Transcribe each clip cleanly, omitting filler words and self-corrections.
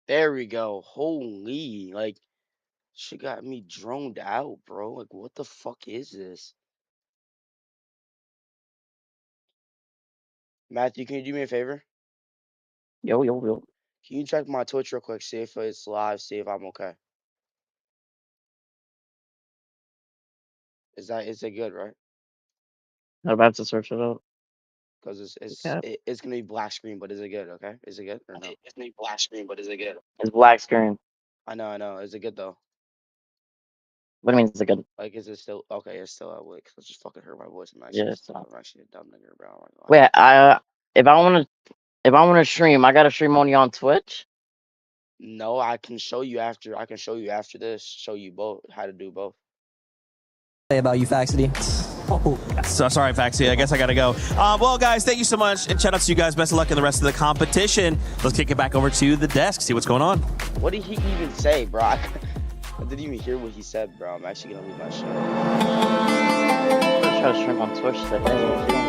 There we go. Holy, like, shit got me droned out, bro. Like, what the fuck is this? Matthew, can you do me a favor? Yo, yo, yo. Can you check my Twitch real quick, see if it's live, see if I'm okay? Is it good, right? I'm about to search it up. Because Okay. it's gonna be black screen, but is it good? Okay, is it good or no? It's gonna be black screen, but is it good? It's black screen. I know. Is it good though? What do you mean is it good? Like, is it still okay? It's still awake. Cause I just fucking heard my voice. Yeah, I'm actually a dumb nigga, bro. wait, if I wanna stream, I gotta stream only on Twitch? No, I can show you after. I can show you after this. Show you both how to do both. Say about you, Faxity. Oh, so sorry, Faxi. I guess I gotta go. Well, guys, thank you so much, and shout out to you guys. Best of luck in the rest of the competition. Let's kick it back over to the desk, see what's going on. What did he even say, bro? I didn't even hear what he said, bro. I'm actually gonna leave my show. I'm gonna try to stream on Twitch today.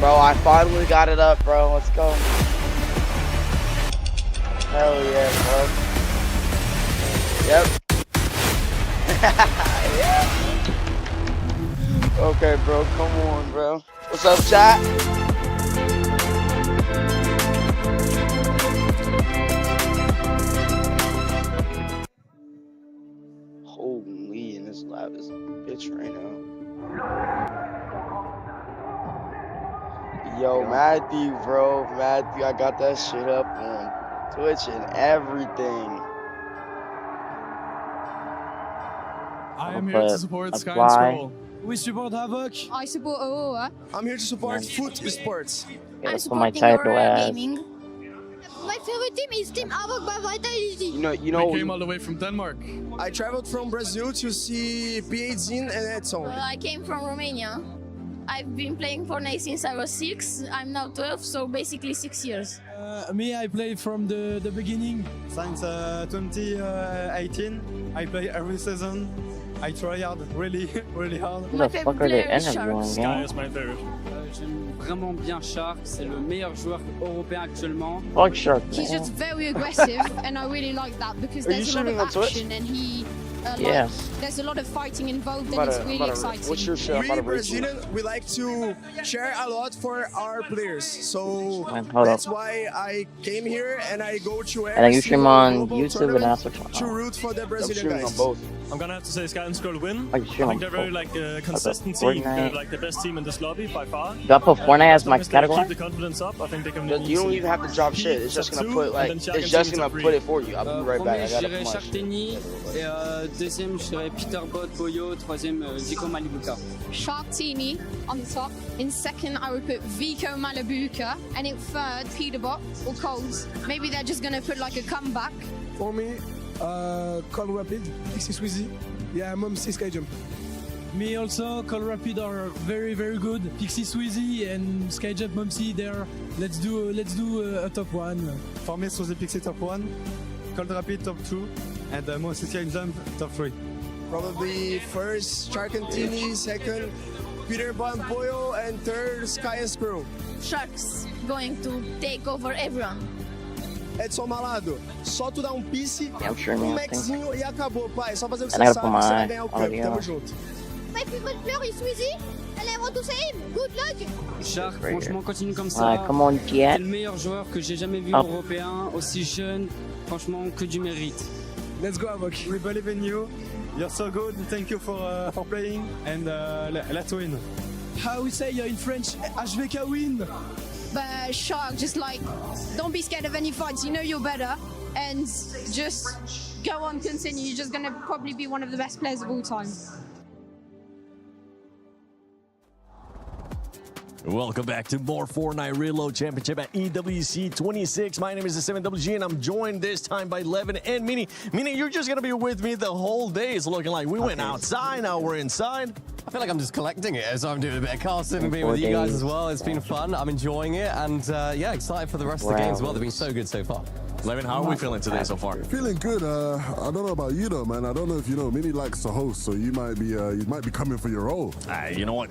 Bro, I finally got it up, bro. Let's go. Hell yeah, bro. Yep. Yeah. Okay, bro. Come on, bro. What's up, chat? Holy, and this lab is a bitch right now. Yo, Matthew, bro. Matthew, I got that shit up on Twitch and everything. I am here to support Sky and Scroll. We support Havoc. I support Aurora. I'm here to support Foot Esports. I'm supporting Aurora Gaming. My favorite team is Team Havoc by Vitality. You know. We came all the way from Denmark. I traveled from Brazil to see Piedzin and Edson. I came from Romania. I've been playing Fortnite since I was 6. I'm now 12, so basically 6 years. Me, I played from the beginning. Since 2018, I play every season. I try hard, really hard. Who the fuck are they interviewing? Sky is my favorite. J'aime vraiment bien Shark, c'est le meilleur joueur européen actuellement. Fuck Shark. He's just very aggressive, and I really like that because there's a lot of action and he. There's a lot of fighting involved, and it's really exciting. What's your show? We Brazilians, we like to share a lot for our players, so that's why I came here and I go to every and then you stream on YouTube and that's what to root for the Brazilian guys. On both. I'm gonna have to say Sky and Scroll win. I think they're very consistent team. They're like the best team in this lobby by far. Do I put Fortnite as my category? Keep the confidence up. I think they can. You don't even have to drop shit. It's just gonna put put it for you. I'll be right back. I gotta put my shit. Deuxième, je dirais Peter Bot, Boyo. Troisième, Vico Malibuka. Sharktini on the top. In second, I would put Vico Malibuka. And in third, Peter Bot or Coles. Maybe they're just gonna put like a comeback. For me, Call Rapid, Pixie Sweezy. Yeah, Mom C Sky Jump. Me also, Call Rapid are very good. Pixie Sweezy and Skyjump Mumsy there. Let's do a top 1. For me, Sweezy Pixie top 1, Cold Rapid top 2, and Mumsy Skyjump top 3. Probably first Sharkantini, second Peter Van Boyle, and third Sky and Screw. Sharks going to take over everyone. Edson Malado, só tu dar piece, Maxinho e acabou, pai. Só fazer o que você sabe, você vai ganhar o campo. Tamo junto. My favorite player is Sweezy, and I want to say him, good luck. Shark, franchement, continue comme ça. C'est le meilleur joueur que j'ai jamais vu européen, aussi jeune. Franchement, que du mérite. Let's go, Havoc. We believe in you. You're so good. Thank you for playing, and let's win. How we say in French, HVK win. But Shark, just don't be scared of any fights. You know you're better, and just go on, continue. You're just gonna probably be one of the best players of all time. Welcome back to more Fortnite Reload Championship at EWC 26. My name is the 7WG, and I'm joined this time by Levin and Mini. Mini, you're just going to be with me the whole day. It's looking like we went outside, now we're inside. I feel like I'm just collecting it as I'm doing a bit of casting and being with you guys as well. It's been fun. I'm enjoying it, and yeah, excited for the rest of the games as well. They've been so good so far. Levin, how are we feeling today so far? Feeling good. I don't know about you though, man. I don't know if you know, Mini likes to host, so you might be coming for your role. You know what?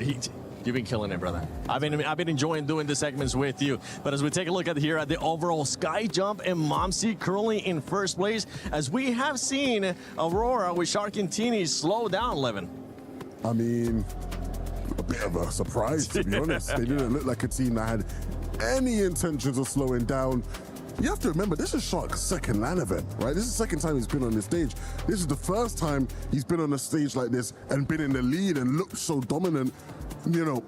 You've been killing it, brother. I've been enjoying doing the segments with you. But as we take a look at here at the overall Sky Jump and Momsy currently in first place, as we have seen Aurora with Sharkintini slow down, Levin. I mean, a bit of a surprise, to be honest. They didn't look like a team that had any intentions of slowing down. You have to remember, this is Shark's second LAN event, right? This is the second time he's been on this stage. This is the first time he's been on a stage like this and been in the lead and looked so dominant. You know,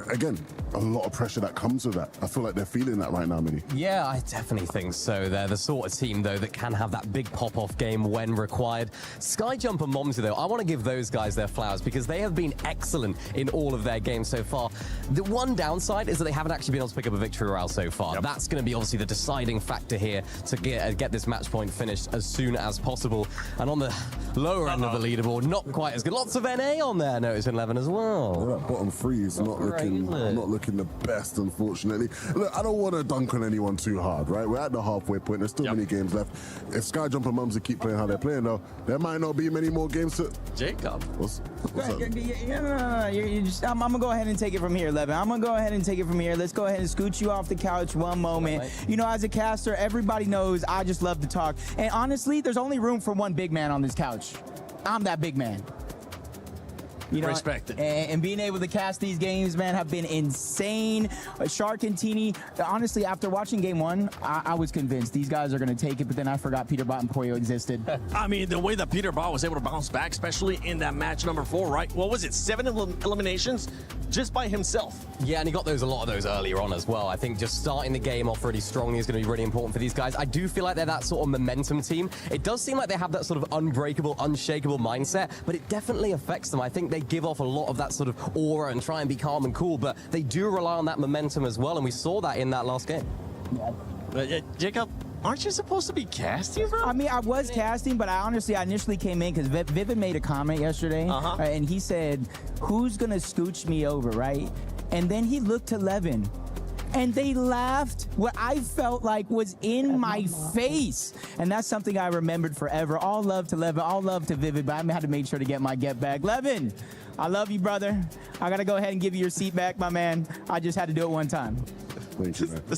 again, a lot of pressure that comes with that. I feel like they're feeling that right now, Mini. Yeah, I definitely think so. They're the sort of team, though, that can have that big pop-off game when required. Skyjump and Momsy, though, I want to give those guys their flowers because they have been excellent in all of their games so far. The one downside is that they haven't actually been able to pick up a victory royale so far. Yep. That's going to be obviously the deciding factor here to get this match point finished as soon as possible. And on the lower end of the leaderboard, not quite as good. Lots of NA on there, notice in 11 as well. Yeah, that bottom three is not looking the best, unfortunately. Look, I don't want to dunk on anyone too hard, right? We're at the halfway point. There's still many games left. If Skyjump and Momsy keep playing how they're playing, though, there might not be many more games to... Jacob. What's up? I'm going to go ahead and take it from here, Levin. I'm going to go ahead and take it from here. Let's go ahead and scoot you off the couch one moment. You know, as a caster, everybody knows I just love to talk. And honestly, there's only room for one big man on this couch. I'm that big man. You know, respect it. And being able to cast these games, man, have been insane. Sharkintini, honestly, after watching game one, I was convinced these guys are going to take it, but then I forgot Peterbot and Poyo existed. I mean, the way that Peterbot was able to bounce back, especially in that match number 4, right? What was it, 7 eliminations just by himself? Yeah, and he got a lot of those earlier on as well. I think just starting the game off really strongly is going to be really important for these guys. I do feel like they're that sort of momentum team. It does seem like they have that sort of unbreakable, unshakable mindset, but it definitely affects them. I think they give off a lot of that sort of aura and try and be calm and cool, but they do rely on that momentum as well, and we saw that in that last game. Jacob, aren't you supposed to be casting, bro? I mean, I was casting, but I initially came in because Vivid made a comment yesterday, and he said, who's going to scooch me over, right? And then he looked to Levin, and they laughed what I felt like was in my face. And that's something I remembered forever. All love to Levin, all love to Vivid, but I had to make sure to get my get back. Levin, I love you, brother. I got to go ahead and give you your seat back, my man. I just had to do it one time. Thank you, man. The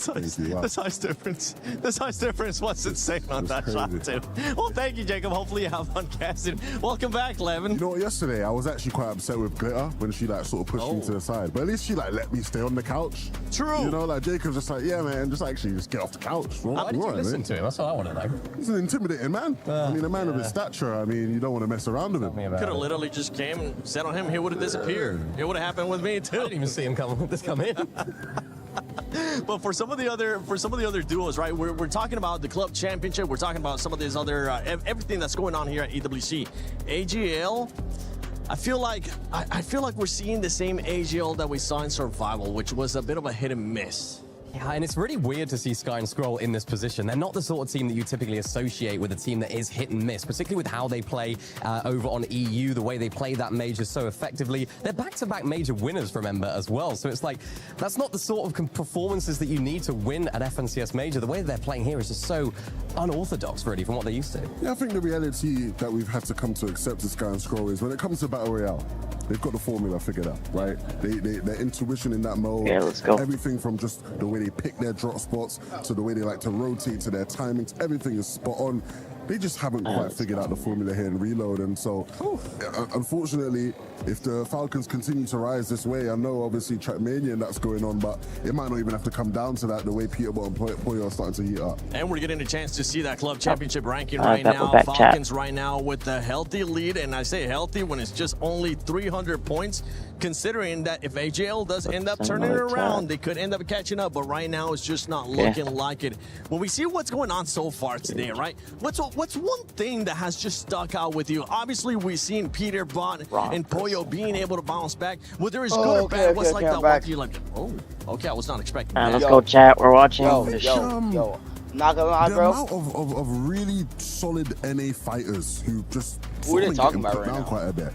size difference was insane on that shot, too. Well, thank you, Jacob. Hopefully you have fun casting. Welcome back, Levin. You know what, yesterday I was actually quite upset with Glitter when she like sort of pushed me to the side. But at least she like let me stay on the couch. True. You know, like Jacob's just like, yeah, man, just get off the couch. How did you listen to him? That's what I want to know. He's an intimidating man. I mean, a man of his stature. I mean, you don't want to mess around with him. Could have literally just came and sat on him. He would have disappeared. It would have happened with me, too. I didn't even see him come in. But for some of the other duos, right? We're talking about the club championship. We're talking about some of these other everything that's going on here at EWC. AGAL. I feel like we're seeing the same AGL that we saw in Survival, which was a bit of a hit and miss. Yeah, and it's really weird to see Sky and Scroll in this position. They're not the sort of team that you typically associate with a team that is hit and miss, particularly with how they play over on EU, the way they play that major so effectively. They're back-to-back major winners, remember, as well. So it's like, that's not the sort of performances that you need to win an FNCS major. The way they're playing here is just so unorthodox, really, from what they're used to. Yeah, I think the reality that we've had to come to accept as Sky and Scroll is when it comes to Battle Royale, they've got the formula figured out, right? Their intuition in that mode, let's go. Everything from just the way they pick their drop spots to the way they like to rotate to their timings, everything is spot on. They just haven't quite figured out the formula here in Reload, and so unfortunately, if the Falcons continue to rise this way, I know obviously Trackmania and that's going on, but it might not even have to come down to that, the way Peterbot and Poyo are starting to heat up. And we're getting a chance to see that club championship ranking right now. Falcons right now with the healthy lead, and I say healthy when it's just only 300 points considering that if AGL does end up turning it around, they could end up catching up. But right now, it's just not looking like it. When we see what's going on so far today, right? What's one thing that has just stuck out with you? Obviously, we've seen Peter, Bot, and Poyo being able to bounce back. Whether it's good or bad, what's like that one you like? Oh, okay, I was not expecting that. Let's go, chat. We're watching. Yo. Not gonna lie, the bro. amount of really solid NA fighters who just Who are they talking about right now? quite a bit.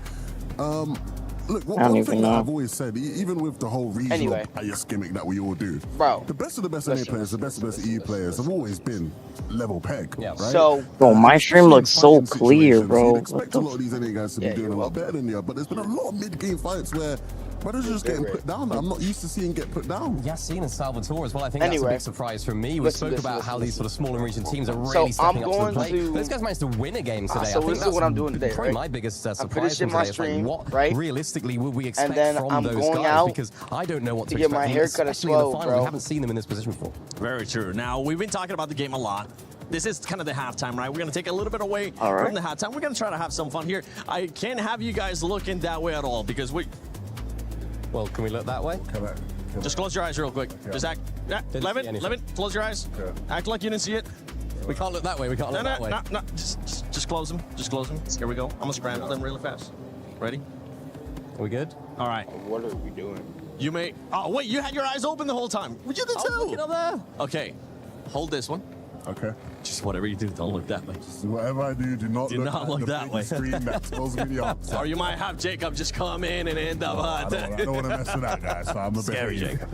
Look, one thing that I've always said, even with the whole regional bias gimmick that we all do, bro, the best of the best NA players, the best of the best EU players have always been level peg, right? So, bro, my stream looks so clear, bro. You'd expect a lot of these NA guys to be doing a lot better than you, but there's been a lot of mid-game fights where brothers are just getting put down. I'm not used to seeing get put down. Yassine and Salvatore as well. I think that's a big surprise from me. We spoke about how these sort of smaller region teams are really stepping up to the plate. Those guys managed to win a game today. So this is what I'm doing today, probably right? my biggest surprise I'm finishing my stream, what right? realistically would we expect and then from I'm those going guys? out Because I don't know what to get expect. my haircut as especially in the well, final. bro. We haven't seen them in this position before. Very true. Now, we've been talking about the game a lot. This is kind of the halftime, right? We're going to take a little bit away from the halftime. We're going to try to have some fun here. I can't have you guys looking that way at all because we... Well, can we look that way? Just close your eyes real quick. Okay. Just act... Yeah, Levin, close your eyes. Okay. Act like you didn't see it. We can't look that way. We can't look that way. No. Just close them. Just close them. Here we go. I'm going to scramble them really fast. Ready? Are we good? All right. What are we doing? You may... Oh, wait. You had your eyes open the whole time. You did too. Looking up there. Okay. Hold this one. Okay. Just whatever you do, don't look that way. Whatever I do not look that way. Screen that tells me the answer. Or you might have Jacob just come in and end up... I don't want to mess with that guy, so I'm a bit Scary Jacob.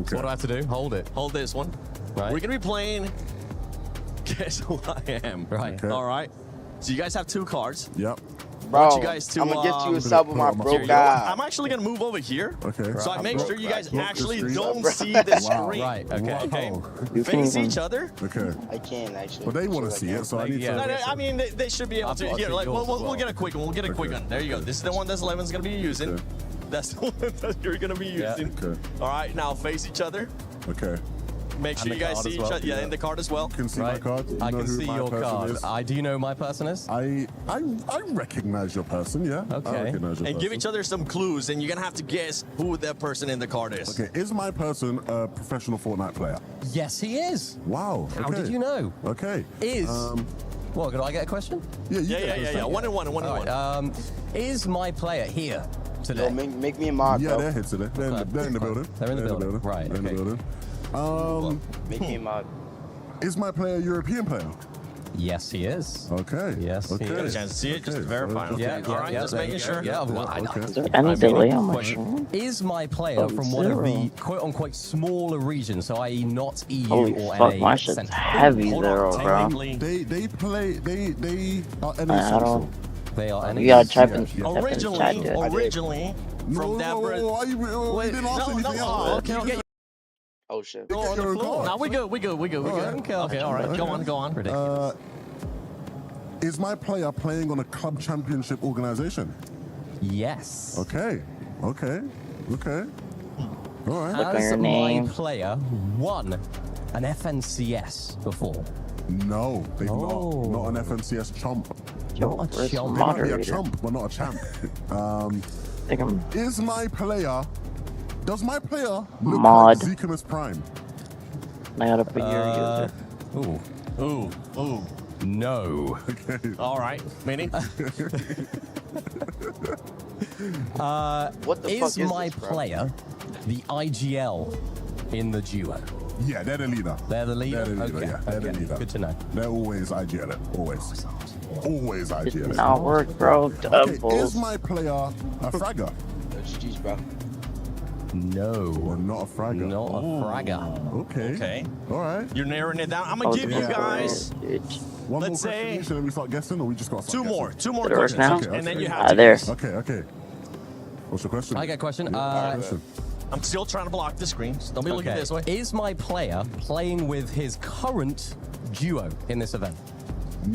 So what do I have to do? Hold it. Hold this one. Right. We're going to be playing Guess Who I Am. Right. Okay. All right. So you guys have 2 cards. Yep. Bro, you guys to, I'm gonna get you a sub with my broke guy. I'm actually gonna move over here. Okay. So I make sure you guys actually screen. don't see the screen. Right. Okay. Okay. Face each other. Okay. I can actually. Well, they want to see it, so I need to. No, I mean, they should be able to. Here, like, we'll get a quick one. We'll get a quick one. There you go. This is the one that Levin's gonna be using. Okay. That's the one that you're gonna be using. Okay. All right. Now face each other. Okay. Make sure you guys see each other. Yeah, in the card as well. You can see my card. You I know can who see my your person card. is. Do you know my person is? I recognize your person, yeah. Okay. I recognize your And give person. each other some clues, and you're gonna have to guess who that person in the card is. Okay, is my person a professional Fortnite player? Yes, he is. Wow. How okay. did you know? Okay. Is. What, could I get a question? Yeah, you Yeah. One and one. Right, is my player here today? Yo, make me a mod, Yeah, bro. they're here today. They're in the building. They're in the building. Right, They're in the okay. building. Make me a mod. Is my player a European player? Yes, he is. Okay. Yes, okay. he You got a is. chance to see it, just to verify. Okay. All right, just making sure. Yeah, well, I know. Okay. Is there any delay on my stream? Is my player from one of the quote-unquote smaller regions, so i.e. not EU Holy or fuck, NA? my shit's heavy there, bro. They play. They are I NA don't. They are NA. You gotta type in. Originally, from that we didn't ask anything else. Okay. Oh shit. No, we good. Okay, all right. Go on. Ridiculous. Is my player playing on a club championship organization? Yes. Okay. All right. Has my player won an FNCS before? No, they've not an FNCS chump. Yo, Not a where's chump. They might be a moderator? chump, but not a champ. I think I'm Is my player? Does my player look Mod. like Zekimus Prime? I gotta put your user. Ooh. No. Okay. All right. Meaning? What the fuck Is is my this, bro? player the IGL in the duo? Yeah, they're the leader. They're the leader? They're the leader, Okay, yeah. They're the okay. leader. Good to know. They're always IGL it. Always. Always IGL Did it. not work, bro. Okay, Double. is my player a fragger? GG's, bro. No. Or not a fragger? Not a fragger. Okay. All right. You're narrowing it down. I'm gonna give you guys. One Let's more say- question, should we start guessing, or we just got to start guessing? Two more Did it work questions, now? and then you have to. there. Okay. What's your question? I got a question. Question. I'm still trying to block the screen. So don't be looking this way. Is my player playing with his current duo in this event?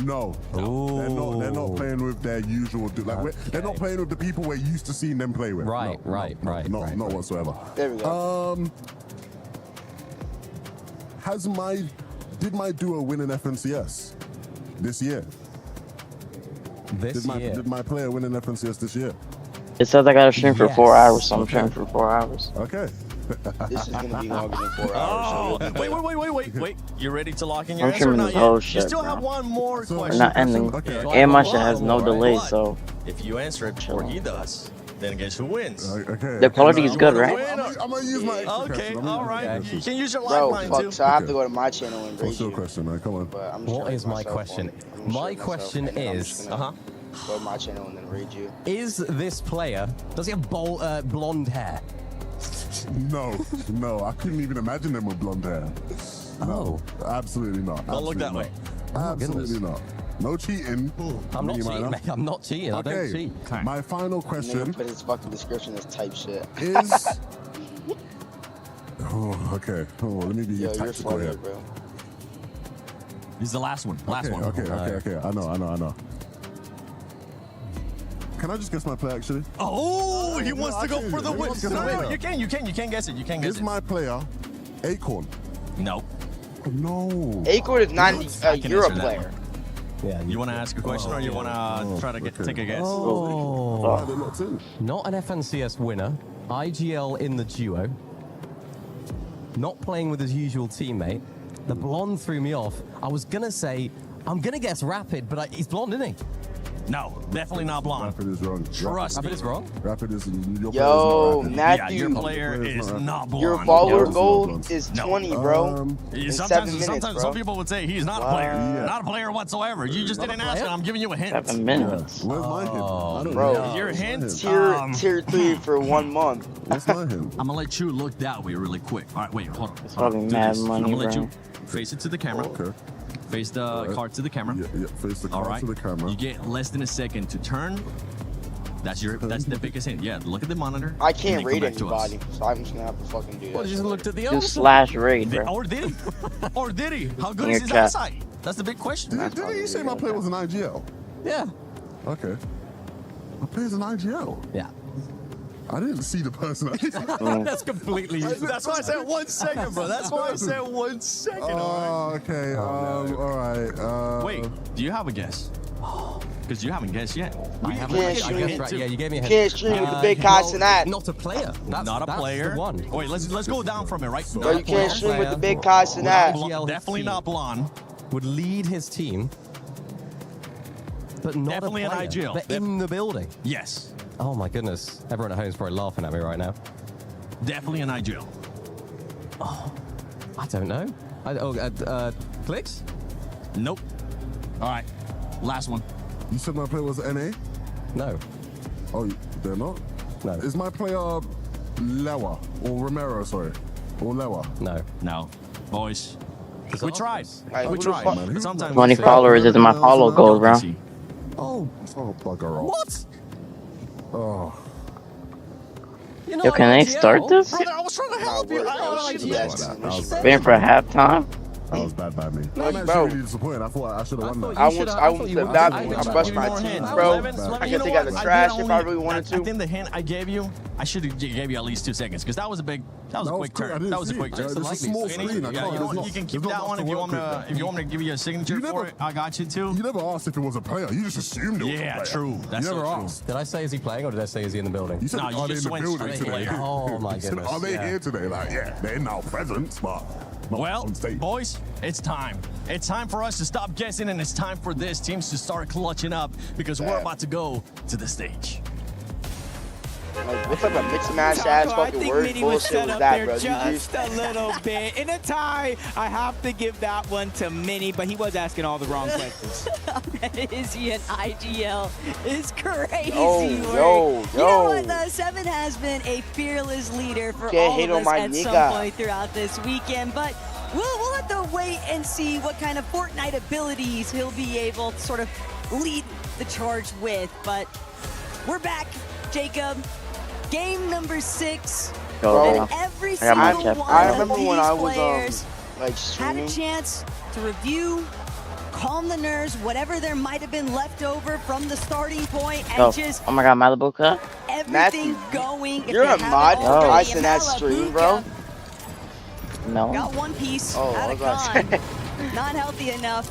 No. They're not playing with their usual. They're not playing with the people we're used to seeing them play with. Right. Not whatsoever. There we go. Did my duo win an FNCS this year? This year. Did my player win an FNCS this year? It says I gotta stream for 4 hours, so I'm streaming for 4 hours. Okay. This is gonna be longer than 4 hours. So Wait. You ready to lock in your I'm answer or streaming not this yet? whole You shit, still bro. have one more So- question. We're not ending. Okay. And my shit has no delay, But so if you answer it before he does, then guess who wins? Okay. the quality is good, right? I'm gonna use my extra Okay, question. I'm gonna all use my right. extra You can use your bro, lifeline fuck. too. So I have to go to my channel and What's raise your you. question, man? Come on. But I'm just What gonna is raise my myself question? on- I'm gonna My show myself, question and then I'm is- just gonna go to my channel and then raid you. Is this player, does he have blonde hair? No, I couldn't even imagine them with blonde hair. No, absolutely not. Don't look that way. Absolutely not. No cheating. I'm not Me, cheating, minor. mate. I'm not cheating. I don't Okay, cheat. my final question But his fucking description is type shit. is. Oh, okay. Oh, let me be Yo, you're tactical funny, here. bro. This is the last one. Last one. Okay. I know. Can I just guess my play, actually? Oh, he wants to go for the win. Let me guess my player. You can guess it. You can guess Is it. my player Acorn? No. No. Acorn is not I a can Euro answer that player. Yeah. You want to ask a question or you want to try to take a guess? Oh, they're locked in. Not an FNCS winner. IGL in the duo. Not playing with his usual teammate. The blonde threw me off. I was going to say, I'm going to guess Rapid, but he's blonde, isn't he? No, definitely not blonde. Rapid is wrong. Trust Rapid me. is wrong? Rapid is your Yo, player is not rapid. Yeah, Matthew, your player is not blonde. your follower No. goal is 20, bro. In 7 minutes, Sometimes bro. some people would say he's not a player. Yeah. Not a player whatsoever. You just didn't ask, and I'm giving you a hint. 7 minutes. Where's my hint? I don't bro. know. Your Where's my hint? Tier 3 for 1 month. What's my hint? I'm gonna let you look that way really quick. All right, wait, hold on. It's probably Do mad this. money, I'm gonna let bro. you face it to the camera. Okay. Face the card to the camera. Yeah, face the All card right. to the camera. You get less than a second to turn. That's the biggest hint. Yeah, look at the monitor. I and can't then raid come back to us. anybody, so I'm just gonna have to fucking do Well, that. just looked at the Just slash raid, bro. Or did he? Or did he? How good In is your his chat. eyesight? That's the big question. Did you say my player was an IGL? Yeah. Okay. My player's an IGL. Yeah. I didn't see the person. That's completely That's why I said 1 second, bro. That's why I said 1 second. Oh, okay. All right. Wait, do you have a guess? Because you haven't guessed yet. I haven't. can't I stream guessed it. right. Yeah, you gave me a You hint. can't stream with the big guys and that. Not a player. That's, Not a that's player. The one. Wait, let's go down from it, right? Bro, Not you a player. can't stream with the big guys and that. Definitely not blonde. Would lead his team, but not Definitely a an player. IGL. They're in the building. Yes, Oh my goodness! Everyone at home is probably laughing at me right now. definitely an IGL. I don't know. Clicks? Nope. All right, last one. You said my player was NA? No. Oh, they're not? No. Is my player Lewa? Or Romero, sorry. Or Lewa? No. No, boys. We tried. Like, We who the tried. fuck- But sometimes 20 we fail. followers is my follow goal, bro. Oh, bugger off. What? Oh. You're not Yo, can they IGL? start this? Brother, I was trying to help you. I don't like Waiting for halftime? That was bad by me. I'm Like, actually bro. really disappointed. I thought I should have won that. I went to the bathroom. I brushed my more teeth, hints. bro. Levin, I you can know take out what? the I trash did if I only- really wanted I to. think the hint I gave you, I should have gave you at least 2 seconds because that was a quick quick. I turn. didn't That was a see quick it. turn. It's a small screen. I Yeah, can't- you know there's what? not- You can keep there's not that one much if to you work want with, to. If you want me to give you a signature You for never- it, I got you too. You never asked if it was a player. You just assumed it was a Yeah, player. true. That's you never so true. asked. Did I say is he playing or did I say is he in the building? You said, No, you are they in just the went building straight today? player. Oh my You said, goodness. are they yeah. here today? Like, yeah, they're now present, but not Well, on stage. boys, it's time. It's time for us to stop guessing, and it's time for this teams to start clutching up because we're about to go to the stage. Like, what type of mix and match ass I fucking think word Minnie was bullshit set was up that, there bro? just a little bit. In a tie, I have to give that one to Minnie, but he was asking all the wrong questions. Is he an IGL? Is crazy Yo, work. You know what, though? Seven has been a fearless leader for Can't all hate of on us my at some nigga. point throughout this weekend, but we'll have to wait and see what kind of Fortnite abilities he'll be able to sort of lead the charge with. But we're back, Jacob. Game number 6. Bro, And every I got my single chef. one I of remember these when I was players like had streaming. a chance to review, calm the nerves, whatever there might have been left over from the starting point, and just Oh my god, Malibu Cup? everything Matthew, going. If you're you a haven't mod already, guys in that Malibu stream, bro. No. Got one piece Oh, out I of was about to con. Not healthy enough.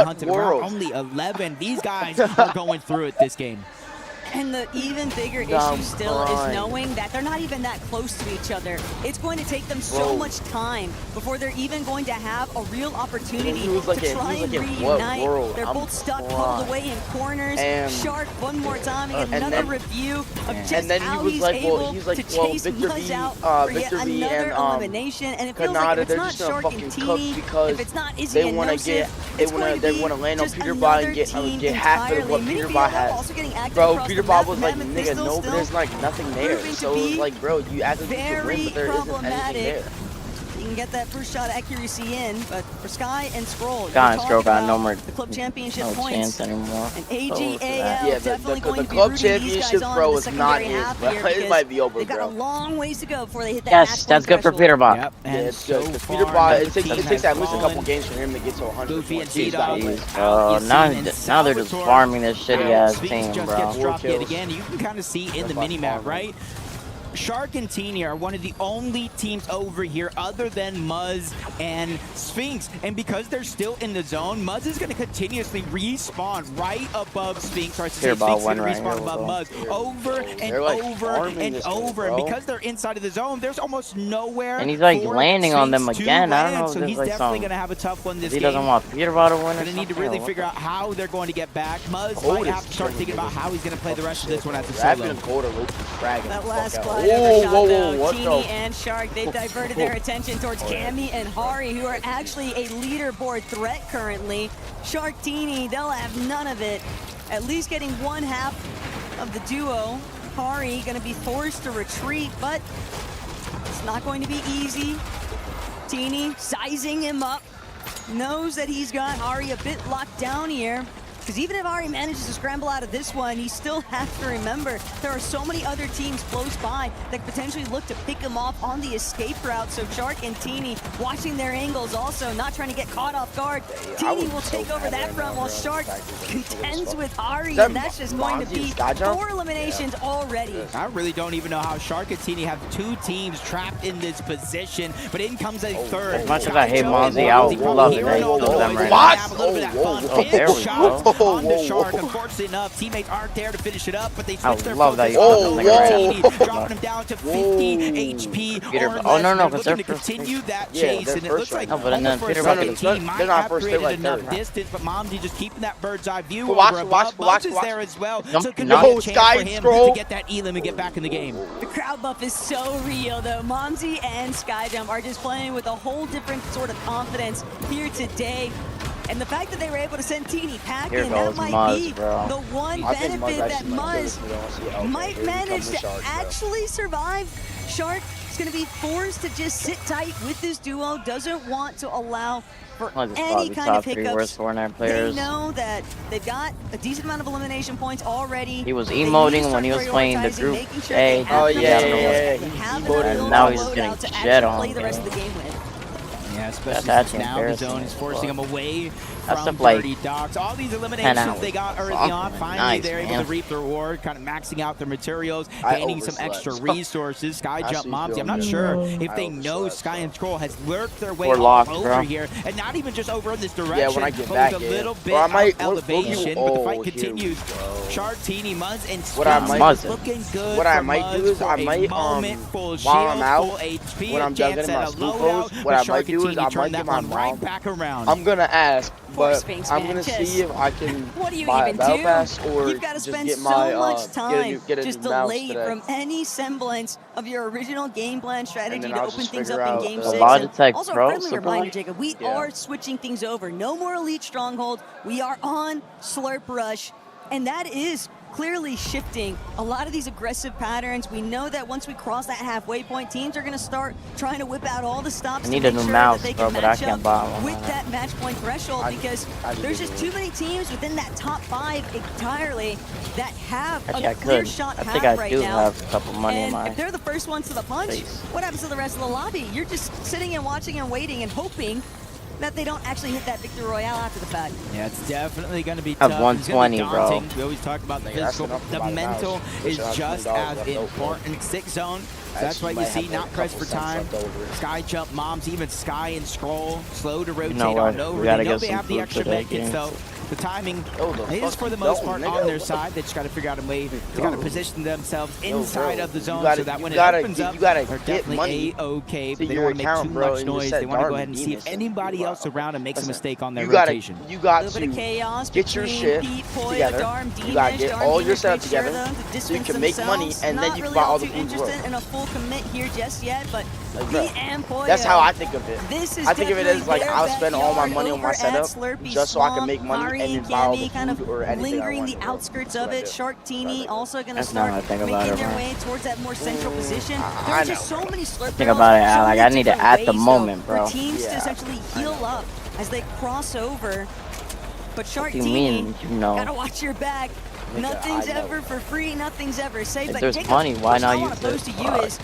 hunted around. Only 11. These guys are going through it this game. And the even bigger issue still is knowing that they're not even that close to each other. It's going to take them so much time before they're even going to have a real opportunity to try and reunite. They're both stuck, pulled away in corners. Shark one more time and get another review of just how he's able to chase Muzz out for yet another elimination. And it feels like if it's not Shark and Teeny, if it's not Izzy and Nosif, it's going to be land on just Peter Bot another and team get half of what Peter Bot has. Also getting active Bro, across Peter the Bot map. was like, Mammoth nigga, Pistol no, still there's like nothing there. proving to So it's be like, bro, you act like you can win, but there isn't anything problematic. there. You can get that first shot accuracy in, but for Sky and Scroll, Sky and Scroll got no more the club championship no points chance anymore. And AGAL Yeah, definitely the going to be club rooting these guys championship, on bro, in the is not secondary his, half bro. here It might be over, they've got bro. a long ways to go before they hit that Yes, that's good for Peter Bot. Yep, Yeah, and it's so good. far, Peter Bot, neither it takes team at has least a couple fallen. games for him to get to 100 Goofy and points. T-Dog. Now they're just farming this shitty ass team, just bro. gets dropped yet again. You can kind of see in the mini-map, right? Shark and Teeny are one of the only teams over here other than Muzz and Sphinx. And because they're still in the zone, Muzz is going to continuously respawn right above Sphinx. Or I should say Sphinx is going to respawn above Muzz over and over and over. And because they're inside of the zone, there's almost nowhere. And he's like for landing on them Sphinx to again. I don't land. know. So he's like definitely going to have a tough one this he game. doesn't want Peter Bot to win. Going to need to really figure out how they're going to get back. Muzz might have to start thinking about how he's going to play the rest of this one as a solo. That last fly over shot though, Teeny and Shark, they diverted their attention towards Cammy and Hari, who are actually a leaderboard threat currently. Shark, Teeny, they'll have none of it. At least getting one half of the duo. Hari gonna be forced to retreat, but it's not going to be easy. Teeny sizing him up, knows that he's got Hari a bit locked down here. Because even if Ari manages to scramble out of this one, he still has to remember there are so many other teams close by that could potentially look to pick him off on the escape route. So Shark and Teeny watching their angles also, not trying to get caught off guard. Teeny will take over that front while Shark contends with Ari, and that's just going to be 4 eliminations already. I really don't even know how Shark and Teeny have 2 teams trapped in this position, but in comes a third. As much as I hate Mozzie, I would love it that he kills them right now. There we go. Whoa. On the Shark. Unfortunately enough, teammates aren't there to finish it up, but they switch their focus on the dropping him down to 50 HP or less. Oh, no, looking to continue that chase, and it looks like almost for a second team might have created enough distance, but Momsy just keeping that bird's eye view over above. Muzz is there as well, so it could be a chance for him to get that elim and get back in the game. The crowd buff is so real, though. Momsy and Skyjump are just playing with a whole different sort of confidence here today. And the fact that they were able to send Teeny packing, that might be the one benefit that Muzz might manage to actually survive. Shark is going to be forced to just sit tight with this duo, doesn't want to allow for any kind of hiccups. They know that they've got a decent amount of elimination points already. He was emoting when he was playing the group A. Oh, yeah. And now he's getting jet on. Yeah, especially since now the zone is forcing him away from Dirty Dogs. All these eliminations they got early on, finally they're able to reap the reward, kind of maxing out their materials, gaining some extra resources. Sky Jump Momsy, I'm not sure if they know Sky and Scroll has lurked their way over here, and not even just over in this direction, but with a little bit of elevation, but the fight continues. Shark, Teeny, Muzz, and Sphinx looking good. What I might do is I might, while I'm out, when I'm done getting my scoopos, what I might do is I might get my mom. I'm gonna ask, but I'm gonna see if I can buy a battle pass or You've got to just spend get so my much time get a just new mouse delayed today. from any semblance of your original game plan strategy to I'll open just things figure up in out, Game 6. Logitech Also, Pro, a friendly reminder, Jacob, we Yeah. are switching things over. No more Elite Stronghold. We are on Slurp Rush, and that is clearly shifting a lot of these aggressive patterns. We know that once we cross that halfway point, teams are going to start trying to whip out all the stops I need to a make new sure mouse, that they bro, can but I match can't up buy one. with that match point threshold, because there's just too many teams within that top 5 entirely that have a clear shot I path think I right do now. have a couple money in And my if they're the first ones to the punch, what happens to the rest of the lobby? You're just sitting and watching and waiting and hoping that they don't actually hit that victory royale after the fact. Yeah, it's definitely going to be I tough. have 120, it's gonna be daunting. bro. We always talk about the physical. The mental is just as important. 6 zone. So that's why you see not pressed for time. Sky Jump Moms, even Sky and Scroll, slow to rotate on over. They know they have the extra mechanics though. The timing the is for the most part on their side. They just got to figure out a way to kind of position themselves inside of the zone so that when it opens up, they're definitely A-okay. They don't want to make too much noise. They want to go ahead and see if anybody else around them makes a mistake on their rotation. You got to get your shit together. You got to get all your setup together so you can make money, and then you can buy all the food world. In a full commit here just yet, but Pete and Poyo, that's how I think of it. I think of it as like I'll spend all my money on my setup just so I can make money and then buy all the food or anything I want. Lingering the outskirts of it. Sharktini also going to start making their way towards that more central position. There's just so many slurp Think about it, Al. Like, I need it at the moment, bro. For teams to essentially heal up as they cross over. But Sharktini, gotta watch your back. Nothing's ever for free, nothing's ever safe. If But there's Jacob, money, why not I want use to pose it? to you is,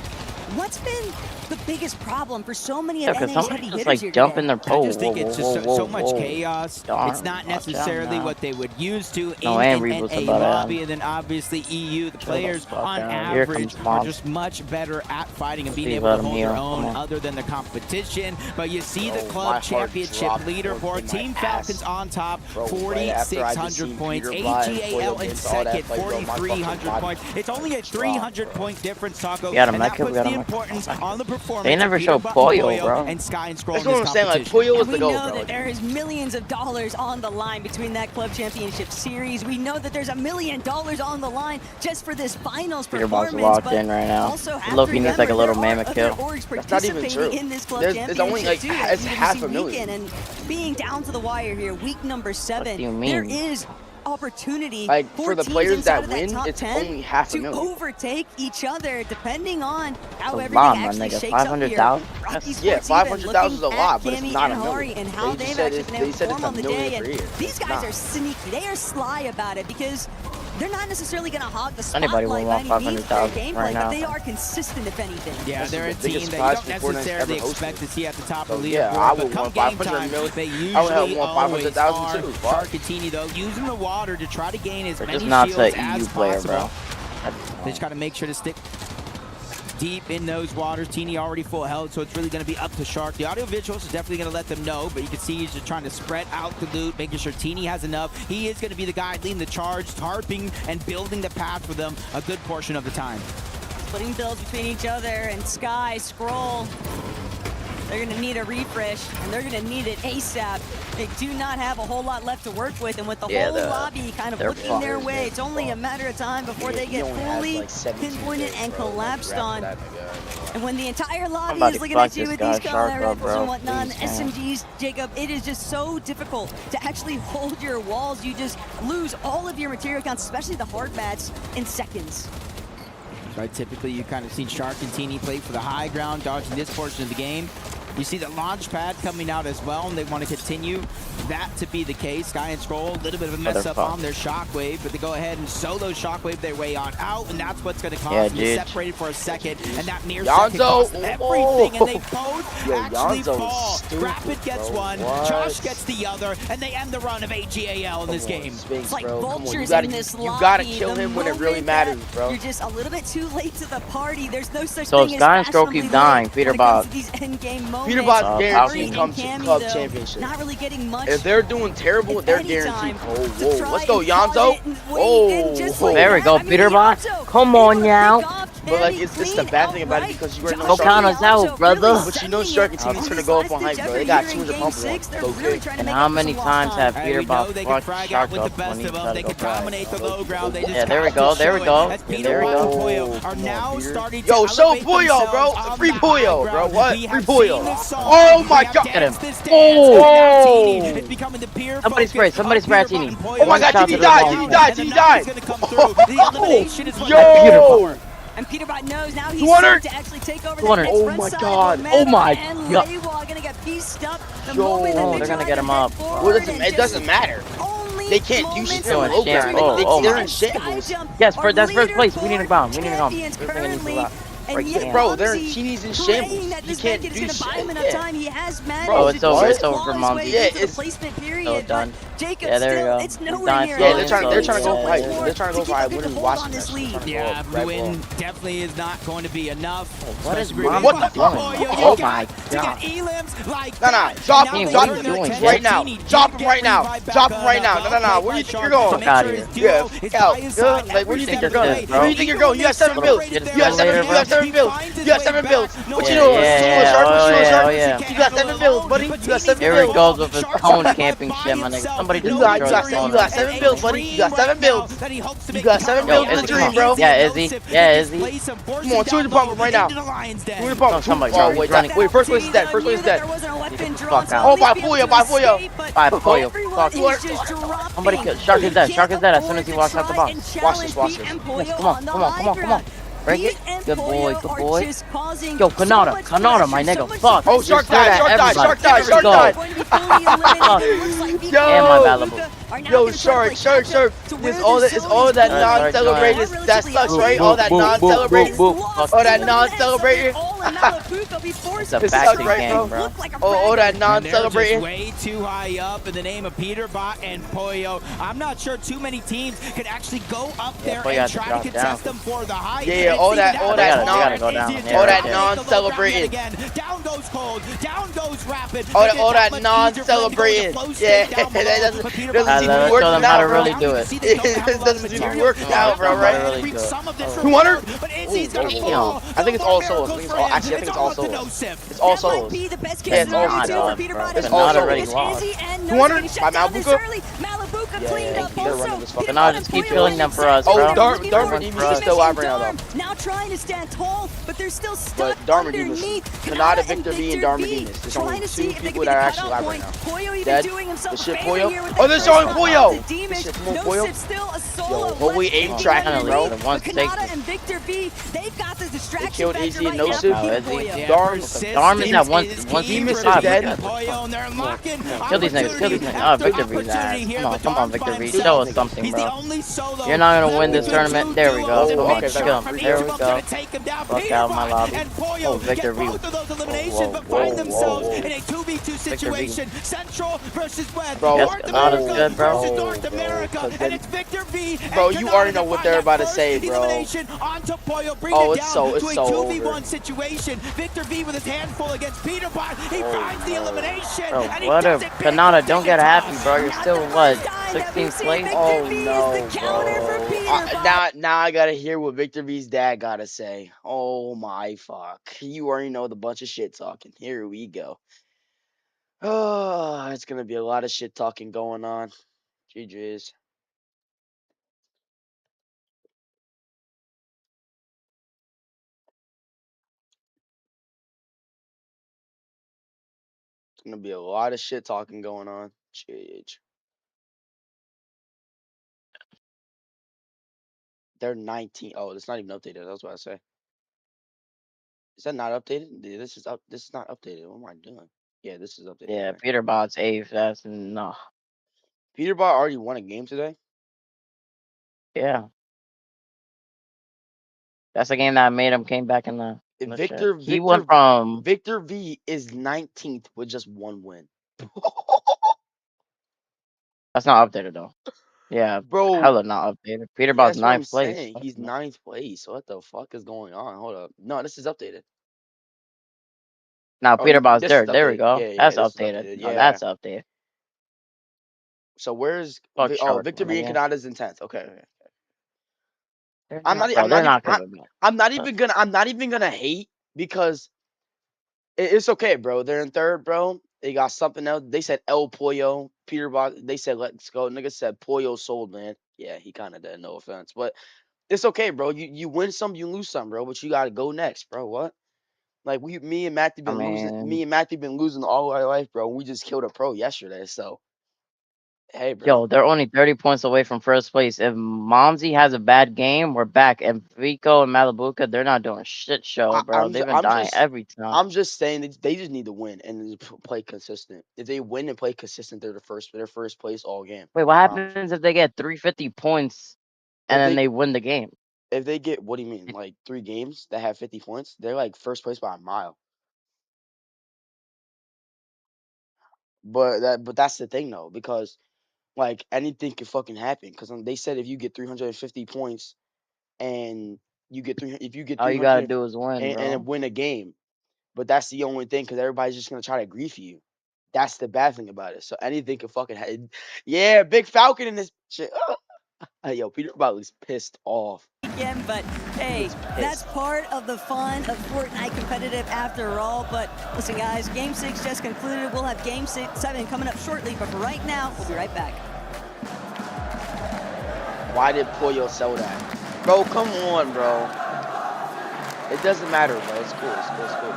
what's been the biggest problem for so many of because NA's somebody heavy just hitters like here jump today? in their I just think it's just so much chaos. Darn, It's not watch out necessarily now. what they would use to No, in and an Reebok's NA about lobby, it. and then obviously EU. The Chill players the fuck on out. Here average comes are Mom. just much better at fighting and being Please able let to him hold heal. their Come own on. other than the competition. But you see the my club heart championship dropped leaderboard. in Team my Falcons ass. on top, Bro, right after I just 4,600 seen points. Peter Bly and AGAL Poyo in against all that second, fight, bro, my fucking 4,300 body points. It's only a 300-point difference, Taco. We got him, And that that kid, we puts got the him. importance on the performance. They never of show Peter Poyo, bro. and Sky and Scroll That's in what this I'm saying. Like competition. Poyo was And the we goal, know bro. that there is millions of dollars on the line between that club championship series. We know that there's $1 million on the line just for this finals Peter Ball's performance. locked but in right now. also have Loki to needs like a remember little there are mammoth other kill. orgs That's not even participating true. in this club There's championship only like too, it's at half EWC a million. weekend, and being down to the wire here, week number 7, do you there mean? is opportunity Like, for for the teams players inside that of that win, top it's 10 only half a to million. overtake each other depending on how It's a everything lot, my actually nigga. shakes up here. 500,000? Rocky Yeah, Sports 500,000 is a looking lot, at but it's Cammy not and a Hari million. and how They they've said actually it's- been able they to said perform it's on a the day. million And per year. these It's guys not. are sneaky. They are sly about it because they're not necessarily going to hog the Anybody spotlight would by want any means for their 500,000 gameplay, right but now. they are consistent, if anything. Yeah, This they're a is the team biggest that prize you don't Fortnite's necessarily ever expect hosted. to see at the top So, of the yeah, leaderboard. I But would come want game 500 time, million. they I would usually have want always 500,000 are. too. Fuck. Sharkatini, though, using the water to try to gain as They're many just not shields an as EU player, possible. bro. They just got to make sure to stick deep in those waters. Teeny already full health, so it's really going to be up to Shark. The audio visuals is definitely going to let them know, but you can see he's just trying to spread out the loot, making sure Teeny has enough. He is going to be the guy leading the charge, tarping and building the path for them a good portion of the time. Putting builds between each other, and Sky, Scroll, they're going to need a refresh, and they're going to need it ASAP. They do not have a whole lot left to work with, and with the whole lobby kind of looking their way, it's only a matter of time before they get fully pinpointed and collapsed on. And when the entire lobby is looking at you with these color rifles and whatnot, SMGs, Jacob, it is just so difficult to actually hold your walls. You just lose all of your material counts, especially the hard mats, in seconds. Right, typically you kind of seen Shark and Teeny play for the high ground, dodging this portion of the game. You see the launch pad coming out as well, and they want to continue that to be the case. Sky and Scroll, a little bit of a mess up on their Shockwave, but they go ahead and solo Shockwave their way on out, and that's what's going to cause them to separate for a second, and that near second costs everything, and they both actually fall. Rapid gets one, Josh gets the other, and they end the run of AGAL in this game. It's like vultures in this lobby. You gotta kill him when it really matters, bro. You're just a little bit too late to the party. There's no such So thing as Sky and Scroll fashionably keep dying. late Peter when it comes Bob. to these endgame moments. Peter Bob's guaranteed Ari to and club Cammy, though, championship. not really getting much. If they're doing terrible, they're guaranteed. Oh, whoa. Let's go, Yonzo. Oh, there we go, Peter Bot. Come on now. But like, it's the bad thing about it because you already know Go count us out, brother. But you know Shark and Team's gonna go up on hype, bro. They got 200 pumpers on. Okay. And how many times have Peter Bot fucked frag Shark out with the up when best he of them. tried They to go can dominate the low ground. They just Yeah, there we go, there we go. There we go. Are now starting to Yo, show elevate Puyo, bro. themselves Free on the Puyo, high bro. ground. What? We Free have Puyo. seen this song. Oh my We have god. danced this dance, Oh. and now Teeny is becoming the peer Somebody focus spray, somebody of spray Peter Teeny. Bot and Oh my Puyo. god, Shout Teeny to the died, long Teeny one. died, And the Teeny knock is died. gonna come through. The elimination is what Yo! And Peter Bot knows now he's 200. set to actually take over 200. that Oh front my side god. momentum, Oh my and god. Lewa gonna get pieced up the Yo. moment that Oh, they they're gonna try get to him head up. forward Well, and it doesn't just matter. only They can't do moments shit Doing on low shit. ground. Oh They're in my. shambles. Yes, that's first place. We need to go. We need to go. champions First thing I need to currently go. And yet, bro, they're Mumsy teenies in praying shambles. that You this can't Beckett is do going to buy him shit. enough time. He has managed Oh, it's to over. just It's over claw for his Mumsy. way into the placement period. done. But Jacob Yeah, there we still, go. it's He's nowhere dying near. slowly. Yeah, they're trying to go for it. Yeah. They're trying to go for it. I wouldn't watch this. Yeah, win definitely is not going to be enough. What is Especially Mumsy with- doing? Oh my to get God. elims like No, that. drop And him, now drop they him turn their attention right to now. Teeny. Drop him Get right now. revived back Drop him up. right now. No. Where do you think you're going? Fuck out of here. Yeah, Is hell, by his side like, where do you think you're going? this, bro? Where do you think you're going? You got 7 builds. You got 7 builds. You got 7 builds. What you Yeah, doing? yeah, Shark? oh, What you doing, yeah, Shark? oh, yeah. You got 7 builds, buddy. You got 7 Here he builds. goes with his cone camping shit, my nigga. Somebody just You got control his phone. 7 builds, buddy. You got 7 builds. You got 7 Yo, builds in the Izzy, dream, come on. bro. Yeah, Izzy. Yeah, Izzy. Come on, 200 pump him right now. 200 pump him. somebody Oh, already wait, running. wait, first place is dead. First place is dead. Fuck out. Oh, by Puyo, by Puyo. By Pollo. Fuck. Somebody kill. Shark is dead. Shark is dead as soon as he walks out the box. Watch this, watch this. Yes, come on. Break it. Good boy. Yo, Kanata, my nigga. Fuck. Oh, You're Shark died, good at Shark died, everybody. Shark Here we died. go. And my Malibu. Yo, Shark. It's all that non-celebrated. That sucks, right? All that non-celebrated. All that non-celebrated. It's a It sucks, backseat right, game, bro? bro. All that And they're just non-celebrating. way too high up in the name of Peterbot and Pollo. I'm not sure too many teams could actually go up there Pollo and has to try to drop contest down. them for the high. Yeah, all that non-celebrating. Down goes Cold, down goes Rapid. All that non-celebrating. Yeah, that doesn't seem to Let's be show working them how out, to bro. really do it. It doesn't seem to be working out, bro, right? 200? I think it's all solos. I think it's all solos. It's all solos. Yeah, it's all solos. It's all solos. 200 by Malabuka? Yeah, they're running this fucking. Kanata just keep killing them for us, Oh, bro. Darwin is still out right now, though. Now trying to stand tall, but they're still stuck But Darwin underneath. Kanata, Victor V, and Darwin Demas. There's only 2 people that are actually live right now. Pollo even Dead. doing himself The shit a favor Pollo. here with Oh, that they're first showing shot Pollo. to Demas. This shit, come on, No Pollo. sip, still a solo. Yo, holy aim Left tracking, behind bro. the lead. One But take. Kanata and Victor V, they've got the distraction killed factor AZ and right no now sip. for Oh, Pete Izzy. Pollo. Darwin's at one Demas is five. dead. Kill these niggas. Oh, Victor V's ass. Come on, Victor V. Show us something, bro. You're not gonna win this tournament. There we go. Come on, kill him. There we go. Fuck out of my lobby. Oh, Victor V. Whoa. In a 2v2 situation, Central versus West, Bro, North yes, America Kanata's good, bro. versus North America, and it's Victor V. Bro, and you Kanata already know what find they're that about to first say, bro. elimination onto Pollo, bring Oh, it it's down so to a over. 2v1 situation. Victor V with his handful against Peterbot. He finds the elimination. Bro, and he what does a it big. Kanata, don't get happy, bro. You're still what? 16th place? Oh no, bro. Now I gotta hear what Victor V's dad gotta say. Oh my fuck. You already know the bunch of shit talking. Here we go. Oh, it's gonna be a lot of shit talking going on. GG's. It's gonna be a lot of shit talking going on. GG. They're 19. Oh, it's not even updated. That's what I say. Is that not updated? Yeah, this is up. This is not updated. What am I doing? Yeah, this is updated. Yeah, Right. Peterbot's 8th. That's no. Peterbot already won a game today. Yeah. That's the game that made him came back in the shit. He went from Victor V is 19th with just 1 win. That's not updated though. Yeah, Bro, hella not updated. Peterbot's that's what I'm 9th place. saying. He's 9th place. What the fuck is going on? Hold up. No, this is updated. Now Oh, Peterbot's this there. is There we updated. go. Yeah, That's this is updated. updated. No, Yeah. that's updated. So where's Fuck Shark, Victor my V and nigga. Kanata's in 10th. Okay. They're I'm not, not. bro, I'm they're not. not gonna be. I'm not even gonna. I'm not even gonna hate because it's okay, bro. They're in 3rd, bro. They got something else. They said El Pollo, Peterbot. They said let's go. Nigga said Pollo sold, man. Yeah, he kind of did. No offense, but it's okay, bro. You win some, you lose some, bro. But you gotta go next, bro. What? Like me and Matthew I been losing. mean, Me and Matthew been losing all our life, bro. We just killed a pro yesterday, so hey, bro. yo, they're only 30 points away from 1st place. If Momsy has a bad game, we're back. And Vico and Malibuca, they're not doing shit show, bro. They've been dying every time. I'm just saying that they just need to win and play consistent. If they win and play consistent, they're their first place all game. Wait, what happens if they get 350 points and then they win the game? If they get, what do you mean, like 3 games that have 50 points, they're like first place by a mile. But that's the thing though, because like anything can fucking happen. Because they said if you get 350 points and you get if you get All you gotta 300 do is win, bro. and win a game, but that's the only thing because everybody's just gonna try to grief you. That's the bad thing about it. So anything can fucking happen. Yeah, big Falcon in this shit. Yo, Peter Butler's pissed off. Again, but hey, that's part of the fun of Fortnite competitive after all. But listen, guys, Game 6 just concluded. We'll have Game 7 coming up shortly. But for right now, we'll be right back. Why did Pollo sell that? Bro, come on, bro. It doesn't matter, bro. It's cool. It's cool. It's cool,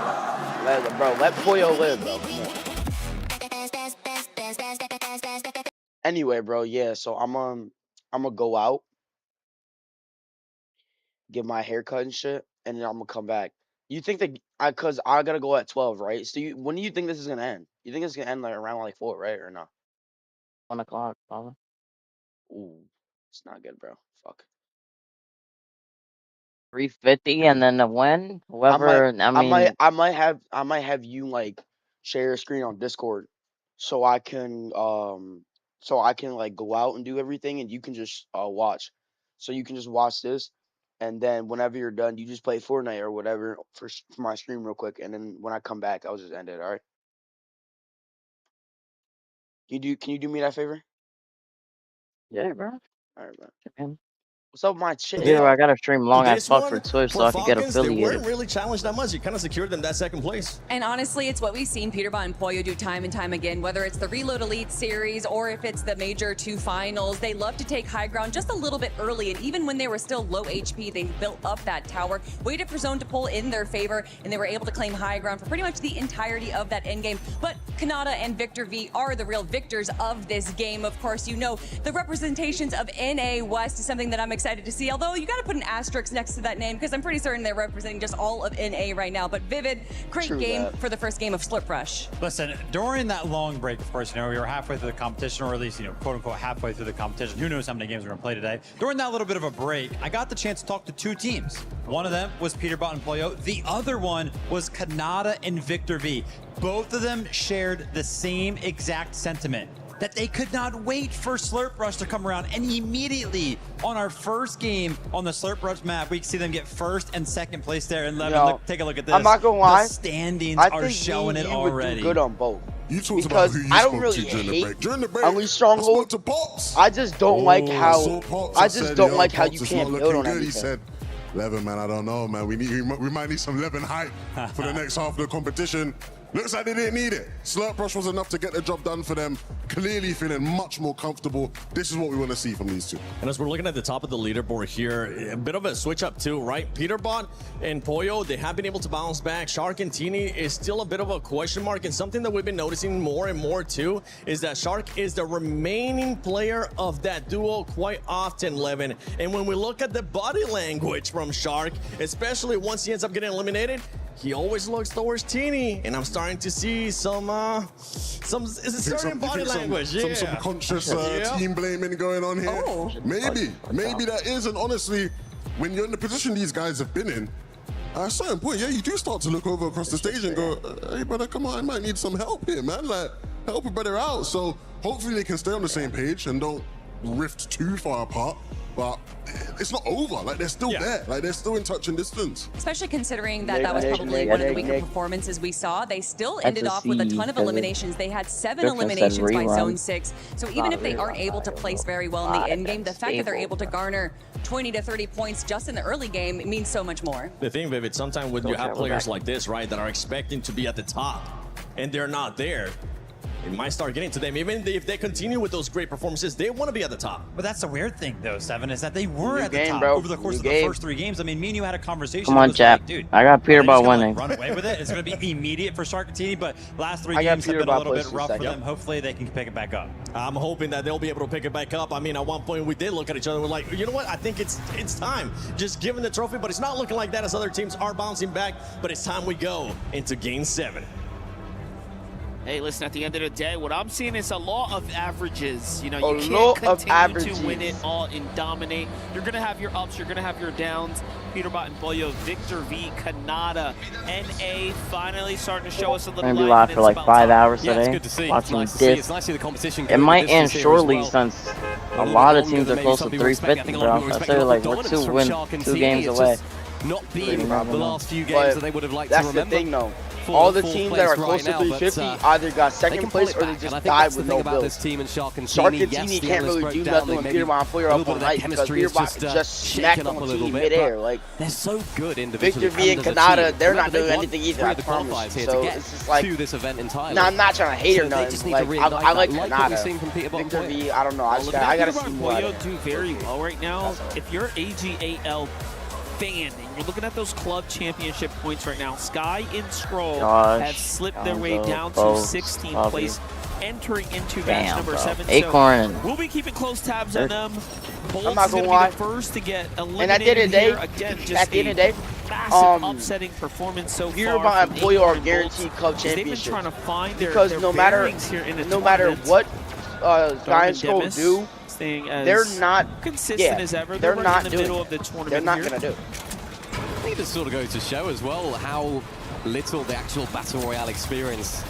bro. Let Pollo live, bro. Come on. Anyway, bro, yeah. So I'm gonna go out, get my hair cut and shit, and then I'm gonna come back. You think that cause I gotta go at 12, right? So when do you think this is gonna end? You think it's gonna end like around like 4, right, or no? 1 o'clock, probably. Ooh, it's not good, bro. Fuck. 350 and then the win. Whoever, I might have you like share your screen on Discord, so I can like go out and do everything, and you can just watch. So you can just watch this, and then whenever you're done, you just play Fortnite or whatever for my stream real quick, and then when I come back, I'll just end it. All right? Can you do me that favor? Yeah, bro. All right, bro. Man. What's up, my chick? Yeah, I gotta stream long as fuck for Twitch so I can get Falcons, they affiliated. weren't really challenged that much. You kind of secured them that second place. And honestly, it's what we've seen Peterbot and Pollo do time and time again, whether it's the Reload Elite series or if it's the Major 2 finals. They love to take high ground just a little bit early, and even when they were still low HP, they built up that tower, waited for zone to pull in their favor, and they were able to claim high ground for pretty much the entirety of that endgame. But Kanata and Victor V are the real victors of this game. Of course, you know, the representations of NA West is something that I'm excited to see, although you got to put an asterisk next to that name because I'm pretty certain they're representing just all of NA right now. But Vivid, great game for the first game of Slurp Rush. Listen, during that long break, of course, you know, we were halfway through the competition, or at least, you know, quote unquote, halfway through the competition. Who knows how many games we're gonna play today? During that little bit of a break, I got the chance to talk to 2 teams. One of them was Peterbot and Pollo. The other one was Kanata and Victor V. Both of them shared the same exact sentiment, that they could not wait for Slurp Rush to come around. And immediately on our first game on the Slurp Rush map, we can see them get first and second place there. And Levin, look, take a look at this. I'm not gonna lie. The standings are showing it already. Would do good on both. You talked about who you spoke to during the break. During the break, Unleash Stronghold. I spoke to Pops. I just don't like how. I just don't like how you Pops, can't build on everything. He said, Levin, man, I don't know, man. We might need some Levin hype for the next half of the competition. Looks like they didn't need it. Slurp Rush was enough to get the job done for them. Clearly feeling much more comfortable. This is what we want to see from these 2. And as we're looking at the top of the leaderboard here, a bit of a switch up too, right? Peterbot and Pollo, they have been able to bounce back. Shark and Teeny is still a bit of a question mark, and something that we've been noticing more and more too is that Shark is the remaining player of that duo quite often, Levin. And when we look at the body language from Shark, especially once he ends up getting eliminated, he always looks towards Teeny, and I'm starting to see some certain body language. Some subconscious team blaming going on here. Oh. Maybe that is, and honestly, when you're in the position these guys have been in, at a certain point, yeah, you do start to look over across the stage and go, hey, brother, come on, I might need some help here, man. Like, help a brother out. So hopefully they can stay on the same page and don't rift too far apart. But it's not over. Like, they're still there. Like, they're still in touching distance. Especially considering that that was probably one of the weaker performances we saw. They still ended off with a ton of eliminations. They had 7 eliminations by Zone 6. So even if they aren't able to place very well in the end game, the fact that they're able to garner 20 to 30 points just in the early game, it means so much more. The thing, Vivid, sometimes when you have players like this, right, that are expecting to be at the top, and they're not there, it might start getting to them. Even if they continue with those great performances, they want to be at the top. But that's the weird thing, though, Seven, is that they were at the top over the course of the first 3 games. I mean, me and you had a conversation. Come on, Chap. Dude, I got Peterbot winning. Run away with it. It's going to be immediate for Shark and Teeny, but last 3 games have been a little bit rough for them. Hopefully, they can pick it back up. I'm hoping that they'll be able to pick it back up. I mean, at one point, we did look at each other. We're like, you know what? I think it's time. Just give them the trophy, but it's not looking like that as other teams are bouncing back. But it's time we go into Game 7. Hey, listen, at the end of the day, what I'm seeing is a law of averages. You know, A you law can't of continue averages. to win it all and dominate. You're going to have your ups, you're going to have your downs. Peterbot and Boyo, Victor V, Kanata, NA finally starting to show us a little I'm gonna be light. live for like 5 hours Yeah, it's today. good to see. Watching Nice to see. this. It's nice to see the competition It go might the distance end here as shortly well. since a little lot bit of teams longer are than close to maybe some people were expecting. 350, I think a bro. lot of people I were feel like expecting we're dominance from Shark and two TD. games It's away. just not being the last few games But that they would have liked that's to remember. the thing, though. For All the fourth teams that are place close to right now, 350 but, either got they second can pull place it or they back, and just I think died that's the with thing no about build. this team and Shark and Shark TD. and Yes, TD the can't analysts really broke do down nothing that when maybe Peterbot and Foyer a are little up bit on of their height because chemistry is Peterbot just smacked shaken up on a little TD bit, midair. but Like they're so good individually. Victor V and as a Kanata, team. they're not Remember, they doing won anything either. 3 I of the promise. qualifiers here So to get it's just like to this event entirely. No, I'm not trying to hate So or they nothing. just need Like to I reignite like that, like what we've Kanata. seen from Peterbot and Victor Boyo. V, I don't know. I gotta see more. Boyo do very well right now. If you're AGAL fan and you're looking at those club championship points right now, Sky and Scroll Josh, have slipped their way down to Boats, 16th Bobby. place, entering into match Damn, number bro. 7. Acorn. So we'll be keeping close tabs on them. Bolts I'm not is gonna gonna lie. be the first to get eliminated And at the end of the day, here. Again, just at the end of the day, massive upsetting performance so far. Peterbot and from Boyo Acorn are and guaranteed club Bolts, 'cause they've been championships. trying to find their, Because their no matter bearings here in the no matter tournament. what Sky and Scroll Dimas do, staying as they're not consistent as ever. They're They're not in the doing middle it. of the tournament. They're not here. gonna do it. I think this sort of goes to show as well how little the actual Battle Royale experience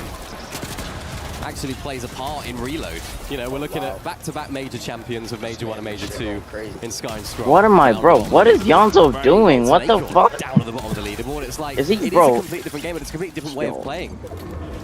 actually plays a part in Reload. You know, we're looking at back-to-back major champions of Major 1 and Major 2 in Sky and Scroll. What am I, bro? What is Yonzo doing? What the fuck? Down at the bottom of the leaderboard, it's like, Is he, it bro? is a completely different game, but it's a completely different way of playing.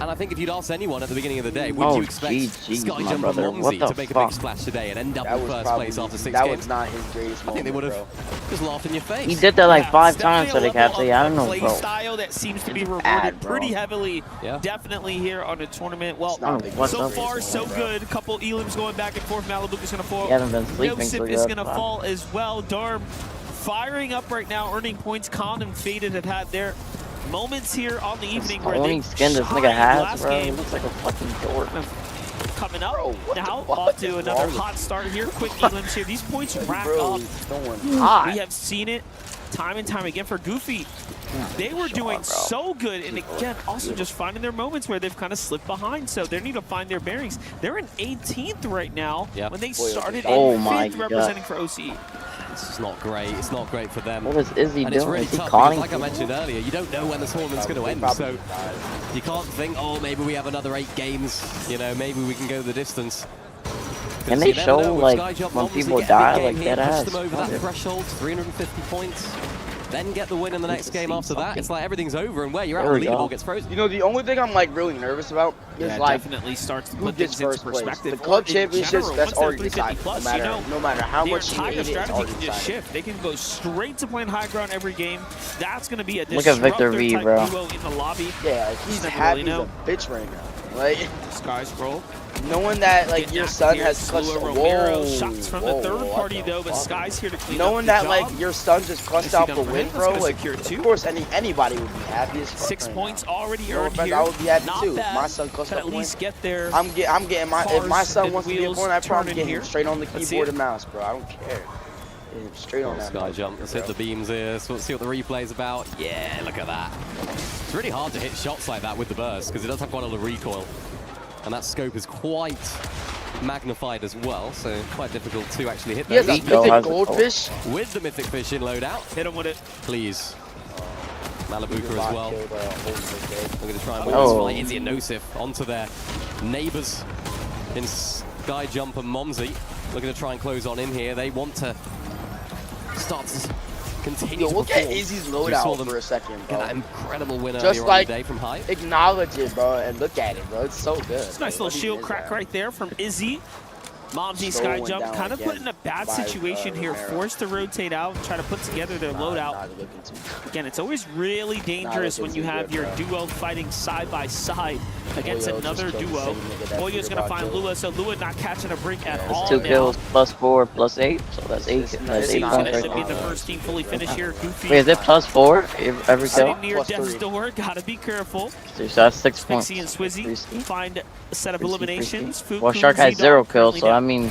And I think if you'd asked anyone at the beginning of the day, would Oh, you expect GG, Sky my Jumper brother. What Momsey the to make a fuck? big splash today and end up That in was first probably place after 6 that games? was not his greatest I moment. think they would have bro. just laughed in your face. He did that like Yeah, 5 it's times for the definitely a level Captain. I don't of know, play bro. style that seems to be rewarded bad, bro. pretty heavily, Yeah. definitely here on the tournament. Well, Oh, what so the- far so good. A couple Elims going back and forth. Malibu is going to fall. He hasn't been sleeping Joseph so is good. going to fall as well. Darm firing up right now, earning points. Con and Faded have had their moments here on the evening where Only they skin this nigga shined has, last bro. He game. looks like a fucking dork. Coming up what now, the fuck off to is another wrong with hot start here. Quick Elims here. These points rack Bro, up. he's going hot. We have seen it time and time again for Goofy. They were doing so good, and again, also just finding their moments where they've kind of slipped behind, so they need to find their bearings. They're in 18th right now when they started in 5th representing for OCE. This is not great. It's not great for them. What is Izzy and it's doing? really Is he tough calling because, like I people? mentioned earlier, you don't know when the tournament's going to end. So you can't think, oh, maybe we have another 8 games. You know, maybe we can go the distance. Can they show, like, when people die, like, that ass? Push them over that threshold, 350 points. Then get the win in the next game after that. It's like everything's over, and where you're at, the leaderboard gets frozen. You know, the only thing I'm like really nervous about is like definitely starts to who put gets things into first place. perspective. The club Or in championships, general, that's once they're already 350 decided. plus, No matter how their much you entire hate it, it's strategy already can just decided. shift. They can go straight to playing high ground every game. That's going to be a Look at Victor disruptor V, type bro. duo in the lobby. Yeah, like, he's Never happy really as know. a bitch right now. Like Sky Scroll. knowing that like your son has clutched Romero shots from the third party though, but Sky's here to clean up knowing the that job. like your son just clutched out the win, bro. Like secure two. of course anybody would be happy as fuck. 6 right points now. already No earned offense, here. I would be happy Not too. bad. My son clutched Could out at the least win. get there. I'm getting my if my Cars son and wants to get wheels one, I probably turning get here. him straight on the Let's see keyboard it. and mouse, bro. I don't care. Yeah, straight on that. Sky jump. Let's hit the beams here. So let's see what the replay's about. Yeah, look at that. It's really hard to hit shots like that with the burst because it does have quite a lot of recoil. And that scope is quite magnified as well, so quite difficult to actually hit He has those. a mythic goldfish. With the mythic fish in loadout. Hit him with it. Please. Malabuka as well. We're going to try and win Oh. this fight. Izzy and Nosif onto their neighbors in Sky Jump and Momsey. Looking to try and close on in here. They want to start to continue Yo, to look at perform. Izzy's We saw loadout them for a second, get bro. that incredible win Just earlier like on the day from Hype. acknowledge it, bro, and look at it, bro. It's so good. It's a nice little shield crack right there from Izzy. Momsy Solo Sky went Jump down kind of again put in a bad by, situation here, Romero. forced to rotate out and try to put together their loadout. Again, it's always really dangerous when you have your duo fighting side by side against Boyo another just killed the duo. same nigga that Boyo's going to Peterbot find killed. Lua, so Lua not catching a break at all It's 2 now. kills plus 4 plus 8, so that's 8. That's 8 Izzy's points going right to be the there. first team fully finished here. Goofy Wait, is it plus 4 every kill? sitting near death's door. Got to be careful. So that's 6 points. Spixie and Swizzy find a set of eliminations. Well, Shark has 0 kills, so I mean,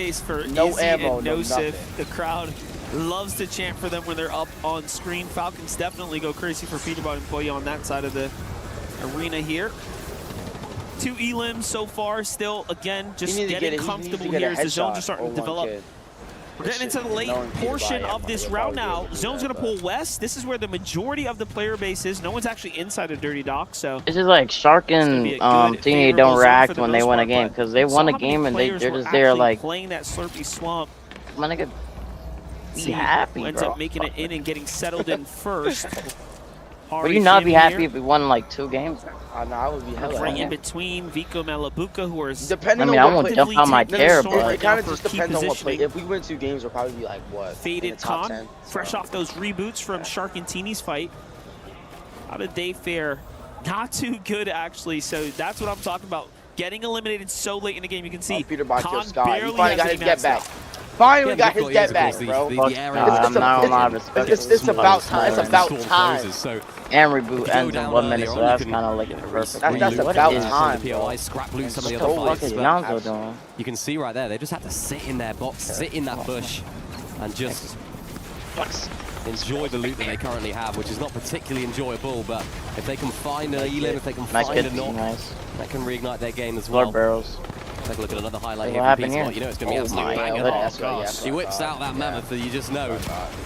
place for No Izzy ammo, and no Nosif. nothing. The crowd loves to chant for them when they're up on screen. Falcons definitely go crazy for Peterbot and Pollo on that side of the arena here. 2 elims so far, still, again, just getting comfortable here as the zones are starting to develop. We're getting into the late portion of this round now. Zone's going to pull west. This is where the majority of the player base is. No one's actually inside of Dirty Dock, so... It's just like Shark and Teeny don't react when they win a game, because they won a game and they're just there like... playing that Slurpee Swamp. My nigga, be happy, ends bro. up making it in and getting settled in first. Would you not be happy if we won like 2 games? No, I would be hella right happy. in between Vico Malabuka, who are depending I on what won't jump on my chair, but it kind of just depends on what play. If we win 2 games, we'll probably be like what? Faded top Con, 10. fresh off those reboots from Shark and Teeny's fight. How did they fare? Not too good, actually. So that's what I'm talking about. Getting eliminated so late in the game, you can see. Peter Con Sky. barely He finally got his get back. Finally got his get back, bro. It's about time. It's about time. And reboot ends in 1 minute, so that's kind of like perfect. That's about time. What is Yonzo doing? You can see right there, they just have to sit in their box, sit in that bush, and just enjoy the loot that they currently have, which is not particularly enjoyable, but if they can find an elim, if they can find a knock, that can reignite their game as well. Floor barrels. Take a look at another highlight What here from happened Peterbot. You know it's going to be absolutely banging. He whips out that mammoth, and you just know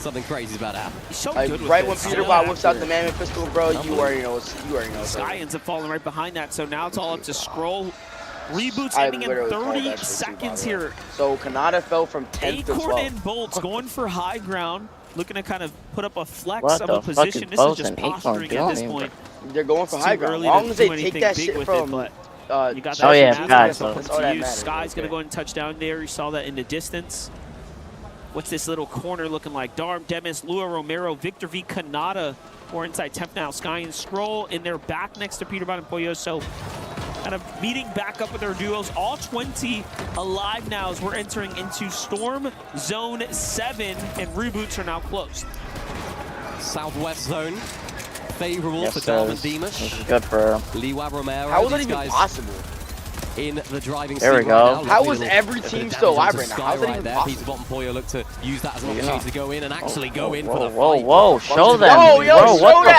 something crazy is about to happen. So like, good with right this. when Peterbot whips out the mammoth pistol, bro, you already know. Sky ends up falling right behind that, so now it's all up to Scroll. Reboots ending in 30 seconds here. So Kanata fell from 10th to 12th. Acorn and Bolts going for high ground, looking to kind of put up a flex What of the a position. This is just posturing at this point. They're going for high ground. As long as they take that shit from... you got that. Oh yeah, guys. Sky's gonna go and touch down there. You saw that in the distance. What's this little corner looking like? Darm, Demis, Lua Romero, Victor V, Kanata, or inside 10th now. Sky and Scroll in their back next to Peterbot and Pollo. So kind of meeting back up with their duos. All 20 alive now as we're entering into Storm Zone 7, and reboots are now closed. Southwest zone. Favorable for Darwin Demas. This is good for Liwa Romero. How was that even possible? In the driving there we go. Right now. How was every team still alive right now? How's that even possible? Peterbot and Pollo look to use that as an opportunity to go in and actually go in for the fight. Whoa, show them. Yo, what the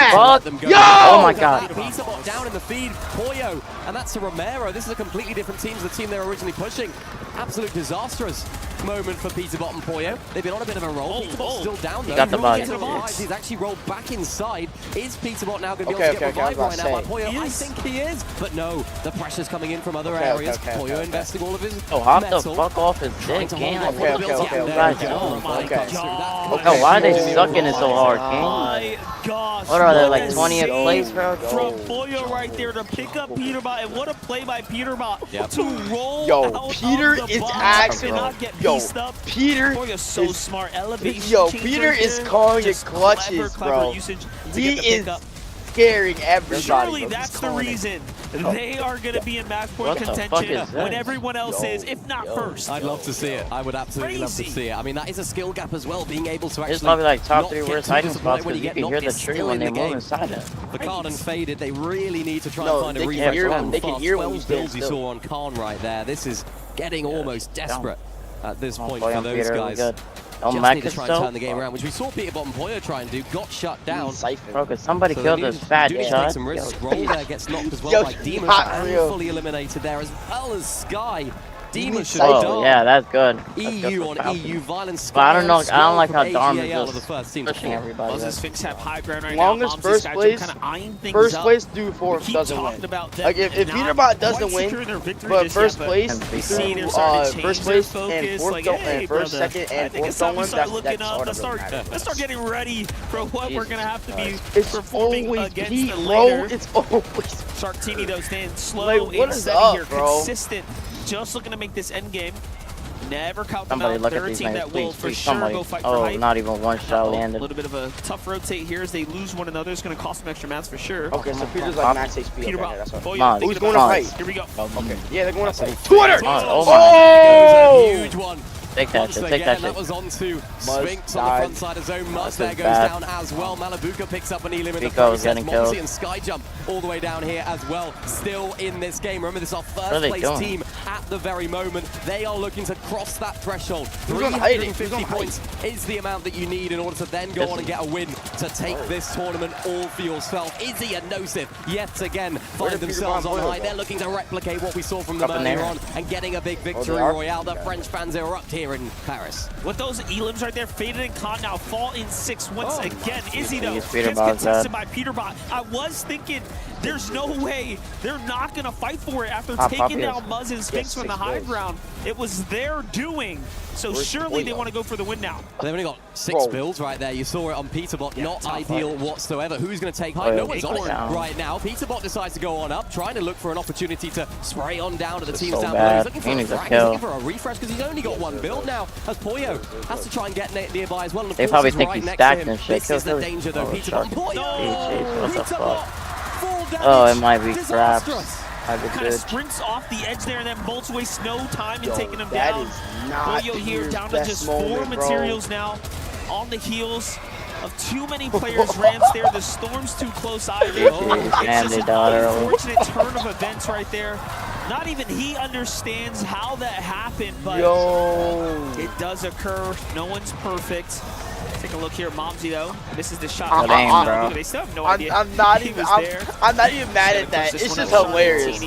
fuck? Yo! Oh my god. Peterbot down in the feed. Pollo, and that's to Romero. This is a completely different team to the team they were originally pushing. Absolute disastrous moment for Peterbot and Pollo. They've been on a bit of a roll. Peterbot's still down though. Got the body. He's actually rolled back inside. Is Peterbot now going to be able to get revived right now by Pollo? I think he is. But no, the pressure's coming in from other areas. Pollo investing all of his hop metal. the fuck off his dick, King. Oh my god. No, why are they sucking it so hard, King? My gosh. What are they, like 20th place, bro? From Pollo right there to pick up Peterbot, and what a play by Peterbot to roll out Peter of the is box actually and not get pieced up. Peter Pollo's so smart. Elevation. Yo, Peter is calling it clutches, bro. He is scaring everybody. Surely that's the reason they are going to be in match point contention when everyone else is, if not first. I'd love to see it. I would absolutely love to see it. I mean, that is a skill gap as well, being able to actually. It's probably like top 3 worst hiding spots because you can hear the tree when they move inside it. The Khan and Faded, they really need to try and find a refresh. They can hear what 12 builds you saw on Khan right there. This is getting almost desperate at this point for those guys. Just need to try and turn the game around, which we saw Peterbot and Pollo try and do. Got shut down. Bro, could somebody kill this fat shot? Some risks. Roll there gets knocked as well by Demas, and fully eliminated there, as well as Sky. Demas should have done. Yeah, that's good. EU on EU, violence. But I don't know. I don't like how Darm is just pushing everybody. Well, this Sphinx have high ground right now. Now. First place through 4th doesn't win. Like if Peterbot doesn't win, but first place and 4th, 2nd, and 4th don't win, that's let's start getting ready for what we're gonna have to be performing against Pete, the later. It's always Sharktini though staying slow and steady here, consistent. Just looking to make this end game. Never count them out. They're a team that will for sure go fight for height. Not even one shot landed. A little bit of a tough rotate here as they lose one another. It's going to cost them extra mats for sure. Okay, so Peter's like max HP. Peterbot. Who's going to fight? Here we go. Okay. Yeah, they're going to fight. 200! Oh! Huge one. Take that Once shit, again, take that that shit. was on to Muzz Sphinx on the died. front side of zone. Muzz there is goes bad. down as well. Malabuka picks up an elim in the Vico is process. getting killed. Momsy and Skyjump all the way down here as well. Still in this game. Remember, this is our What are they first place doing? team at the very moment. They are looking to cross that threshold. Who's gonna hide it? Who's 350 gonna hide points is the amount that you need in order to then go on and get a win to take this tournament all for yourself. Izzy and Nosif yet again find did themselves on Peter Van high. Boyle They're go? looking to replicate what we saw from them Up in earlier there. on and getting a big they victory are? royale. The French fans are up here in Paris. With those elims right there, Faded and Khan now fall in 6 once again. Izzy though He's gets Peterbot's contested bad. by Peterbot. I was thinking there's no way they're not gonna fight for it after Poppy taking is- down Muzz and Sphinx from the high ground. It was their doing. So surely they want to go for the win now. They've only got 6 builds right there. You saw it on Peterbot. Not ideal whatsoever. Who's going to take high? Oh, No one's on it down. right now. Peterbot decides to go on up, trying to look for an opportunity to spray on down to the This teams is so down below. He's bad. looking for He a needs a frag. He's kill. looking for a refresh because he's only got 1 build now. As Poyo has to try and get nearby as well. And They Force probably is think right he's next to stacked him. and shit. This is the Kill danger though. Oh, Peterbot. shark. Poyo! Jeez, what the fuck? Full damage. Oh, it might be traps. Disastrous. Might be Kind of good. sprints off the edge there and then bolts wastes no time in Yo, taking him that down. is not Boyo the here year's down to best just 4 moment, bro. materials now on the heels of too many players. Ramps there. The storm's too close either. Jeez, man, they died early. Unfortunate turn of events right there. Not even he understands how that happened, but it does occur. No one's perfect. Take a look here, Momsy though. This is the shot. Good aim, bro. They still have no idea. I'm not he even. was I'm, there. I'm not even mad at that. It's just hilarious.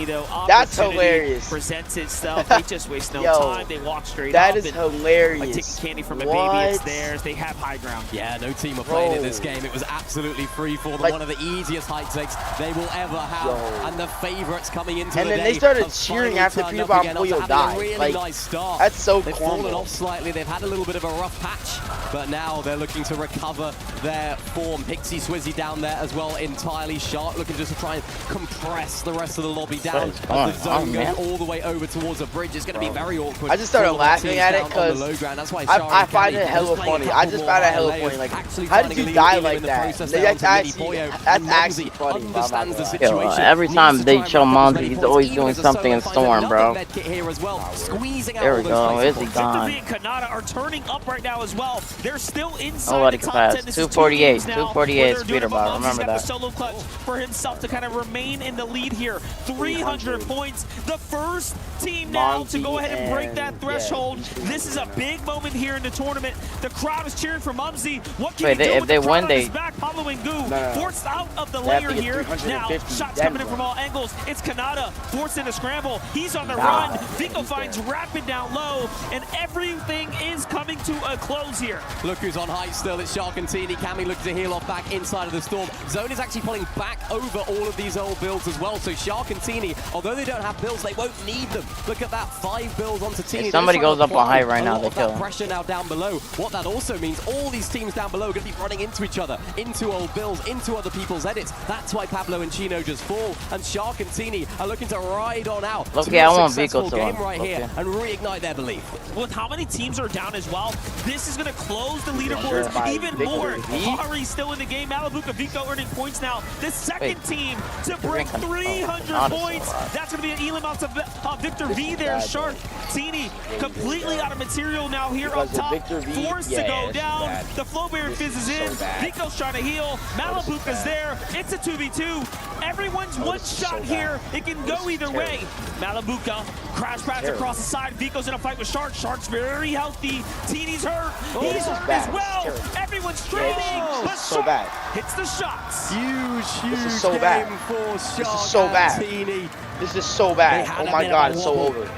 That's hilarious. Presents itself. They just waste no Yo, time. They walk straight that up. is and hilarious. Like taking candy from a What? baby, it's theirs. They have high ground. Yeah, no team are playing in Bro. this game. It was absolutely free for them. Like- One of the easiest high takes they will ever have. Yo. And the favorites coming into And the then day they started have cheering finally after turned Peter up Bomb again after Puyo having died. a really Like, nice start. that's so They've corny. fallen off slightly. They've had a little bit of a rough patch, but now they're looking to recover their form. Pixie Swizzy down there as well entirely. Shark looking just to try and compress the rest of the lobby down. What is As going the zone on, goes man? all the way over towards a bridge. It's going to be very awkward. I just started for all the laughing teams at it down on the because low ground. That's why I Shari find Kelly it hella was playing funny. a I couple just more find it hella layers, funny. Like, actually how did finding you a lead die in like the that? process That's down to actually, Mini Poyo, that's and actually Momsy funny. understands the Yo, situation. every Needs time to they try and show pick up as Monty, many he's points, always even doing as a something in solo finds Storm, another bro. med kit here as well, squeezing out There all we those go. places. Is he Victor gone? V and Kanata are turning up right now as well. They're still inside Nobody the can top pass. 10. This is 248, 2 games now 248 where they're doing speeder it, but bot. Momsy's Remember got that. the solo clutch for himself to kind of remain in the lead here. 300 points. The first team now to go ahead and break that threshold. This is a big moment here in the tournament. The crowd is cheering for Mumsy. What can Wait, he do if with they the crowd win, on they- his back? Pablo and Gu No. forced out of the They have layer to get here. 350 Now, shots then coming in run. from all angles. It's Kanata forced into scramble. He's on the Nah. run. Vico finds Rapid down low, and everything is coming to a close here. Look who's on height still. It's Sharkantini. Cammy looking to heal off back inside of the storm. Zone is actually pulling back over all of these old builds as well. So Sharkantini, although they don't have builds, they won't need them. Look at that, 5 builds onto Tini. If somebody They're trying goes to up on apply height right a now, lot they of kill that him. pressure now down below. What that also means, all these teams down below are going to be running into each other, into old builds, into other people's edits. That's why Pablo and Chino just fall. And Sharkantini are looking to ride on out. Look, to yeah, a I want successful Vico to game win. right Okay. here and reignite their belief. With how many teams are down as well, this is going to close the Sure, leaderboards by even Victor more. V. Hari's still in the game. Malabuka Vico earning points now. The second Wait. team to break 300 Not points. That's going to be an elim out of Victor V there. bad, Shark Tini completely out of material now here Because up of top. Victor V, Forced yeah, to go it's down. bad. The flow barrier This fizzes is in. so bad. Vico's trying to heal. Malabuka's there. It's a 2v2. Everyone's one this is shot so here. bad. It can This go is either way. Malabuka crash pads Terrible. across the side. Vico's in a fight with Shark. Shark's very healthy. Tini's hurt. He's this is hurt bad. as well. This is terrible. Everyone's trading. But so Shark bad. hits the shots. Huge This is so game bad. for This Shark is so and bad. Tini. This is so They bad. had Oh a my bit of god, a it's so wobble over.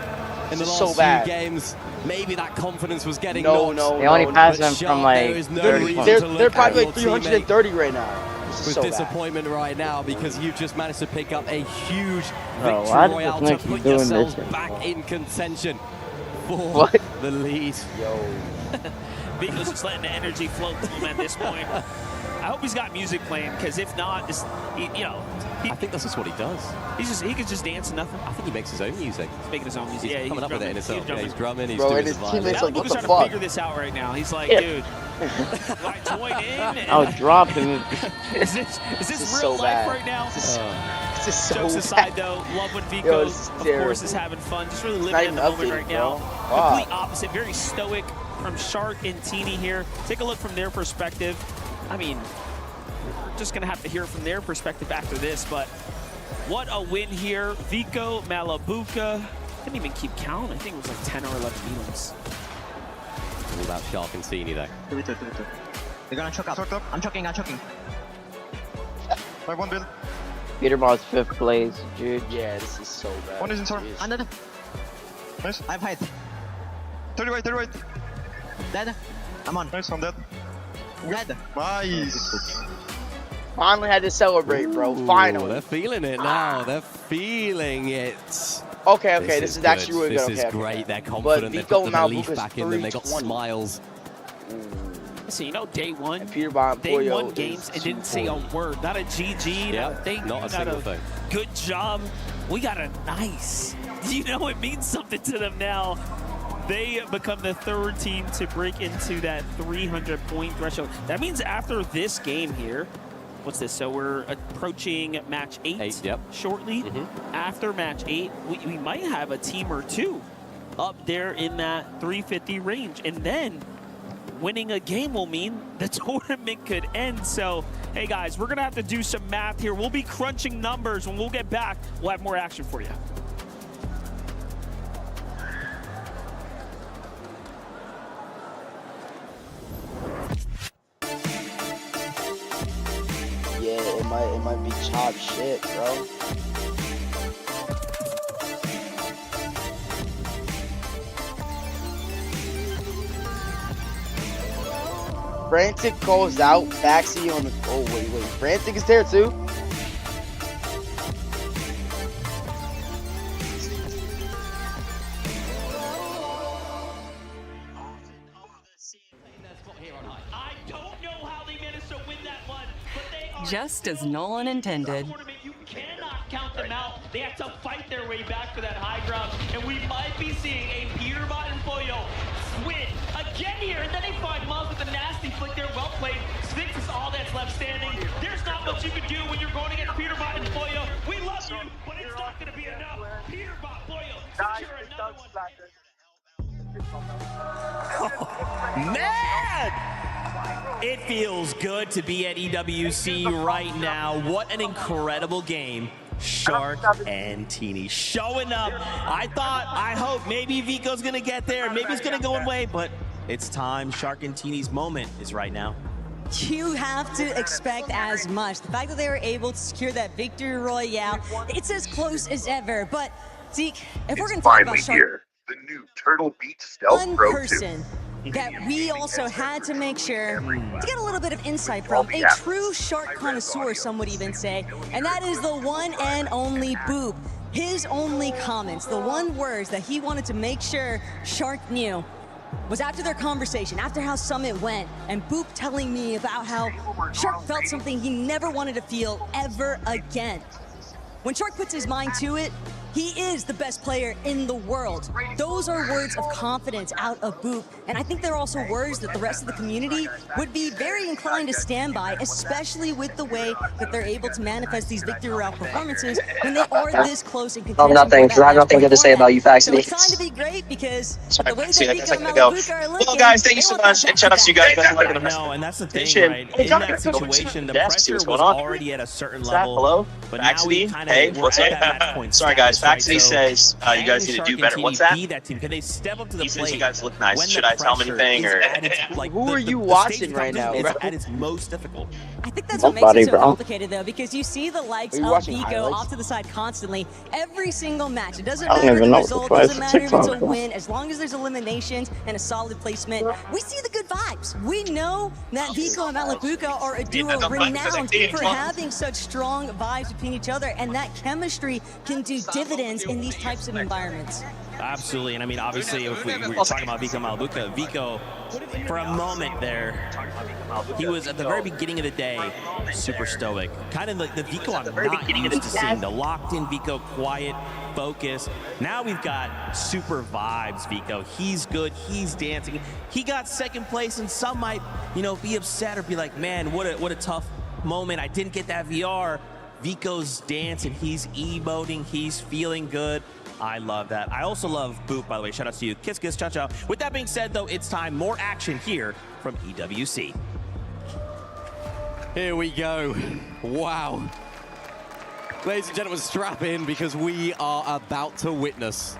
In the This is last so bad. few games, maybe that confidence was getting No, knocked. no, They only no, passed But them Shark, from like there is no 30 reason points. to They're look probably at like your teammate 330 right now. This is with so bad. disappointment right now because you've just managed to pick up a huge Bro, victory why did royale this to Nick keep put doing yourselves this? back in contention for What? the lead. Yo. Vico's just letting the energy flow through him at this point. I hope he's got music playing, because if not, this, you know, I think that's just what he does. he could just dance and nothing. I think he makes his own music. He's making his own music. He's Yeah, coming up with it in himself. Yeah, he's drumming, he's Bro, doing and his his violin. teammates like, what Malabuka's the trying to fuck? figure this out right now. He's like, Yeah. dude, do I join in? I was dropping. Is this This real is so life bad. right now? This is This is so Jokes aside, though, love when Vico, of course, is having fun. Just really living in the moment right now. Complete opposite. Very stoic from Shark and Teeny here. Take a look from their perspective. I mean, we're just going to have to hear from their perspective after this, but what a win here. Vico, Malabuka, couldn't even keep count. I think it was like 10 or 11 elims. All about Shark and Teeny, though. They're gonna choke up. I'm choking. I one bill. Peterbot's 5th place, dude. Yeah, this is so bad. One is in storm. Another. Nice. I have height. 30 right. Dead. I'm on. Nice, I'm dead. Dead. Nice. Finally had to celebrate, bro. Finally. They're feeling it now. They're feeling it. Okay, this is actually really good. This is great. They're confident. They put the belief back in them. They got smiles. So, you know, day one Pollo games, it didn't say a word. Not a GG, not a thank you, not a single thing. Good job. We got a nice. You know, it means something to them now. They become the 3rd team to break into that 300-point threshold. That means after this game here, what's this? So we're approaching match 8 shortly. After match 8, we might have a team or two up there in that 350 range. And then winning a game will mean the tournament could end. So, hey guys, we're gonna have to do some math here. We'll be crunching numbers. When we'll get back, we'll have more action for you. Yeah, it might be chop shit, bro. Frantic calls out Baxi on the. Oh wait, Frantic is there too. I don't know how they managed to win that one, but they are Just as Nolan intended. You cannot count them out. They have to fight their way back for that high ground, and we might be seeing a Peterbot and Pollo win again here, and then they find Muzz with a nasty flick there. Well played. Sphinx is all that's left standing. There's not much you can do when you're going against Peterbot and Pollo. We love you, but it's not going to be enough. Peterbot, Pollo, secure another one. Man! It feels good to be at EWC right now. What an incredible game. Shark and Teeny showing up. I hope maybe Vico's gonna get there. Maybe it's gonna go one way, but it's time. Shark and Teeny's moment is right now. You have to expect as much. The fact that they were able to secure that victory royale, it's as close as ever. But Zeke, if we're gonna talk about Shark, the new Turtle Beach Stealth one Pro 2. person that we also had to make sure to get a little bit of insight from, a true Shark connoisseur, some would even say, and that is the one and only Boop. His only comments, the one words that he wanted to make sure Shark knew, was after their conversation, after how Summit went, and Boop telling me about how Shark felt something he never wanted to feel ever again. When Shark puts his mind to it, he is the best player in the world. Those are words of confidence out of Boop, and I think they're also words that the rest of the community would be very inclined to stand by, especially with the way that they're able to manifest these victory route performances when they are this close in contention. Nothing, because I have nothing good to say about you, Faxi. So it's time to be great because the way that Vico and go. Malabuka are looking, Well, guys, thank you so much, and shout out to you guys. No, and that's the thing, right? In that situation, the pressure was already at a certain level. Hello? But now we kind of hey, what's up? Sorry, guys. Faxi says you guys need to do better. What's that? Can they step up to the He says plate? you guys look nice. Should I tell him anything? Or who are you watching right now, bro? At its most difficult. I think that's what makes it so complicated, though, because you see the likes of watching Vico highlights? off to the side constantly, every single match. It doesn't I don't matter even the know result, what the doesn't matter if it's a TikTok. win, as long as there's eliminations and a solid placement, we see the good vibes. We know that Vico and Malabuka are a duo renowned for having such strong vibes between each other, and that chemistry can do dividends in these types of environments. Absolutely, and I mean, obviously, if we're talking about Vico Malabuka, Vico, for a moment there, he was at the very beginning of the day super stoic, kind of like the Vico I'm not used to seeing. The locked-in Vico, quiet, focus. Now we've got super vibes, Vico. He's good. He's dancing. He got second place, and some might, be upset or be like, man, what a tough moment. I didn't get that VR. Vico's dancing, he's emoting, he's feeling good. I love that. I also love Boop, by the way. Shout out to you. Kiss, kiss, ciao, ciao. With that being said, though, it's time. More action here from EWC. Here we go. Wow. Ladies and gentlemen, strap in because we are about to witness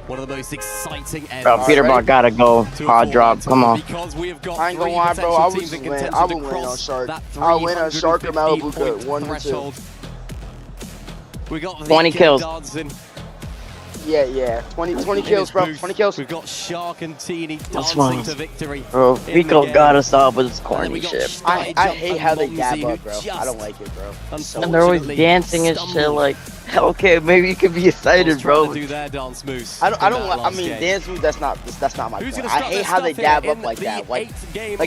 one of the most exciting ends. Bro, Peterbot gotta go. Hard drop. Come on. Because we have got I ain't gonna lie, bro. I will win on Shark. I'll win on Shark or Malibu. 1-2. We got 20 kills. Dancing. Yeah. 20 kills, bro. 20 kills. We've got Shark and Teeny That's dancing fine. to victory. Bro, Vico gotta stop with his corny shit. I hate how they dab up, bro. I don't like it, bro. And they're always dancing and shit like, okay, maybe you could be excited, bro. Do their dance moves. I mean, dance moves. That's not my point. I hate how they dab up like that. Like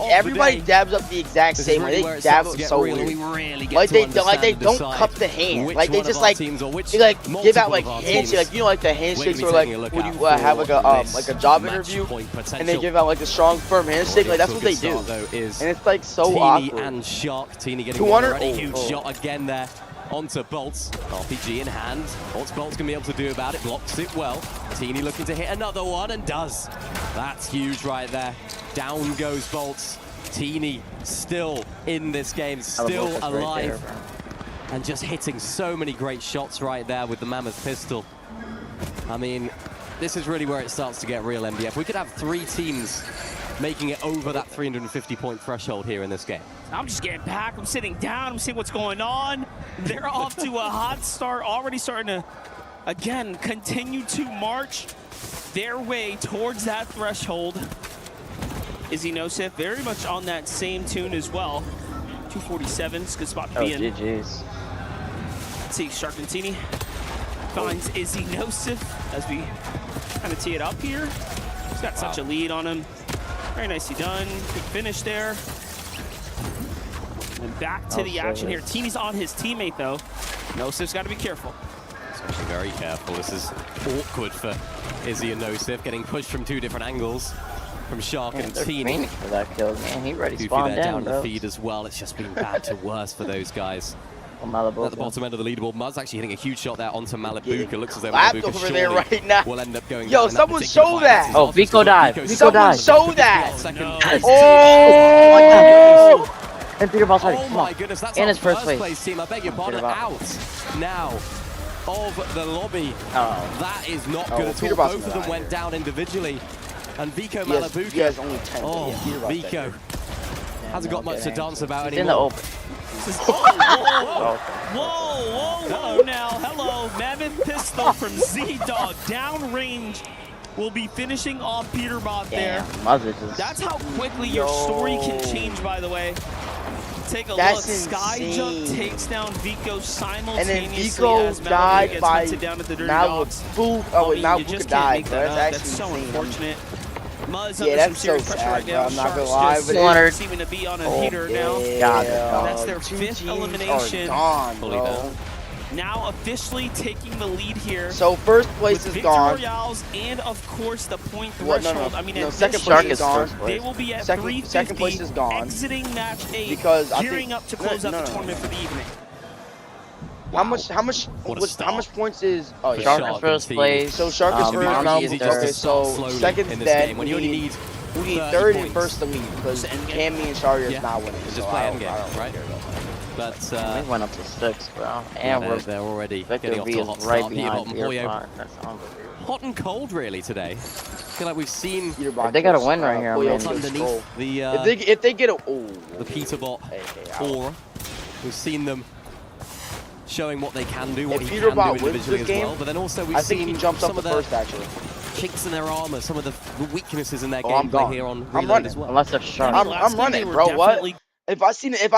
everybody dabs up the exact same way. They dab up so weird. Like they don't cup the hand. Like they just like give out like handshake. Like you know, like the handshakes where like when you have like a job interview and they give out like a strong firm handshake. Like that's what they do. And it's like so awkward. And Shark. Teeny getting 200. ready. Huge shot again there. Onto Bolts, RPG in hand. What's Bolts gonna be able to do about it? Blocks it well. Teeny looking to hit another one and does. That's huge right there. Down goes Bolts. Teeny still in this game, still alive. And just hitting so many great shots right there with the Mammoth pistol. I mean, this is really where it starts to get real, MDF. We could have 3 teams making it over that 350-point threshold here in this game. I'm just getting back. I'm sitting down. I'm seeing what's going on. They're off to a hot start, already starting to, again, continue to march their way towards that threshold. Izzy Nosif very much on that same tune as well. 247 is a good spot to be in. GG's. Let's see, Sharkantini finds Izzy Nosif as we kind of tee it up here. He's got such a lead on him. Very nicely done. Good finish there. And back to the action here. Teeny's on his teammate, though. Nosif's got to be careful. Especially very careful. This is awkward for Izzy and Nosif, getting pushed from 2 different angles from Shark and Teeny. For that kill, man. He ready to Goofy spawn there down, the feed as well. It's just been bad to worse for those guys. At the bottom end of the leaderboard, Muzz actually hitting a huge shot there onto Malibuka. Looks as though Malibuka over there right now. will end up going. Yo, someone show that. Oh, Vico died. Vico died. Show that. Oh! And Peterbot's ready. Oh my goodness, that's in our his first place team. I beg your pardon. Out now of the lobby. That is not good at all. Both of them went down individually. And Vico Malibuka. He has only 10. Oh, Vico hasn't got much to dance about in the anymore. open. Whoa, now, hello. Mammoth pistol from Z-Dog. Downrange will be finishing off Peterbot there. That's how quickly your story can change, by the way. Take a look. Sky Jump takes down Vico simultaneously. And then Vico died by Malibuka died. That's so unfortunate. Muzz yeah, that's so sad, bro. I'm not gonna lie, but seeming to be on a heater now. That's their 5th elimination. Gone, bro. Now officially taking the lead here. So first place is gone. Royales and of course the point threshold. I mean, second place is gone. They will be at 350. Second place is gone. Exiting match 8. Because gearing up to close out the tournament for the evening. Wow. How much points is Shark is first place? So Shark is first. Okay, so second is dead. When you only need 3rd and first to lead because Cammy and Shari is not winning. Just play endgame, right? But we went up to 6, bro. And they're already getting off to a hot start. Hot and cold, really, today. I feel like we've seen. They got a win right here. Underneath the if they get a the Peterbot aura, we've seen them showing what they can do, what he can do individually as well. But then also we've seen some of the chinks in their armor, some of the weaknesses in their gameplay here on Reload as well. Unless they're sharp. I'm running, bro. What? If I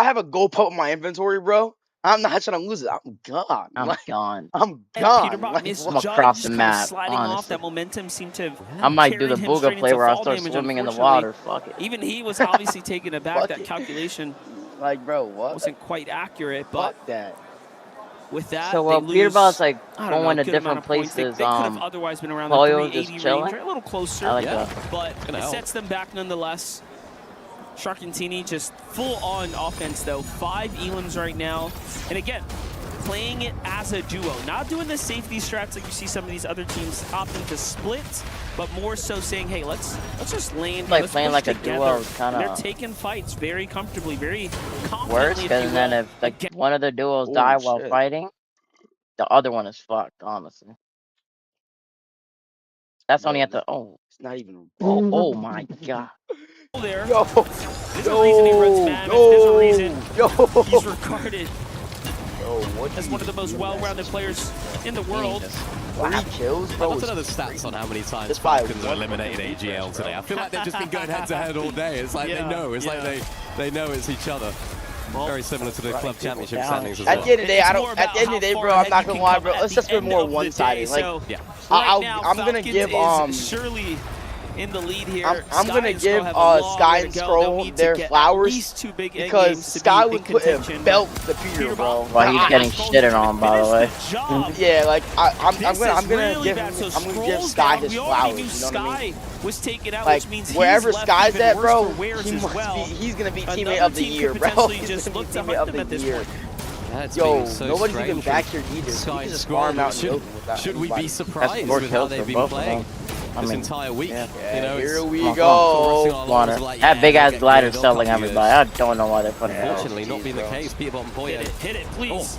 have a gold pop in my inventory, bro, I'm not trying to lose it. I'm gone. I'm gone. I'm gone. I'm across the map, off that momentum seemed to I might do the booga play where I start swimming in the water. Fuck it. Even he was obviously taken aback. That calculation, like, bro, what? wasn't quite accurate. But fuck that. With that, so Peterbot's like going to different places. They could have otherwise been around the 380 range, a little closer. I like that. But it sets them back nonetheless. Sharkantini just full on offense though. 5 elims right now. And again, playing it as a duo, not doing the safety strats like you see some of these other teams opting to split, but more so saying, hey, let's just lane. Like let's playing push like a together. duo is kind They're of taking fights very comfortably, very confidently. worse, because then if like one of the duos die while fighting, the other one is fucked, honestly. That's only at the It's not even. oh my god. There. Yo. There's a reason he runs Mammoth. There's a reason he's regarded as one of the most well-rounded players in the world. 3 kills, bro. What's another stats on how many times Falcons have eliminated AGL today? I feel like they've just been going head-to-head all day. It's like they know. It's like they know it's each other. Very similar to the club championship standings as well. At the end of the day, At the end of the day, bro, I'm not gonna lie, bro. Let's just be more one-sided. Like, I'm gonna give surely in the lead here. I'm gonna give Sky and Scroll their flowers because Sky was putting belt to Peter, bro. Well, he's getting shitted on, by the way. Yeah, like I'm gonna give Sky his flowers. You know what I mean? Was taken out, like which means wherever Sky's at, bro, he he's gonna be teammate of the year, bro. He's gonna be teammate of the year. Yo, nobody's even back here either. Sky just farm out should we be surprised with how they've been playing this entire week? You know, here we go. That big ass glider selling everybody. I don't know why they're putting it. Unfortunately, not being the case. Peter Bottom Poyo. Hit it, please.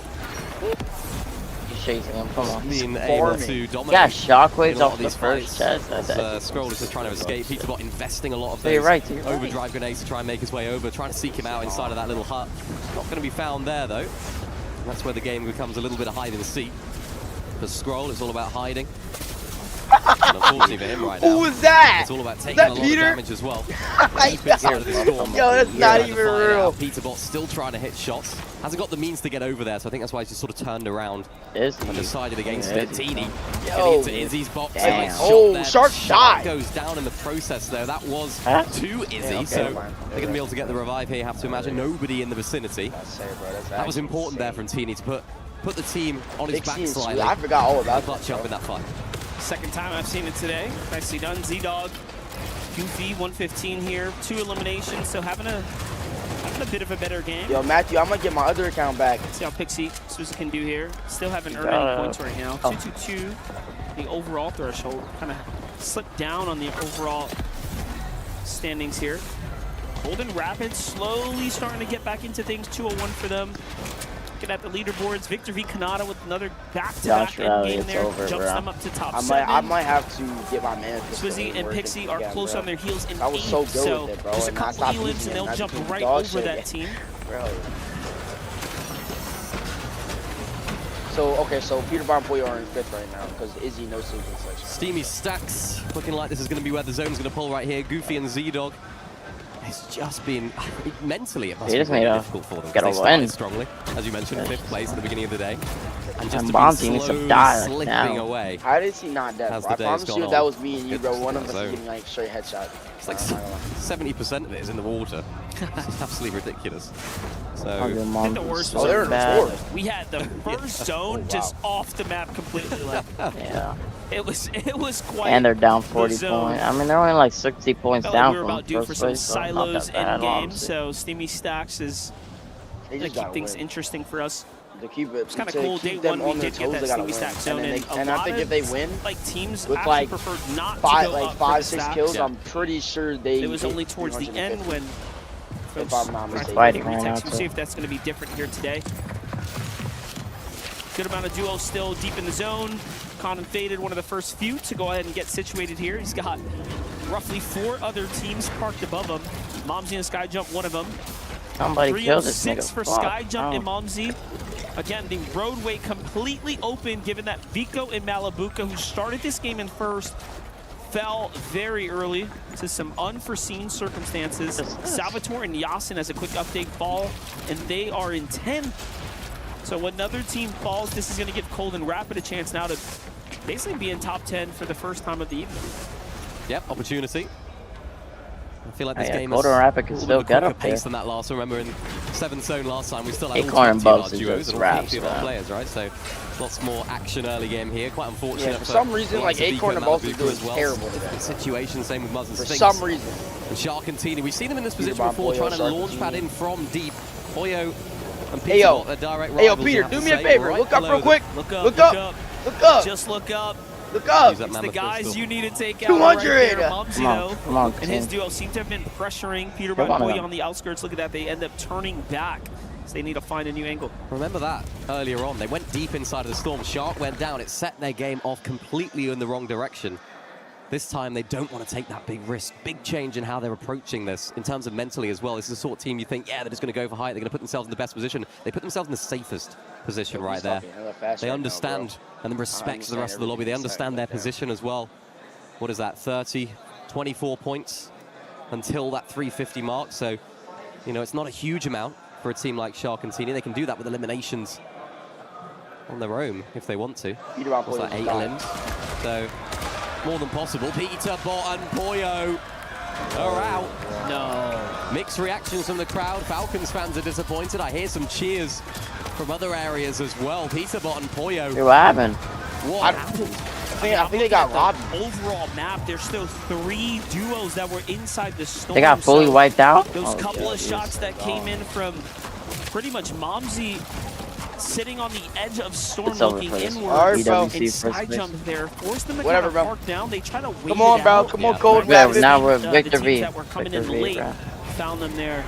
He's chasing him. Come on. Being able to dominate. Yeah, shockwaves off the first chest. Scroll is just trying to escape. Peter Bot investing a lot of those you're right. overdrive grenades to try and make his way over, trying to seek him out inside of that little hut. Not going to be found there though. That's where the game becomes a little bit of hide and seek. For Scroll, it's all about hiding. And unfortunately for him right now, who was that? It's all about taking a lot of damage as well. Yo, that's not even real. Peter Bot still trying to hit shots. Hasn't got the means to get over there, so I think that's why he's just sort of turned around and decided against it. Teeny getting into Izzy's box. Shark shot goes down in the process there. That was to Izzy, so they're going to be able to get the revive here. You have to imagine nobody in the vicinity. That was important there from Teeny to put the team on his back slightly. I forgot all about clutch up in that fight. Second time I've seen it today. Nicely done. Z-Dog, Goofy, 115 here. 2 eliminations, so having a bit of a better game. Yo, Matthew, I'm gonna get my other account back. See how Pixie Susan can do here. Still haven't earned any points right now. 222. The overall threshold kind of slipped down on the overall standings here. Golden Rapids slowly starting to get back into things. 201 for them. Looking at the leaderboards, Victor V. Kanata with another back-to-back end game there. Jumps them up to top 7. I might have to get my man. Swizzy and Pixie are close on their heels in 8. I was so good with it, bro. Just a couple elims and they'll jump right over that team. Bro. So Peter Bottom Poyo are in 5th right now because Izzy knows something such. Steamy Stacks looking like this is going to be where the zone's going to pull right here. Goofy and Z-Dog. It's just been mentally it must be really difficult for them. They started strongly, as you mentioned, 5th place at the beginning of the day, and just to be slowly slipping away. How did he not dead? I promise you that was me and you, bro. One of us getting like straight headshot. It's like 70% of it is in the water. It's absolutely ridiculous. So the worst was we had the first zone just off the map completely. Like, it was quite. And they're down 40 points. I mean, they're only like 60 points down we're about due for some silos end game. So Steamy Stacks is gonna keep things interesting for us. To keep it, it's kind of cool. Day 1 we did get that Steamy Stack zone, and I think if they win, like teams with actually preferred not to go up 5-6 kills, I'm pretty sure they. It was only towards the end when. If I'm not mistaken. Fighting right now. We'll see if that's going to be different here today. Good amount of duos still deep in the zone. Conan Faded, one of the first few to go ahead and get situated here. He's got roughly 4 other teams parked above him. Momsy and Sky Jump, one of them. Somebody killed this nigga. 306 for Sky Jump and Momsy. Again, the roadway completely open, given that Vico and Malabuka, who started this game in first, fell very early to some unforeseen circumstances. Salvatore and Yasin, as a quick update, fall, and they are in 10th. So when another team falls, this is going to give Cold and Rapid a chance now to basically be in top 10 for the first time of the evening. Yep, opportunity. I feel like this game is a little bit quicker pace than that last. Remember in 7th zone last time, we still had Acorn and Bugs duos and all 50 of our players, right? So lots more action early game here. Quite unfortunate. Yeah, for some reason, like Acorn and Bugs is terrible. Different situation, same with Muzz and Sphinx. For some reason. And Shark and Teeny, we've seen them in this position before, trying to launch pad in from deep. Poyo And Hey, yo. what their direct Hey, yo, rivals Peter, have do to me a say favor. right Look up below real quick. Look up. Look up. Look up. Just look up. Look up. Use that It's the mammoth guys pistol. you need to take out 200. right there. Mumsy, though, Come on, and his team. duo seem to have been pressuring Peter Come on, Boy man. on the outskirts. Look at that. They end up turning back. So they need to find a new angle. Remember that earlier on. They went deep inside of the storm. Shark went down. It set their game off completely in the wrong direction. This time, they don't want to take that big risk. Big change in how they're approaching this in terms of mentally as well. This is the sort of team you think, yeah, they're just going to go for height. They're going to put themselves in the best position. They put themselves in the safest position right there. They understand and respect the rest of the lobby. They understand their position as well. What is that, 30, 24 points until that 350 mark. So, you know, it's not a huge amount for a team like Shark and Teeny. They can do that with eliminations on their own if they want to. What's that, 8 elims? So, more than possible. Peter, Bot, and Poyo are out. No. Mixed reactions from the crowd. Falcons fans are disappointed. I hear some cheers from other areas as well. Peter, Bot, and Poyo. Hey, what happened? What happened? I think they got robbed. Overall map, there's still 3 duos that were inside the storm. They got fully wiped out? Those Oh, couple of geez. shots that came in from pretty much Momsy sitting on the edge of storm It's over looking for this. inward. EWC And first side place. jump there, forced them to Whatever, kind of bro. park down. They try to wait Come on, it bro. out. Come on, Yeah, Cold Yeah, Rapid. now we're the Victor teams V. that were coming Victor in V, late bro. found them there.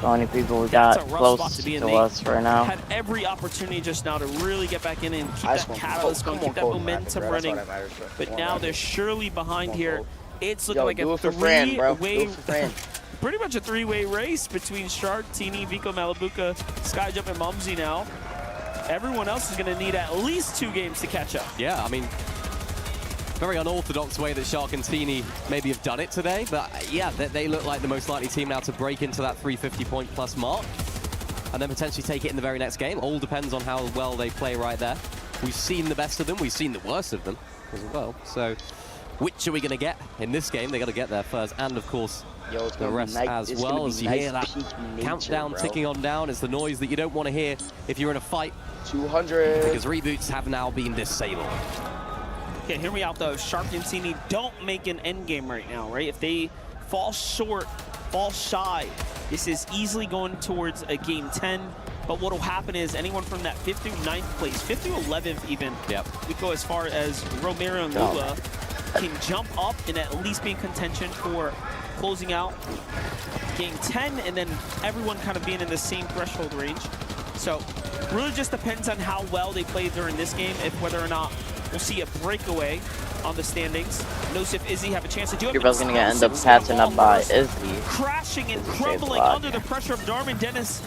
The only people we It's got a rough spot close to be in. to They us right now. had every opportunity just now to really get back in and keep I that just catalyst want- going, keep that come on, Cold momentum Rapid, bro. That's running. all that matters, bro. But Come on, now Rapid. they're surely behind here. It's looking Yo, like do a it for Fran, bro. Do three-way, it for Fran. pretty much a 3-way race between Shark, Teeny, Vico, Malibuca, Skyjump, and Mumsy now. Everyone else is going to need at least 2 games to catch up. Yeah, I mean, very unorthodox way that Shark and Teeny maybe have done it today. But yeah, they look like the most likely team now to break into that 350-point plus mark and then potentially take it in the very next game. All depends on how well they play right there. We've seen the best of them. We've seen the worst of them as well. So which are we going to get in this game? They got to get there first. And of course, the rest as well. As you hear that countdown ticking on down, it's the noise that you don't want to hear if you're in a fight. 200. Because reboots have now been disabled. Yeah, hear me out though. Shark and Teeny don't make an end game right now, right? If they fall short, fall shy, this is easily going towards a game 10. But what will happen is anyone from that 5th through 9th place, 5th through 11th even, we go as far as Romero and Lula, can jump up and at least be in contention for closing out game 10, and then everyone kind of being in the same threshold range. So really just depends on how well they play during this game, if whether or not we'll see a breakaway on the standings. Nosif, Izzy have a chance to do it. You're both going to end up passing up by Izzy. Crashing and crumbling under the pressure of Darman Dennis.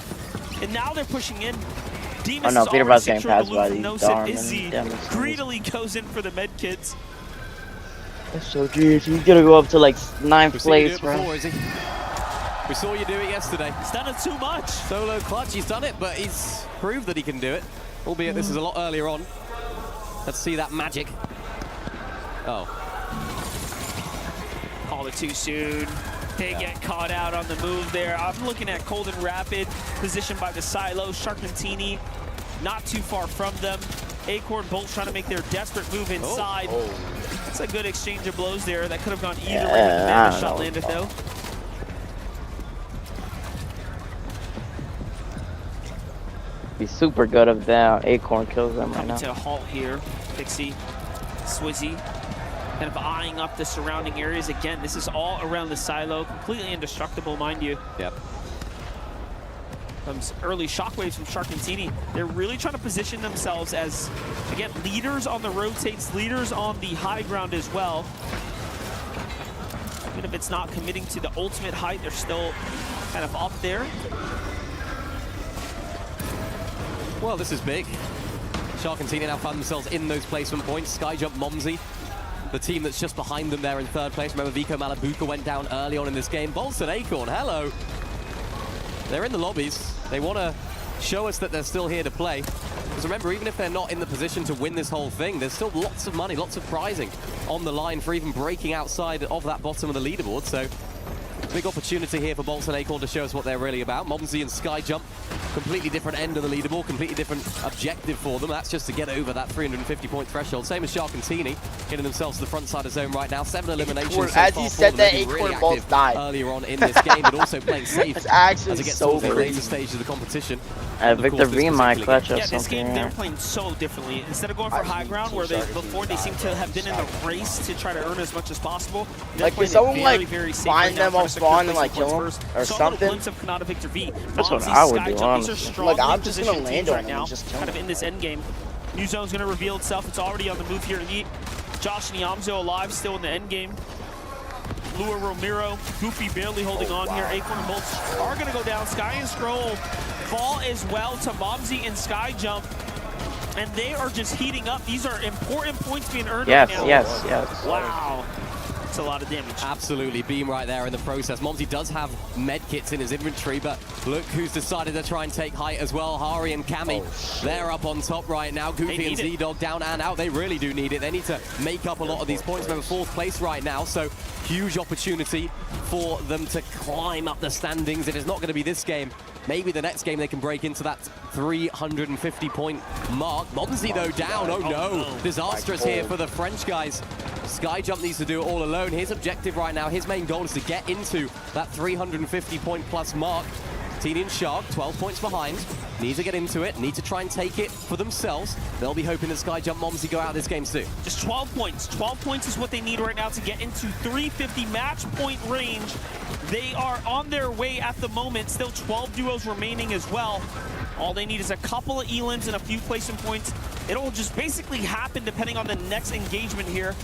And now they're pushing in. Demas Oh no, is Peter already Bot's getting secured passed the by loot these from Nosif. Darman Izzy Dennis. greedily goes in for the med kits. That's so geez. He's going to go up to like 9th place, bro. Before, is he? We saw you do it yesterday. He's done it too much. Solo clutch, he's done it, but he's proved that he can do it. Albeit this is a lot earlier on. Let's see that magic. Oh. Called it too soon. They get caught out on the move there. I'm looking at Cold and Rapid, positioned by the silo. Shark and Teeny not too far from them. Acorn Bolt trying to make their desperate move inside. That's a good exchange of blows there. That could have gone either way when the damage shot landed, though. Be super good if that Acorn kills them right now. To a halt here. Pixie, Swizzy, kind of eyeing up the surrounding areas. Again, this is all around the silo. Completely indestructible, mind you. Yep. Comes early shockwaves from Shark and Teeny. They're really trying to position themselves as, again, leaders on the rotates, leaders on the high ground as well. Even if it's not committing to the ultimate height, they're still kind of up there. Well, this is big. Shark and Teeny now find themselves in those placement points. Skyjump Momsy, the team that's just behind them there in 3rd place. Remember, Vico Malibuca went down early on in this game. Bolts and Acorn, hello. They're in the lobbies. They want to show us that they're still here to play. Because remember, even if they're not in the position to win this whole thing, there's still lots of money, lots of prizing on the line for even breaking outside of that bottom of the leaderboard. So big opportunity here for Bolts and Acorn to show us what they're really about. Momsy and Skyjump, completely different end of the leaderboard, completely different objective for them. That's just to get over that 350-point threshold. Same as Shark and Teeny, getting themselves to the front side of zone right now. 7 eliminations so as far he said for them. that, They've been Acorn really both active died earlier on in this game, but also playing safe That's actually as it gets so towards the later crazy. stage of the competition. Victor V might clutch us Yeah, this something. game they're playing so differently. Instead of going for high ground, where before they seem to have been in the race to try to earn as much as possible. Like, can someone like find them on spawn and like kill them or something? Of Kanata, Victor V. That's what I would do, honestly. Like, I'm just gonna land on right them now, and just kill kind of in this end game. New zone's gonna reveal itself. It's already on the move here. Josh and Yamzo alive, still in the end game. Lua, Romero, Goofy barely holding on here. Acorn and Bolts are going to go down. Sky and Scroll fall as well to Momsy and Sky Jump. And they are just heating up. These are important points being earned right now. Yes. Wow. It's a lot of damage. Absolutely. Beam right there in the process. Momsy does have med kits in his inventory, but look who's decided to try and take height as well. Hari and Cammy, they're up on top right now. Goofy and Z-Dog down and out. They really do need it. They need to make up a lot of these points. Remember, 4th place right now, so huge opportunity for them to climb up the standings. If it's not going to be this game, maybe the next game they can break into that 350-point mark. Momsy, though, down. Oh, no. Disastrous here for the French guys. Sky Jump needs to do it all alone. His objective right now, his main goal is to get into that 350-point plus mark. Teeny and Shark, 12 points behind. Need to get into it, need to try and take it for themselves. They'll be hoping that Sky Jump Momsy go out of this game soon. Just 12 points. 12 points is what they need right now to get into 350 match point range. They are on their way at the moment. Still 12 duos remaining as well. All they need is a couple of elims and a few placement points. It'll just basically happen depending on the next engagement here.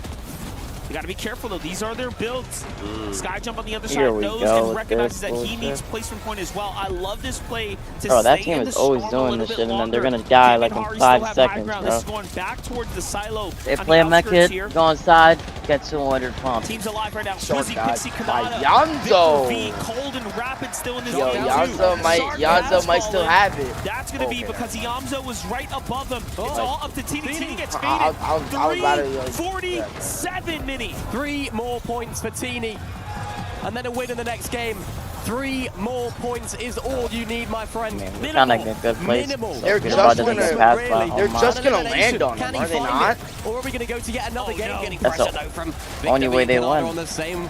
You gotta be careful though, these are their builds. Sky Jump on the other side knows and recognizes that he needs placement point as well. I love this play to Bro, that stay team in is the always storm doing a this little shit bit and then they're longer. gonna die Jim like and in Hari 5 still have high seconds, ground. bro. This is going back towards the silo. They on play the a mech outskirts hit, here. go inside, get 200 pumps. Team's alive right now. Short Swizzy, guy Pixie, by Kanata, Yamzo. Victor V, Cold and Rapid still in this Yo, game Yamzo might still have it. That's gonna be because Yamzo was right above him. It's all up to Teeny. Teeny gets faded. I was about to, like, 347 mini. 3 more points for Teeny, and then a win in the next game. 3 more points is all you need, my friend. We're kind of in a good place. They're just gonna land on him, are they not? Or are we gonna go to yet another game? Getting That's pressure the though from only way they win. on the same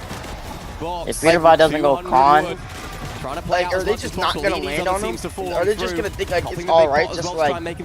box. If Peterbot doesn't go con, Like, are they just not gonna land on him? Are they just gonna think like it's all right? Just like let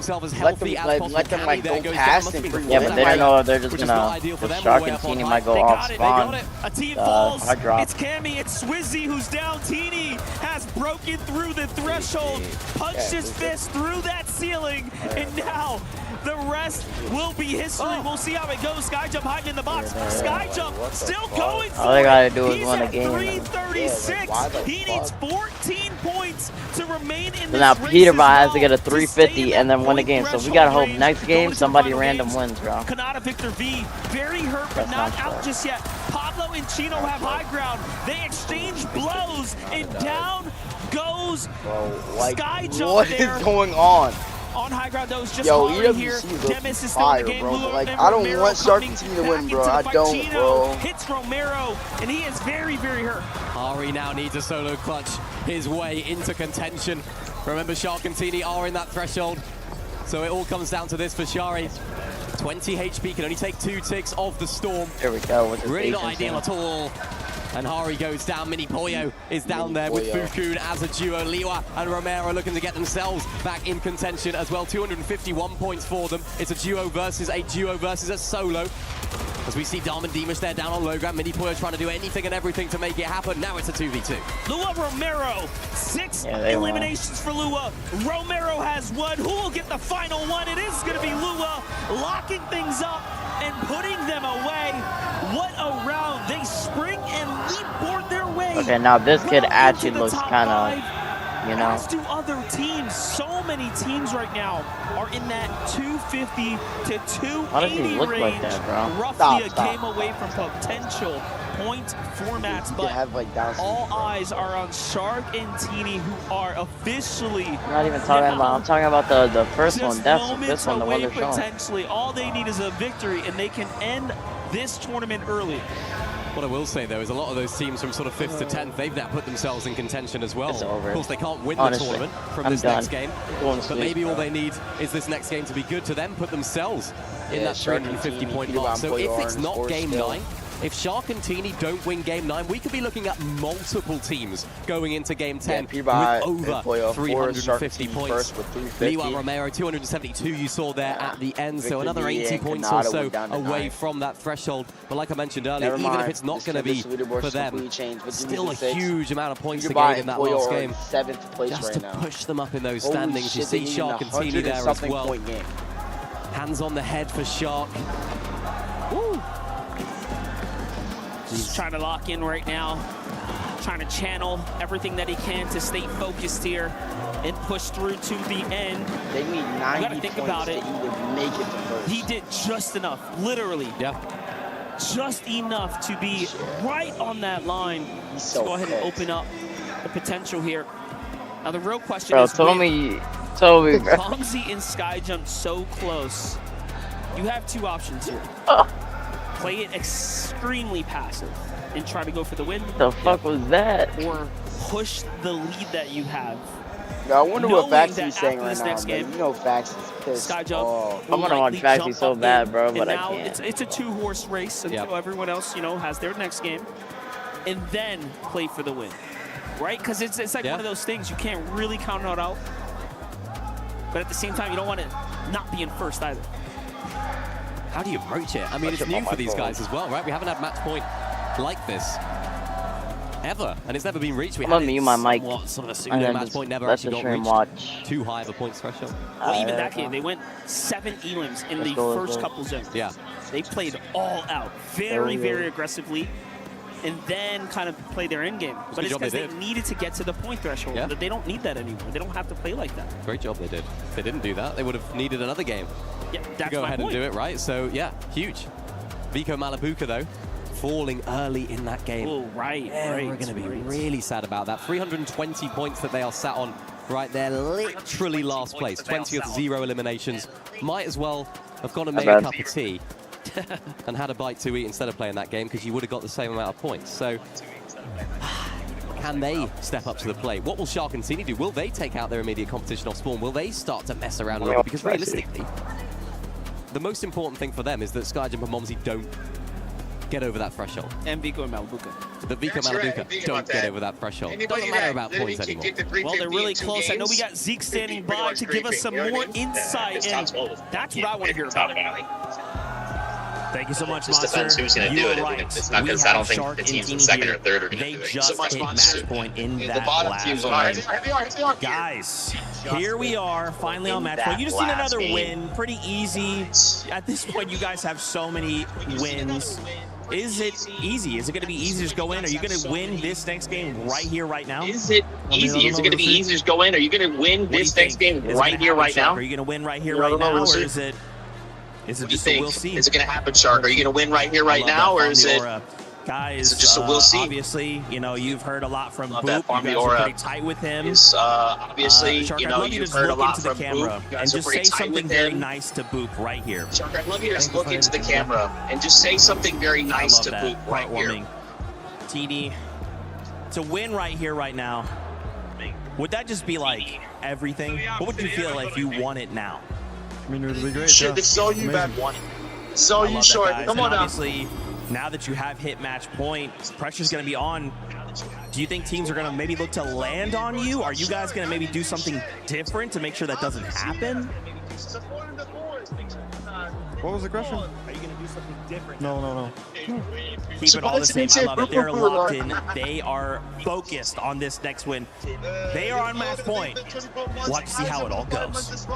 them like go past and free yeah, but they don't know if they're just gonna. The Shark and Teeny might go off spawn. A team falls. Hard drop. It's Cammy. It's Swizzy who's down. Teeny has broken through the threshold, punched his fist through that ceiling, and now the rest will be history. We'll see how it goes. Sky Jump hiding in the box. Sky Jump still going for it. All they gotta do is He's win a at game. 336. He needs 14 points to remain in So this now race Peterbot as has to get a 350 and then win a game. So we gotta hope next game somebody random wins, bro. Kanata, Victor V, very hurt but not out just yet. Pablo and Chino have high ground. They exchange blows and down goes Sky Jump. What is going on? On high ground, though, just Yo, Hari here. EWC Demis is still fire, in the game. bro. Lua Like, and I don't Romero want Shark coming Team to win, back bro. into the I fight. don't, Chino bro. hits Romero, and he is very, very hurt. Hari now needs a solo clutch his way into contention. Remember, Shark and Teeny are in that threshold, so it all comes down to this for Shari. 20 HP, can only take 2 ticks of the storm. There we go. With Really not ideal at all. And Hari goes down. Mini Pollo is down there with Fukun as a duo. Liwa and Romero looking to get themselves back in contention as well. 251 points for them. It's a duo versus a solo. As we see Darman Demush there down on low ground. Mini Pollo trying to do anything and everything to make it happen. Now it's a 2v2. Lua Romero, 6 eliminations for Lua. Romero has 1. Who will get the final one? It is going to be Lua locking things up and putting them away. What a round. They spring and leapboard their way. Okay, now this kid actually looks kind of, you know. As do other teams. So many teams right now are in that 250 to 280 Why does he look range. like that, bro? Roughly a game away from potential point formats, but all eyes are on Shark and Teeny, who are officially I'm not even talking about. I'm talking about the first one. That's this one, the one they're showing. potentially. All they need is a victory, and they can end this tournament early. What I will say, though, is a lot of those teams from sort of 5th to 10th, they've now put themselves in contention as well. It's over. Of course, they can't win Honestly, the tournament from I'm this done. next game. But maybe all they need is this next game to be good to then put themselves in that 350-point mark. So if it's not game 9, If Shark and Teeny don't win Game 9, we could be looking at multiple teams going into Game 10 with over 350 points. Meanwhile, Romero, 272 you saw there at the end, so another 80 points or so away from that threshold. But like I mentioned earlier, even if it's not going to be for them, still a huge amount of points to gain in that last game. Just to push them up in those standings. You see Shark and Teeny there as well. Hands on the head for Shark. Woo. He's trying to lock in right now, trying to channel everything that he can to stay focused here and push through to the end. They need 90 you gotta think about it. He would make it to first. He did just enough, literally. Yeah. Just enough to be right on that line to go ahead and open up the potential here. Now the real question is, with Mumsy and Sky Jump so close, you have two options here. Play it extremely passive and try to go for the win. The fuck was that? Or push the lead that you have. Yo, I wonder what Faxy's saying right now, man. You know Fax is pissed. Sky Jump. I'm gonna watch Faxy so bad, bro, but I can't. It's a two-horse race until everyone else, you know, has their next game, and then play for the win, right? Because it's like one of those things you can't really count it out, but at the same time you don't want to not be in first either. How do you approach it? I mean, it's new for these guys as well, right? We haven't had match point like this ever, and it's never been reached. We had mute my mic. Sort of a pseudo match point, never actually got reached. Too high of a points threshold. Well, even that game, they went 7 elims in the first couple zones. Yeah. They played all out, very, very aggressively, and then kind of play their end game. But it's because they needed to get to the point threshold. Yeah. They don't need that anymore. They don't have to play like that. Great job they did. If they didn't do that, they would have needed another game. Yeah, that's to go ahead and do it, right? So, yeah, huge. Vico Malabuka, though, falling early in that game. Oh, right. We're going to be really sad about that. 320 points that they are sat on right there, literally last place. 20th, 0 eliminations. Might as well have gone and made a cup of tea and had a bite to eat instead of playing that game, because you would have got the same amount of points. So, can they step up to the plate? What will Shark and Teeny do? Will they take out their immediate competition off spawn? Will they start to mess around a little? Because realistically, the most important thing for them is that Skyjump and Momsy don't get over that threshold. And Vico and Malabuka. The Vico Malabuka don't get over that threshold. It doesn't matter about points anymore. Well, they're really close. I know we got Zeke standing by to give us some more insight, and that's what I want to hear about. Thank you so much, Monster. Just depends who's going to do it. Right. It's not because I don't think the teams in second or third are going to do it. They just hit match point in that last game. Guys, here we are, finally on match point. You just need another win. Pretty easy. At this point, you guys have so many wins. Is it easy? Is it going to be easy to just go in? Are you going to win this next game right here, right now? Is it easy? Is it going to be easy to just go in? Are you going to win this next game right here, right now? Are you going to win right here, right now, or is it? Is it just a we'll see? Is it going to happen, Shark? Are you going to win right here, right now, or is it? Guys, just a we'll see? Obviously, you know, you've heard a lot from Boop. You guys are pretty tight with him. Obviously, Shark, you know, you've heard a lot from Boop. And just say something very nice to Boop right here. Shark, I'd love you to just look into the camera and just say something very nice to Boop right here. TD, to win right here, right now, would that just be like everything? What would you feel if you won it now? I mean, it would be great. Shit, this is all you, man. This is all you, Short. Come on now. Obviously, now that you have hit match point, pressure's going to be on. Do you think teams are going to maybe look to land on you? Are you guys going to maybe do something different to make sure that doesn't happen? What was the question? Are you going to do something different? No. Keep it all the same. I love it. They're locked in. They are focused on this next win. They are on match point. We'll have to see how it all goes.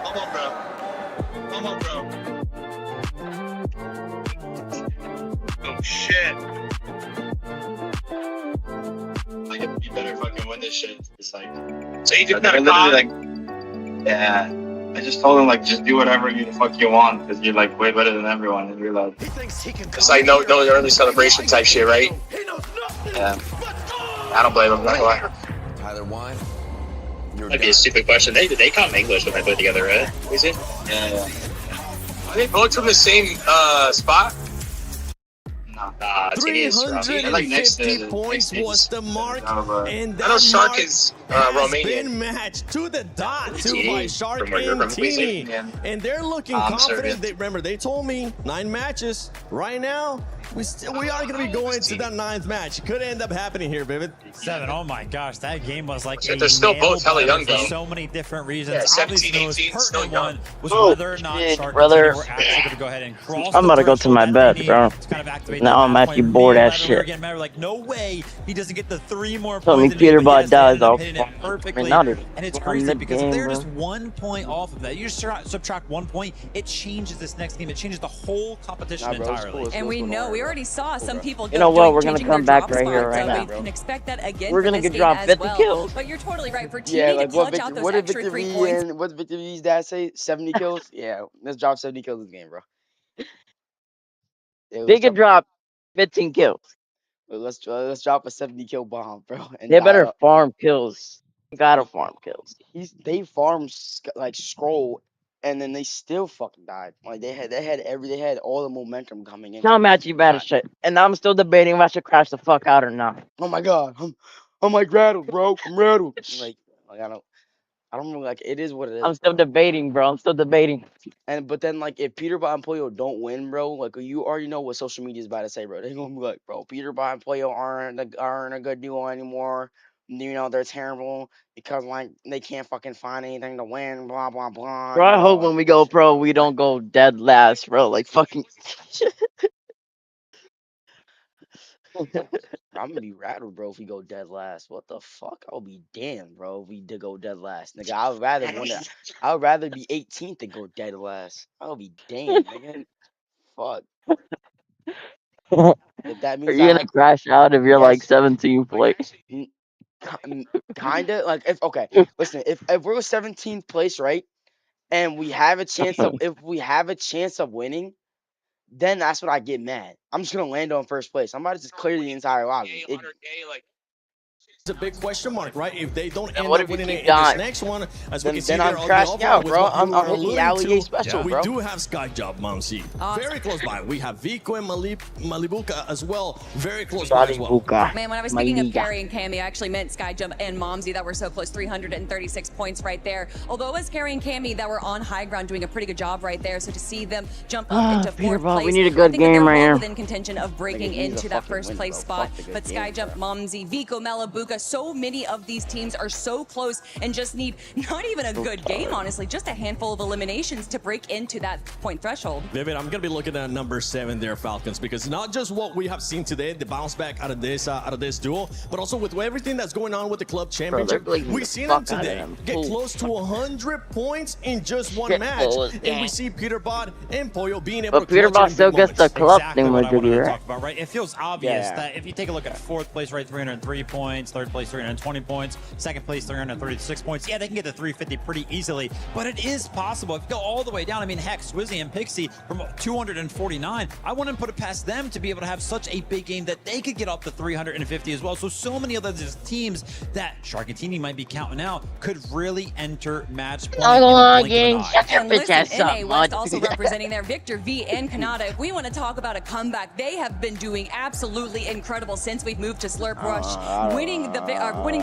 Come on, bro. Come on, bro. Oh, shit. You better fucking win this shit. It's like... So you just literally like... Yeah. I just told him, like, just do whatever the fuck you want, because you're, like, way better than everyone, and you're like... It's like no early celebration type shit, right? Yeah. I don't blame him, not gonna lie. Tyler, why? Might be a stupid question. They come English when they play together, right? Is it? Yeah. Are they both from the same spot? No. 350 points was the mark, and I know that Shark mark is has Romanian. been matched to the dot TE, by Shark from where you're and from, please, Teeny. yeah. And they're looking I'm confident. Serbian. Remember, they told me 9 matches. Right now, we are going to be going to that 9th match. It could end up happening here, Vivid. 7. Oh my gosh, that game was like They're still both hella young, for though. so many different reasons. Yeah, 17, Obviously, the most 18, still pertinent young. one was Oh, whether or not shit, Shark brother. were actually going to go ahead and cross I'm the about to go to my threshold bed, that they bro. need to kind of activate Now that I'm match actually point. bored Me and as Leather, we were shit. getting mad. We're like, no way he doesn't get the 3 more Told me points. Peter But Bot yes, they ended dies up off. hitting it perfectly. Not it. And it's On crazy the because if game, they're bro. just 1 point off of that, you just subtract 1 point, it changes this next game. It changes the whole competition Nah, bro, it's entirely. cool, it's And cool, we it's cool, know, don't we worry, already saw some people You know what? We're gonna changing come their back drop right here, spots, right so now, we bro. can expect that again We're for gonna this get game dropped as 50 well. kills. But you're totally right. For Yeah, Teeny like to what clutch out Victor, those what did extra Victor 3 V points. and what's Victor V's dad say? 70 kills? Yeah, let's drop 70 kills this game, bro. Yeah, They could drop 15 kills. let's drop a 70 kill bomb, bro, and They die better up. farm kills. Gotta farm kills. They farmed like scroll, and then they still fucking died. Like they had all the momentum coming in. Tell Matt you bad as shit. And I'm still debating if I should crash the fuck out or not. Oh my god, I'm like rattled, bro. I'm rattled. Like I don't know, like it is what it is. I'm still debating, bro. I'm still debating. But then like if Peter Bot and Pollo don't win, bro, like you already know what social media is about to say, bro. They're gonna be like, bro, Peter Bot and Pollo aren't a good duo anymore. You know, they're terrible because like they can't fucking find anything to win, blah blah blah. Bro, I you know, hope like, when we go pro, we don't go dead last, bro. Like fucking. I'm gonna be rattled, bro, if we go dead last. What the fuck? I'll be damned, bro, if we did go dead last. Nigga, I would rather be 18th than go dead last. I'll be damned, nigga. Fuck. If that Are means you gonna crash out if you're like yes, 17th place? kinda like if okay, listen, if we're 17th place, right, and we have a chance of if we have a chance of winning, then that's when I get mad. I'm just gonna land on first place. I'm about to just clear the entire lobby. It's a big question mark, right? If they don't end what up if you winning keep in this dying? next one, as we Then can see I'm there on crashing the out, overall, bro. what you I'm are hitting the alluding alligator to, special, we bro. do have Sky Job, Mumsy. Very close by. We have Vico and Malibuka as well. Very close by as well. Man, when I was speaking of Carrie and Cammy, I actually meant Skyjump and Momsy that were so close, 336 points right there. Although it was Carrie and Cammy that were on high ground doing a pretty good job right there. So to see them jump up into Peter 4th Bot, place, we need a I good think that game they're right well here. within contention of breaking into that first place spot. But Skyjump, Momsy, Vico, Malibuka, so many of these teams are so close and just need not even a good game, honestly, just a handful of eliminations to break into that point threshold. Vivid, I'm going to be looking at number 7 there, Falcons, because not just what we have seen today, the bounce back out of this duel, but also with everything that's going on with the club championship. We've seen them today get close to 100 points in just one match, and we see Peter Bot and Pollo being able to Peter Bot still gets the club thing with what I wanted to right? talk about, right? It feels obvious that if you take a look at 4th place, right, 303 points, 3rd place, 320 points, 2nd place, 336 points. Yeah, they can get to 350 pretty easily, but it is possible. If you go all the way down, I mean, heck, Swizzy and Pixie from 249, I wouldn't put it past them to be able to have such a big game that they could get up to 350 as well. So many other teams that Sharkatini might be counting out could really enter match point in the blink of an eye. And listen, NA West also representing their Victor V and Kanata. If we want to talk about a comeback, they have been doing absolutely incredible since we've moved to Slurp Rush, winning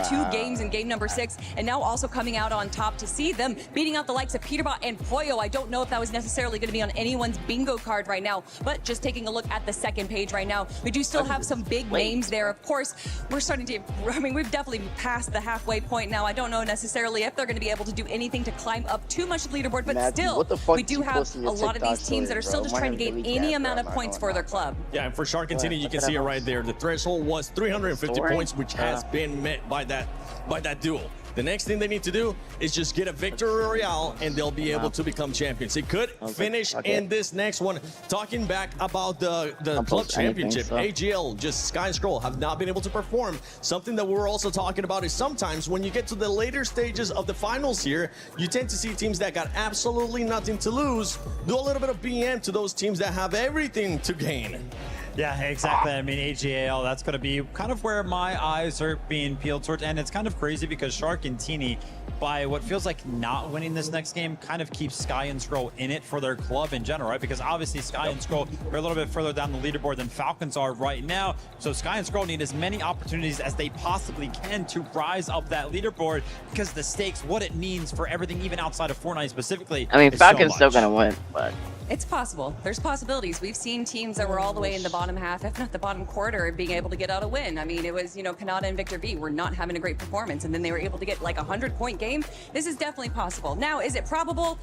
2 games in game number 6, and now also coming out on top to see them beating out the likes of Peterbot and Pollo. I don't know if that was necessarily going to be on anyone's bingo card right now, but just taking a look at the 2nd page right now, we do still have some big names there. Of course, we're starting to, I mean, we've definitely passed the halfway point now. I don't know necessarily if they're going to be able to do anything to climb up too much leaderboard, but still, we do have a lot of these teams that are still just trying to gain any amount of points for their club. Yeah, and for Shark Continue, you can see it right there. The threshold was 350 points, which has been met by that duel. The next thing they need to do is just get a victory royale, and they'll be able to become champions. It could finish in this next one. Talking back about the club championship, AGL, just Sky and Scroll have not been able to perform. Something that we're also talking about is sometimes when you get to the later stages of the finals here, you tend to see teams that got absolutely nothing to lose do a little bit of BM to those teams that have everything to gain. Yeah, exactly. I mean, AGAL, that's going to be kind of where my eyes are being peeled towards. And it's kind of crazy because Shark and Teeny, by what feels like not winning this next game, kind of keeps Sky and Scroll in it for their club in general, right? Because obviously Sky and Scroll are a little bit further down the leaderboard than Falcons are right now. So Sky and Scroll need as many opportunities as they possibly can to rise up that leaderboard, because the stakes, what it means for everything, even outside of Fortnite specifically. I mean, is Falcons so still much. gonna win, but It's possible. There's possibilities. We've seen teams that were all the way in the bottom half, if not the bottom quarter, being able to get out a win. I mean, it was, Kanata and Victor V were not having a great performance, and then they were able to get like a 100-point game. This is definitely possible. Now, is it probable?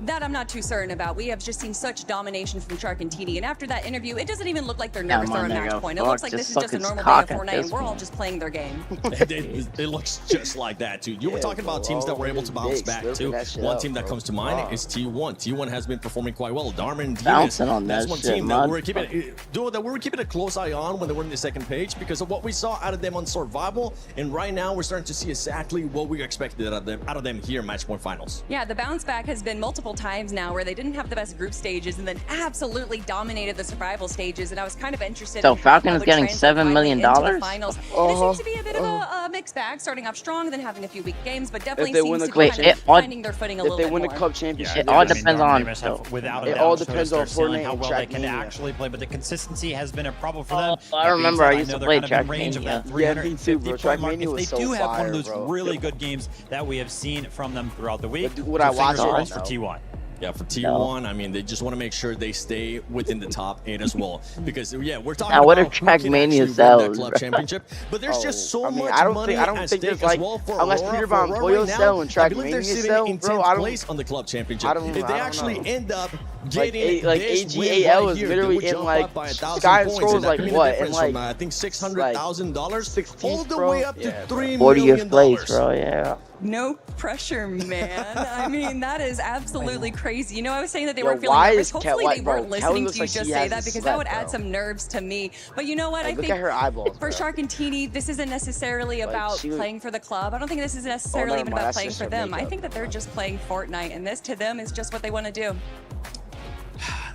That I'm not too certain about. We have just seen such domination from Shark and TD, and after that interview, it doesn't even look like they're nervous or a match point. It looks like this is just a normal day of Fortnite, and we're all just playing their game. It looks just like that, too. You were talking about teams that were able to bounce back, too. One team that comes to mind is T1. T1 has been performing quite well. Darman bouncing on that's that one shit, team man. that we were keeping a close eye on when they were in the second page because of what we saw out of them on Survival, and right now we're starting to see exactly what we expected out of them here in Match Point Finals. Yeah, the bounce back has been multiple times now where they didn't have the best group stages and then absolutely dominated the survival stages, and I was kind of interested so in how Falcons that would getting translate $7 million. into the finals. And it seems to be a bit of a mixed bag, starting off strong, then having a few weak games, but definitely seems to be kind of finding their footing a little bit If they win the more. Cup championship, it all depends on without a it doubt, all so depends they're on seeing Fortnite how and well they can Trackmania. actually play, but the consistency has been a problem for them. I remember I used to play They're kind of in range of that Trackmania. 350 bro. point mark. Trackmania If was they so do have one fire, of those bro. really good games that we have seen from them throughout the week, Would I watch fingers it? crossed for No. T1. Yeah, for T1, I mean, they just want to make sure they stay within the top 8 as well. Because, yeah, we're talking Now, what about if who can Trackmania actually win that sells, club bro? championship. But there's just so much I don't money think at there's stake like as well for unless Aurora. Peter For Von Aurora Boyle right now, sell and I believe they're Trackmania sitting sell, in bro. 10th place on the club championship. If they actually end up getting like this win AGAL right is here, they literally would in jump like up by 1,000 Sky and points, Scrolls and that like could mean the what? difference And from, like I think $600,000 all the bro. way up to $3 40th million. place, bro. Yeah. No pressure, man. I mean, that is absolutely crazy. I was saying that they Yo, weren't feeling why nervous. is Hopefully Kel- they bro, weren't Kelly listening looks to you like just she say hasn't that, because that slept, would add bro. some nerves to me. But you know what? Like, I look think at her eyeballs, for bro. Shark and Teeny, this isn't necessarily about she was- playing for the club. I don't think this is necessarily never even mind, about that's playing just for her them. I makeup. think that they're just playing Fortnite, and this to them is just what they want to do.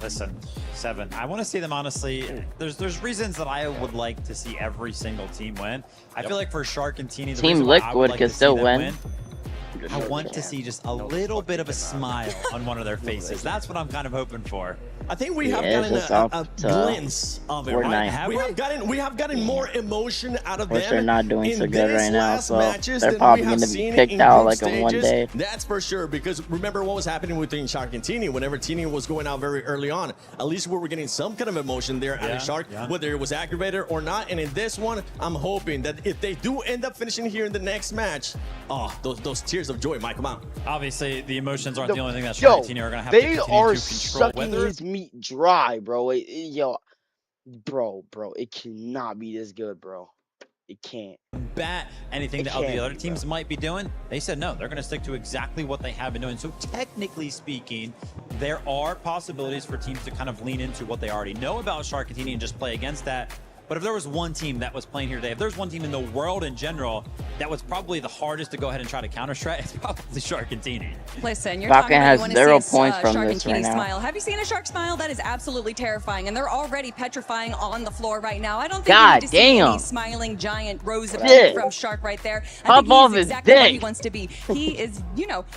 Listen, 7. I want to see them honestly. There's reasons that I would like to see every single team win. I feel like for Shark and Teeny, the Team reason why I would Liquid like can to see still them win. I want to see just a little bit of a smile on one of their faces. That's what I'm kind of hoping for. I think we have Yeah, gotten just a off to glimpse of it, right? Fortnite. We have gotten more emotion out of Which them. they're not doing in so good these right now, last so matches they're than probably we have going to be seen kicked in out group like in one stages. day. That's for sure, because remember what was happening with Shark and Teeny. Whenever Teeny was going out very early on, at least we were getting some kind of emotion there out of Shark, whether it was aggravated or not. And in this one, I'm hoping that if they do end up finishing here in the next match, those tears of joy might come out. Obviously, the emotions aren't the only thing that Shark and Teeny are going to have to They continue are to control. sucking his meat dry, bro. Bro, it cannot be this good, bro. It can't. Bat anything that the other teams might be doing, they said no, they're going to stick to exactly what they have been doing. So technically speaking, there are possibilities for teams to kind of lean into what they already know about Shark and Teeny and just play against that. But if there was one team that was playing here today, if there's one team in the world in general that was probably the hardest to go ahead and try to counter-strat, it's probably Shark and Teeny. Listen, you're Falcon talking about has you want 0 to see points a from Shark and this Teeny right now. smile. Have you seen a shark smile? That is absolutely terrifying, and they're already petrifying on the floor right now. I don't think we God need to see damn. any smiling giant rows of Dick. teeth from Shark right there. I Pop think off he's his exactly what he dick. wants to be. He is,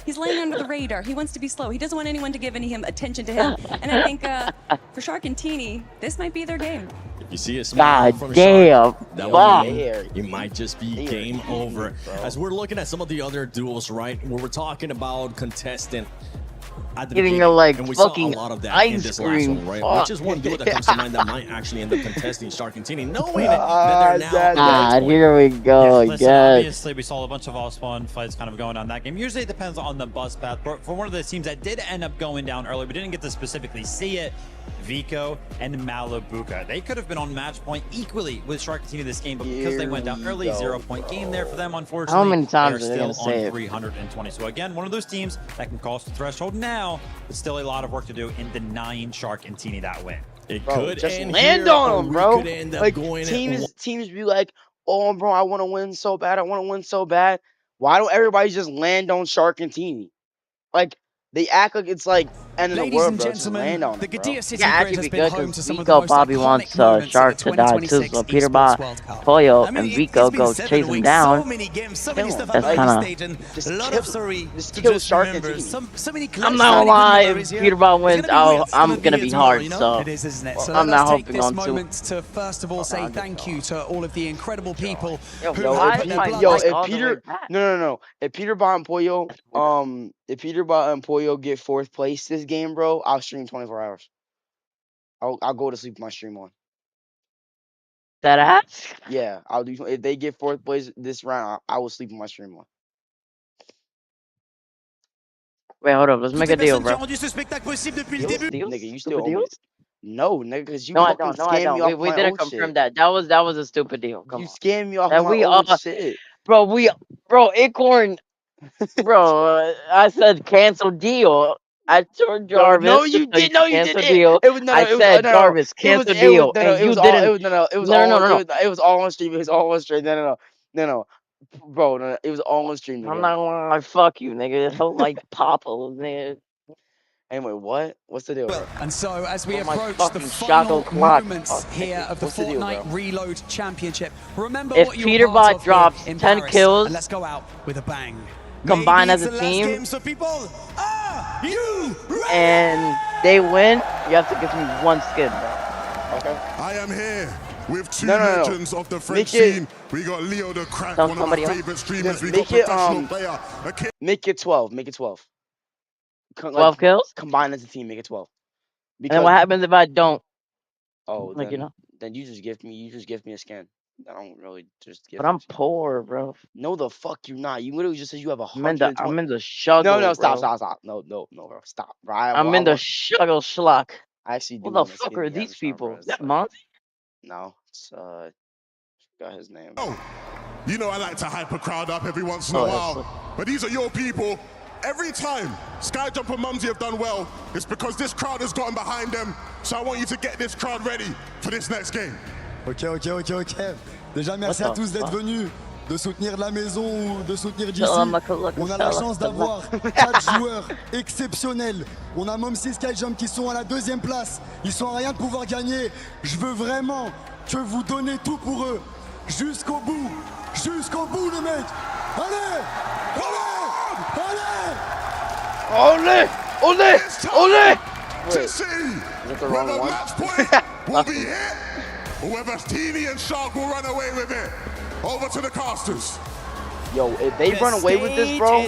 he's laying under the radar. He wants to be slow. He doesn't want anyone to give any attention to him. And I think for Shark and Teeny, this might be their game. If you see a smile God from damn. Shark, that Fuck. would mean it might just be game over. As we're looking at some of the other duels, right, where we're talking about contestant at the Giving beginning, her, like, and we saw a fucking lot of that in ice this last cream. one, right? Fuck. Which is one duel that comes to mind that might actually end up contesting Shark and Teeny, knowing that they're now God, here we go Listen, again. obviously, we saw a bunch of all-spawn fights kind of going on that game. Usually it depends on the bus path. But for one of the teams that did end up going down early, we didn't get to specifically see it, Vico and Malibuca. They could have been on match point equally with Shark and Teeny this game, but because they went down early, 0-point game there for them, unfortunately. How many times are they they're gonna still say on it? 320. So again, one of those teams that can cross the threshold now, but still a lot of work to do in denying Shark and Teeny that win. It Bro, could just end land here, on or them, we bro. could end up Like going teams be like, "Oh, bro, I want to win so bad. I want to win so bad." Why don't everybody just land on Shark and Teeny? Like they act like it's like end of the Ladies world, and bro. Just gentlemen, land on the it, bro. Gadia City Yeah, Grid actually has be been good home to because some of the Vico most probably iconic wants moments Shark at the to die too, 2026 so Esports Peterbot, World Cup. Pollo, I mean, and it's Vico been go 7 chase him weeks, down. so many games, so many stuff That's happening on the kind stage, and Just a lot kill- of story just to kill just Shark and remember. Teeny. So many I'm not gonna lie, if Peterbot wins, I'm gonna be hard, you know? so It is, isn't it? So I'm let not us take hoping this on two. moment to first of all say thank you to all of the incredible people who Yo, have put their blood if Peter, no, if Peterbot and Pollo, if Peterbot and Pollo get 4th place this game, bro, I'll stream 24 hours. I'll go to sleep with my stream on. That ass? Yeah, I'll do. If they get 4th place this round, I will sleep with my stream on. Wait, hold up. Let's make a deal, bro. Nigga, you still owe me. No, nigga, because you No, I fucking don't. No, I scammed me don't. off We my didn't old confirm shit. that. That was a stupid deal. Come You on. scammed me off And my we old shit. bro, Acorn, bro. I said cancel deal. I told Jarvis. No, you did. No, you cancel didn't. deal. It was no, I it was said no, Jarvis, cancel deal, no, and it you was all. didn't. It was no, it was No, all. no, no, no. It was all on stream. It was all on stream. No, bro, no, it was all on stream. I'm Nigga. not gonna lie. Fuck you, nigga. It's so like Papa, nigga. Anyway, what? What's the deal, bro? And so, as we Oh, my approach the fucking final Shaco clock. moments Oh, here of the What's the deal, Fortnite bro? Reload Championship, remember If what you were part Peterbot of drops here in 10 Paris, kills, and let's go out with a bang. combined Maybe as a it's the last team, game, so people, are you ready? and they win, you have to give me one skin, bro. Okay. I am here with two No. legends of the French Make it- scene. We got Leo the Crack, Tell one of my somebody else. favorite streamers. We Make got it, professional player. Make it 12. Make it 12. 12 kills? Combined as a team, make it 12. And then what happens if I don't? Oh, Like, you know? then you just give me a skin. I don't really just give. But I'm poor, bro. No, the fuck you not. You literally just said you have I'm in the 120. struggle. No, bro. stop. No, bro, stop. Bro, I'm in the struggle schluck. I actually do. What the want to fuck skin are you, these Avatar, people? bro. Is that Monty? No, it's got his name. Oh, you know I like to hype a crowd up every once in a Oh, while, but these are your people. Every time Skyjump and Mumsy have done well, it's because this crowd has gotten behind them. So I want you to get this crowd ready for this next game. Ok. Déjà, merci à tous d'être venus, de soutenir la maison ou de soutenir d'ici. On a la chance d'avoir 4 joueurs exceptionnels. On a Momsy et Skyjump qui sont à la 2e place. Ils sont à rien de pouvoir gagner. Je veux vraiment que vous donnez tout pour eux. Jusqu'au bout, les mecs. Allez! Ole! To see the wrong whether one? match point will be hit or whether Teeny and Shark will run away with it. Over to the casters. Yo, if they run away with this, bro.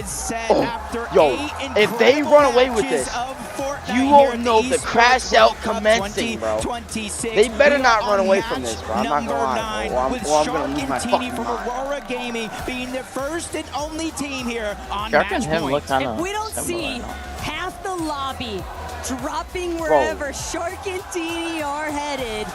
If they incredible run away with matches this, of Fortnite you here won't at know the the Esports crash World out Cup commencing, bro. 2026. They better We not are run on away from match this, bro. I'm not number gonna lie, 9 bro. with I'm Shark gonna lose and my Teeny fucking from mind. Aurora Gaming being the first and only team here on Shark match and him point. look kinda If we don't similar, see no? half the lobby dropping wherever Shark and Teeny are headed,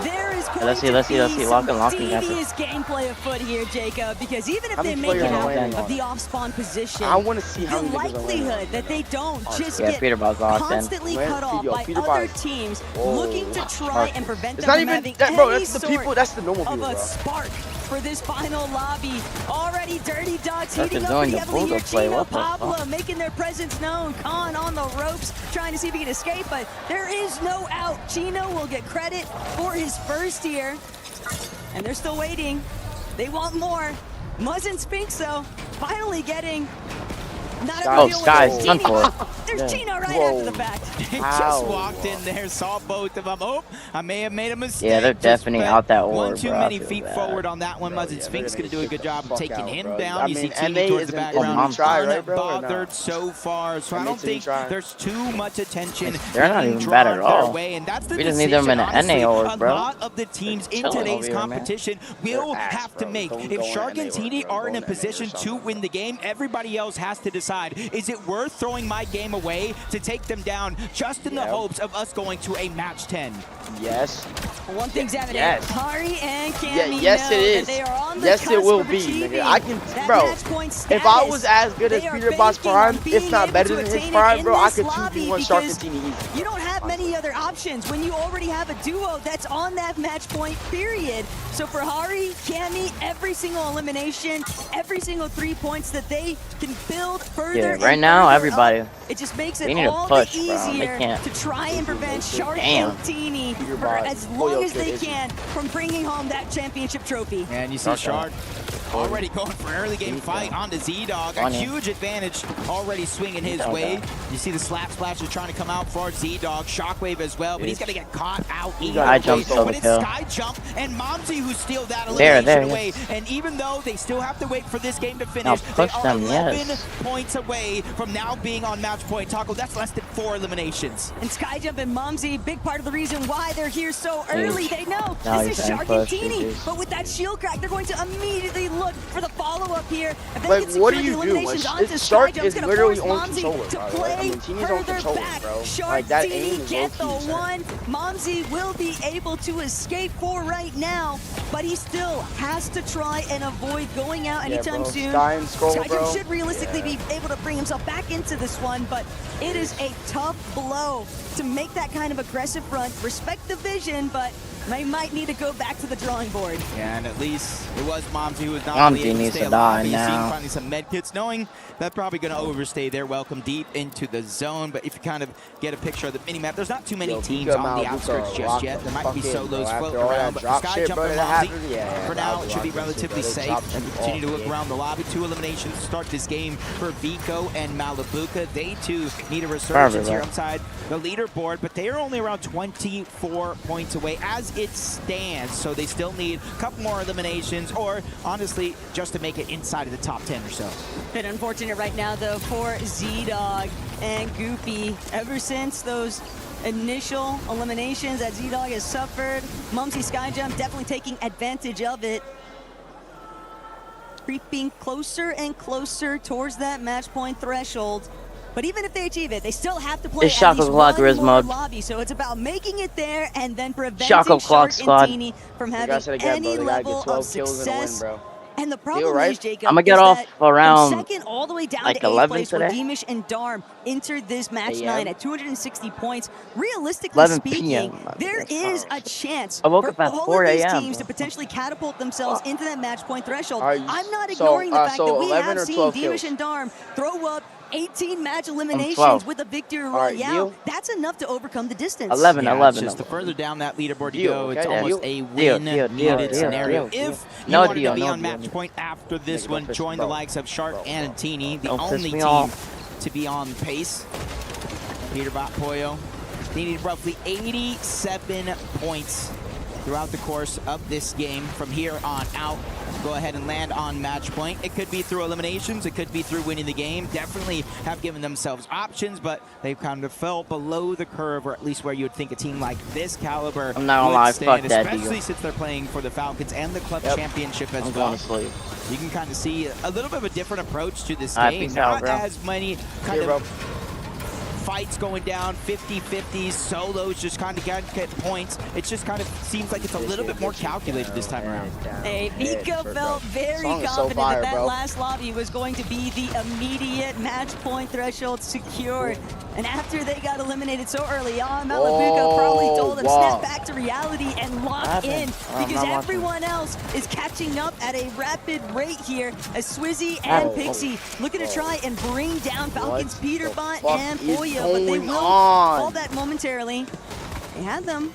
there is going Let's see. to be Lock some and devious gameplay afoot here, Jacob, because even if How they many make it players are out landing of on the it? off-spawn position, I want to see how the many niggas are landing on likelihood it. that they don't just Yeah, get Peterbot's locked in. constantly Where- cut off yo, by Peterbot other is- teams Whoa. looking to try and prevent It's them not from even having that, bro. any That's the sort people. That's the normal of people, a bro. spark for this final lobby. Already Dirty Dogs Shark heating is up doing pretty the heavily here. bulldog play, Chino, what the fuck? Pablo making their presence known. Khan on the ropes trying to see if he can escape, but there is no out. Chino will get credit for his first year, and they're still waiting. They want more. Muzz and Spinks, though, finally getting not a real Sky's one. done for it. There's Yeah. Chino right after the fact. He just walked in there, saw both of them. Oh, I may have made a mistake. Yeah, they're Just definitely spent out that one order, too bro. I many feel feet bad. forward on that one. Muzz and Sphinx going to do a good job of taking him down. I You see mean, Teeny NA towards the isn't background. try, right, bro, or Unbothered not? so far, so I NA don't think try. there's too much attention. They're not being even bad at drawn their all. way, and that's the We just need them in decision, an NA honestly, org, bro. A lot of the teams in Chilling today's over here, man. competition will They're ass, have to bro. make. Don't If go in Shark NA and org, Teeny bro. are in Go a in NA or position to something. win the game, everybody else has to decide, is it worth throwing my game away to take them down just in the hopes of us going to a match 10? Yes. One thing's evident. Yes. Hari and Cammy yes, know it is. that they are on the Yes, it will cusp of be, achieving nigga. I can, that bro. match point If I status. was as good as They are Peter Bot's banking on prime, being if not able better to than his attain it prime, in bro, I this could lobby 2v1 Shark because and Teeny easy. you don't have many other options when you already have a duo that's on that match point, period. So for Hari, Cammy, every single elimination, every single 3 points that they can build further. Yeah, right now, everybody. It just makes it They need to all push, the bro. They easier can't. to try and prevent Shark Damn. and Teeny for as long as they can from bringing home that championship trophy. And you see Shark already going for an early game fight onto Z-Dog. A huge advantage already swinging his way. You see the slap splash is trying to come out for Z-Dog. Shockwave as well, but he's going to get caught out either Sky way. jump But it's kill. Sky Jump and Momsy who steal that elimination away. And even though they still have to wait for this game to finish, they push are them, 11 yes. points away from now being on match point. Taco, that's less than 4 eliminations. And Skyjump and Momsy, big part of the reason why they're here so early. They know Now this is he's Shark saying and push, Teeny, GG's. but with that shield crack, they're going to immediately look for the follow-up here. If they Like, can what secure do you the do? eliminations Like, onto this Shark Skyjump's is gonna literally force on Momsy controller, to bro. play I mean, Teeny's on further controller, back. bro. Shark, Like, that aim Teeny is get the low-key, one. Momsy will be able to escape for right now, but he still has to try and avoid going out anytime bro. soon. Sky and Skull, Skyjump bro. should realistically be able to bring himself back into this one, but it is a tough blow to make that kind of aggressive front. Respect the vision, but they might need to go back to the drawing board. Yeah, and at least it was Momsy who was not Momsy really able to needs stay to alive. die He's now. seen finding some med kits, knowing that's probably going to overstay their welcome deep into the zone. But if you kind of get a picture of the mini-map, there's not too many teams Vika on the Malbuka outskirts just locked yet. the There might be fuck in, solos bro. floating After all around, that but drop Sky shit, Jump bro, and that Momsy, happened, yeah, for that now, was it should be rock shit, relatively bro. They safe. dropped And them continue to off, look yeah. around the lobby. 2 eliminations to start this game for Vico and Malabuka. They too need a resurgence here outside the leaderboard, but they are only around 24 points away as it stands. So they still need a couple more eliminations, or honestly, just to make it inside of the top 10 or so. Bit unfortunate right now, though, for Z-Dog and Goofy. Ever since those initial eliminations that Z-Dog has suffered, Momsy Skyjump definitely taking advantage of it. Creeping closer and closer towards that match point threshold. But even if they achieve it, they still have to play It's at Shaka least Clock one Riz more mode. lobby. So it's about making it there and then preventing Shaka Clock Shark squad. and Teeny from Like I having said again, any bro, they gotta get level 12 of kills and a win, success. bro. And the problem right? is, Jacob, I'ma get is off that around, from second all the way down like to 8th 11 place, where today. Deemish and Darm entered this match 9 at 260 points. Realistically 11 speaking, PM. there is a chance I woke for up at all 4 of these a.m. teams to potentially catapult themselves into that match point threshold. Are you- I'm not so, ignoring the fact so that we 11 have or seen 12 Deemish kills? and Darm throw up 18 match eliminations 12. with a victory right, royale. deal. That's enough to overcome the distance. 11, Yeah, 11. It's just the further down that leaderboard you Deal, go, it's okay, almost deal. a Deal, win deal, needed deal, scenario. deal, If you No wanted deal, to be no on deal. match point after this Nigga, one, don't piss join me the off. likes of Shark and Teeny, the Don't piss only me team off. to be on pace. Peterbot Pollo needed roughly 87 points throughout the course of this game from here on out. Go ahead and land on match point. It could be through eliminations, it could be through winning the game. Definitely have given themselves options, but they've kind of fell below the curve, or at least where you would think a team like this caliber I'm not gonna would lie, stand, fuck that especially deal. since they're playing for the Falcons and the club championship as I'm well. going to sleep. You can kind of see a little bit of a different approach to this Alright, game. peace out, Not bro. as many kind Yeah, bro. of fights going down, 50-50s, solos just kind of get points. It just kind of seems like it's a little bit more calculated this time around. Hey, Nico felt very Song is so confident fire, that bro. last lobby was going to be the immediate match point threshold secured. And after they got eliminated so early on, Malabuka probably told them, wow. snap back to reality and lock happened? in, I'm because not watching. everyone else is catching up at a rapid rate here as Swizzy and Oh. Pixie looking to try and bring down Falcons, What Peterbot the fuck and is Poya, but they going will on? fall that momentarily. They had them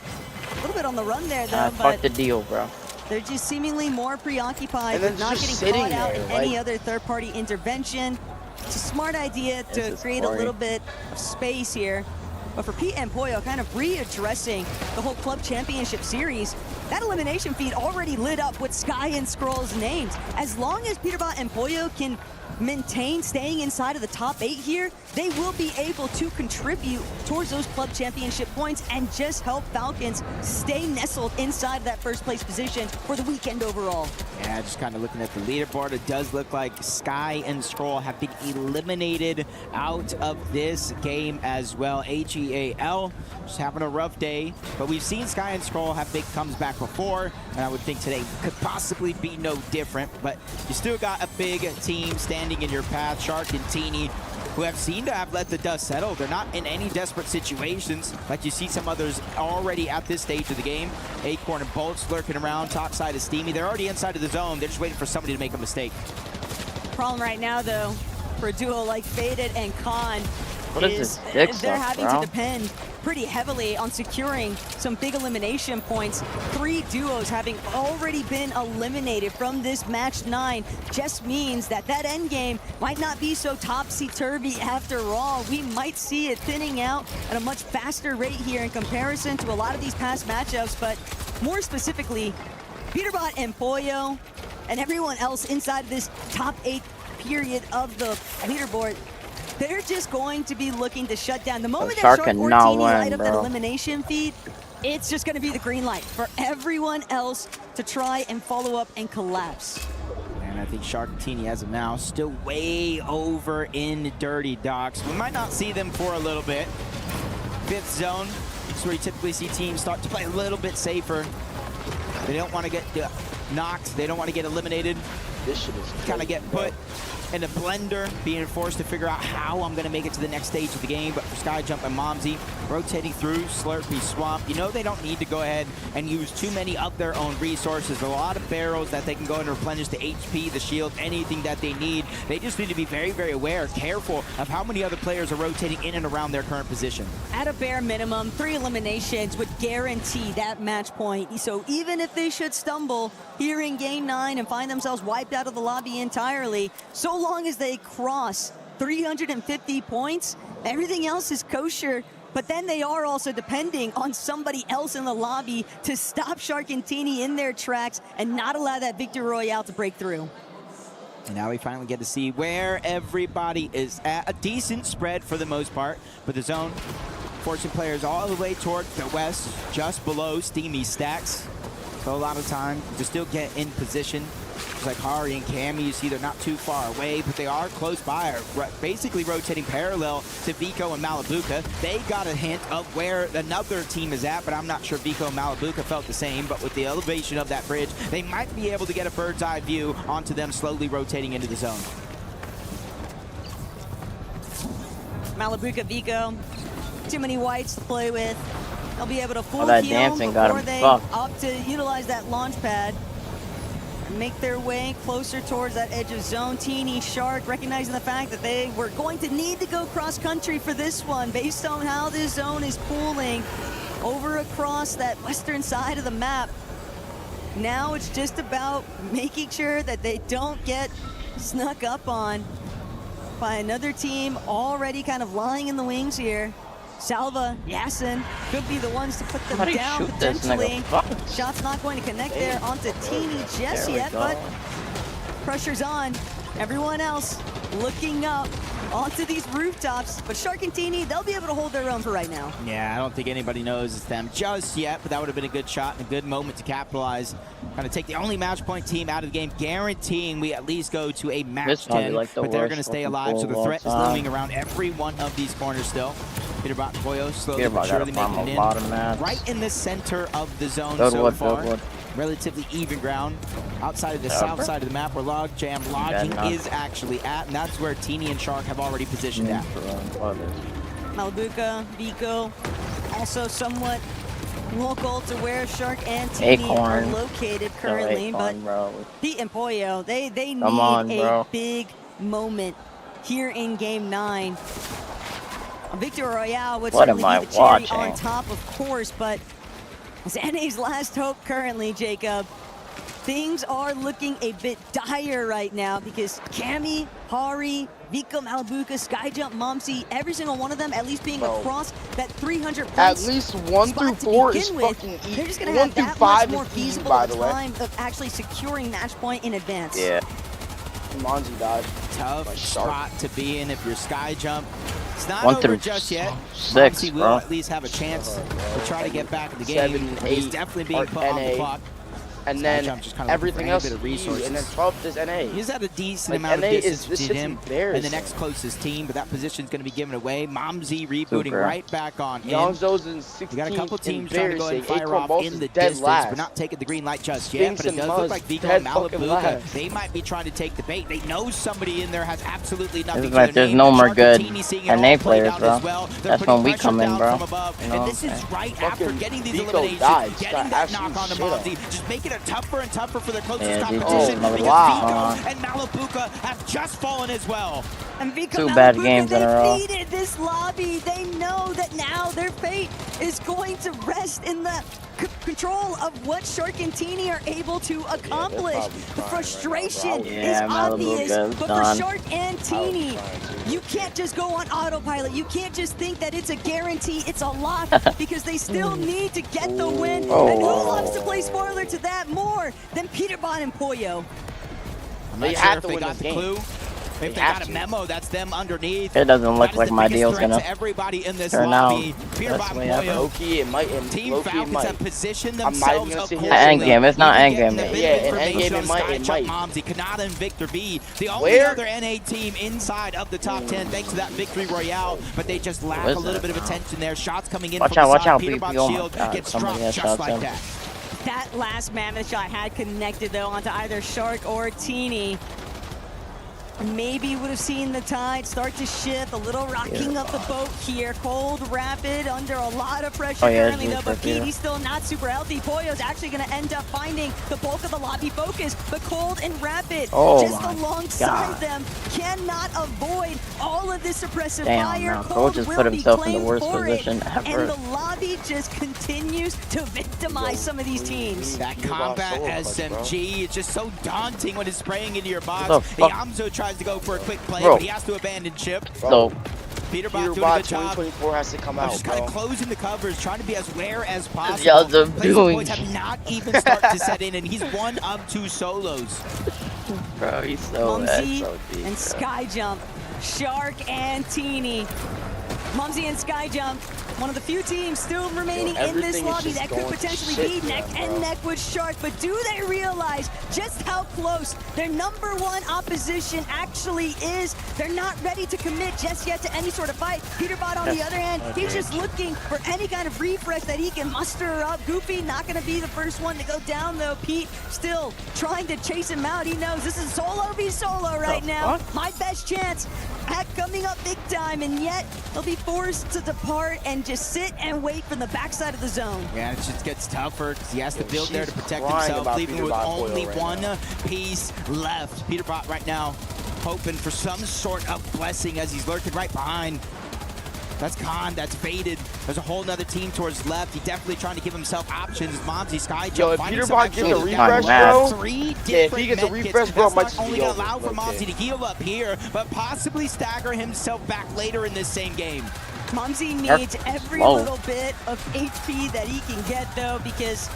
a little bit on the run there, though, Fuck but the deal, bro. they're just seemingly more preoccupied And with it's not just getting caught sitting out there, in any like- other third-party intervention. It's a smart idea to This is create a boring. little bit of space here. But for Pete and Pollo, kind of readdressing the whole club championship series, that elimination feed already lit up with Sky and Scroll's names. As long as Peterbot and Pollo can maintain staying inside of the top 8 here, they will be able to contribute towards those club championship points and just help Falcons stay nestled inside of that first place position for the weekend overall. Yeah, just kind of looking at the leaderboard, it does look like Sky and Scroll have been eliminated out of this game as well. AGAL just having a rough day, but we've seen Sky and Scroll have big comes back before, and I would think today could possibly be no different, but you still got a big team standing in your path. Shark and Teeny, who have seemed to have let the dust settle. They're not in any desperate situations like you see some others already at this stage of the game. Acorn and Bolts lurking around, top side is Steamy. They're already inside of the zone. They're just waiting for somebody to make a mistake. Problem right now, though, for a duo like Faded and Khan, what is this they're having to depend pretty heavily on securing some big elimination points. 3 duos having already been eliminated from this match 9 just means that that end game might not be so topsy-turvy after all. We might see it thinning out at a much faster rate here in comparison to a lot of these past matchups, but more specifically, Peterbot and Pollo and everyone else inside of this top 8 period of the leaderboard, they're just going to be looking to shut down. The moment that Shark or Teeny light up that elimination feed, it's just going to be the green light for everyone else to try and follow up and collapse. And I think Shark and Teeny as of now still way over in Dirty Docks. We might not see them for a little bit. 5th zone, this is where you typically see teams start to play a little bit safer. They don't want to get knocked. They don't want to get eliminated. This shit is kind of get put in a blender, being forced to figure out how I'm going to make it to the next stage of the game. But for Skyjump and Momsy, rotating through Slurpee Swamp, you know they don't need to go ahead and use too many of their own resources. A lot of barrels that they can go and replenish the HP, the shield, anything that they need. They just need to be very, very aware, careful of how many other players are rotating in and around their current position. At a bare minimum, 3 eliminations would guarantee that match point. So even if they should stumble here in game 9 and find themselves wiped out of the lobby entirely, so long as they cross 350 points, everything else is kosher. But then they are also depending on somebody else in the lobby to stop Shark and Teeny in their tracks and not allow that Victory Royale to break through. And now we finally get to see where everybody is at. A decent spread for the most part, but the zone forcing players all the way toward the west, just below Steamy stacks. So a lot of time to still get in position. Just like Hari and Cammy, you see they're not too far away, but they are close by, basically rotating parallel to Vico and Malabuka. They got a hint of where another team is at, but I'm not sure Vico and Malabuka felt the same. But with the elevation of that bridge, they might be able to get a bird's eye view onto them slowly rotating into the zone. Malabuka, Vico, too many whites to play with. They'll be able to full that heal dancing got before him they fucked. opt to utilize that launch pad and make their way closer towards that edge of zone. Teeny, Shark, recognizing the fact that they were going to need to go cross country for this one based on how this zone is pooling over across that western side of the map. Now it's just about making sure that they don't get snuck up on by another team already kind of lying in the wings here. Salva, Yasin could be the ones to put them down potentially. Shot's not going to connect there onto Teeny just yet, but pressure's on. Everyone else looking up onto these rooftops, but Shark and Teeny, they'll be able to hold their own for right now. Yeah, I don't think anybody knows it's them just yet, but that would have been a good shot and a good moment to capitalize. Kind of take the only match point team out of the game, guaranteeing we at least go to a match 10, but they're going to stay alive, so the threat is looming around every one of these corners still. Peterbot and Pollo slowly but surely making it in. Right in the center of the zone so far. Relatively even ground. Outside of the south side of the map where Logjam lodging is actually at, and that's where Teeny and Shark have already positioned at. Malabuka, Vico, also somewhat local to where Shark and Teeny are located currently, but Pete and Pollo, they need a big moment here in game 9. A Victory Royale would certainly be the cherry on top, of course, but Zane's last hope currently, Jacob. Things are looking a bit dire right now because Cammy, Hari, Vico, Malabuka, Skyjump, Momsy, every single one of them at least being across that 300 points. At least 1 through 4 is fucking easy. They're just going to have that much more feasible time of actually securing match point in advance. Yeah. Monzi died. Tough spot to be in if you're Sky Jump. It's not 1 over through just yet. 6, Monzi will bro. at least have a chance to try to get back in the game. 7, 8, He's definitely being put on the clock. And Sky then Jump just kind of everything else bit of resources. and then 12th is NA. He's at a decent Like, amount NA of is distance this to shit's him and the embarrassing. next closest team, but that position's going to be given away. Momzy rebooting Super. right back on in. Youngzo's in 16th. We got a couple teams trying to go ahead and embarrassing. fire off Most in is the dead distance. last. We're not taking the green light just yet, Spinks but it and does Muzz, look like Vico dead and fucking Malibuca, last. they might be trying to take the bait. They know somebody in there has absolutely nothing This is to like their there's name. no more Shark good and Teeny seeing it all NA played players, out bro. as well. They're That's putting when we pressure come in, down bro. from above. You know And what this I'm is saying? right after Fucking getting these Vico eliminations, died. getting Got that knock absolute on to shit up. Momzy, just making it tougher and tougher for their closest Yeah, competition GG. because Wow. Vico and Malibuca have just fallen as well. And Vico 2 bad Malibuca, games in a row. they needed this lobby. They know that now their fate is going to rest in the control of what Shark and Teeny are able to accomplish. The frustration is obvious, Malibuca's but done. for Shark and Teeny, you can't just go on autopilot. You can't just think that it's a guarantee, it's a lock, because they still need to get the win. Oh. And who loves to play spoiler to that more than Peterbot and Pollo? I'm They not have sure if to they win got this the game. clue. If they have got a to. memo, that's them underneath. It doesn't look That is like the my biggest deal's threat gonna to everybody in this turn out lobby. best way ever. Low-key, it might. And Team low-key, it Falcons might. have positioned I'm not even themselves gonna sit here accordingly. and Endgame, it's not Even getting endgame the yet. bit Yeah, of in information endgame, on it might, Sky it Jump, might. Momzy, Kanata and Victor V, the only Where? other NA team inside of the top 10 thanks to that victory royale, but they just lack What a is little that? bit of attention there. Shots coming in Watch from out, the watch side. out, Peterbot's PP. Oh my shield God, gets somebody dropped has just shots like in. that. That last mammoth shot had connected though onto either Shark or Teeny. Maybe would have seen the tide start to shift, a little rocking up the boat here. Cold Rapid under a lot of pressure Oh, yeah, currently though, but yeah. Petey's still not super healthy. Pollo's actually going to end up finding the bulk of the lobby focus, but Cold and Rapid Oh just my alongside God. them cannot avoid all of this suppressive Damn, fire. now, Cold Cold just will put be himself in the claimed worst for position it, ever. and the lobby just continues to victimize some of these teams. That combat SMG is just so daunting when it's spraying into your box. What the fuck? Yamzo tries to go for a quick play, Bro. but he has to abandon chip. So, Peterbot doing a Peterbot good job. 2024 has to come out, Just kind bro. of closing the covers, trying to be as rare as possible. Yamzo Placement doing? points have not even started to set in, and he's one of 2 solos. bro, he's so Mumsy so deep, and bro. Sky Jump, Shark and Teeny. Mumsy and Sky Jump, one of the few teams still remaining in this everything is lobby just that could going to potentially shit be for neck them, and bro. neck with Shark. But do they realize just how close their #1 opposition actually is? They're not ready to commit just yet to any sort of fight. Peterbot, on the other hand, he's just looking for any kind of refresh that he can muster up. Goofy not going to be the first one to go down, though. Pete still trying to chase him out. He knows this is solo v solo right now. My best chance at coming up big time, and yet he'll be forced to depart and just sit and wait from the backside of the zone. Yeah, it just gets tougher because he has to build there to protect crying himself, about leaving with Peterbot only Boyle right one now. piece left. Peterbot right now hoping for some sort of blessing as he's lurking right behind. That's Khan, that's Faded. There's a whole nother team towards left. He's definitely trying to give himself options. Momzy, Sky Jump, Yo, if finding Peterbot some gets a extra refresh, damage. bro, 3 yeah, if different he gets a med kits, refresh, bro, it might that's just not be only going over. to allow for Okay. Momzy to heal up here, but possibly stagger himself back later in this same game. Mumsy needs every little bit of HP that he can get, though, because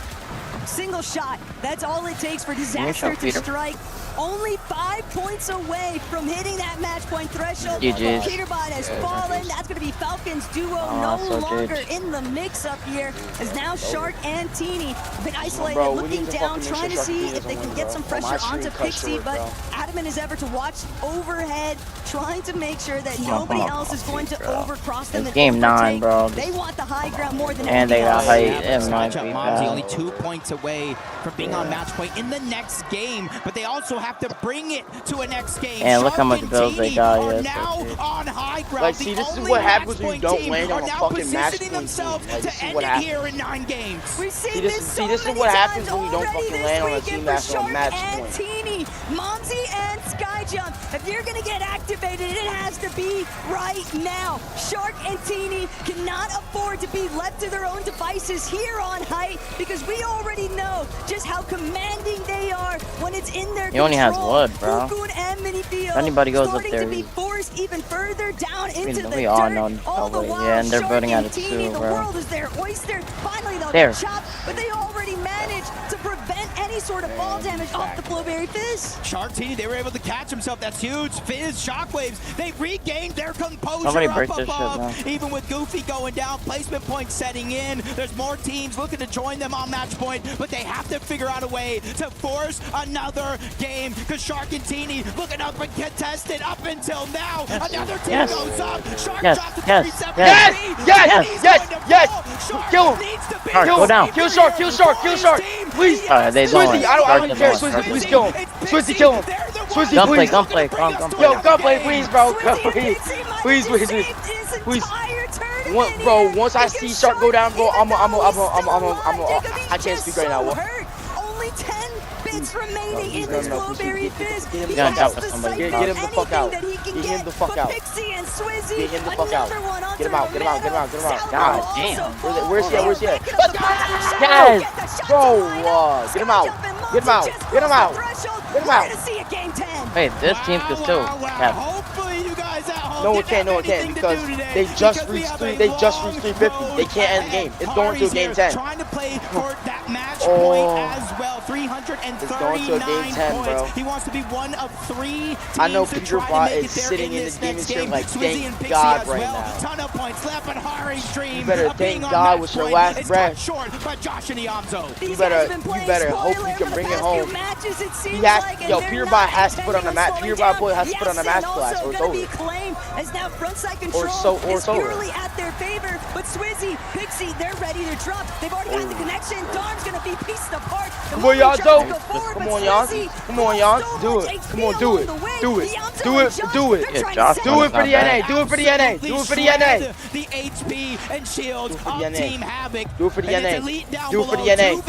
single shot, that's all it takes for disaster to strike. Only 5 points away from hitting that match point threshold. GG's. Peterbot has fallen. That's going to be Falcons duo no so longer good. in the mix up here, as now Shark and Teeny have been isolated, Bro, we looking need to down, fucking trying make to sure see Shark if they Teeny can doesn't get win, some bro. My pressure stream onto cut Pixie, short, but bro. adamant as ever to watch overhead, trying to make sure that Come nobody on, else is going to bro. overcross them. It's and game 9, overtake. bro. They want the high ground more than And they anything got else. height. It Sky might Jump be Momzy bad. only 2 points away from being on match point in the next game, but they also have to bring it to a next game. And look how Shark much and bills they Teeny got, are yeah, now so good. on high ground. Like, The see, this is only what happens when you match don't point land team on are a now fucking match positioning point themselves team. Like, to this is end what it happens. here in 9 games. We've seen See, this this so is many what happens times when you don't already fucking this land on a weekend team for that's on Shark match and point. Teeny. Momsy and Sky Jump. If you're gonna get activated, it has to be right now. Shark and Teeny cannot afford to be left to their own devices here on height, because we already know just how commanding they are when it's in their He only has control. wood, bro. Fukun and Minifio If anybody goes up starting there, to be he's- forced even further down into the we all dirt. know All the nobody. while, Yeah, and they're Shark voting and out of Teeny, 2, the bro. world is their oyster. Finally, they'll There. get chopped, but they already managed to prevent any sort of fall damage off the Flowberry Fizz. Sharktini, they were able to catch himself. That's huge. Fizz, Shockwaves, they regained their composure Somebody up break this above. shit, Even with Goofy going down, placement points setting in. There's more teams looking to join them on match point, but they have to figure out a way to force another game because Sharktini looking up and contested up until now. Another team goes up. Shark drops to 37. Yes! Kill him! Shark, go down. Kill Shark! Kill Shark! Kill Shark! Please! They Swizzy, don't. I don't care. Swizzy, please kill him. Swizzy, kill him. Swizzy, please. Gunplay. Yo, gunplay, please, bro. Gunplay. Please. Bro, once I see Shark go down, bro, I can't speak right now. Only 10 bits remaining in this Flowberry Fizz. Get him the fuck out. Get him the fuck out. Get him the fuck out. Get him out. God damn. Where's he at? Yes! Bro, get him out. Get him out. Hey, this team can still have. No, it can't because they just reached 350. They can't end the game. It's going to a game 10. Trying to play for that match point as well. 339 bro. He wants to be one of 3 teams. I know Peterbot is sitting in the demon chair like, thank God right now. Ton of points left, but Hari's dream. You better thank God with your last breath. Short by Josh and Iamzo. You better hope you can bring it home. Peterbot has to put on the match. Peterbot boy has to put on a match class or it's over. As now frontside control is purely at their favor, but Swizzy, Pixie, they're ready to drop. They've already got the connection. Darm's gonna be pieced apart. Come on, Yanzo. Come on, Yanzo. Do it. Come on, do it. Do it. Do it for the NA. Do it for the NA. Do it for the NA. The HP and shield of Team Havoc. Do it for the NA. Do it for the NA.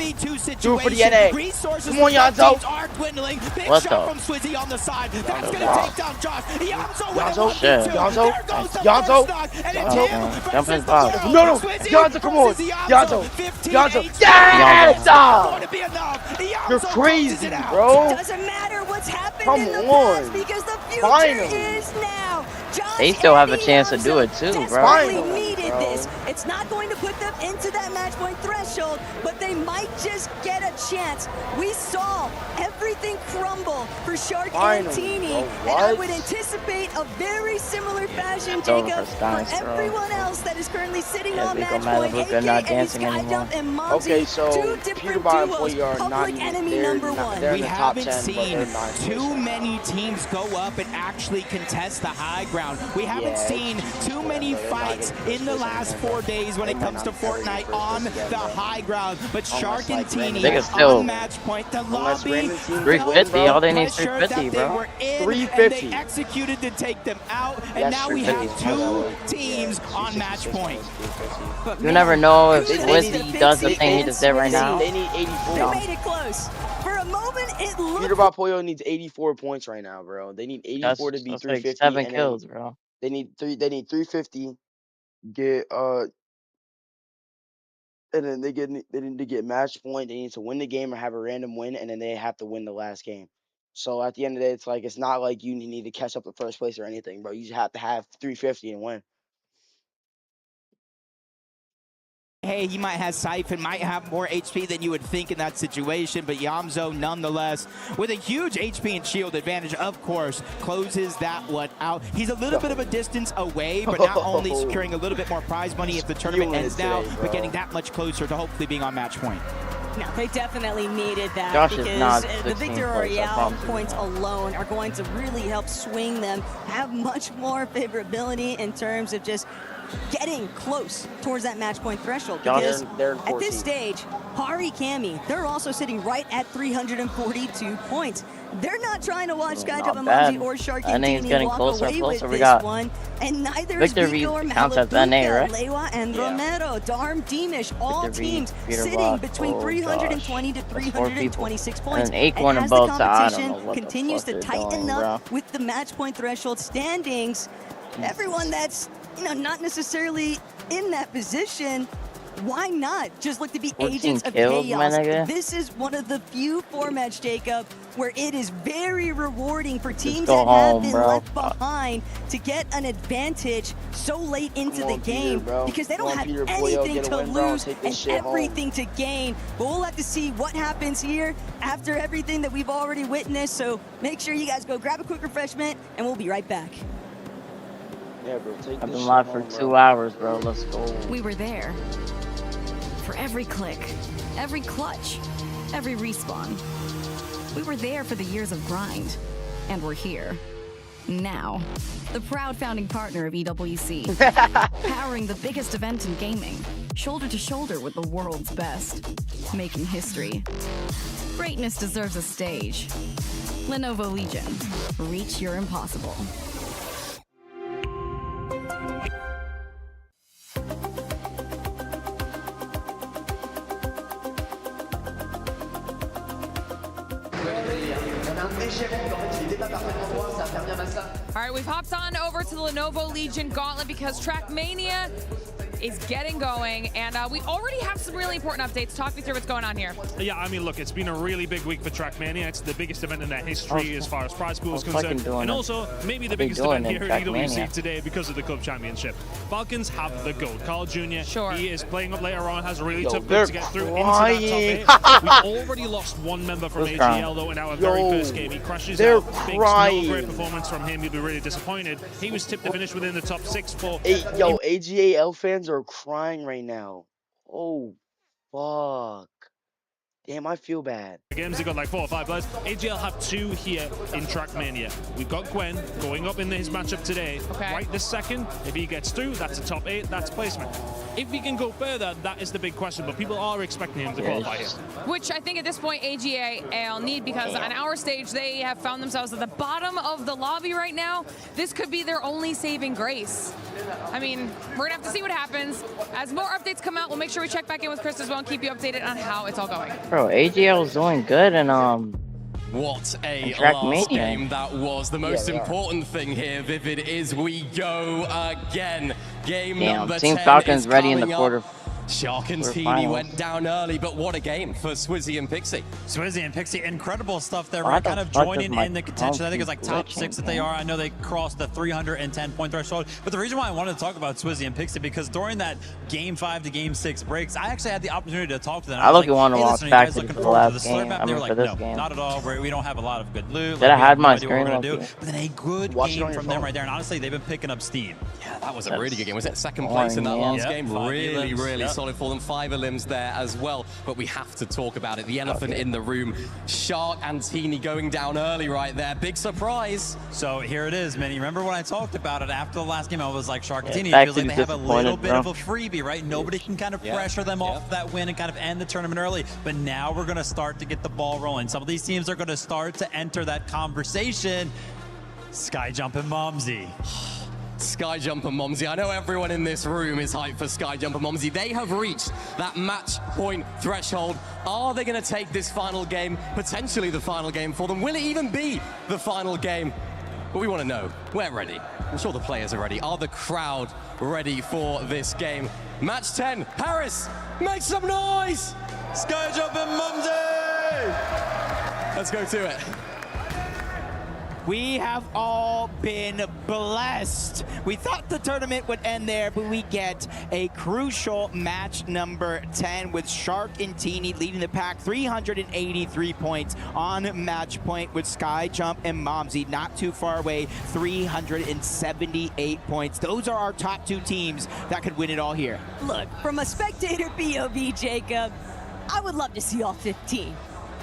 Do it for the NA. Come on, Yanzo. What the? From Swizzy on the side. That's gonna take down Josh. Yanzo. Jump in his box. No. Yanzo, come on. Yanzo. Yes! You're crazy, bro. Doesn't matter what's happened Come in the on. past because the future Finally. is now. They still have a chance to do it too, bro. Desperately needed this. It's not going to put them into that match point threshold, but they might just get a chance. We saw everything crumble for Shark and Teeny, and I would anticipate a very similar fashion, Jacob, for everyone else that is currently sitting on match point, aka not dancing anymore. and Momsy, Okay, so two different Peterbot and duos, Boy are not public even enemy they're number not- one. they're in We the top haven't 10, but seen they're not too many teams go up and actually contest the high ground. We haven't seen too many fights in the last 4 days when it comes to Fortnite on the high ground. But Shark and Teeny They can still on match point. The lobby 350. All they need is 350, bro. 350. They executed to take them out, and now we have 2 teams on match point. You never know if Swizzy does the thing he just did right now. They need 84. They made it close. For a moment, it looked Peterbot Pollo needs 84 points right now, bro. They need 84 to be That's 350. like 7 and kills, then bro. They need 350. Get and then they need to get match point. They need to win the game or have a random win, and then they have to win the last game. So at the end of the day, it's not like you need to catch up the first place or anything, bro. You just have to have 350 and win. Hey, he might have Siphon, might have more HP than you would think in that situation, but Yamzo, nonetheless, with a huge HP and shield advantage, of course, closes that one out. He's a little bit of a distance away, but not only securing a little bit more prize money if the tournament ends now, but getting that much closer to hopefully being on match point. No, they definitely needed that Josh is because not the 16 Victor close, I Royale promise you points that. alone are going to really help swing them, have much more favorability in terms of just getting close towards that match point threshold. Because they're at this stage, Hari, Cammy, they're also sitting right at 342 points. They're not trying to watch Skyjump and bad. Mumsy or Shark NA is getting walk closer and away with closer. We this got one, and neither is Victor Vico or Reed counts as NA, Malabuka, right? Lewa and Romero, Darm, Deemish, all Victor Reed, teams Peter sitting Rock, between oh 320 to 326 points. And an Acorn as and the both sides. I don't competition know what the continues fuck to they're tighten doing, up bro. with the match point threshold standings, everyone that's not necessarily in that position why not just look to be 14 agents of kills, my chaos? nigga. This is one of the few formats, Jacob, where it is very rewarding for teams go that home, have been bro. left behind to get an advantage so late into the game because they don't have anything to lose and everything to gain. But we'll have to see what happens here after everything that we've already witnessed. So make sure you guys go grab a quick refreshment and we'll be right back. Yeah, bro, take I've this been live shit for home, 2 bro. hours, bro. Let's go. We were there. For every click, every clutch, every respawn. We were there for the years of grind. And we're here. Now. The proud founding partner of EWC. Powering the biggest event in gaming. Shoulder to shoulder with the world's best. Making history. Greatness deserves a stage. Lenovo Legion. Reach your impossible. All right, we've hopped on over to the Lenovo Legion Gauntlet because Trackmania is getting going, and we already have some really important updates. Talk me through what's going on here. Yeah, I mean, look, it's been a really big week for Trackmania. It's the biggest event in their history as far as prize pool is concerned, and also maybe the biggest event here at EWC today because of the club championship. Falcons have the GOAT, Carl Jr. Sure. He is playing up later on, has a really tough group to get through into that top 8. We've already lost one member from AGL, though, in our very first game. He crashes out. Big, no great performance from him. You'll be really disappointed. He was tipped to finish within the top 6 for... Yo, AGAL fans are crying right now. Oh, fuck. Damn, I feel bad. Games, they've got like 4 or 5 players. AGL have 2 here in Trackmania. We've got Gwen going up in his matchup today. Right this second, if he gets through, that's a top 8, that's placement. If he can go further, that is the big question, but people are expecting him to qualify here. Which I think at this point AGAL need, because on our stage they have found themselves at the bottom of the lobby right now. This could be their only saving grace. I mean, we're gonna have to see what happens. As more updates come out, we'll make sure we check back in with Chris as well and keep you updated on how it's all going. Bro, AGL is doing good, and What a Trackmania. last game that was. The most important thing here, Vivid, is we go again. Game number 10 Team Falcons is ready in the coming quarter. up. Shark and Teeny Quarterfinals. went down early, but what a game for Swizzy and Pixie. Swizzy and Pixie, incredible stuff there. Why Right, the kind of fuck joining does my in the contention. I think it's like top glitching, 6 that they are. I know they crossed the 310-point threshold. But the reason why I wanted to talk about Swizzy and Pixie, because during that Game 5 to Game 6 breaks, I actually had the opportunity to talk to them. I was look want to hey, watch listen, are you guys back looking to the forward last the slur game. map? I They were mean, like, for this no, game. not at all. We don't have a lot of good loot. Did I we hide have no my idea what we're screen gonna do. lock? But then a good Watch it game on your from them phone. right there. And honestly, they've been picking up steam. Yeah, that was a really good game. Was it second place in that boring, last yeah. game? 5 Really, elims. really Yep. solid for them. 5 elims there as well. But we have to talk about it. The elephant in the room. Shark and Teeny going down early right there. Big surprise. So here it is, man. You remember when I talked about it after the last game? I was like, Shark and Teeny, back feels to like be they have a little disappointed, bit bro. of a freebie, right? Nobody can kind of pressure them off that win and kind of end the tournament early. But now we're going to start to get the ball rolling. Some of these teams are going to start to enter that conversation. Skyjump and Momsy. Skyjump and Momsy. I know everyone in this room is hyped for Skyjump and Momsy. They have reached that match point threshold. Are they going to take this final game, potentially the final game for them? Will it even be the final game? But we want to know. We're ready. I'm sure the players are ready. Are the crowd ready for this game? Match 10. Harris, make some noise! Skyjump and Momsy! Let's go to it. We have all been blessed. We thought the tournament would end there, but we get a crucial match number 10 with Shark and Teeny leading the pack, 383 points on match point with Skyjump and Momsy not too far away, 378 points. Those are our top 2 teams that could win it all here. Look, from a spectator POV, Jacob, I would love to see all 15.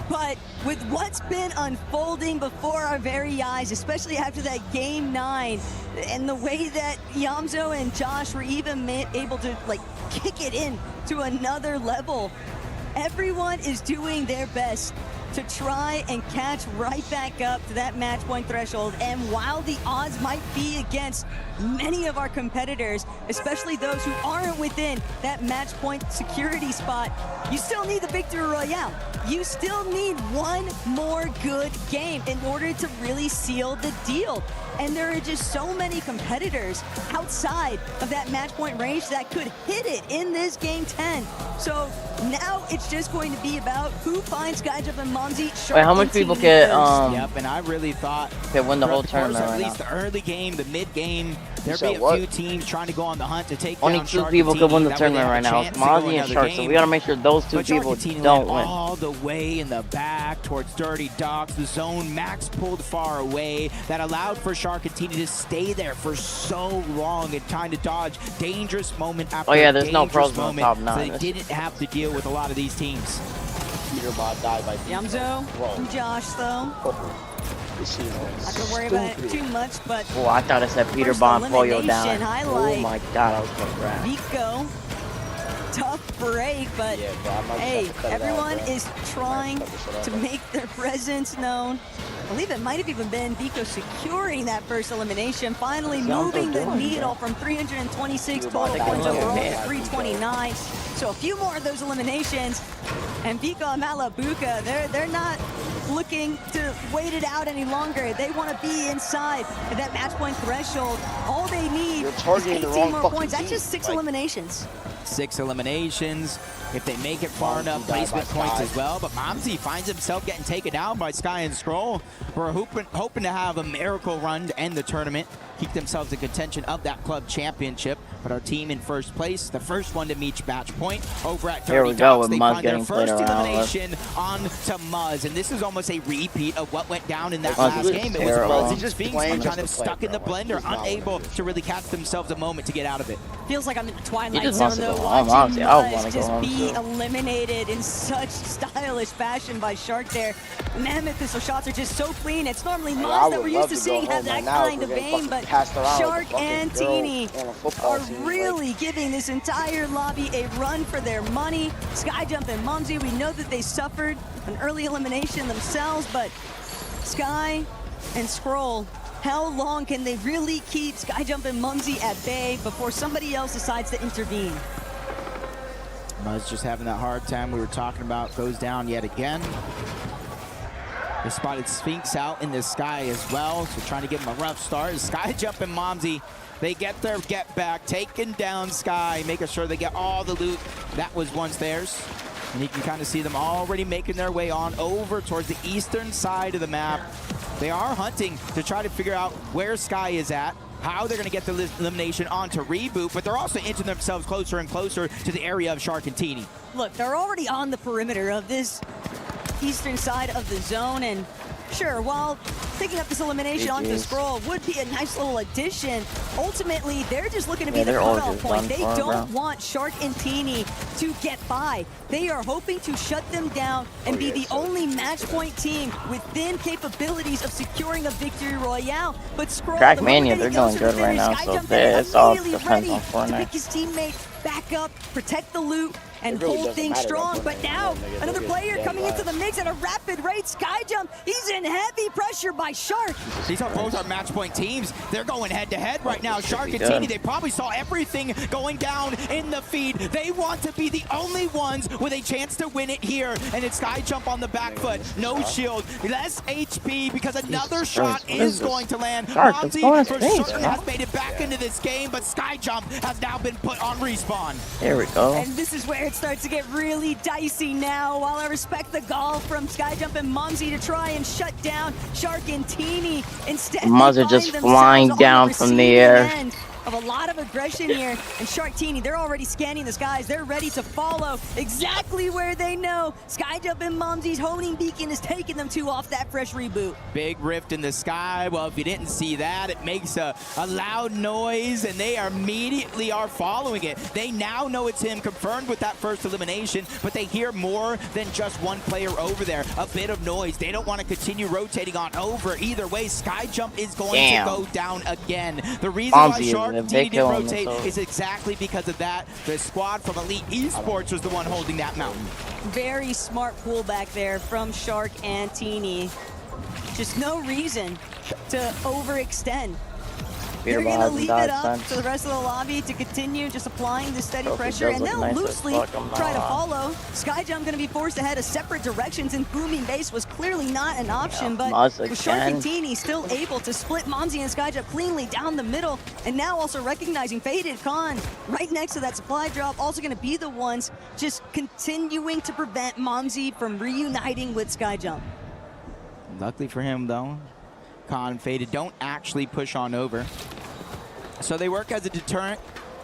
But with what's been unfolding before our very eyes, especially after that Game 9, and the way that Yamzo and Josh were even able to like kick it in to another level, everyone is doing their best to try and catch right back up to that match point threshold. And while the odds might be against many of our competitors, especially those who aren't within that match point security spot, you still need the victory royale. You still need one more good game in order to really seal the deal. And there are just so many competitors outside of that match point range that could hit it in this game 10. So now it's just going to be about who finds Skyjump and Momsy. Wait, how much people get Yep, and I really thought can win the whole tournament at right least now? the early game, the mid game, there'd be a few teams trying to go on the hunt to take Only down 2 Shark people and could win Teeny. the That way they tournament have right a now. chance It's to go Mozzie and another Shark, so game. we gotta make sure those 2 But Shark people and Teeny don't went win. all the way in the back towards Dirty Docks. The zone Max pulled far away. That allowed for Shark and Teeny to stay there for so long and kind of dodge dangerous moment after there's no pros dangerous on moment. top So 9. they didn't have to deal with a lot of these teams. Peterbot died by Yamzo from Josh, though. Not gonna worry about it too much, but Oh, I thought it said Peter Bond Pollo down. elimination highlight. Oh my god, I was gonna grab. Vico, tough break, but hey, everyone is trying to make their presence known. I believe it might have even been Vico securing that first elimination, finally moving the needle from 326 total points overall to 329. So a few more of those eliminations, and Vico and Malabuka, they're not looking to wait it out any longer. They want to be inside of that match point threshold. All they need is 18 more points. That's just 6 eliminations. 6 eliminations. If they make it far enough, placement points as well. But Momsy finds himself getting taken down by Sky and Scroll. We're hoping to have a miracle run to end the tournament, keep themselves in contention of that club championship. But our team in first place, the first one to meet match point over at Here we Dirty go Docks. with They Muzz find their getting played first around. elimination on to Muzz. And this is almost a repeat of what went down in that Muzz last is game. It terrible. was He's just Sphinx playing kind just of to play, stuck in the bro. blender, unable to really catch themselves a moment to get out of it. Feels like I'm in the He Twilight just Zone, wants to though, go home, watching honestly. I would Muzz wanna go just home, be too. eliminated in such stylish fashion by Shark there. Mammoth pistol shots are just so clean. It's normally I Muzz that would we're used love to to seeing go have home that right now if kind we're of getting aim, but fucking passed around with Shark a fucking and girl Teeny on a football are team, really giving this entire lobby a run for their money. Skyjump and Mumsy, we know that they suffered an early elimination themselves, but Sky and Scroll, how long can they really keep Skyjump and Mumsy at bay before somebody else decides to intervene? Muzz just having that hard time we were talking about, goes down yet again. They spotted Sphinx out in the sky as well, so trying to give him a rough start. Skyjump and Momsy, they get their get back, taking down Sky, making sure they get all the loot that was once theirs. And you can kind of see them already making their way on over towards the eastern side of the map. They are hunting to try to figure out where Sky is at, how they're going to get the elimination onto Reboot, but they're also inching themselves closer and closer to the area of Shark and Teeny. Look, they're already on the perimeter of this eastern side of the zone, and sure, while picking up this elimination onto the Scroll would be a nice little addition, ultimately, they're just looking to be the cutoff point. They don't want Shark and Teeny to get by. They are hoping to shut them down and be the only match point team within capabilities of securing a victory royale. But Scroll, Trackmania, they're doing good right now, so it's all depends on to pick Fortnite. his teammate back up, protect the loot, and hold things strong. But now, another player coming into the mix at a rapid rate. Skyjump, he's in heavy pressure by Shark. These are both our match point teams. They're going head to head right now. Shark and Teeny, they probably saw everything going down in the feed. They want to be the only ones with a chance to win it here. And it's Skyjump on the back foot. No shield, less HP because another shot is going to land. Momsy for certain has made it back into this game, but Skyjump has now been put on respawn. There we go. And this is where it starts to get really dicey now. While I respect the gall from Skyjump and Mumsy to try and shut down Shark and Teeny, instead Muzz are just flying down from the air. Of a lot of aggression here, and Shark Teeny, they're already scanning the skies. They're ready to follow exactly where they know Skyjump and Mumsy's homing beacon is taking them to off that fresh reboot. Big rift in the sky. Well, if you didn't see that, it makes a loud noise, and they immediately are following it. They now know it's him, confirmed with that first elimination, but they hear more than just one player over there. A bit of noise. They don't want to continue rotating on over. Either way, Skyjump is going to go down again. The reason why Shark Teeny didn't rotate is exactly because of that. The squad from Elite Esports was the one holding that mountain. Very smart pullback there from Shark and Teeny. Just no reason to overextend. They're going to leave it up to the rest of the lobby to continue just applying the steady pressure, and they'll loosely try to follow. Skyjump going to be forced to head a separate directions, and booming base was clearly not an option, but with Sharkantini still able to split Momsy and Skyjump cleanly down the middle, and now also recognizing Faded Khan right next to that supply drop, also going to be the ones just continuing to prevent Momsy from reuniting with Skyjump. Luckily for him, though, Khan and Faded don't actually push on over. So they work as a deterrent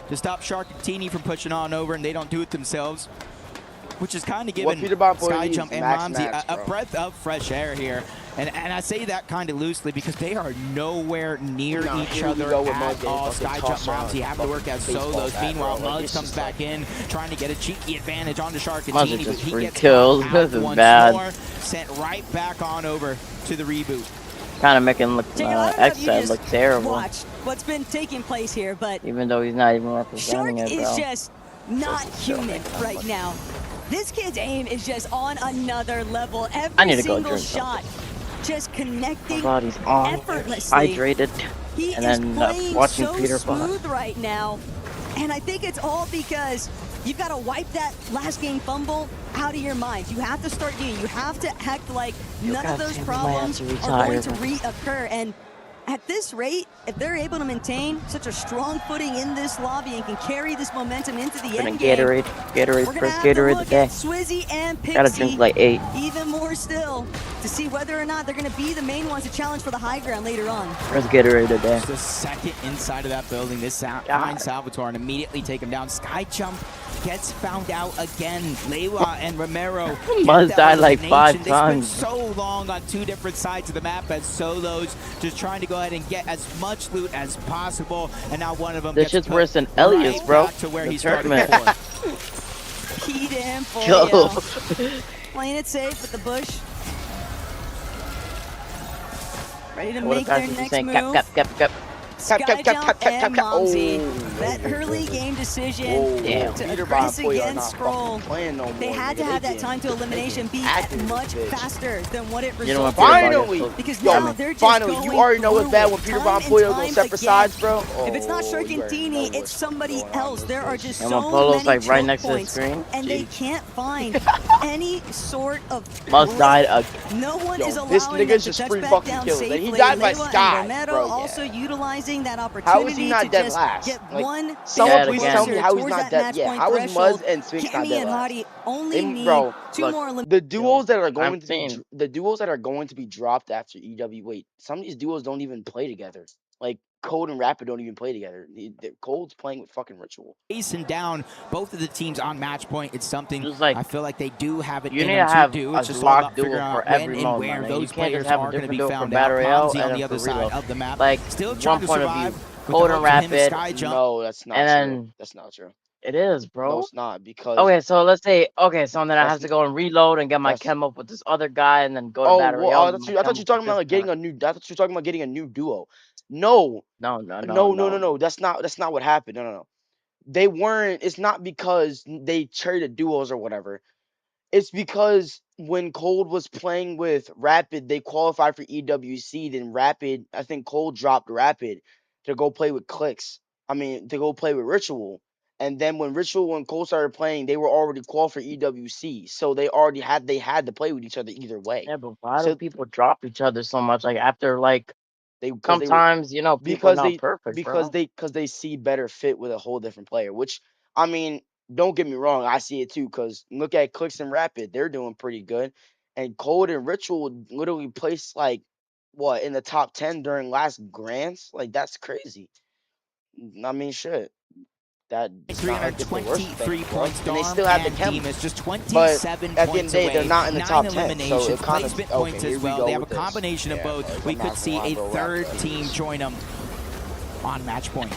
to stop Sharkantini from pushing on over, and they don't do it themselves, which is kind of giving Skyjump and Momsy a breath of fresh air here. And I say that kind of loosely because they are nowhere near each other at all. Skyjump, Momsy have to work as solos. Meanwhile, Muggs comes back in, trying to get a cheeky advantage onto Sharkantini, but he gets kills. This is bad. More, sent right back on over to the reboot. Kind of making look X-Side look terrible. Watch what's been taking place here, but even though he's not even representing Shark it, bro. is just not human right now. This kid's aim is just on another level. Every single shot just connecting effortlessly. Hydrated. He and is then playing watching so Peter smooth right now, and I think it's all because you've got to wipe that last game fumble out of your mind. You have to start doing. You have to act like none of those problems are going to reoccur. And at this rate, if they're able to maintain such a strong footing in this lobby and can carry this momentum into the end game, Gatorade, first Gatorade today. Swizzy and Pixie, gotta drink like 8. even more still, to see whether or not they're going to be the main ones to challenge for the high ground later on. First Gatorade today. Just a second inside of that building. This finds Salvatore and immediately take him down. Skyjump gets found out again. Lewa and Romero Must die like 5 times. They spent so long on 2 different sides of the map as solos, just trying to go ahead and get as much loot as possible. And now one of them this gets shit's worse than Elias, bro. to where the he started before. Keyed in for playing it safe with the bush. Ready to make their next move. Skyjump and Momsy. That early game decision to aggress against Scroll. They had to have that time to elimination be much faster than what it resulted. Finally! Because now they're just finally, you already know it's bad when Peter Von Pollo goes separate sides, bro. If it's not Sharkantini, it's somebody else. There are just so Polo's many like right next to the points, screen. and they can't find any sort of Must died again. No one is allowing this nigga's just free fucking kills. And he died by Sky, bro. Also utilizing that opportunity how is he not dead last? Get one someone please tell me how he's not dead. Yeah, how is Muzz and Sphinx not dead last? Bro, the duos that are going to be the duos that are going to be dropped after EW. Wait, some of these duos don't even play together. Like Cold and Rapid don't even play together. Cold's playing with fucking Ritual. Facing down both of the teams on match point. It's something like, I feel like they do have it you in need them to have to do. A it's just all about duo figuring out for every when and where moment, those players are going to be found out. Momsy on the other side of the map. Like still trying to survive. Cold and Rapid. No, that's not true. That's not true. It is, bro. No, it's not because. Okay, so let's say so then I have to go and reload and get my chem up with this other guy and then go to battery. Well, I thought you were talking about like getting a new. I thought you were talking about getting a new duo. No. That's not what happened. No. They weren't. It's not because they traded duos or whatever. It's because when Cold was playing with Rapid, they qualified for EWC. Then Rapid, I think Cold dropped Rapid to go play with Clicks. To go play with Ritual. And then when Ritual and Cold started playing, they were already qualified for EWC. So they had to play with each other either way. Yeah, but why do people drop each other so much? Like after sometimes people are not perfect, because they see better fit with a whole different player. Which don't get me wrong, I see it too. Because look at Clicks and Rapid, they're doing pretty good, and Cold and Ritual literally placed in the top 10 during last Grands. Like that's crazy. Shit. That 323 points. And they still have the chem. Team is just 27 but at the end of the day, they're not in the top 10. So it kind of points as well. They have a combination of both. We could see a third team join them on match point. I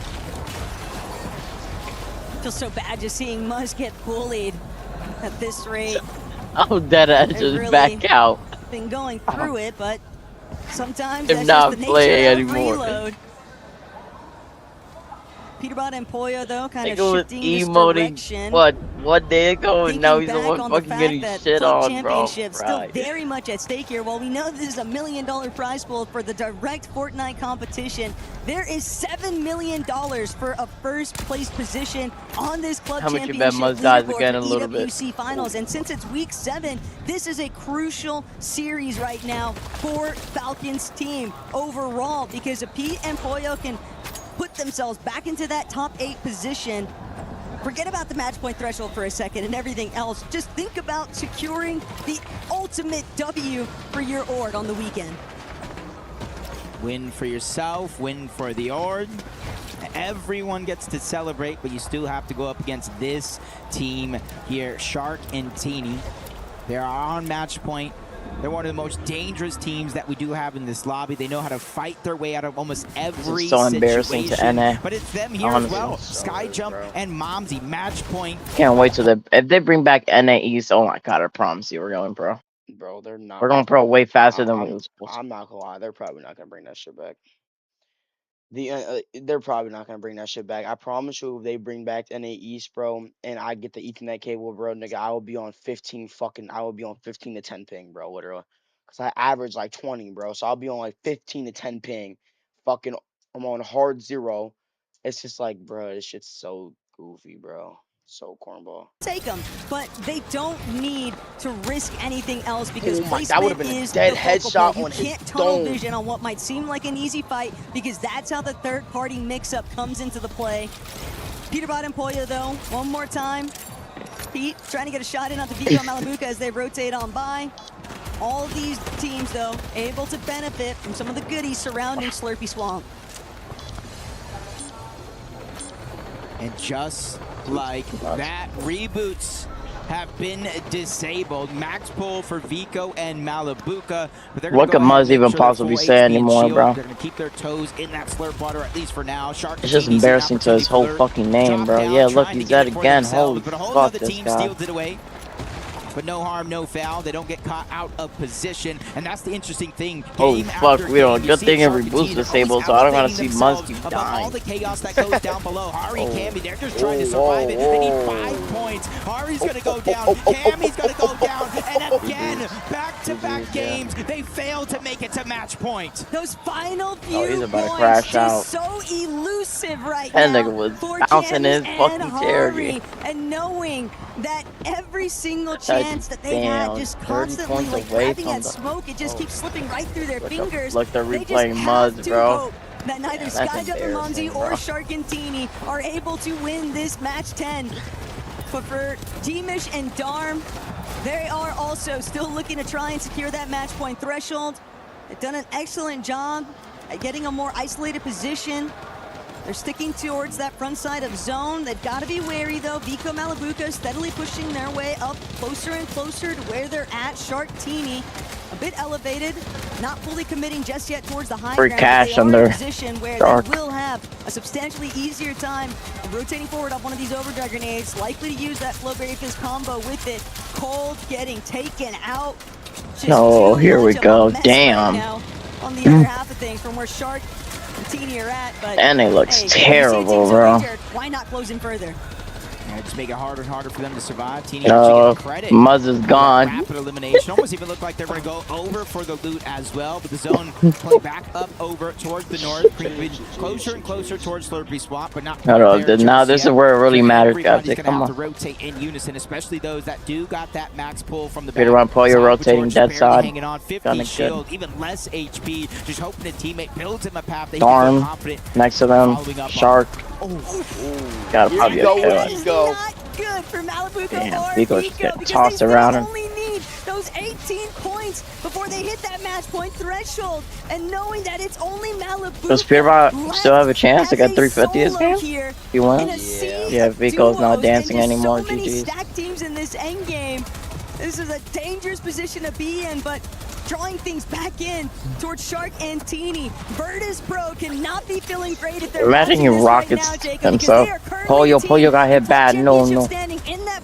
feel so bad just seeing Muzz get bullied at this rate. Oh, dead edge just really back out. Been going through it, but sometimes that's just the nature of anymore. Reload. Peterbot and Pollo, though, kind of Nigga was shifting this emoting, direction. what, 1 day ago, and now he's the Back one on the fucking fact getting that shit Club on, bro. Championship still very much at stake here. While we know this is $1 million prize pool for the direct Fortnite competition, there is $7 million for a first place position on this Club How much you Championship bet Muzz dies leaderboard again for in a little bit? EWC Finals. And since it's week 7, this is a crucial series right now for Falcons team overall, because if Pete and Pollo can put themselves back into that top 8 position, forget about the match point threshold for a second and everything else. Just think about securing the ultimate W for your org on the weekend. Win for yourself, win for the org. Everyone gets to celebrate, but you still have to go up against this team here, Shark and Teeny. They are on match point. They're one of the most dangerous teams that we do have in this lobby. They know how to fight their way out of almost every It's so embarrassing situation. to NA. But it's them here Honestly. as well. Sky Jump and Momsy, match point. Can't wait till if they bring back NA East, oh my god, I promise you we're going pro. Bro, they're not. We're going pro way faster than we was supposed to. I'm not gonna lie. They're probably not gonna bring that shit back. They're probably not gonna bring that shit back. I promise you, if they bring back NA East, bro, and I get the Ethernet cable, bro, nigga, I will be on 15 to 10 ping, bro, literally. Cause I average like 20, bro. So I'll be on like 15 to 10 ping. Fucking, I'm on hard 0. It's just like, bro, this shit's so goofy, bro. So cornball. Take them, but they don't need to risk anything else because that would have placement been a is dead the focal headshot point. on You his can't tunnel dome. vision on what might seem like an easy fight because that's how the third-party mix-up comes into the play. Peterbot and Pollo, though, one more time. Pete trying to get a shot in on the Vico Malabuca as they rotate on by. All of these teams, though, able to benefit from some of the goodies surrounding Slurpy Swamp. And just like that, reboots have been disabled. Max pull for Vico and Malabuca. But they're What could Muzz even possibly say anymore, bro? They're going to keep their toes in that slurp water, at least for now. Shark It's just embarrassing to his whole fucking name, bro. Yeah, look, he's dead again. Holy fuck, this guy. Steals it away. But no harm, no foul. They don't get caught out of position, and that's the interesting thing. Holy fuck, we don't. Good thing every boost disabled, so I don't gotta see Muzz keep above dying. all the chaos that goes down below. Hari, Cammy, they're just trying to survive it. They need 5 points. Hari's gonna go down. Cammy's gonna go down, and again, back-to-back games, they fail to make it to match point. Those final few Oh, he's about to points crash out. just so elusive right That now. nigga was for bouncing Cammy his fucking and chair, Hari, dude. and knowing that every single That's chance that they had, damn, just 30 constantly points like away grabbing from that the- smoke, it just keeps slipping right through their fingers. Look, they're They just replaying have Muzz, to bro. hope that neither Yeah, that's Skyjump and Mumsy embarrassing, or bro. Sharkantini are able to win this match 10. But for Teamish and Darm, they are also still looking to try and secure that match point threshold. They've done an excellent job at getting a more isolated position. They're sticking towards that front side of zone. They've got to be wary, though. Vico Malabuca steadily pushing their way up closer and closer to where they're at. Shark Teeny, a bit elevated, not fully committing just yet towards the high Free ground. cash They are on in their a position where Shark. they will have a substantially easier time of rotating forward up one of these overdrive grenades, likely to use that Flowberry Fizz combo with it. Cold getting taken out. Just No, too here we much of a go. mess Damn. right now on the other half of things from where Shark and Teeny are at, but And it looks hey, terrible, teams bro. are injured. Why not close in further? Yeah, just make it harder and harder for them to survive. Teeny No, actually get credit. Muzz is gone. Rapid elimination. Almost even looked like they're going to go over for the loot as well. But the zone playing back up over towards the north, creeping closer and closer towards Slurpy Swamp, but not No, quite there now just this is yet. where it really So matters, everybody's guys. gonna Come have on. to rotate in unison, especially those that do got that max pull from the Peter back. Van Pollo Side, rotating George dead barely side. hanging on, 50 Gunning good. shield, even less HP, just hoping a teammate builds him a path that he Darm can feel confident next to them. following up on. Shark. Gotta Here probably you go, kill here it. you go. Good for Malabuca Damn, or Vico's Vico getting because tossed they around still him. only need those 18 points before they hit that match point threshold. And knowing that it's only Malabuca Does Peterbot still have a chance to get as a 350 this solo game? here He in a wins? sea Yeah, of Vico's not duos dancing and just anymore. So many GG's. stacked teams in this end game. This is a dangerous position to be in, but drawing things back in towards Shark and Teeny. Virtus Pro cannot be feeling great if they're Imagine watching he this rockets right now, Jacob, because himself. they are currently a team Pollo got hit bad. No, championship no. standing in that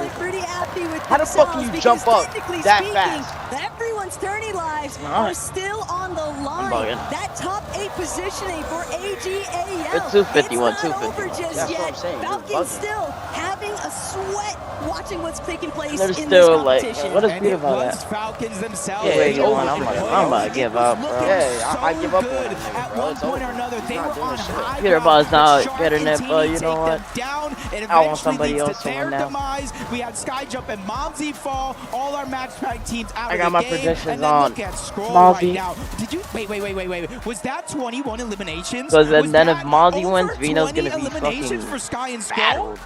feeling pretty happy with How the fuck can you jump up that fast? Everyone's tourney lives are still on the line. That top 8 positioning for AGAL. It's 251, It's not over just That's yet. what I'm saying. Falcons still having a sweat watching what's taking place They're in this still like, competition. what is Peter about that? Falcons themselves. Yeah, it's over. I'm about to give up, bro. Yeah, I give up on that nigga, At bro. one It's point over. or another, they were on high Peter ground. Ball's not Shark getting and it, but Teeny you know take what? them down, and I want eventually somebody leads else to to their win now. demise. We had Skyjump and Momsy fall. All our match pack teams out I of got the my game. Fish And is then on. look at Scroll Mozzie. right now. Did you wait? Was that 21 eliminations? Because Was then if that Mozzie over wins, Vino's 20 gonna be eliminations fucking for Sky and Scroll? battled.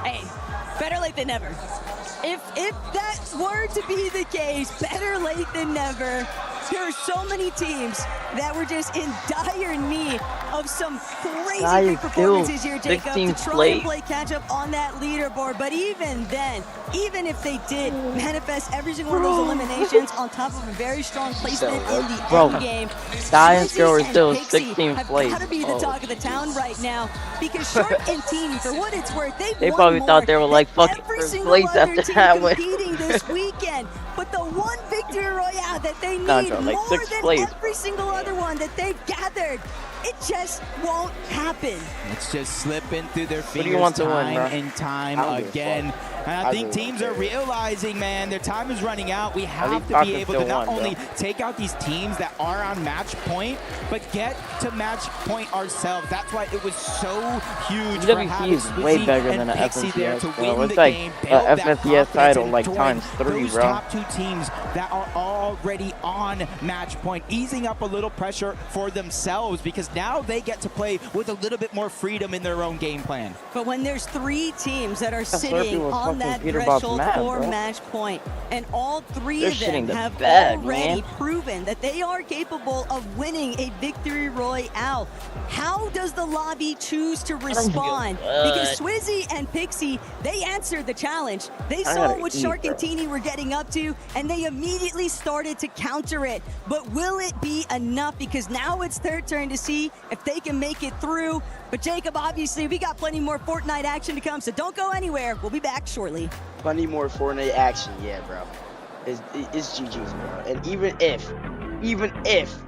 Hey, better late than never. If that were to be the case, better late than never. There are so many teams that were just in dire need of some crazy Sky big is performances still here, Jacob, 16th to try place. and play catch up on that leaderboard. But even then, even if they did manifest every single one of those eliminations on top of a very strong placement in the Bro, end game, Sky and Scroll are Swizzy still and Pixie 16th have place. got to be the Oh. talk of the town right now because Shark and Teeny, for what it's worth, They probably thought they were like fucking every first single place other after team that win. competing this weekend. But the one victory royale that they Nah, need bro, like more sixth than place. every single other one that they've gathered, it just won't happen. It's just slipping through their do fingers you want to win, time bro? and time I don't give a again. fuck. And I I think really teams don't are care. realizing, man, their time is running out. We have think to Falcons be able to still not won, bro. only take out these teams that are on match point, but get to match point ourselves. That's why it was so huge for EWC having is way Swizzy better and than an Pixie there FNCS, to bro. win It's the like game, a build that FNCS confidence, title and like join times 3, those bro. top two teams that are already on match point, easing up a little pressure for themselves because now they get to play with a little bit more freedom in their own game plan. But when there's 3 teams that are Slurpee sitting was on fucking that Peter Bob's threshold mad, for bro. match point, and all 3 They're of them shitting the have bed, already man. proven that they are capable of winning a victory royale, how does the lobby choose to respond? Because Swizzy and Pixie, they answered the challenge. They I saw gotta what eat, Shark and bro. Teeny were getting up to, and they immediately started to counter it. But will it be enough? Because now it's their turn to see if they can make it through. But Jacob, obviously, we got plenty more Fortnite action to come, so don't go anywhere. We'll be back shortly. Plenty more Fortnite action, yeah, bro. It's GG's, bro. And even if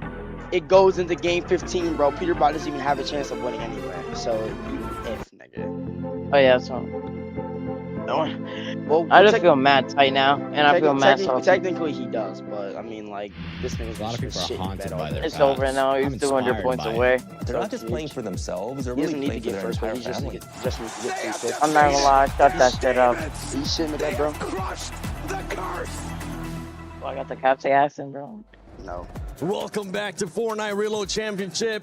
it goes into game 15, bro, Peter Bot doesn't even have a chance of winning anyway. So even if, nigga. Oh yeah, so Well, I just feel mad tight now, and I feel mad salty. Technically, he does, but I mean, like, this nigga's A lot of people are haunted by their It's past. over now. I'm He's 200 inspired points by it. away. They're not just playing for themselves. They're He really doesn't need to playing for get their first, but entire he just family. needs to get 350. I'm not gonna lie, shut that shit up. You shitting with that, bro? Oh, I got the captain accent, bro. No. Welcome back to Fortnite Reload Championship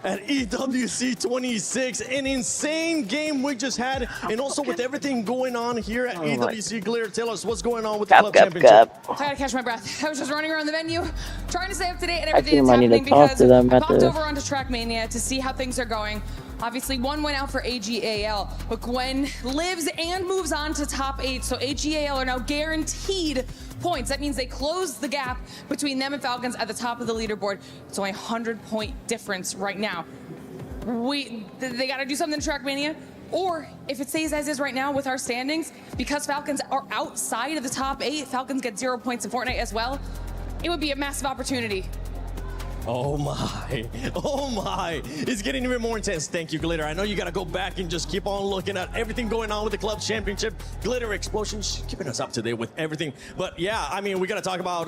at EWC 26. An insane game we just had, and also with everything going on here at EWC. Glitter, tell us what's going on with the club championship. I had to catch my breath. I was just running around the venue, trying to stay up to date and I everything think that's I need happening to talk because to them I at popped the- over onto Trackmania to see how things are going. Obviously, one went out for AGAL, but Gwen lives and moves on to top 8, so AGAL are now guaranteed points. That means they closed the gap between them and Falcons at the top of the leaderboard. It's only a 100-point difference right now. They got to do something in Trackmania, or if it stays as is right now with our standings, because Falcons are outside of the top 8, Falcons get 0 points in Fortnite as well. It would be a massive opportunity. Oh my, it's getting even more intense. Thank you, Glitter. I know you gotta go back and just keep on looking at everything going on with the club championship. Glitter Explosions keeping us up to date with everything. But yeah, I mean, we gotta talk about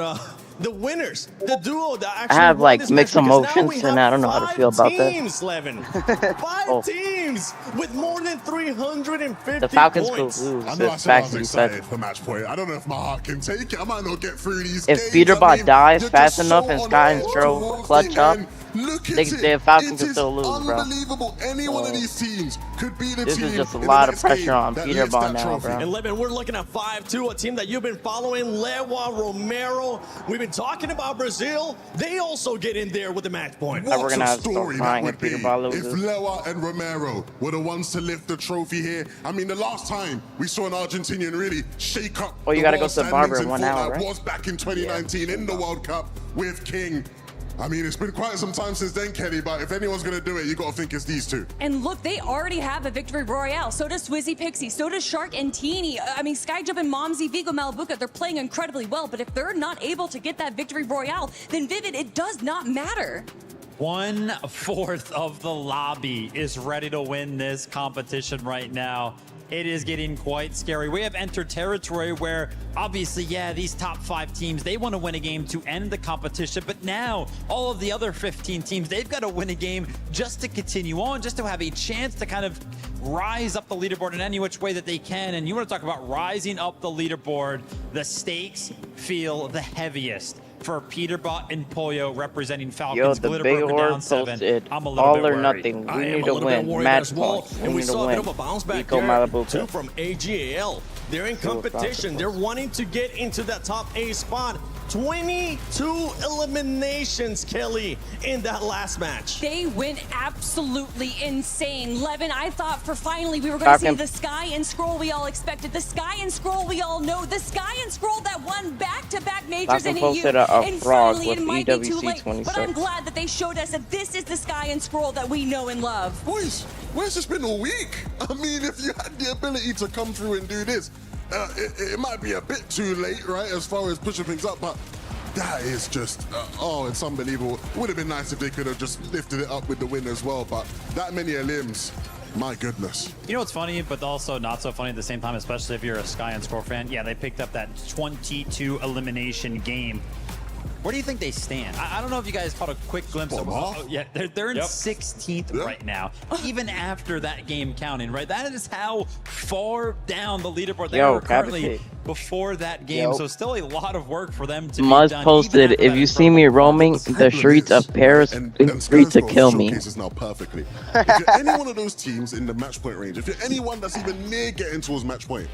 the winners, the duo that I actually have won like this mixed match, because now emotions, we and have I don't know how to feel about that. 5 teams, Levin. 5 teams with more than 350 The Falcons could points. lose. I know I This said I fact was you excited said. for match point. I don't know if my heart can take it. I might not get through these If games. Peterbot dies you're fast just enough so and on Sky edge and Stro towards clutch the up, end. Look at the Falcons it can still lose, bro. Unbelievable. Any one of these teams could be the This team is just a in the lot of next pressure game on that Peter lifts Bond that now, trophy. bro. And Levin, we're looking at 5-2, a team that you've been following, Lewa, Romero. We've been talking about Brazil. They also get in there with the match point. What We're gonna a have to start story that crying would if be Peter Ball if loses. Lewa and Romero were the ones to lift the trophy here. I mean, the last time we saw an Argentinian really shake up Oh, you the gotta go world to the barber standings in 1 hour, Fortnite right? was back in 2019 in the World Cup with King. I mean, it's been quite some time since then, Kenny, but if anyone's going to do it, you got to think it's these two. And look, they already have a victory royale. So does Swizzy Pixie. So does Shark and Teeny. I mean, Skyjump and Momsy, Vigo, Malabuka, they're playing incredibly well. But if they're not able to get that victory royale, then Vivid, it does not matter. 1/4 of the lobby is ready to win this competition right now. it is getting quite scary. We have entered territory where obviously, yeah, these top 5 teams, they want to win a game to end the competition, but now all of the other 15 teams, they've got to win a game just to continue on, just to have a chance to kind of rise up the leaderboard in any which way that they can. And you want to talk about rising up the leaderboard, the stakes feel the heaviest for Peterbot and Pollo representing Falcons. Yo, the big horde posted all or nothing. We need to win. Match points. And we saw a bit of a bounce back there too Malibu. from AGAL. They're in competition. They're wanting to get into that top A spot. 22 eliminations, Kelly, in that last match. They went absolutely insane. Levin, I thought for finally we were going to see the Sky and Scroll we all expected. The Sky and Scroll we all know. The Sky and Scroll that won back-to-back majors in EU. And finally, it might be too late. But I'm glad that they showed us that this is the Sky and Scroll that we know and love. Boys, where's this been all week? I mean, if you had the ability to come through and do this, it might be a bit too late, right, as far as pushing things up, but that is just, it's unbelievable. It would have been nice if they could have just lifted it up with the win as well, but that many limbs, my goodness. You know what's funny, but also not so funny at the same time, especially if you're a Sky and Scroll fan? Yeah, they picked up that 22 elimination game. Where do you think they stand? I don't know if you guys caught a quick glimpse of yeah, they're in 16th right now, even after that game counting, right? That is how far down the leaderboard they are currently before that game. So still a lot of work for them to Muzz be done. posted, if you see me roaming the streets of Paris, feel free to kill me. Now perfectly. If you're any one of those teams in the match point range, if you're anyone that's even near getting towards match point,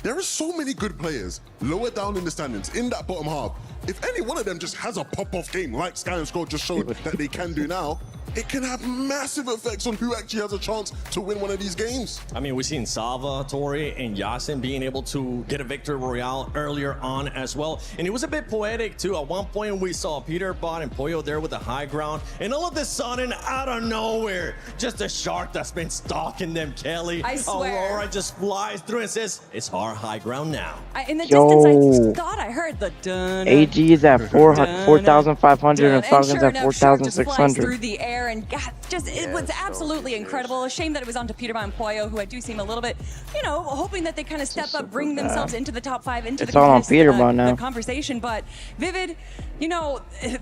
there are so many good players lower down in the standings, in that bottom half. If any one of them just has a pop-off game like Sky and Scroll just showed that they can do now, it can have massive effects on who actually has a chance to win one of these games. I mean, we've seen Salva, Tori, and Yasin being able to get a victory royale earlier on as well. And it was a bit poetic too. At one point, we saw Peterbot and Pollo there with the high ground. And all of a sudden, out of nowhere, just a shark that's been stalking them, Kelly. I swear. Aurora just flies through and says, it's our high ground now. In the distance, I thought I heard the dun. AG is at 4,500 and Falcons at 4,600. Through the air. And God, it was absolutely incredible. A shame that it was onto Peterbot and Pollo, who I do seem a little bit, hoping that they kind of step up, bring themselves into the top 5, into the conversation. But Vivid,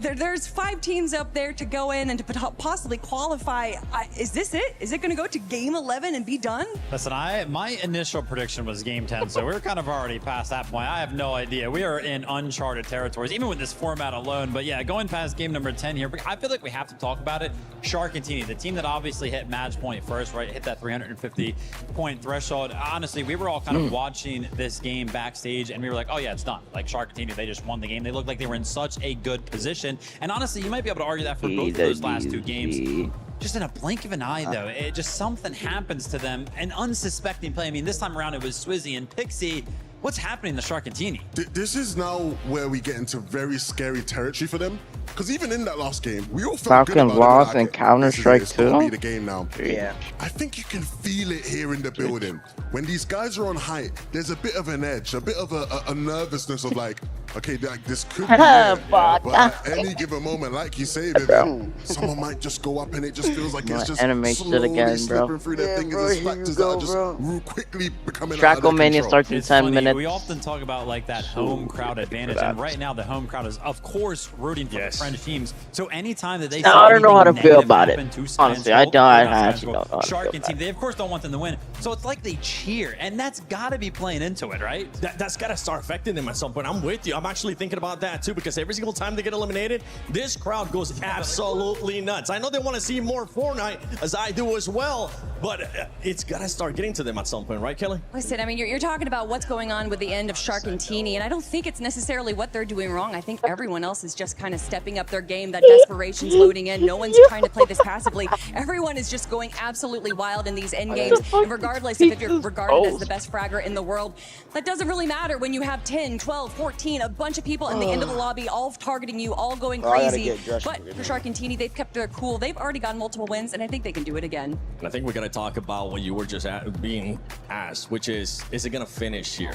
there's 5 teams up there to go in and to possibly qualify. Is this it? Is it going to go to game 11 and be done? Listen, my initial prediction was game 10, so we're kind of already past that point. I have no idea. We are in uncharted territories, even with this format alone. But yeah, going past game number 10 here, I feel like we have to talk about it. Sharkantini, the team that obviously hit match point first, right? Hit that 350-point threshold. Honestly, we were all kind of watching this game backstage, and we were like, oh yeah, it's done. Like Sharkantini, they just won the game. They looked like they were in such a good position. And honestly, you might be able to argue that for both of those last 2 games. Just in a blink of an eye, though, it just something happens to them. An unsuspecting play. I mean, this time around it was Swizzy and Pixie. What's happening to Sharkantini? This is now where we get into very scary territory for them. Because even in that last game, we all felt good about lost and Counter-Strike too. Be the game now. Yeah. I think you can feel it here in the building. When these guys are on height, there's a bit of an edge, a bit of a nervousness of like, okay, this could be it, but at any given moment, like you say, Vivian, someone might just go up and it just feels like it's just slowly slipping through their fingers. There's factors that are just quickly becoming out of their Tracomania starts in 10 minutes. We often talk about like that home crowd advantage, and right now the home crowd is, of course, rooting for the French teams. So anytime that they I don't know how to feel about it. Honestly, I actually don't know. Shark and team, they of course don't want them to win. So it's like they cheer, and that's got to be playing into it, right? That's got to start affecting them at some point. I'm with you. I'm actually thinking about that too, because every single time they get eliminated, this crowd goes absolutely nuts. I know they want to see more Fortnite, as I do as well, but it's got to start getting to them at some point, right, Kelly? Listen, I mean, you're talking about what's going on with the end of Sharkantini, and I don't think it's necessarily what they're doing wrong. I think everyone else is just kind of stepping up their game. That desperation's loading in. No one's trying to play this passively. Everyone is just going absolutely wild in these end games. And regardless if you're regarded as the best fragger in the world, that doesn't really matter when you have 10, 12, 14, a bunch of people in the end of the lobby, all targeting you, all going crazy. But for Sharkantini, they've kept their cool. They've already gotten multiple wins, and I think they can do it again. And I think we're going to talk about what you were just being asked, which is it going to finish here?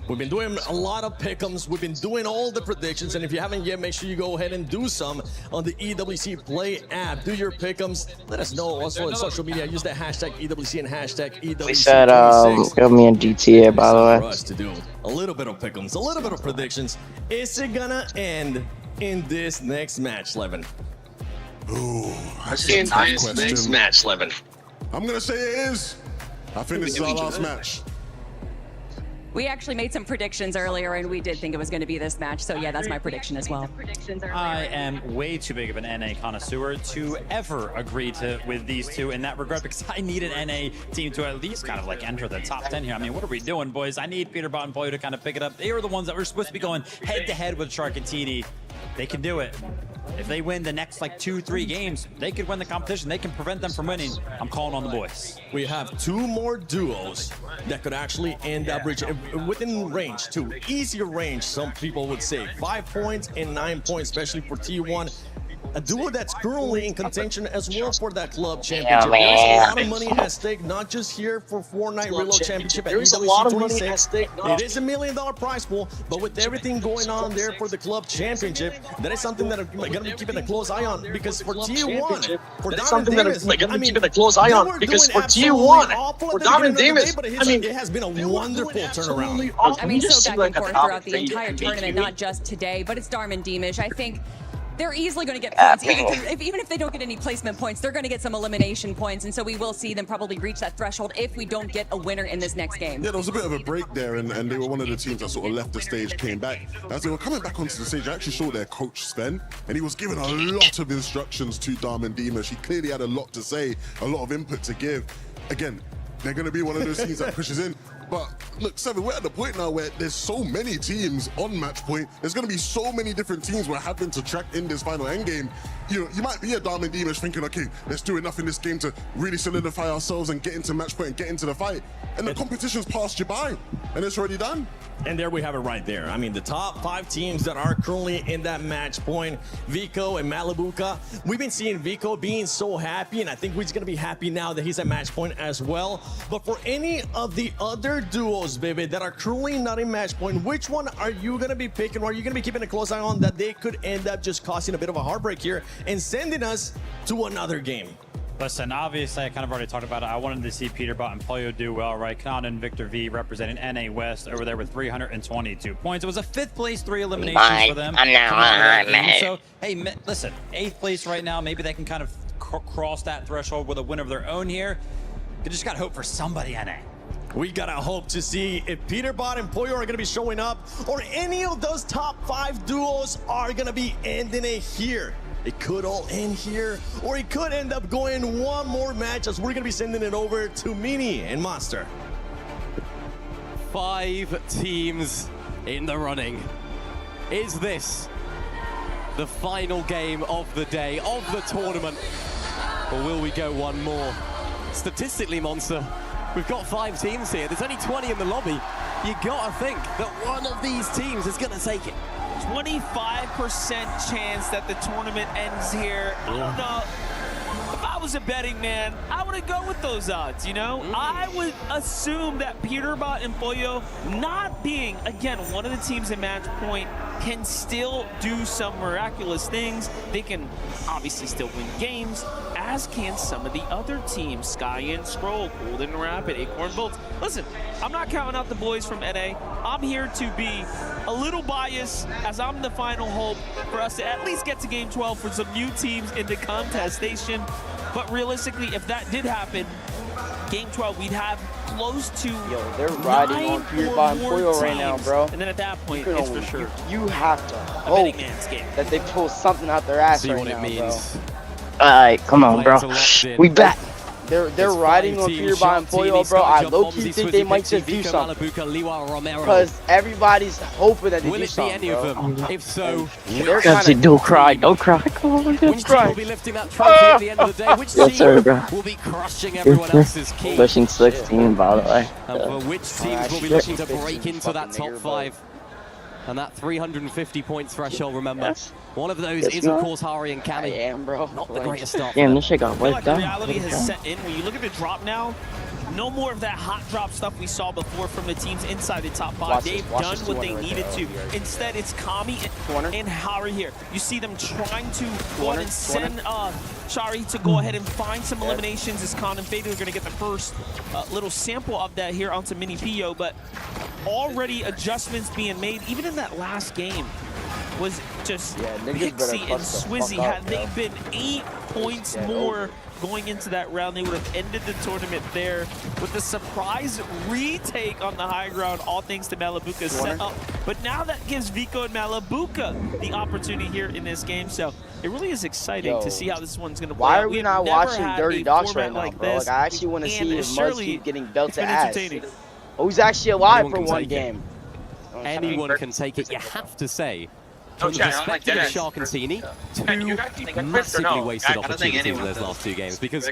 We've been doing a lot of pick'ems. We've been doing all the predictions. And if you haven't yet, make sure you go ahead and do some on the EWC Play app. Do your pick'ems. Let us know also on social media. Use the hashtag EWC and hashtag EWC26. We said, got me in GTA, by the way. For us to do a little bit of pick'ems, a little bit of predictions. Is it gonna end in this next match, Levin? Ooh, that's a tough question. Next match, Levin. I'm gonna say it is. I think this is our last match. We actually made some predictions earlier, and we did think it was going to be this match. So yeah, that's my prediction as well. I am way too big of an NA connoisseur to ever agree with these two in that regard, because I need an NA team to at least kind of like enter the top 10 here. I mean, what are we doing, boys? I need Peterbot and Pollo to kind of pick it up. They are the ones that were supposed to be going head-to-head with Shark and TD. They can do it. If they win the next like 2-3 games, they could win the competition. They can prevent them from winning. I'm calling on the boys. We have 2 more duos that could actually end up within range, 2 easier range, some people would say. 5 points and 9 points, especially for T1. A duo that's currently in contention as well for that club championship. There's a lot of money at stake, not just here for Fortnite Reload Championship. There's a lot of money at stake. It is $1 million prize pool, but with everything going on there for the club championship, that is something that I'm going to be keeping a close eye on, because for T1, for Diamond Davis, I mean, for Diamond Davis, I mean, it has been a wonderful turnaround. I mean, so back and forth throughout the entire tournament, not just today, but it's Darman Deemish. I think they're easily going to get points. Even if they don't get any placement points, they're going to get some elimination points, and so we will see them probably reach that threshold if we don't get a winner in this next game. Yeah, there was a bit of a break there, and they were one of the teams that sort of left the stage, came back. As they were coming back onto the stage, I actually saw their coach, Sven, and he was giving a lot of instructions to Darman Deemish. He clearly had a lot to say, a lot of input to give. Again, they're going to be one of those teams that pushes in. But look, Seven, we're at the point now where there's so many teams on match point. There's going to be so many different teams we're having to track in this final endgame. You know, you might be a Darman Deemish thinking, okay, let's do enough in this game to really solidify ourselves and get into match point and get into the fight. And the competition's passed you by, and it's already done. And there we have it right there. I mean, the top 5 teams that are currently in that match point, Vico and Malibuca. We've been seeing Vico being so happy, and I think he's going to be happy now that he's at match point as well. But for any of the other duos, Vivid, that are currently not in match point, which one are you going to be picking, or are you going to be keeping a close eye on that they could end up just causing a bit of a heartbreak here and sending us to another game? Listen, obviously, I kind of already talked about it. I wanted to see Peterbot and Pollo do well, right? Kanan and Victor V representing NA West over there with 322 points. It was a 5th place, 3 eliminations for them. So, hey, listen, 8th place right now. Maybe they can kind of cross that threshold with a win of their own here. You just got to hope for somebody NA. We gotta hope to see if Peterbot and Pollo are gonna be showing up, or any of those top 5 duos are gonna be ending it here. It could all end here, or it could end up going one more match, as we're gonna be sending it over to Mini and Monster. 5 teams in the running. Is this the final game of the day, of the tournament? Or will we go one more? Statistically, Monster, we've got 5 teams here. There's only 20 in the lobby. You gotta think that one of these teams is gonna take it. 25% chance that the tournament ends here. I don't know. If I was a betting man, I wouldn't go with those odds, you know? I would assume that Peterbot and Pollo, not being, again, one of the teams in match point, can still do some miraculous things. They can obviously still win games, as can some of the other teams. Sky and Scroll, Golden Rapid, Acorn Bolts. Listen, I'm not counting out the boys from NA. I'm here to be a little biased, as I'm the final hope for us to at least get to Game 12 for some new teams in the contestation. But realistically, if that did happen, Game 12, we'd have close to they're riding on Peterbot and Pollo right now, bro. And then at that point, it's for sure. You have to hope that they pull something out their ass right now, bro. Alright, come on, bro. We back. They're riding on Peterbot and Pollo, bro. I low-key think they might just do something. Because everybody's hoping that they do something, bro. If so, don't cry, don't cry. Which team will be lifting that trophy at the end of the day? Which team will be crushing everyone else's key? Pushing 16, by the way. Which teams will be looking to break into that top 5? And that 350 points threshold, remember. One of those is, of course, Hari and Cammy. I am, bro. Not the greatest start. Damn, this shit got I feel like reality has set in. When you look at the drop now, No more of that hot drop stuff we saw before from the teams inside the top 5. They've done what they needed to. Instead, it's Kami and Hari here. You see them trying to go ahead and send Shari to go ahead and find some eliminations as Con and Fader are going to get the first little sample of that here onto Mini Pio, but already adjustments being made, even in that last game, was just Pixie and Swizzy. Had they been 8 points more going into that round, they would have ended the tournament there with a surprise retake on the high ground, all thanks to Malabuka's setup. But now that gives Vico and Malabuka the opportunity here in this game, so it really is exciting to see how this one's going to play. Why are we not watching Dirty Docs right now, like bro? this, Like, I actually want to see if Muzz keep getting belted ass. entertaining. Oh, he's actually alive for one game. Anyone can take it. You have to say, from the chat, I'm like perspective of dead Shark and Tini, You guys think two Chris or massively no? wasted I don't think opportunities in anyone those does. last 2 games because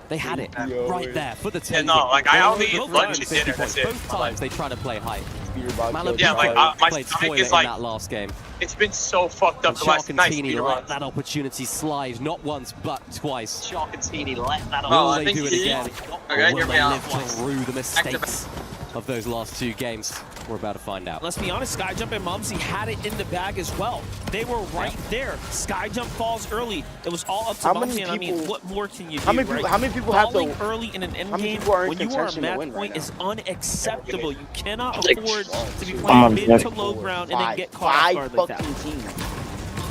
they had it right there for the Yeah, taking. no, like I only eat Both lunch times, and dinner. That's it. Both times they try to play high. Malibu Yeah, like my played stomach spoiler is like in that last game. it's been so fucked up And the Shark last and night. Tini let that opportunity slide, not once but twice. Shark and Tini let that. Will they do it again? Okay, Or will hear me they out. live through the mistakes of those last 2 games? We're about to find out. Let's be honest, Skyjump and Mumsy had it in the bag as well. They were right there. Skyjump falls early. It was all up to Mumsy, and I mean, what more can you do, How many people have Falling to early in an end how many game people are in when you are a contention to match win right point now? is unacceptable. You cannot Like, afford to be I'm playing on mid deck. to low ground and then get caught off Five guard like that. fucking teams.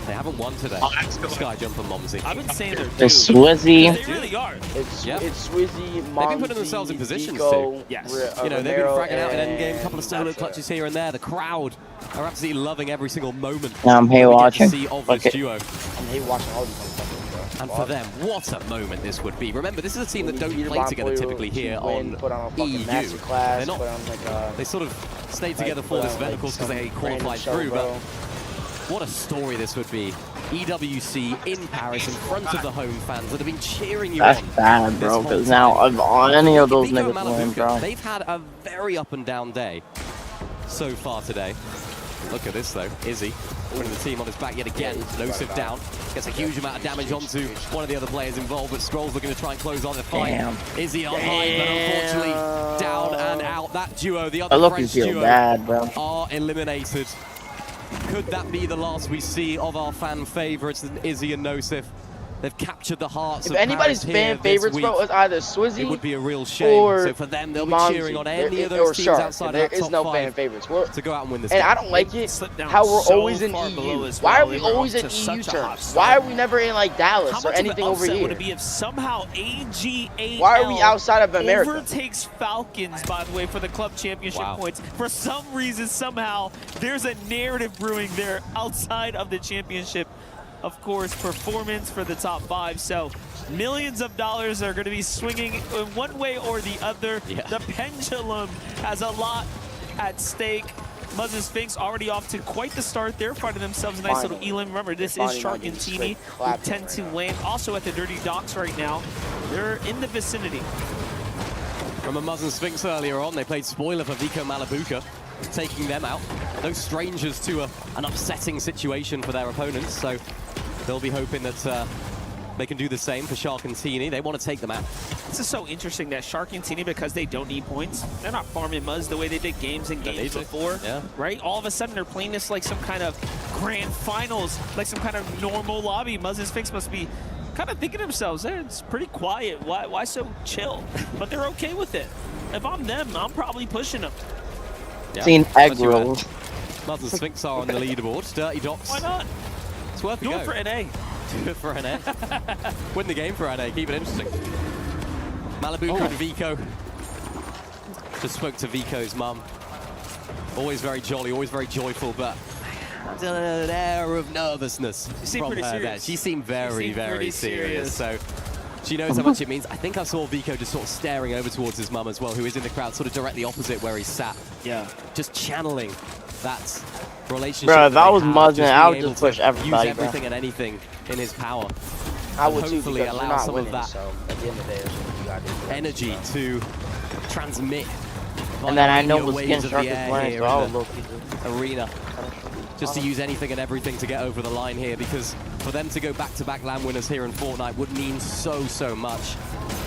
They haven't won today. Skyjump and Momsy. I've been saying they're The Swizzy. They really are. It's Yep. Swizzy, Momsy, They've been putting themselves in positions Vico, to. You know, they've been Romero, fragging out in endgame, a and couple of solo clutches here and there. The crowd are absolutely loving every single moment. Yeah, I'm here we watching. Get to see of this duo. I'm here watching all these motherfuckers, bro. And for them, what a moment this would be. Remember, this is a team that don't Peter play Von together Boyle typically here on put on a fucking EU. masterclass, They're not. put on like a, They sort of stayed together for this event, of course, because they qualified through. But what a story this would be. EWC in Paris in front of the home fans that have been cheering you That's on. bad, bro, because now on any of those Vico and niggas win, Malabuka, bro. they've had a very up and down day so far today. Look at this though, Izzy putting the team on his back yet again. Nosif down, gets a huge amount of damage onto one of the other players involved, but Scrolls looking to try and close on the fight. Damn. Izzy on high, but unfortunately down and out. That duo, the I other look French and feel duo, bad, bro. are eliminated. Could that be the last we see of our fan favorites, Izzy and Nosif? They've captured the hearts if of anybody's Paris here fan favorites, this bro, week. is either Swizzy It would be a real shame. or So for them, they'll be Momsy. cheering on any of Or those teams Shark. outside There of that is top no 5 fan favorites. to go out and win this And game. I don't like it down how we're so always in far below EU. as Why are well. we They're always up in to EU such a hot terms? start. Why are we never in like How Dallas much or of an anything over upset here? would it be if somehow AGAL Why are we outside of America? overtakes Falcons, by the way, for the club championship points? For some reason, somehow, there's a narrative brewing there outside of the championship. Of course, performance for the top 5. So millions of dollars are going to be swinging in one way or the other. Yeah. The pendulum has a lot at stake. Muzz and Sphinx already off to quite the start. They're finding themselves a nice little elim. Remember, this is Shark and Tini, who tend to land also at the Dirty Docks right now. They're in the vicinity. From a Muzz and Sphinx earlier on, they played spoiler for Vico Malabuka, taking them out. No strangers to an upsetting situation for their opponents, so they'll be hoping that they can do the same for Shark and Tini. They want to take them out. This is so interesting that Shark and Tini, because they don't need points, they're not farming Muzz the way they did games and games before, right? All of a sudden, they're playing this like some kind of grand finals, like some kind of normal lobby. Muzz and Sphinx must be kind of thinking to themselves, hey, it's pretty quiet. Why so chill? But they're okay with it. If I'm them, I'm probably pushing them. Seen egg rolls. Muzz and Sphinx are on the leaderboard. Dirty Docs. Why not? It's worth a Do go. it for NA. Do it for NA. Win the game for NA. Keep it interesting. Malabuka and Vico. Just spoke to Vico's mum. Always very jolly, always very joyful, but an air of nervousness from her there. She seemed very serious. So she knows how much it means. I think I saw Vico just sort of staring over towards his mum as well, who is in the crowd, sort of directly opposite where he sat. Yeah. Just channeling that relationship. Bro, if I was Muzz, I would being just able push to everybody, use bro. everything and anything in his power. I And would too, hopefully because we're allow not some winning, of that so at the end of the day, that's what you gotta do. energy to transmit. And then I know via what waves skin of Shark the is air playing, here so I would in the look easy. arena. Just to use anything and everything to get over the line here, because for them to go back-to-back LAN winners here in Fortnite would mean so much.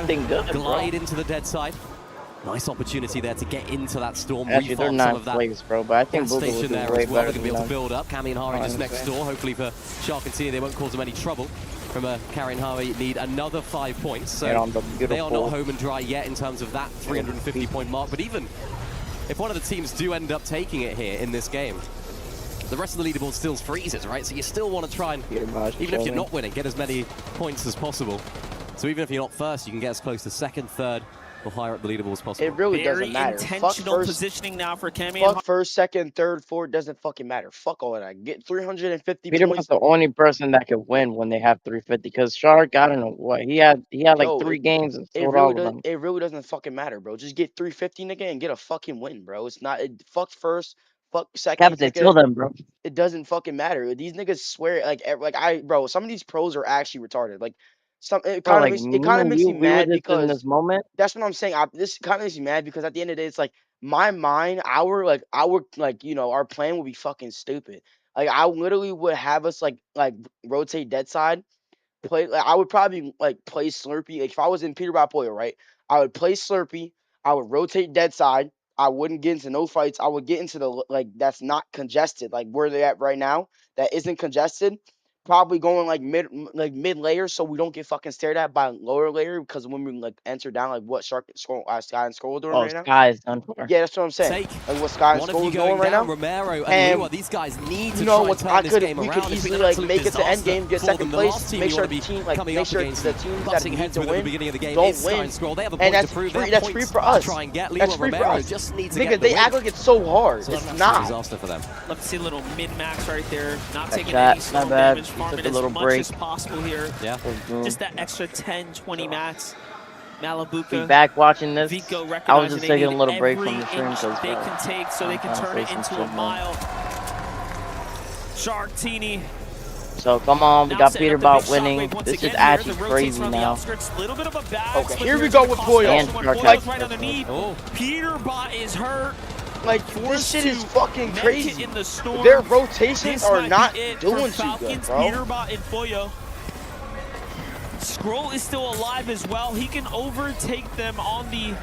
nothing good, glide bro. into the dead side. Nice opportunity there to get into that storm. Actually, they're Refarm some 9 of that plays, bro, but I think gas Boogle will station do there way as well. better They're going to be than able to them. build up. Cammy and Hari just next Honestly. door. Hopefully for Shark and Tia, they won't cause them any trouble. from Karen Harvey need another 5 points. So they are not home and dry yet in terms of that 350-point mark. But even if one of the teams do end up taking it here in this game, the rest of the leaderboard still freezes, right? So you still want to try and, even if you're not winning, get as many points as possible. So even if you're not first, you can get as close to second, third, or higher up the leaderboard as possible. It really doesn't matter. Intentional positioning now for Kemi. Fuck first, second, third, fourth, doesn't fucking matter. Fuck all of that. Get 350 Peter points. was the only person that could win when they have 350. Because Shark, I don't know what he had like 3 games and sold all of them. It really doesn't fucking matter, bro. Just get 350 nigga and get a fucking win, bro. It's not fuck first, fuck second. Kill them, bro. It doesn't fucking matter. These niggas swear bro. Some of these pros are actually retarded. Like it kind of makes me mad because in this moment. That's what I'm saying. This kind of makes me mad because at the end of the day, it's like my mind, our plan would be fucking stupid. Like I literally would have us like rotate dead side, play. Like, I would probably like play Slurpee. Like if I was in Peter Poyo, right? I would play Slurpee. I would rotate dead side. I wouldn't get into no fights. I would get into the that's not congested, like where they're at right now. That isn't congested. Probably going like mid layer, so we don't get fucking stared at by lower layer. Because when we like enter down, like what Sky and Skull doing right now. Sky is done for. Yeah, that's what I'm saying. Like what Sky and Skull is doing right now. Romero and Lua, these guys need to try and turn this game around. We could easily like make it to end game, get second place, make sure the team that need to win don't win, and that's free. That's free for us. That's free for us. Nigga, they act like it's so hard. It's not. Disaster for them. Love to see a little mid-max right there. Not taking any storm damage, farming as much as possible here. Yeah. Just that extra 10, 20 mats. Malabuka. Be back watching this. Vico I was just taking a little break from the stream because they can take so they can turn it into a mile. Sharktini. So come on, we got Peter Bot winning. This is actually crazy now. Okay, here we go with Poyo. Right underneath. Peter Bot is hurt. Like this shit is fucking crazy. Their rotations are not doing too good, bro. Peter Bot and Foyo. Scroll is still alive as well. He can overtake them on the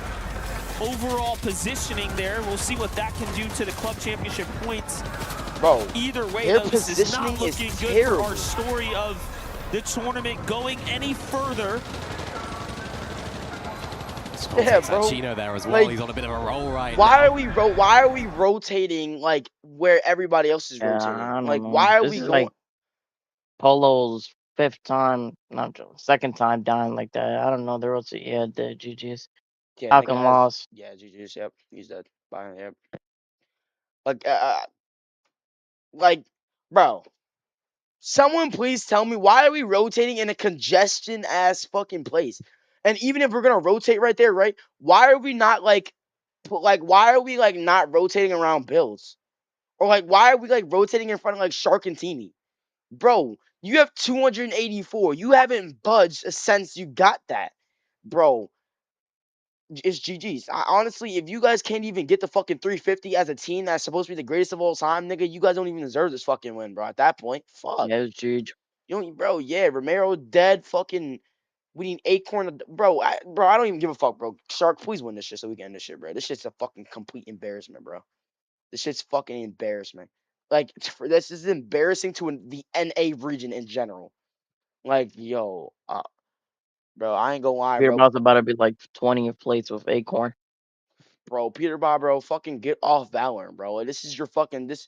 overall positioning there. We'll see what that can do to the club championship points. Bro, either way, their though, this is not looking good terrible. for our story of the tournament going any further. Yeah, bro. Chino there as well. Like, he's on a bit of a roll right why now. Why are we rotating like where everybody else is rotating? Like, why are we going? Like Polo's 5th time, not second time dying like that. I don't know. The rotate, yeah, the GG's. Yeah, Falcon lost. Yeah, GG's. Yep, he's dead. Bye. Yep. Like, bro. Someone please tell me why are we rotating in a congestion ass fucking place? And even if we're gonna rotate right there, right? Why are we not why are we like not rotating around builds? Or like why are we like rotating in front of like Shark and Teeny? Bro, you have 284. You haven't budged since you got that. Bro. It's GG's. Honestly, if you guys can't even get the fucking 350 as a team that's supposed to be the greatest of all time, nigga, you guys don't even deserve this fucking win, bro. At that point, fuck. Yeah, it's GG. You don't, bro. Yeah, Romero dead. Fucking, we need Acorn, bro. I don't even give a fuck, bro. Shark, please win this shit so we can end this shit, bro. This shit's a fucking complete embarrassment, bro. This shit's fucking embarrassment. Like, this is embarrassing to the NA region in general. Like, yo, bro, I ain't gonna lie, We're bro. about to be like 20th place with Acorn. Bro, Peter Bob, bro, fucking get off Valorant, bro. Like, this is your fucking this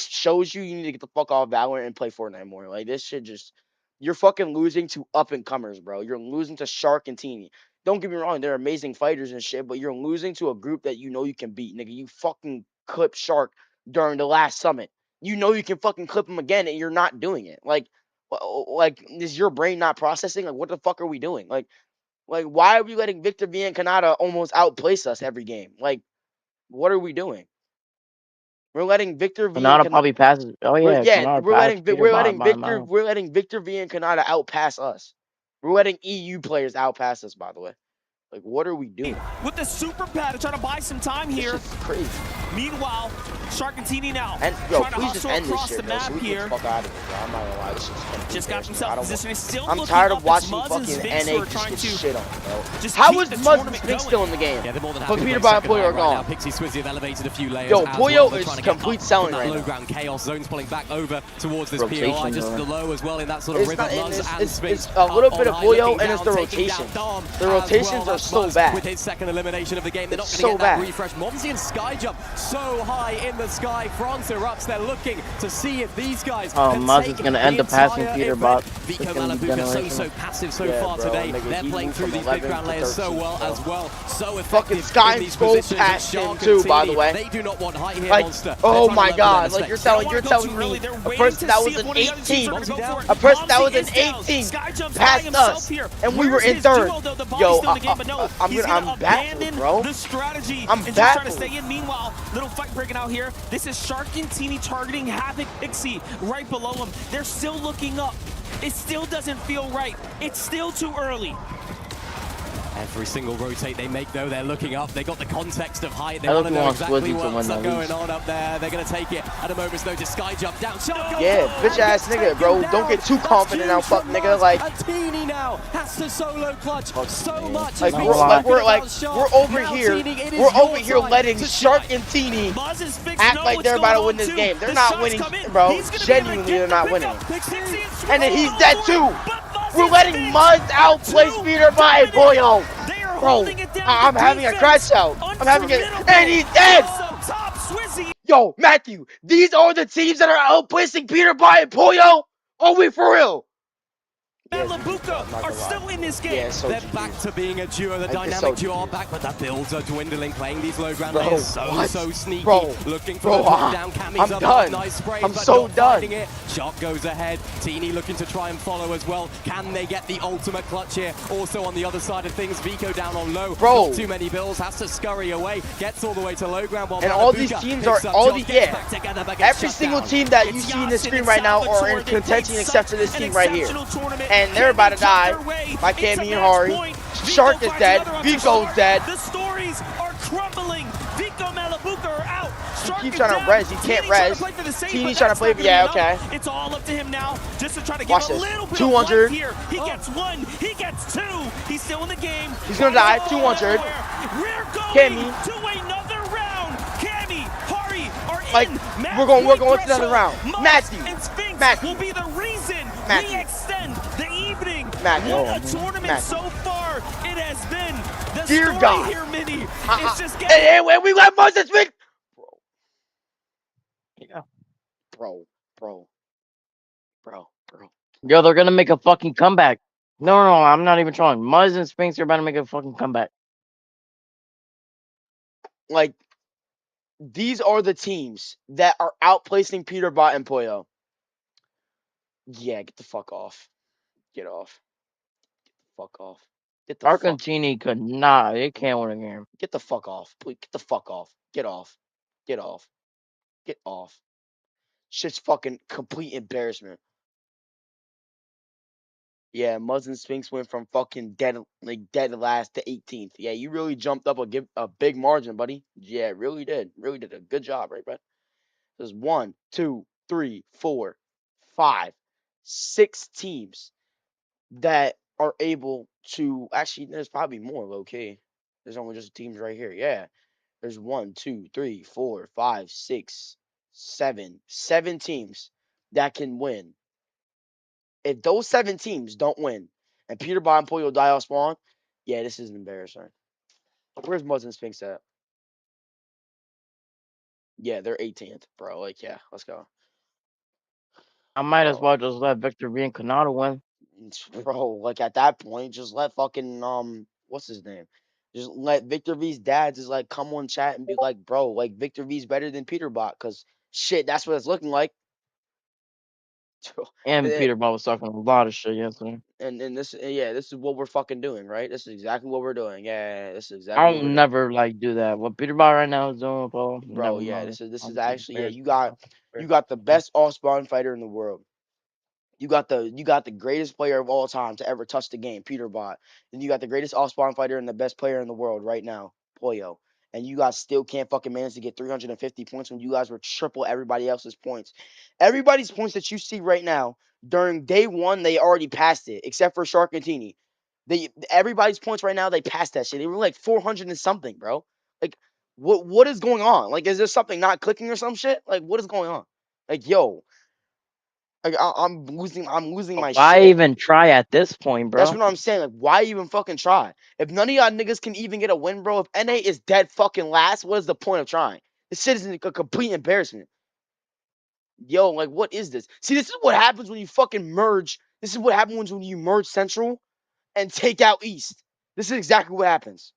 shows you need to get the fuck off Valorant and play Fortnite more. Like this shit just you're fucking losing to up and comers, bro. You're losing to Shark and Teeny. Don't get me wrong, they're amazing fighters and shit, but you're losing to a group that you know you can beat, nigga. You fucking clipped Shark during the last summit. You know you can fucking clip him again, and you're not doing it. Like, is your brain not processing? Like, what the fuck are we doing? Like, why are we letting Victor V and Kanata almost outplace us every game? Like, what are we doing? We're letting Victor V. Kanata probably passes. Oh yeah, we're letting Victor V and Kanata outpass us. We're letting EU players outpass us. By the way, Like, what are we doing? With the super pad to try to buy some time here. This is crazy. Meanwhile, Sharkantini now And yo, trying to please just hustle end this across shit, the bro. map So we here. get the fuck out of here, bro. I'm not gonna lie. This is Just got himself positioned. He's still I'm looking tired up of watching as Muzz and fucking Sphinx NA were just trying get to shit on, bro. just How keep is the Muzz and tournament Sphinx going. still in the game? Yeah, they're more than But happy Peter to play Boy and second Puyo high are right now. gone. Pixie Swizzy have elevated a few layers Yo, as Puyo well. They're is trying to get complete up selling from that right low now. ground chaos. Zone's pulling back over towards this Rotation POI. Just going. the low as well in that sort of It's river. not, Muzz and Sphinx it's a little bit of up on high, Puyo looking and it's the down, taking rotation. down Dom The as rotations well. are That's so Muzz bad. with his second elimination of the game. They're not It's going to so get that bad. refresh. Momsy and Skyjump so high in the sky. France erupts. They're looking to see if these guys can Muzz take is going to end the up passing entire Peter event. Bot. Vico Malabuka so passive so Yeah, far bro, today. nigga, They're he playing moved through from these 11 background to layers so 13, well bro. as well. So effective Fucking Sky in these scrolled positions. past him Shark too, and by the Teeny, way. They do not want height here, Like, Monster. oh my god, like you're telling me a person that was an 18, a person that was an 18 passed us, and we were in third. Yo, I'm baffled, bro. The strategy I'm and just trying to baffled. stay in. Meanwhile, little fight breaking out here. This is Sharkantini targeting Havoc Pixie right below him. They're still looking up. It still doesn't feel right. It's still too early. Every single rotate they make, though, they're looking up. They got the context of height. They I want to don't know want exactly Swizzy to what's win that going league. on up there. They're going to take it at a moment's notice. Sky jump down. Yeah, bitch ass nigga, bro. Don't get too confident now, fuck nigga. Like, A Teeny now has to solo clutch so much. like we're over here. We're over here letting Shark and Teeny act like they're about to win this game. They're not winning, bro. Genuinely, they're not winning. And then he's dead too. We're letting Muzz outplay Peter by Puyo. Bro, I'm having a crash out. I'm having it, and he's dead. Yo, Matthew, these are the teams that are outplacing Peter By and Puyo. Are we for real? Malabuka are still in this game. Yeah, so They're back to being a duo. The Like, dynamic it's so duo are back, but the builds are dwindling. Playing these low ground Bro, layers what? so sneaky. Bro, looking for bro, the drop down. Cammy's I'm up done. Nice spray, I'm but so not done. finding it. Shark goes ahead. Teeny looking to try and follow as well. Can they get the ultimate clutch here? Also on the other side of things, Vico down on low. Bro. Not too many bills. Has to scurry away. Gets all the way to low ground. While And all these Malabuka teams picks are up all Josh, the gets back together, but gets every shut single down. team that you see in this screen right now are in contention except for this team right here. And they're about to die by Cammy and Hari. Shark is dead. Vico's dead. The stories are crumbling. Vico Malabuka are out. Shark Keep is trying to down. res. He can't Teeny's trying to res. play for the save, Teeny's but trying to that's play not for, gonna yeah, be enough. okay. It's all up to him now, just to try to Watch get a this. little bit 200. of life here. He gets one. He gets two. He's still in the game. He's gonna die. 200. We're going Cammy. to another round. Cammy, Hari are in. Like, we're going to another round. Muzz Matthew. and Sphinx Matthew. will be the reason Matthew. we extend the evening. Matthew. What a tournament Matthew. so far it has been. The Dear story God. here, Minnie, it's just getting... And we got Muzz and Sphinx. Bro. Yo, they're going to make a fucking comeback. No, I'm not even trolling. Muzz and Sphinx are about to make a fucking comeback. Like, these are the teams that are outplacing Peter Bot and Puyo. Yeah, get the fuck off. Get off. Get the fuck off. Get the fuck. Argentini could not. They can't win a game. Get the fuck off. Please, get the fuck off. Get off. Get off. Get off. Shit's fucking complete embarrassment. Yeah, Muzz and Sphinx went from fucking dead last to 18th. Yeah, you really jumped up a big margin, buddy. Yeah, really did. Really did a good job, right, bud? There's 1, 2, 3, 4, 5, 6 teams that are able to actually. There's probably more, low key. There's only just teams right here. Yeah, there's 1, 2, 3, 4, 5, 6, 7 teams that can win. If those 7 teams don't win, and Peter Bot and Puyo die off spawn, yeah, this is embarrassing. Where's Muzz and Sphinx at? Yeah, they're 18th, bro. Like, yeah, let's go. I might as well just let Victor V and Kanata win. Bro, like at that point, just let fucking what's his name? Just let Victor V's dad just like come on chat and be like, bro, like Victor V's better than Peter Bot, cause shit, that's what it's looking like. And Peter Bot was talking a lot of shit yesterday. And this is what we're fucking doing, right? This is exactly what we're doing. Yeah, this is exactly. I'll never like do that. What Peter Bot right now is doing, bro. Bro, yeah, this is actually, yeah, you got the best off spawn fighter in the world. You got the greatest player of all time to ever touch the game, Peter Bot. Then you got the greatest off-spawn fighter and the best player in the world right now, Pollo. And you guys still can't fucking manage to get 350 points when you guys were triple everybody else's points. Everybody's points that you see right now, during day one, they already passed it, except for Sharkantini. Everybody's points right now, they passed that shit. They were like 400 and something, bro. Like, what is going on? Like, is there something not clicking or some shit? Like, what is going on? Like, yo, like, I'm losing my Why shit. even try at this point, That's bro? what I'm saying. Like, why even fucking try? If none of y'all niggas can even get a win, bro, if NA is dead fucking last, what is the point of trying? This shit is a complete embarrassment. Yo, like, what is this? See, this is what happens when you fucking merge. This is what happens when you merge Central and take out East. This is exactly what happens.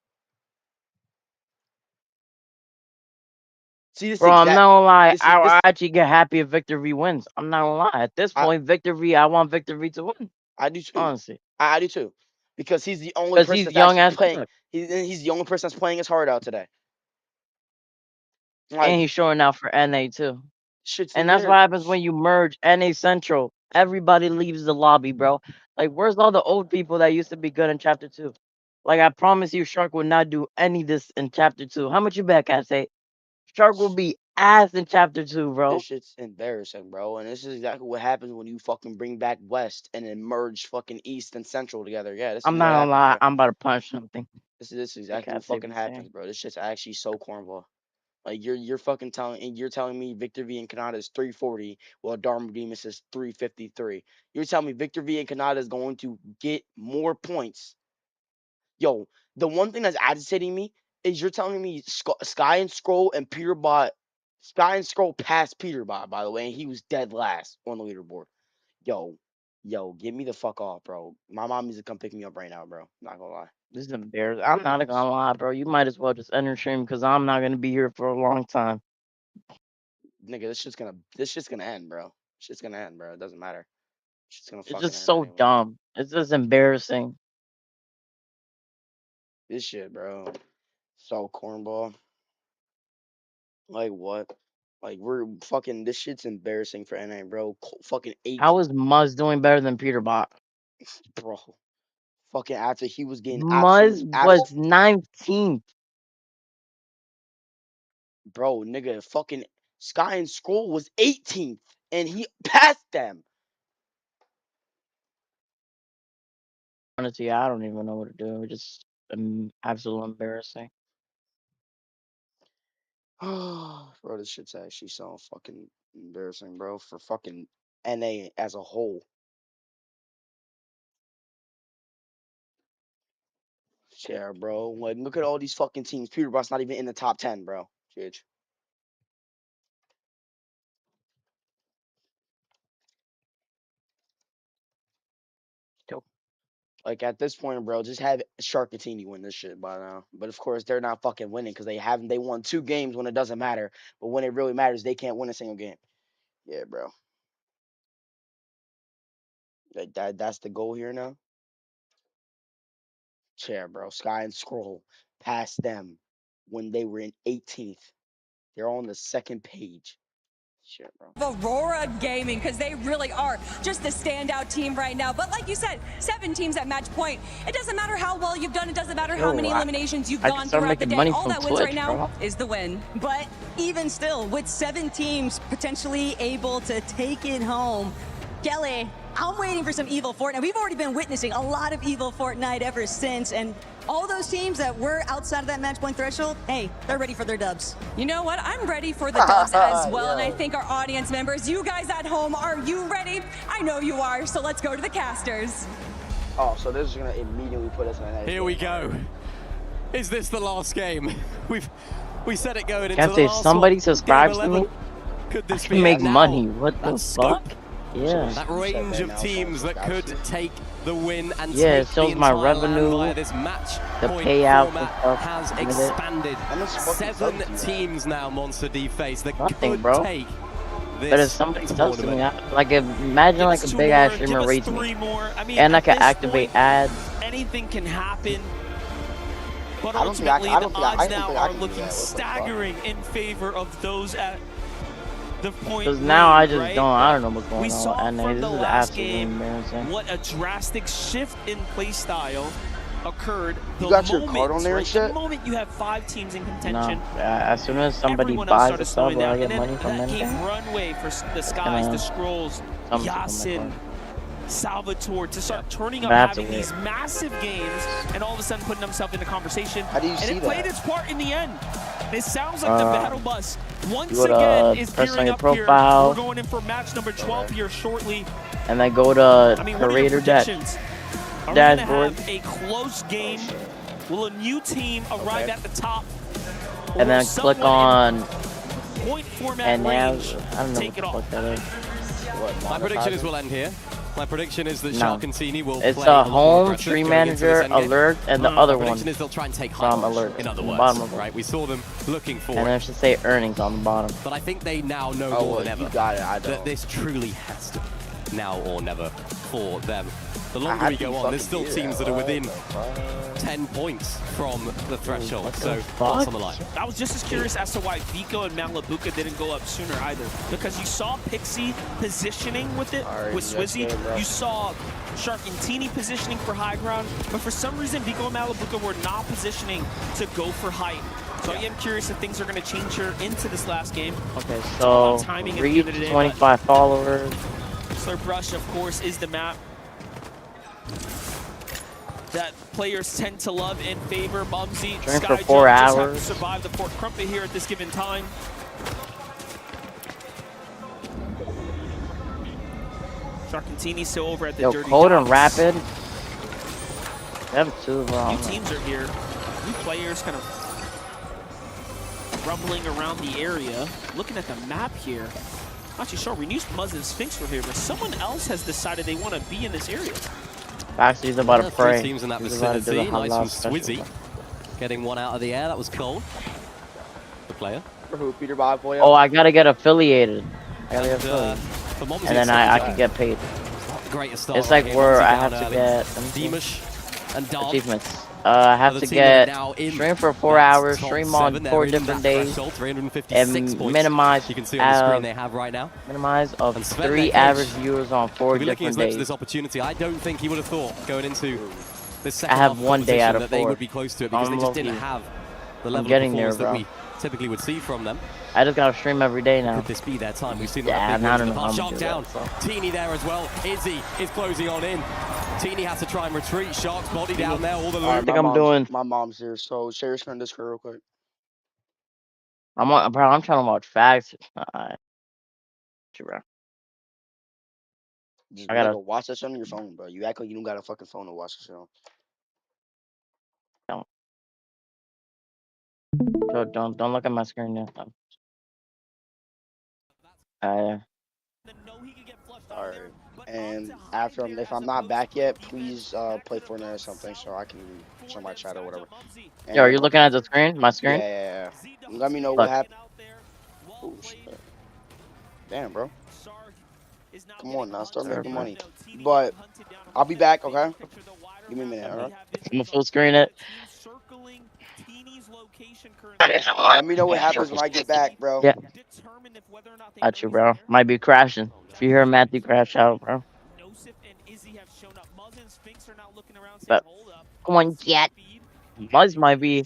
See, this Bro, I'm not gonna lie. this I actually get happy if Victor V wins. I'm not gonna lie. At this point, Victor V, I want Victor V to win. I do too. Honestly. I do too. Because he's the only Because person he's that's young actually as playing. fuck. He's the only person that's playing his heart out today. And he's showing out for NA too. Shit's And that's what happens when you merge NA Central. Everybody leaves the lobby, bro. Like, where's all the old people that used to be good in Chapter 2? Like, I promise you, Shark will not do any of this in Chapter 2. How much you bet, Cat say? Shark will be ass in Chapter 2, bro. This shit's embarrassing, bro. And this is exactly what happens when you fucking bring back West and then merge fucking East and Central together. Yeah, this is I'm what not gonna happens, lie. bro. I'm about to punch something. This is exactly what Cat say fucking the happens, same. bro. This shit's actually so cornball. Like, you're fucking telling me Victor V and Kanata is 340 while Dharma Demas is 353. You're telling me Victor V and Kanata is going to get more points. Yo, the one thing that's agitating me is you're telling me Sky and Scroll and Peterbot. Sky and Scroll passed Peterbot, by the way, and he was dead last on the leaderboard. Yo, get me the fuck off, bro. My mom needs to come pick me up right now, bro. Not gonna lie. This is embarrassing. I'm not gonna lie, bro. You might as well just enter stream because I'm not gonna be here for a long time. Nigga, this shit's gonna end, bro. Shit's gonna end, bro. It doesn't matter. Shit's gonna It's fucking just end so anyway. dumb. It's just embarrassing. This shit, bro. So cornball. Like what? Like we're fucking. This shit's embarrassing for NA, bro. Fucking 8. How is Muzz doing better than Peterbot? Bro. Fucking after he was getting Muzz was 19th. Bro, nigga, fucking Sky and Scroll was 18th, and he passed them. Honestly, I don't even know what to do. It's just absolutely embarrassing. Bro, this shit's actually so fucking embarrassing, bro, for fucking NA as a whole. Yeah, bro. Like, look at all these fucking teams. Peterbot's not even in the top 10, bro. Huge. Like, at this point, bro, just have Sharkatini win this shit by now. But of course, they're not fucking winning because they won 2 games when it doesn't matter. But when it really matters, they can't win a single game. Yeah, bro. Like, that's the goal here now. Chair, bro. Sky and Scroll passed them when they were in 18th. They're on the second page. Shit, bro. Aurora Gaming, because they really are just the standout team right now. But like you said, 7 teams at match point. It doesn't matter how well you've done. It doesn't matter how many eliminations you've gone throughout the day. All that wins right now is the win. But even still, with 7 teams potentially able to take it home, Kelly, I'm waiting for some evil Fortnite. We've already been witnessing a lot of evil Fortnite ever since, and all those teams that were outside of that match point threshold, hey, they're ready for their dubs. You know what? I'm ready for the dubs as well, and I think our audience members, you guys at home, are you ready? I know you are, so let's go to the casters. Oh, so this is gonna immediately put us in that. Here we go. Is this the last game? We said it going into the Say last somebody one. subscribes to me. Could this I be can make it now? money. What the That scope? fuck? Yeah. That range of teams that could take the win and Yeah, it take shows the my entire land revenue, via this match the point payout format and stuff has with it. expanded. 7 teams now, Monster D face, that Nothing, could bro. take this But if somebody tells me, tournament. like, imagine like a big ass streamer rates me, and I can activate ads. Anything can happen. But I don't think I- ultimately, I don't the think I- I odds don't now think I are can do looking that. What the fuck? staggering in favor of those at the point. Because now I just right? I don't know what's going We saw on. from And the this is last absolutely game embarrassing. what a drastic shift in play style occurred. You got your card on there and shit? The moment you have 5 teams in contention, No, as soon as somebody everyone else buys started a sub slowing or down. I get And money then from that them, gave runway for the Skies, the Scrolls, Yasin, Salvatore to start turning up, having these massive games, and all of a sudden putting themselves in the conversation. How do you see and it played that? its part in the end. It sounds like the battle bus once go to, again is press on gearing your up profile. here. We're going in for match number 12 here shortly. And then go to I mean, what are your creator predictions? Are we going to dashboard. have a close game? Will a new team arrive at the top? And then click on point format and now range, I don't know take what the fuck that is. My prediction is we'll end here. My prediction is that No. Shark and Tini will It's play a lot more home, aggressive stream going into this manager, endgame. alert, and the other My one prediction is they'll try and take from high alert. in other the words, bottom of it. right? We saw them looking for And then it. it should say earnings on the bottom. But I think they now know Oh, more well, than ever you got it, I that don't. this truly has to be now or never for them. The I longer had we to go on, there's fucking still do teams that. that are What within the fuck? 10 points from the threshold. So fuck? what's on the line? I was just as curious as to why Vico and Malabuka didn't go up sooner either. Because you saw Pixie positioning with it, Alright, with that's Swizzy. good, bro. You saw Shark and Teeny positioning for high ground. But for some reason, Vico and Malabuka were not positioning to go for height. So I am curious if things are going to change here into this last game. Okay, It's all so about timing at the reach end of the day, 25 followers. Slur Brush, of course, is the map that players tend to love and favor. Mumsy, Train Sky for 4 Jump just have to hours. survive the Fort Crumpet here at this given time. Sharkantini still over at the Yo, Dirty cold and Dogs. rapid. They have 2 New teams are here. New players kind of rumbling around the area. Looking at the map here. Actually, sure, we knew Muzz and Sphinx were here, but someone else has decided they want to be in this area. Actually, he's about to pray. Three teams in that He's about to do vicinity. the Nice halal from special. Swizzy. Getting one out of the air. That was cold. The player. For who? Peter Bob Boy? Oh, I gotta get affiliated. I gotta get And, affiliated. for Momsy, And then I could get paid. Greatest start It's like right where here. I Momsy have down to early. get Demush and Dom. achievements. I have Are to the team that are get now in stream for 4 that hours, top stream on 7. 4 They're in different that days, threshold, 356 and points. minimize You can see on the screen they have right now. minimize of And Sven 3 Nekic, average viewers on 4 If you're looking different at days. this opportunity, I don't think he would have thought going into this second I have half 1 day out competition of that 4. they would be close to it because they just didn't low-key. have the I'm level of getting there, performance that bro. we typically would see from them. I just gotta stream every day now. Could this be their time? We've seen them Yeah, have big I wins in don't the know past. how Shark to do down. that, Teeny there as well. Izzy is closing on in. Teeny has to try and retreat. Shark's body down there. All the Alright, loot. my mom's here, so share your screen Discord real quick. I'm trying to watch facts. Bro. Just I gotta- nigga, watch that shit on your phone, bro. You act like you don't got a fucking phone to watch the show. Don't look at my screen yet. Alright. And after if I'm not back yet, please play Fortnite or something so I can show my chat or whatever. And Yo, are you looking at the screen? My screen? Yeah. Let me know Look. what happened. Oh shit. Damn, bro. Come on now, start making money. But I'll be back, okay? Give me a minute, alright? I'm gonna full screen it. Let me know what happens when I get back, bro. Yeah. Got you, bro. Might be crashing. If you hear Matthew crash out, bro. But come on, get. Muzz might be.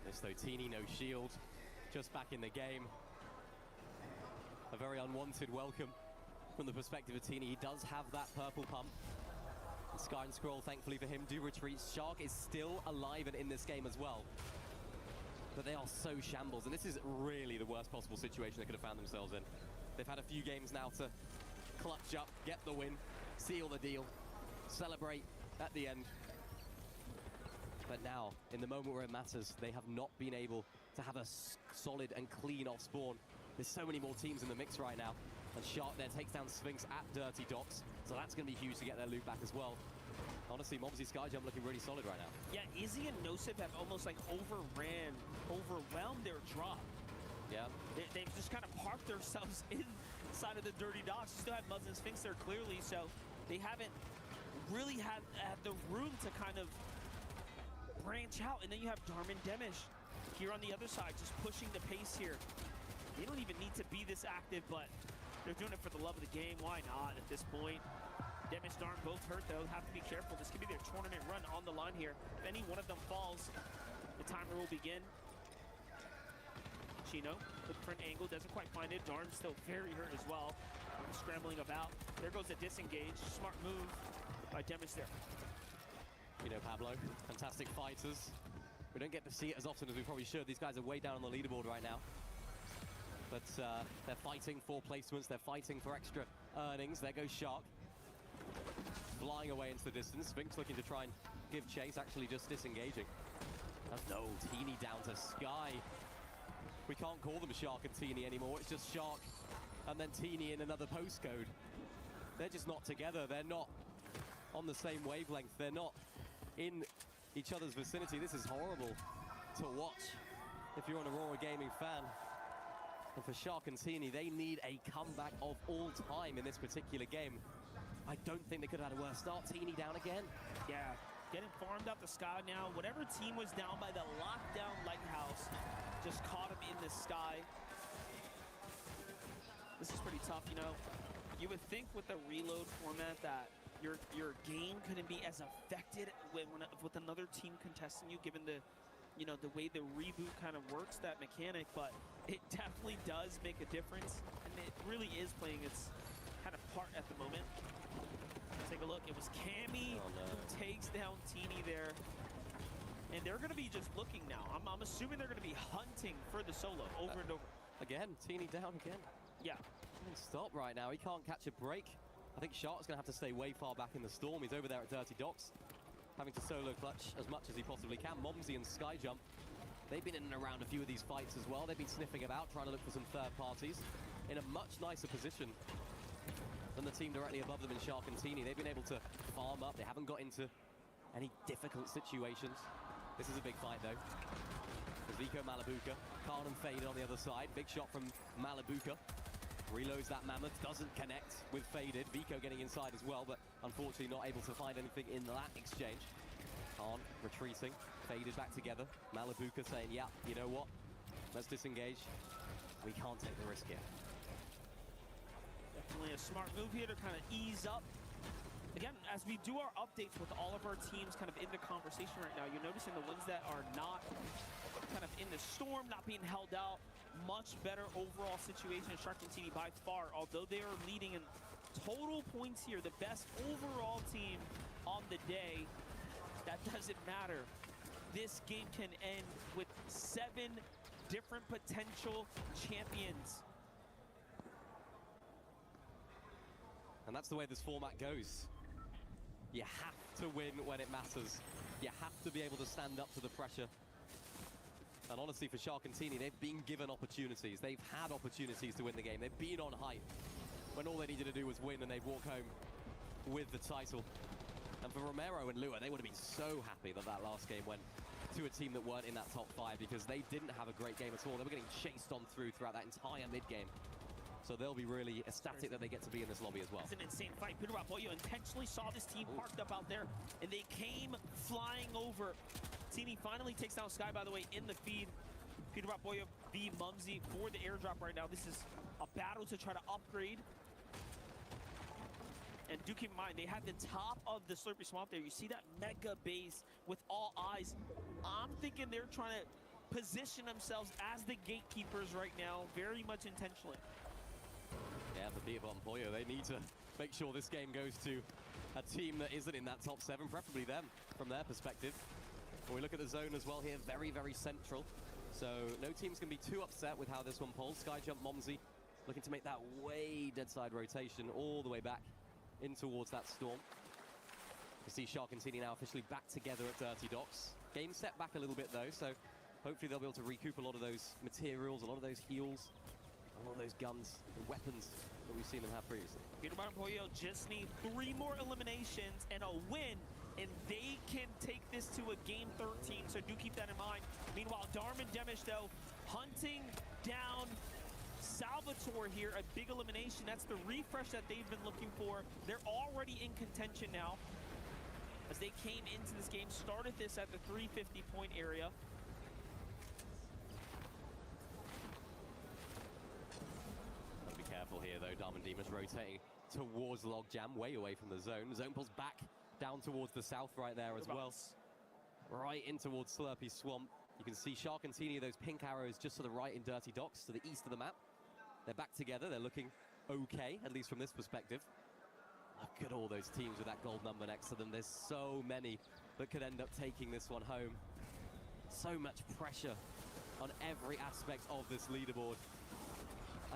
This though, Teeny no shield, just back in the game. A very unwanted welcome from the perspective of Teeny. He does have that purple pump. And Sky and Scroll, thankfully for him, do retreat. Shark is still alive and in this game as well. But they are so shambles, and this is really the worst possible situation they could have found themselves in. They've had a few games now to clutch up, get the win, seal the deal, celebrate at the end. But now, in the moment where it matters, they have not been able to have a solid and clean off spawn. There's so many more teams in the mix right now. And Shark there takes down Sphinx at Dirty Docks. So that's going to be huge to get their loot back as well. Honestly, Momsy Skyjump looking really solid right now. Yeah, Izzy and Nosip have almost like overwhelmed their drop. Yeah. They've just kind of parked themselves inside of the Dirty Docks. Still have Muzz and Sphinx there clearly, so they haven't really had the room to kind of branch out. And then you have Darman Demish here on the other side, just pushing the pace here. They don't even need to be this active, but they're doing it for the love of the game. Why not at this point? Demish, Darn both hurt, though. Have to be careful. This could be their tournament run on the line here. If any one of them falls, the timer will begin. Chino looking for an angle, doesn't quite find it. Darn's still very hurt as well. Scrambling about. There goes a disengage. Smart move by Demish there. You know, Pablo, fantastic fighters. We don't get to see it as often as we probably should. These guys are way down on the leaderboard right now. But they're fighting for placements. They're fighting for extra earnings. There goes Shark. Flying away into the distance. Sphinx looking to try and give chase, actually just disengaging. No, Teeny down to Sky. We can't call them Shark and Teeny anymore. It's just Shark and then Teeny in another postcode. They're just not together. They're not on the same wavelength. They're not in each other's vicinity. This is horrible to watch if you're an Aurora Gaming fan. And for Shark and Teeny, they need a comeback of all time in this particular game. I don't think they could have had a worse start. Teeny down again. Yeah, getting farmed up the Sky now. Whatever team was down by the lockdown lighthouse just caught him in the Sky. This is pretty tough, you know. You would think with the reload format that your game couldn't be as affected with another team contesting you, given the, you know, the way the reboot kind of works, that mechanic, but it definitely does make a difference, and it really is playing its kind of part at the moment. Take a look. It was Cammy who takes down Teeny there. And they're going to be just looking now. I'm assuming they're going to be hunting for the solo over and over. Again, Teeny down again. Yeah. Stop right now. He can't catch a break. I think Shark's going to have to stay way far back in the storm. He's over there at Dirty Docks, having to solo clutch as much as he possibly can. Momsy and Skyjump, they've been in and around a few of these fights as well. They've been sniffing about, trying to look for some third parties in a much nicer position than the team directly above them in Shark and Teeny. They've been able to farm up. They haven't got into any difficult situations. This is a big fight, though. Zico Malabuka, Khan and Faded on the other side. Big shot from Malabuka. Reloads that Mammoth, doesn't connect with Faded. Vico getting inside as well, but unfortunately not able to find anything in that exchange. Khan retreating, Faded back together. Malabuka saying, yeah, you know what? Let's disengage. We can't take the risk here. Definitely a smart move here to kind of ease up. Again, as we do our updates with all of our teams kind of in the conversation right now, you're noticing the ones that are not kind of in the storm, not being held out, much better overall situation. Shark and Teeny by far, although they are leading in total points here, the best overall team on the day. That doesn't matter. This game can end with 7 different potential champions. And that's the way this format goes. You have to win when it matters. You have to be able to stand up to the pressure. And honestly, for Shark and Teeny, they've been given opportunities. They've had opportunities to win the game. They've been on hype when all they needed to do was win, and they've walked home with the title. And for Romero and Lua, they would have been so happy that that last game went to a team that weren't in that top 5, because they didn't have a great game at all. They were getting chased on throughout that entire mid-game. So they'll be really ecstatic that they get to be in this lobby as well. It's an insane fight. Peter Rapoyo intentionally saw this team parked up out there, and they came flying over. Teeny finally takes down Sky, by the way, in the feed. Peter Rapoyo v. Mumsy for the airdrop right now. This is a battle to try to upgrade. And do keep in mind, they had the top of the Slurpy Swamp there. You see that mega base with all eyes. I'm thinking they're trying to position themselves as the gatekeepers right now, very much intentionally. Yeah, for Peter Rapoyo, they need to make sure this game goes to a team that isn't in that top 7, preferably them, from their perspective. When we look at the zone as well here, very, very central. So no team's going to be too upset with how this one polls. Skyjump Momsy looking to make that way dead side rotation all the way back in towards that storm. You see Shark and Teeny now officially back together at Dirty Docks. Game set back a little bit though, so hopefully they'll be able to recoup a lot of those materials, a lot of those heals, a lot of those guns and weapons that we've seen them have previously. Peter Rapoyo just need 3 more eliminations and a win, and they can take this to a game 13, so do keep that in mind. Meanwhile, Darman Demish, though, hunting down Salvatore here, a big elimination. That's the refresh that they've been looking for. They're already in contention now, as they came into this game, started this at the 350 point area. careful here, though. Darman Demas rotating towards Logjam, way away from the zone. Zone pulls back down towards the south right there as well. Right in towards Slurpy Swamp. You can see Shark and Teeny, those pink arrows just to the right in Dirty Docks, to the east of the map. They're back together. They're looking okay, at least from this perspective. Look at all those teams with that gold number next to them. There's so many that could end up taking this one home. So much pressure on every aspect of this leaderboard.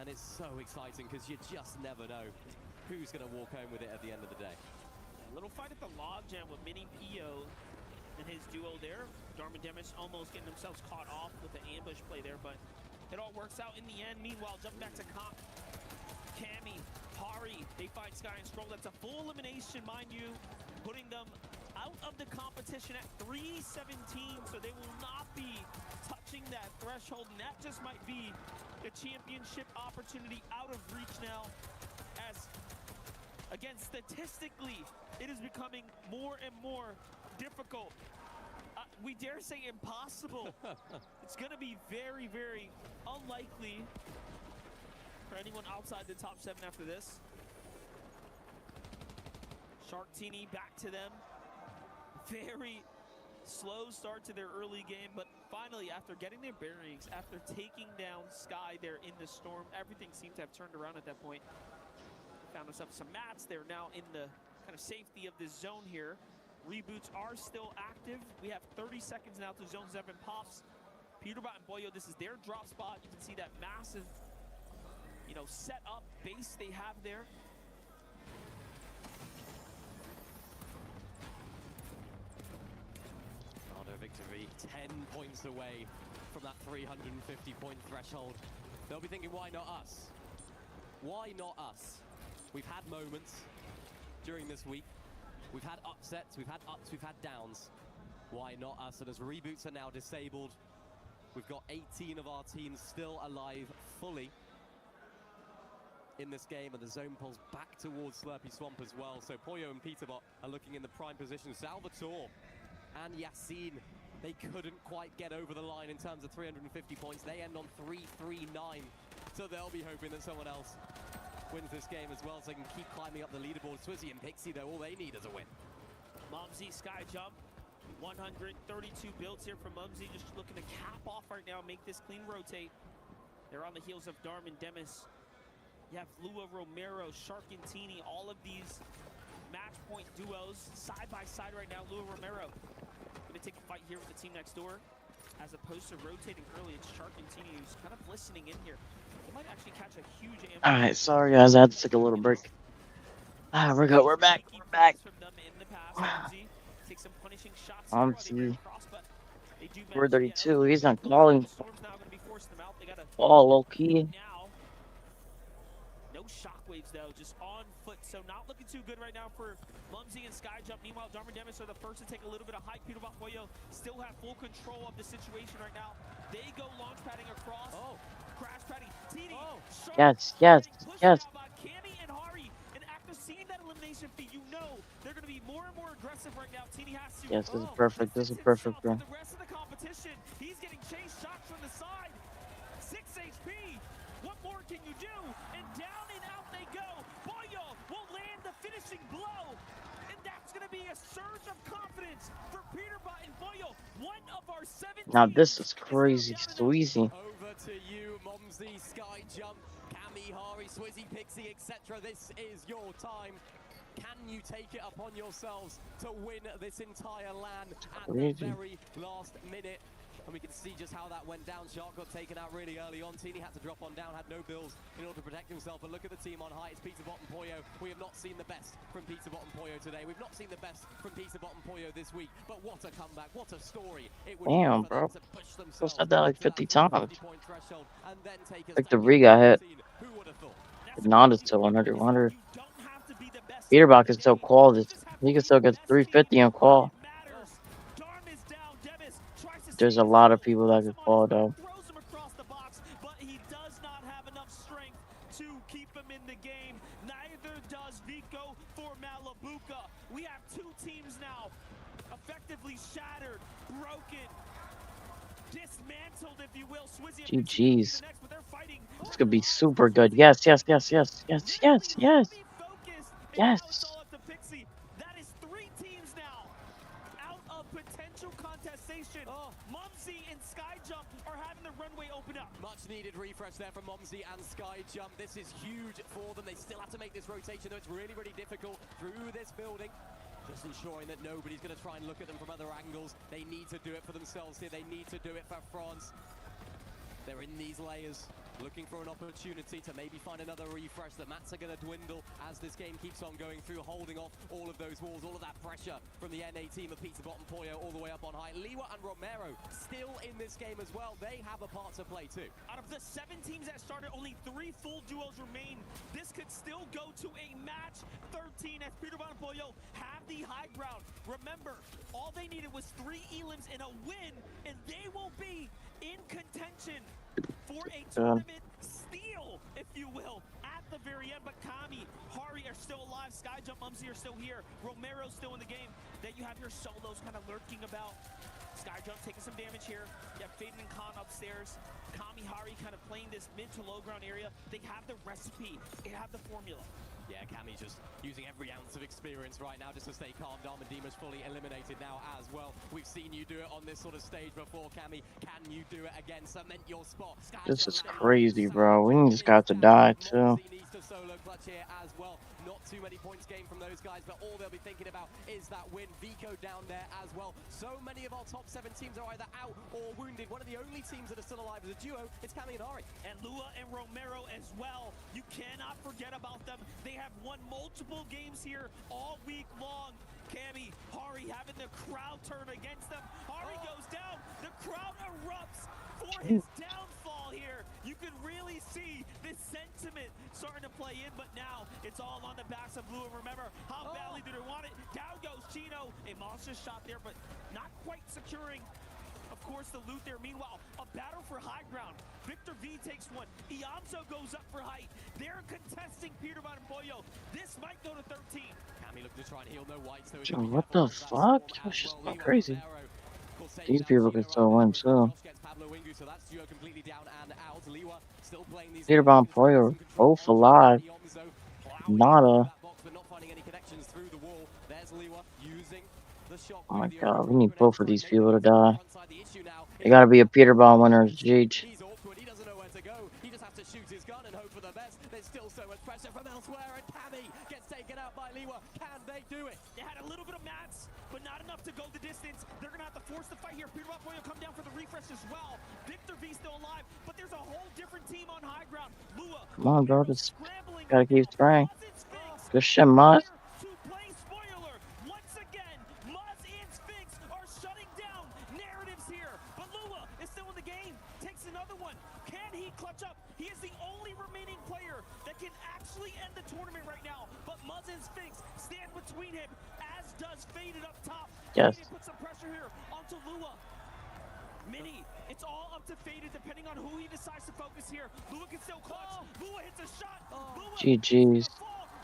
And it's so exciting because you just never know who's going to walk home with it at the end of the day. A little fight at the logjam with Mini Pio and his duo there. Darman Demis almost getting themselves caught off with the ambush play there, but it all works out in the end. Meanwhile, jump back to Cammy, Hari, they fight Sky and Stroll. That's a full elimination, mind you, putting them out of the competition at 3-17, so they will not be touching that threshold, and that just might be a championship opportunity out of reach now, as, again, statistically, it is becoming more and more difficult. We dare say impossible. It's going to be very, very unlikely for anyone outside the top 7 after this. Shark Teeny back to them. Very slow start to their early game, but finally, after getting their bearings, after taking down Sky there in the storm, everything seemed to have turned around at that point. Found themselves some mats. They're now in the kind of safety of this zone here. Reboots are still active. We have 30 seconds now to Zone 7 pops. Peterbot and Boyo, this is their drop spot. You can see that massive, you know, set up base they have there. Ardo victory, 10 points away from that 350-point threshold. They'll be thinking, why not us? Why not us? We've had moments during this week. We've had upsets, we've had ups, we've had downs. Why not us? And as reboots are now disabled, we've got 18 of our teams still alive fully in this game, and the zone pulls back towards Slurpy Swamp as well. So Poyo and Peterbot are looking in the prime position. Salvatore and Yassine, they couldn't quite get over the line in terms of 350 points. They end on 339, so they'll be hoping that someone else wins this game as well, so they can keep climbing up the leaderboard. Swizzy and Pixie, though, all they need is a win. Mumsy Sky Jump, 132 builds here from Mumsy, just looking to cap off right now, make this clean rotate. They're on the heels of Darman Demis. You have Lua Romero, Shark and Teeny, all of these match point duos side by side right now. Lua Romero gonna take a fight here with the team next door, as opposed to rotating early. It's Shark and Teeny who's kind of listening in here. They might actually catch a huge ambush. All right, sorry guys, I had to take a little break. We're good. We're back. We're back. On to 432. He's not calling. All low key. No shockwaves though, just on foot. So not looking too good right now for Mumsy and Sky Jump. Meanwhile, Darman Demis are the first to take a little bit of height. Peterbot Boyo still have full control of the situation right now. They go launch padding across. Oh, crash padding. Teeny, Yes, yes, yes. Cammy and Hari, and after seeing that elimination feed, you know they're going to be more and more aggressive right now. Teeny has to. Yes, this is perfect. This is perfect, bro. The rest of the competition, he's getting chased shots from the side. 6 HP. What more can you do? And down and out they go. Boyo will land the finishing blow. And that's going to be a surge of confidence for Peterbot and Boyo. One of our 17. Now this is crazy. So easy. Over to you, Mumsy, Sky Jump, Cammy, Hari, Swizzy, Pixie, etc. This is your time. Can you take it upon yourselves to win this entire LAN at the very last minute? And we can see just how that went down. Shark got taken out really early on. Teeny had to drop on down, had no bills in order to protect himself. But look at the team on high. It's Peterbot and Poyo. We have not seen the best from Peterbot and Poyo today. We've not seen the best from Peterbot and Poyo this week. But what a comeback. What a story. It would Damn, be bro. to push I themselves said that like 50 times. and then take us Like the re got hit. Who would have thought? Not still 100. 100. Peterbot can still call this. He can still get 350 and call. There's a lot of people that can call though. Throws him across the box, but he does not have enough strength to keep him in the game. Neither does Vico for Malabuka. We have two teams now effectively shattered, broken. GG's. This could be super good. Yes, yes, yes, yes, yes, yes, yes. Yes. That is 3 teams now out of potential contestation. Mumsy and Skyjump are having the runway open up. Much needed refresh there from Mumsy and Skyjump. This is huge for them. They still have to make this rotation, though it's really, really difficult through this building. Just ensuring that nobody's going to try and look at them from other angles. They need to do it for themselves here. They need to do it for France. They're in these layers, looking for an opportunity to maybe find another refresh. The mats are going to dwindle as this game keeps on going through, holding off all of those walls, all of that pressure from the NA team of Peterbot and Pollo all the way up on high. Liwa and Romero still in this game as well. They have a part to play too. Out of the 7 teams that started, only 3 full duos remain. This could still go to a match 13 as Peterbot and Pollo have the high ground. Remember, all they needed was 3 elims and a win, and they will be in contention for a tournament steal, if you will, at the very end. But Kami, Hari are still alive. Skyjump, Mumsy are still here. Romero's still in the game. Then you have your solos kind of lurking about. Skyjump taking some damage here. You have Faden and Khan upstairs. Kami, Hari kind of playing this mid to low ground area. They have the recipe. They have the formula. Yeah, Kami just using every ounce of experience right now just to stay calm. Dima's fully eliminated now as well. We've seen you do it on this sort of stage before, Kami. Can you do it again? Cement your spot. This is crazy, bro. We just got to die, too. Needs to solo clutch here as well. Not too many points gained from those guys, but all they'll be thinking about is that win. Vico down there as well. So many of our top 7 teams are either out or wounded. One of the only teams that are still alive as a duo, it's Kami and Ari. And Lua and Romero as well. You cannot forget about them. They have won multiple games here all week long. Kami, Hari having the crowd turn against them. Hari goes down. The crowd erupts for his downfall here. You can really see this sentiment starting to play in, but now it's all on the backs of Lua. Remember, how badly do they want it? Down goes Chino. A monster shot there, but not quite securing, of course, the loot there. Meanwhile, a battle for high ground. Victor V takes one. Ianzo goes up for height. They're contesting Peterbot and Pollo. This might go to 13. Kami looking to try and heal no whites. Dude, what the fuck? That's just not crazy. These people can still win, too. Peterbot and Pollo are both alive. Nada. Oh my god, we need both of these people to die. They gotta be a Peterbot winner, Jeej. He just has to shoot his gun and hope for the best. There's still so much pressure from elsewhere, and Kami gets taken out by Liwa. Can they do it? They had a little bit of mats, but not enough to go the distance. They're gonna have to force the fight here. Peterbot will come down for the refresh as well. Victor V still alive, but there's a whole different team on high ground. Lua, Come on, bro. Just gotta keep spraying. Good shit, Mud. Yes. Put some pressure here onto Lua. Mini, it's all up to Faded depending on who he decides to focus here. Lua can still clutch. Lua hits a shot. GG's.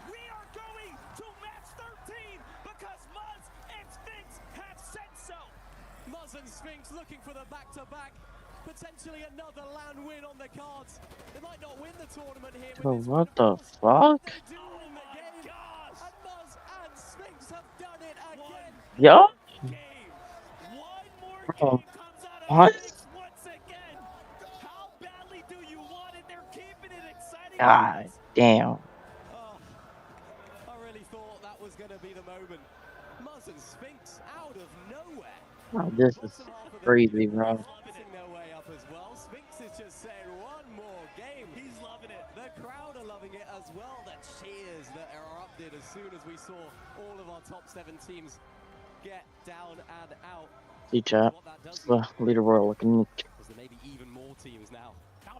We are going to match 13 because Muzz and Sphinx have said so. Muzz and Sphinx looking for the back-to-back. Potentially another land win on the cards. They might not win the tournament here. Bro, what the fuck? Yo? Bro, what? God damn. I really thought that was going to be the moment. Muzz and Sphinx out of nowhere. Oh, this is crazy, bro. Their way up as well. Sphinx is just saying one more game. He's loving it. The crowd are loving it as well. The cheers that erupted as soon as we saw all of our top 7 teams get down and out. See, chat. It's the leaderboard looking neat. There may be even more teams now.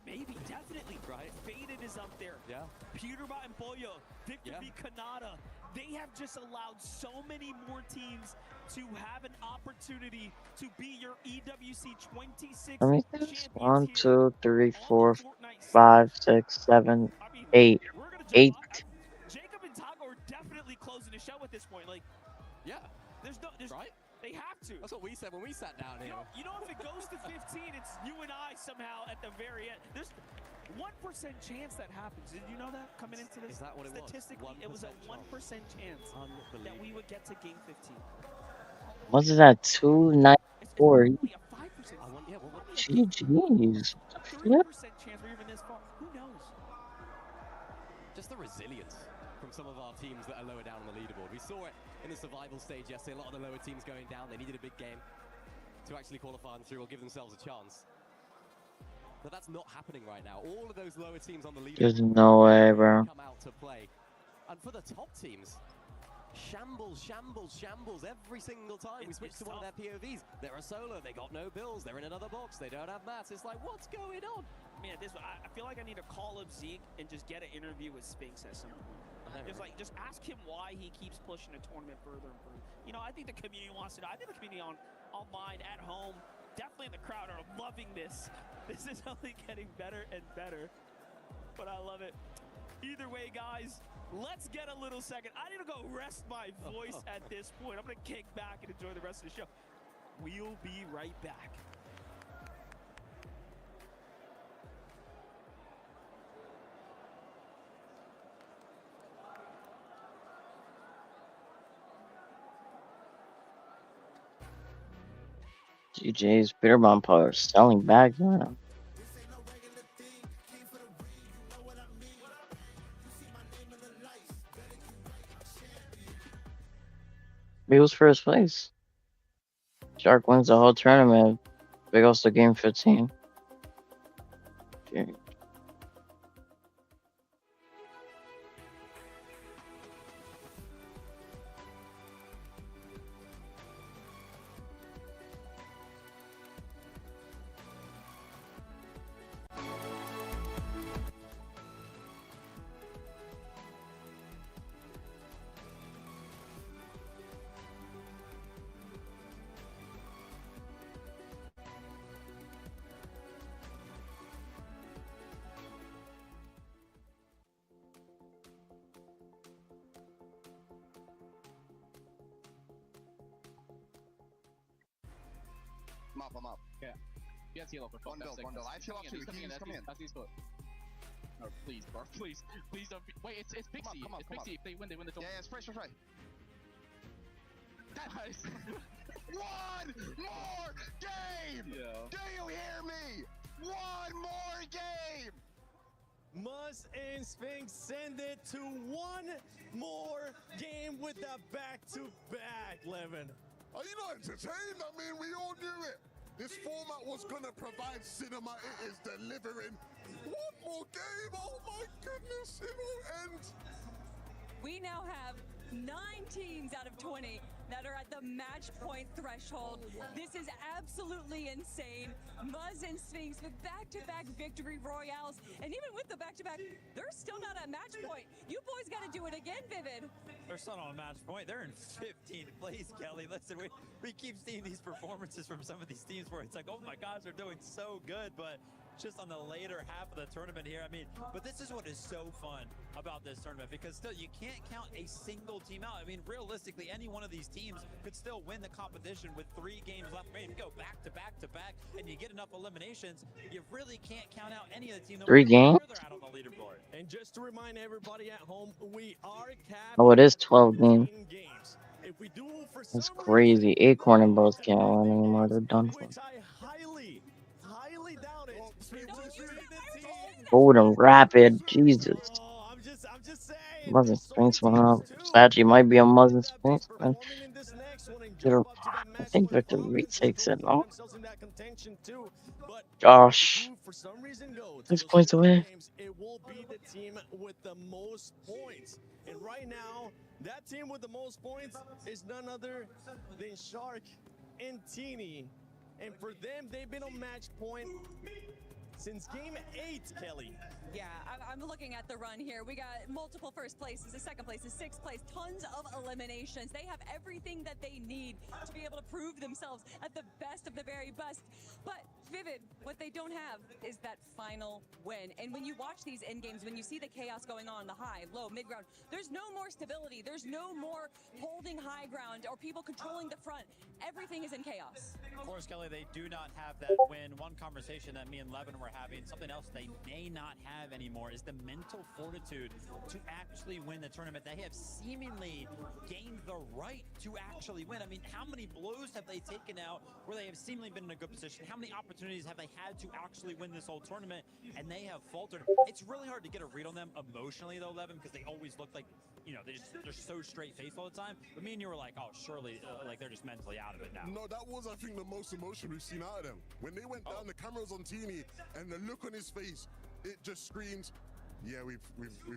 Maybe, definitely. Right. Faded is up there. Yeah. Peterbot and Pollo, Victor V. Kanata. They have just allowed so many more teams to have an opportunity to be your EWC 26. Let me see. 1, 2, 3, 4, 5, 6, 7, 8. 8. Jacob and Tago are definitely closing the show at this point. Like, yeah. There's They have to. That's what we said when we sat down here. You know, if it goes to 15, it's you and I somehow at the very end. There's 1% chance that happens. Did you know that coming into this? Is that what it was? Statistically, it was a 1% chance that we would get to game 15. Wasn't that 294? GG's. 3% chance we're even this far. Who knows? Just the resilience from some of our teams that are lower down on the leaderboard. We saw it in the survival stage yesterday. A lot of the lower teams going down. They needed a big game to actually qualify them through or give themselves a chance. But that's not happening right now. All of those lower teams on the leaderboard. There's no way, bro. Come out to play. And for the top teams, shambles, shambles, shambles every single time we switch to one of their POVs. They're a solo, they got no bills, they're in another box, they don't have mats. It's like, what's going on? Man, I feel like I need to call up Zeke and just get an interview with Spinks at some point. Just ask him why he keeps pushing the tournament further and further. You know, I think the community wants to know. I think the community online, at home, definitely in the crowd are loving this. This is only getting better and better, but I love it. Either way, guys, let's get a little second. I need to go rest my voice at this point. I'm going to kick back and enjoy the rest of the show. We'll be right back. GJ's Bitter Bomb Power selling back now. Who's first place? Shark wins the whole tournament. Big also game 15. Okay. I'm up. Yeah. He has heal up. One build. I feel up too. He's coming in. That's his foot. No, please, bro. Please don't. Wait, it's Pixie. It's Pixie. If they win the tournament. Yeah, it's fresh. Nice. One more game! Yeah. Do you hear me? One more game! Muzz and Spinks send it to one more game with the back-to-back, Levin. Are you not entertained? I mean, we all knew it. This format was going to provide cinema. It is delivering. One more game. Oh, my goodness. It will end. We now have 9 teams out of 20 that are at the match point threshold. This is absolutely insane. Muzz and Spinks with back-to-back victory royales. And even with the back-to-back, they're still not at match point. You boys got to do it again, Vivid. They're still on match point. They're in 15th place, Kelly. Listen, we keep seeing these performances from some of these teams where it's like, oh my gosh, they're doing so good, but just on the later half of the tournament here. I mean, but this is what is so fun about this tournament, because still you can't count a single team out. I mean, realistically, any one of these teams could still win the competition with 3 games left. I mean, you go back to back to back and you get enough eliminations, you really can't count out any of the teams. 3 games? Out on the leaderboard. And just to remind everybody at home, we are capped. Oh, it is 12 games. If we do for That's crazy. Acorn and both can't win anymore. They're done for. highly doubt it. Golden Rapid, Jesus. Muzz and Spinks went up. Sachi might be a Muzz and Spinks, man. I think Victor retakes it, no? Gosh. 6 points away. It will be the team with the most points. And right now, that team with the most points is none other than Shark and Teeny. And for them, they've been on match point since game 8, Kelly. Yeah, I'm looking at the run here. We got multiple first places, a second place, a sixth place, tons of eliminations. They have everything that they need to be able to prove themselves at the best of the very best. But Vivid, what they don't have is that final win. And when you watch these end games, when you see the chaos going on, the high, low, mid ground, there's no more stability. There's no more holding high ground or people controlling the front. Everything is in chaos. Of course, Kelly, they do not have that win. One conversation that me and Levin were having, something else they may not have anymore is the mental fortitude to actually win the tournament. They have seemingly gained the right to actually win. I mean, how many blows have they taken out where they have seemingly been in a good position? How many opportunities have they had to actually win this whole tournament, and they have faltered? It's really hard to get a read on them emotionally, though, Levin, because they always look like, you know, they're so straight-faced all the time. But me and you were like, oh, surely, like, they're just mentally out of it now. No, that was, I think, the most emotion we've seen out of them. When they went down, the cameras on Teeny, and the look on his face, it just screams, yeah, we've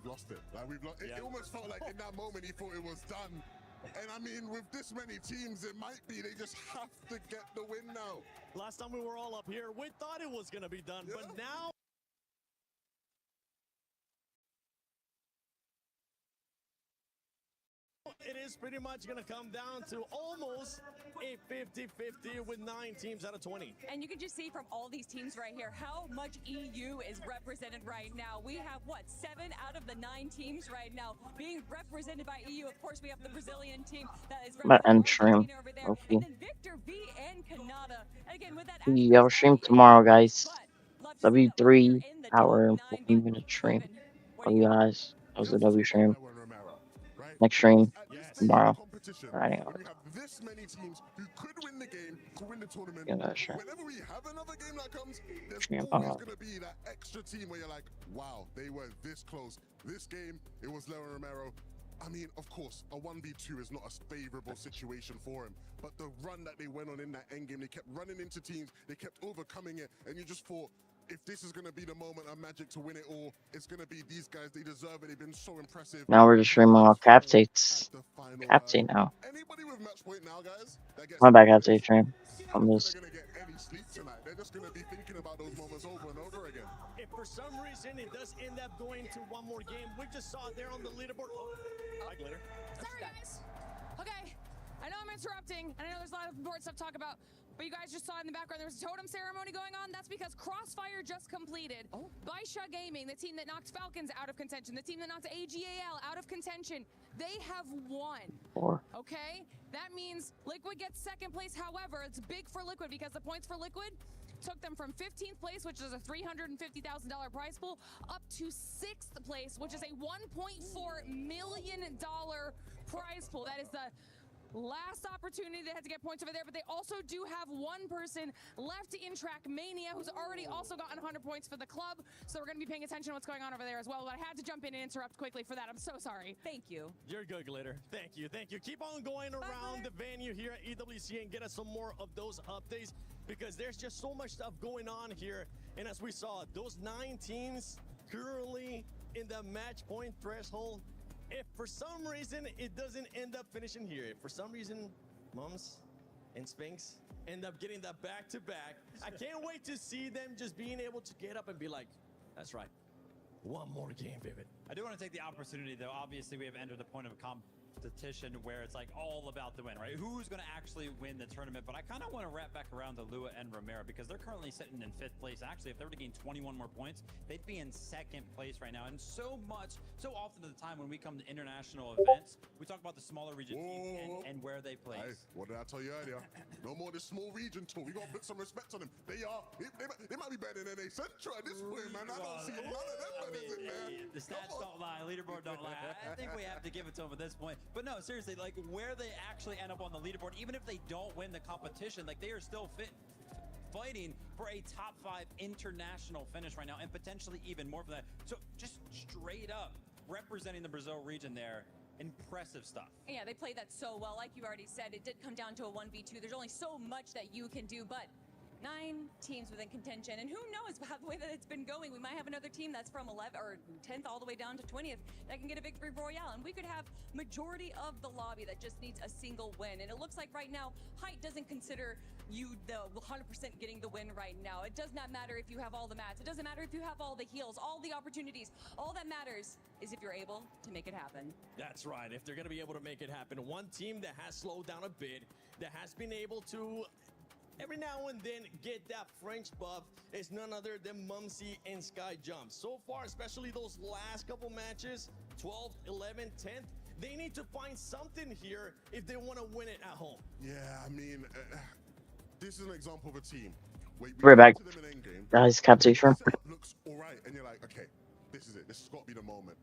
lost it. Like, it almost felt like in that moment he thought it was done. And I mean, with this many teams, it might be. They just have to get the win now. Last time we were all up here, we thought it was going to be done, but now... It is pretty much going to come down to almost a 50-50 with 9 teams out of 20. And you can just see from all these teams right here how much EU is represented right now. We have, what, 7 out of the 9 teams right now being represented by EU. Of course, we have the Brazilian team that is And stream. and then Victor V and Canada. Again, with that I'll stream tomorrow, guys. W3 hour and 40-minute stream. For you guys. That was the W stream. Next stream tomorrow. Alright. We have this many teams who could win the game to win the tournament. Yeah, sure. Whenever we have another game that comes, there's Stream always tomorrow. going to be that extra team where you're like, wow, they were this close. This game, it was Leo Romero. I mean, of course, a 1v2 is not a favorable situation for him, but the run that they went on in that endgame, they kept running into teams, they kept overcoming it, and you just thought, if this is going to be the moment of magic to win it all, it's going to be these guys. They deserve it. They've been so impressive. Now we're just streaming off Captates. Captate now. Anybody with match point now, guys? My back Captate stream. I'm just. Any sleep tonight. They're just going to be thinking about those moments over and over again. If for some reason it does end up going to one more game, we just saw it there on the leaderboard. Oh, hi, Glitter. Sorry, guys. Okay, I know I'm interrupting, and I know there's a lot of important stuff to talk about, but you guys just saw in the background there was a totem ceremony going on. That's because Crossfire just completed. By Shah Gaming, the team that knocked Falcons out of contention, the team that knocked AGAL out of contention, they have won. Okay? That means Liquid gets second place. However, it's big for Liquid because the points for Liquid took them from 15th place, which is a $350,000 prize pool, up to 6th place, which is a $1.4 million prize pool. That is the last opportunity they had to get points over there, but they also do have one person left in Track Mania who's already also gotten 100 points for the club, so we're going to be paying attention to what's going on over there as well, but I had to jump in and interrupt quickly for that. I'm so sorry. Thank you. You're good, Glitter. Thank you. Thank you. Keep on going around the venue here at EWC and get us some more of those updates, because there's just so much stuff going on here. And as we saw, those 9 teams currently in the match point threshold. If for some reason it doesn't end up finishing here, if for some reason Mums and Spinks end up getting that back-to-back, I can't wait to see them just being able to get up and be like, that's right, one more game, Vivid. I do want to take the opportunity, though. Obviously, we have entered the point of competition where it's like all about the win, right? Who's going to actually win the tournament? But I kind of want to wrap back around to Lua and Romero, because they're currently sitting in 5th place. Actually, if they were to gain 21 more points, they'd be in 2nd place right now. And so often at the time when we come to international events, we talk about the smaller region teams and where they place. Hey, what did I tell you earlier? No more this small region talk. We got to put some respect on them. They might be better than a Central at this point, man. I don't see none of them betters in there. The stats don't lie, leaderboard don't lie. I think we have to give it to them at this point. But no, seriously, like where they actually end up on the leaderboard, even if they don't win the competition, like they are still fighting for a top 5 international finish right now, and potentially even more for that. So just straight up representing the Brazil region there. Impressive stuff. Yeah, they played that so well. Like you already said, it did come down to a 1v2. There's only so much that you can do, but 9 teams within contention, and who knows about the way that it's been going. We might have another team that's from 11th or 10th all the way down to 20th that can get a victory royale, and we could have majority of the lobby that just needs a single win. And it looks like right now height doesn't consider you the 100% getting the win right now. It does not matter if you have all the mats. It doesn't matter if you have all the heals, all the opportunities. All that matters is if you're able to make it happen. That's right. If they're going to be able to make it happen. One team that has slowed down a bit, that has been able to every now and then get that French buff is none other than Mumsy and Sky Jump. So far, especially those last couple matches, 12th, 11th, 10th, they need to find something here if they want to win it at home. Yeah, I mean, this is an example of a team. Right back. Guys, captain shrimp. Looks all right, and you're like, okay, this is it. This has got to be the moment.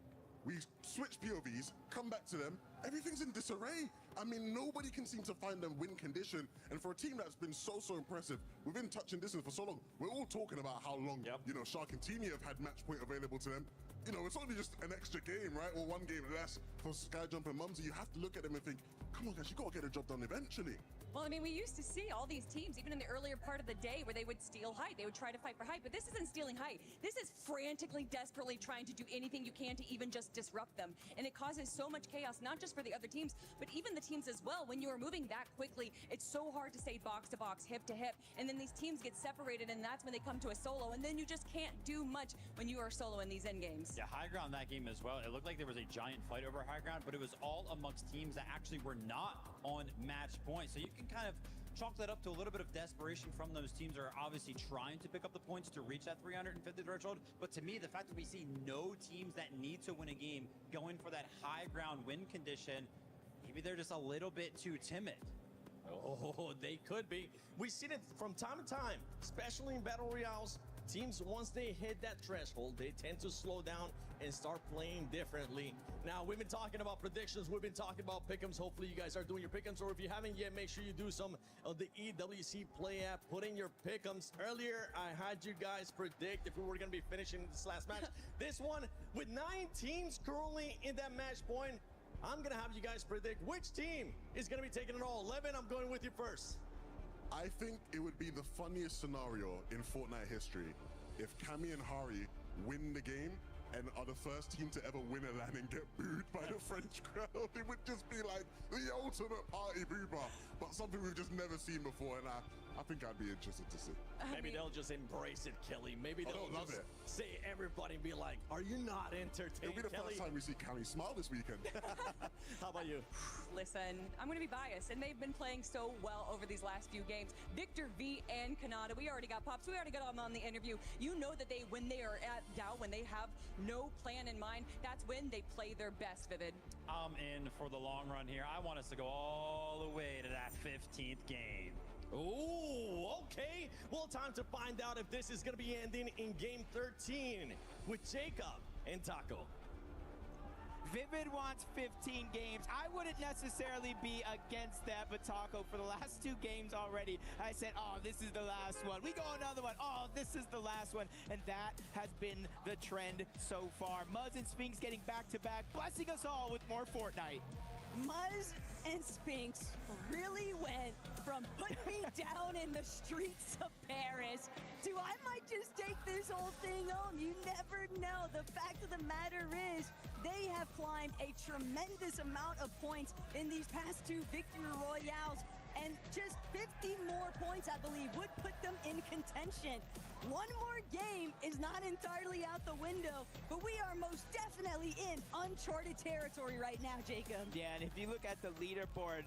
We switch POVs, come back to them, everything's in disarray. I mean, nobody can seem to find them win condition. And for a team that's been so impressive, within touch and distance for so long, we're all talking about how long, you know, Shark and Teamy have had match point available to them. You know, it's only just an extra game, right? Or one game less for Skyjump and Mumsy. You have to look at them and think, come on, guys, you got to get a job done eventually. Well, I mean, we used to see all these teams, even in the earlier part of the day, where they would steal height. They would try to fight for height, but this isn't stealing height. This is frantically, desperately trying to do anything you can to even just disrupt them. And it causes so much chaos, not just for the other teams, but even the teams as well. When you are moving that quickly, it's so hard to stay box to box, hip to hip. And then these teams get separated, and that's when they come to a solo. And then you just can't do much when you are solo in these end games. Yeah, high ground that game as well. It looked like there was a giant fight over high ground, but it was all amongst teams that actually were not on match point. So you can kind of chalk that up to a little bit of desperation from those teams that are obviously trying to pick up the points to reach that 350 threshold. But to me, the fact that we see no teams that need to win a game going for that high ground win condition, maybe they're just a little bit too timid. Oh, they could be. We've seen it from time to time, especially in Battle Royales. Teams, once they hit that threshold, they tend to slow down and start playing differently. Now, we've been talking about predictions. We've been talking about pick'ems. Hopefully, you guys are doing your pick'ems, or if you haven't yet, make sure you do some of the EWC Play app. Put in your pick'ems. Earlier, I had you guys predict if we were going to be finishing this last match. This one, with 9 teams currently in that match point, I'm going to have you guys predict which team is going to be taking it all. Levin, I'm going with you first. I think it would be the funniest scenario in Fortnite history if Cammy and Hari win the game and are the first team to ever win a LAN and get booed by the French crowd. It would just be like the ultimate party boomer, but something we've just never seen before, and I think I'd be interested to see. Maybe they'll just embrace it, Kelly. Maybe they'll love just it. say everybody and be like, are you not entertained, It'll be the Kelly? first time we see Cammy smile this weekend. How about you? Listen, I'm going to be biased, and they've been playing so well over these last few games. Victor V and Kanata, we already got Pops. We already got them on the interview. You know that when they are at Dow, when they have no plan in mind, that's when they play their best, Vivid. I'm in for the long run here. I want us to go all the way to that 15th game. Ooh, okay. Well, time to find out if this is going to be ending in game 13 with Jacob and Taco. Vivid wants 15 games. I wouldn't necessarily be against that, but Taco, for the last 2 games already, I said, oh, this is the last one. We go another one. Oh, this is the last one. And that has been the trend so far. Muzz and Sphinx getting back-to-back, blessing us all with more Fortnite. Muzz and Sphinx really went from put me down in the streets of Paris to I might just take this whole thing home. You never know. The fact of the matter is they have climbed a tremendous amount of points in these past 2 victory royales, and just 50 more points, I believe, would put them in contention. One more game is not entirely out the window, but we are most definitely in uncharted territory right now, Jacob. Yeah, and if you look at the leaderboard,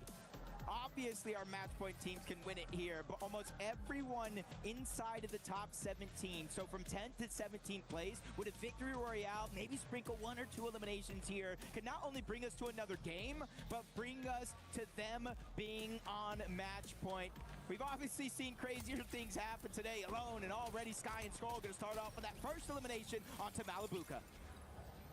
obviously our match point teams can win it here, but almost everyone inside of the top 17, so from 10th to 17th place, with a victory royale, maybe sprinkle 1 or 2 eliminations here, could not only bring us to another game, but bring us to them being on match point. We've obviously seen crazier things happen today alone, and already Sky and Skull going to start off with that first elimination onto Malibuca.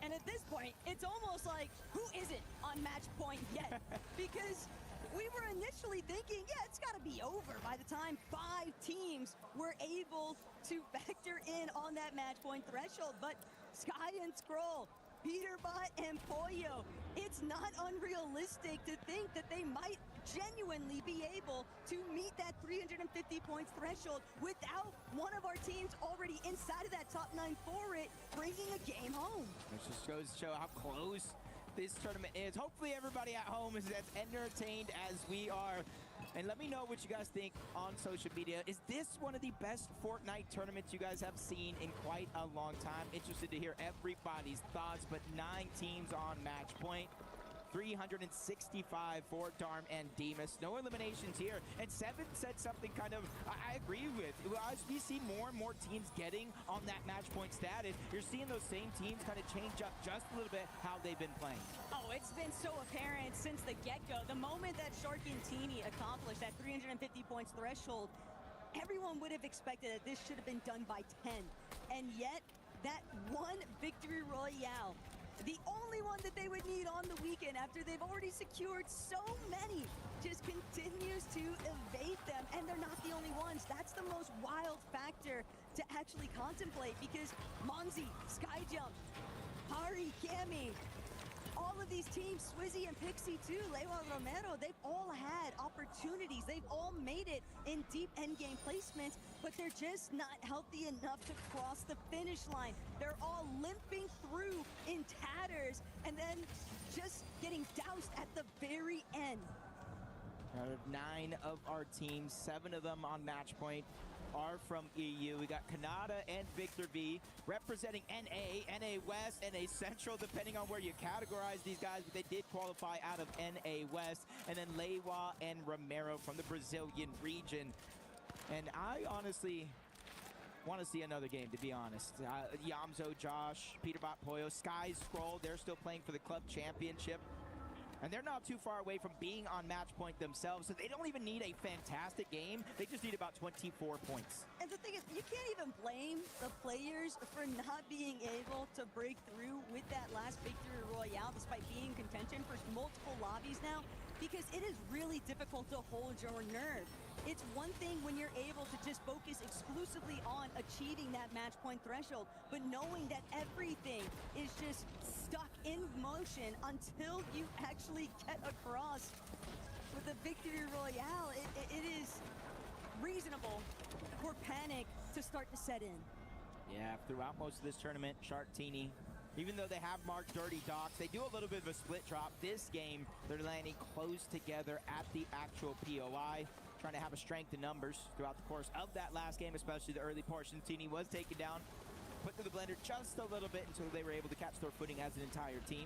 And at this point, it's almost like, who isn't on match point yet? Because we were initially thinking, yeah, it's got to be over by the time 5 teams were able to factor in on that match point threshold. But Sky and Scroll, Peterbot and Pollo, it's not unrealistic to think that they might genuinely be able to meet that 350 points threshold without one of our teams already inside of that top 9 for it, bringing a game home. This just goes to show how close this tournament is. Hopefully everybody at home is as entertained as we are. And let me know what you guys think on social media. Is this one of the best Fortnite tournaments you guys have seen in quite a long time? Interested to hear everybody's thoughts, but 9 teams on match point. 365 for Darm and Demas. No eliminations here. And Seven said something kind of I agree with. As we see more and more teams getting on that match point status, you're seeing those same teams kind of change up just a little bit how they've been playing. Oh, it's been so apparent since the get-go. The moment that Shark and Teeny accomplished that 350 points threshold, everyone would have expected that this should have been done by 10. And yet, that one victory royale, the only one that they would need on the weekend after they've already secured so many, just continues to evade them, and they're not the only ones. That's the most wild factor to actually contemplate, because Monzi, Skyjump, Hari, Cammy, all of these teams, Swizzy and Pixie too, Lewa Romero, they've all had opportunities. They've all made it in deep endgame placements, but they're just not healthy enough to cross the finish line. They're all limping through in tatters and then just getting doused at the very end. Out of 9 of our teams, 7 of them on match point are from EU. We got Kanata and Victor V representing NA, NA West, NA Central, depending on where you categorize these guys, but they did qualify out of NA West. And then Lewa and Romero from the Brazilian region. And I honestly want to see another game, to be honest. Yamzo, Josh, Peterbot, Poyo, Sky Scroll, they're still playing for the club championship. And they're not too far away from being on match point themselves, so they don't even need a fantastic game. They just need about 24 points. And the thing is, you can't even blame the players for not being able to break through with that last victory royale, despite being in contention for multiple lobbies now, because it is really difficult to hold your nerve. It's one thing when you're able to just focus exclusively on achieving that match point threshold, but knowing that everything is just stuck in motion until you actually get across with the victory royale, it is reasonable for panic to start to set in. Yeah, throughout most of this tournament, Shark Teeny, even though they have marked Dirty Docks, they do a little bit of a split drop. This game, they're landing close together at the actual POI, trying to have a strength in numbers throughout the course of that last game, especially the early portion. Teeny was taken down, put through the blender just a little bit until they were able to catch their footing as an entire team.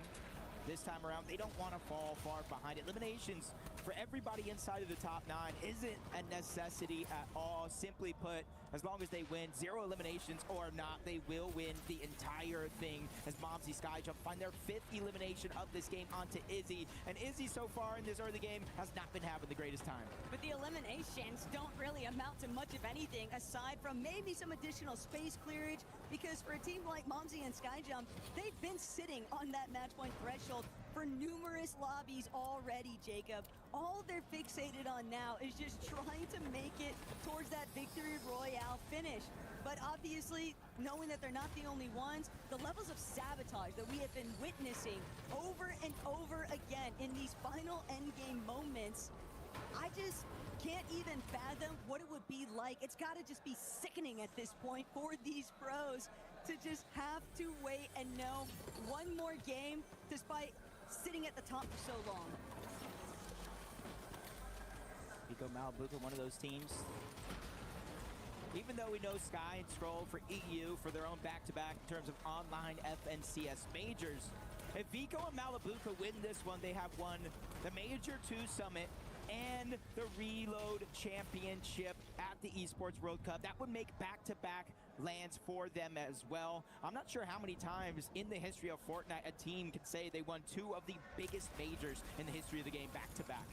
This time around, they don't want to fall far behind. Eliminations for everybody inside of the top 9 isn't a necessity at all. Simply put, as long as they win, 0 eliminations or not, they will win the entire thing as Momsy Skyjump find their 5th elimination of this game onto Izzy. And Izzy so far in this early game has not been having the greatest time. But the eliminations don't really amount to much of anything aside from maybe some additional space clearage, because for a team like Momsy and Skyjump, they've been sitting on that match point threshold for numerous lobbies already, Jacob. All they're fixated on now is just trying to make it towards that victory royale finish. But obviously, knowing that they're not the only ones, the levels of sabotage that we have been witnessing over and over again in these final endgame moments, I just can't even fathom what it would be like. It's got to just be sickening at this point for these pros to just have to wait and know one more game despite sitting at the top for so long. Vico Malibuca, one of those teams. Even though we know Sky and Scroll for EU for their own back-to-back in terms of online FNCS majors, if Vico and Malibuca win this one, they have won the Major 2 Summit and the Reload Championship at the Esports World Cup. That would make back-to-back lands for them as well. I'm not sure how many times in the history of Fortnite a team can say they won 2 of the biggest majors in the history of the game back-to-back.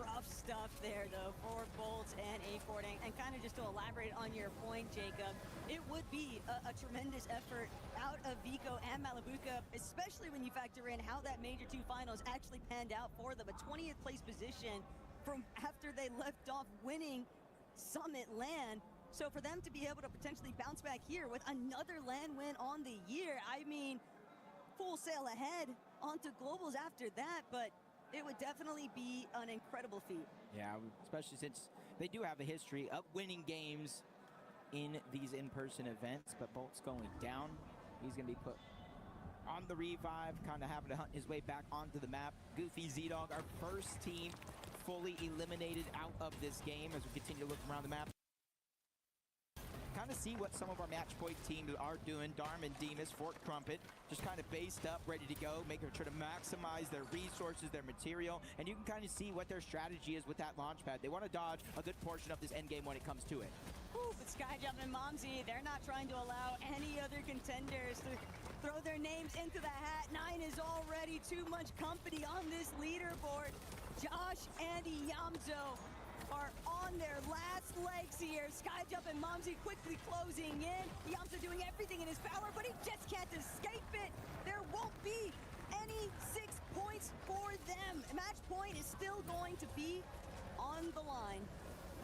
Rough stuff there, though, for Bolt and A-Fort. And kind of just to elaborate on your point, Jacob, it would be a tremendous effort out of Vico and Malibuca, especially when you factor in how that Major 2 finals actually panned out for them. A 20th place position from after they left off winning Summit LAN. So for them to be able to potentially bounce back here with another LAN win on the year, I mean, full sail ahead onto Globals after that, but it would definitely be an incredible feat. Yeah, especially since they do have a history of winning games in these in-person events, but Bolt's going down. He's going to be put on the revive, kind of having to hunt his way back onto the map. Goofy, Z-Dog, our first team fully eliminated out of this game as we continue to look around the map. kind of see what some of our match point teams are doing. Darman, Demas, Fort Crumpet, just kind of based up, ready to go, making sure to maximize their resources, their material, and you can kind of see what their strategy is with that launch pad. They want to dodge a good portion of this end game when it comes to it. Ooh, but Skyjump and Momsy, they're not trying to allow any other contenders to throw their names into the hat. 9 is already too much company on this leaderboard. Josh and Yamzo are on their last legs here. Skyjump and Momsy quickly closing in. Yamzo doing everything in his power, but he just can't escape it. There won't be any 6 points for them. Match point is still going to be on the line.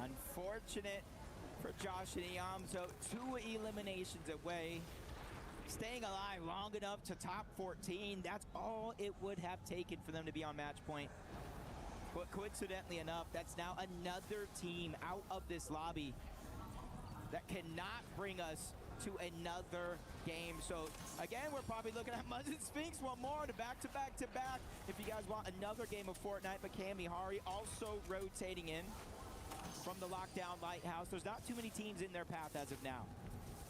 Unfortunate for Josh and Yamzo, 2 eliminations away. Staying alive long enough to top 14, that's all it would have taken for them to be on match point. But coincidentally enough, that's now another team out of this lobby that cannot bring us to another game. So again, we're probably looking at Muzz and Sphinx one more to back to back to back. If you guys want another game of Fortnite, but Kamihari also rotating in from the lockdown lighthouse. There's not too many teams in their path as of now.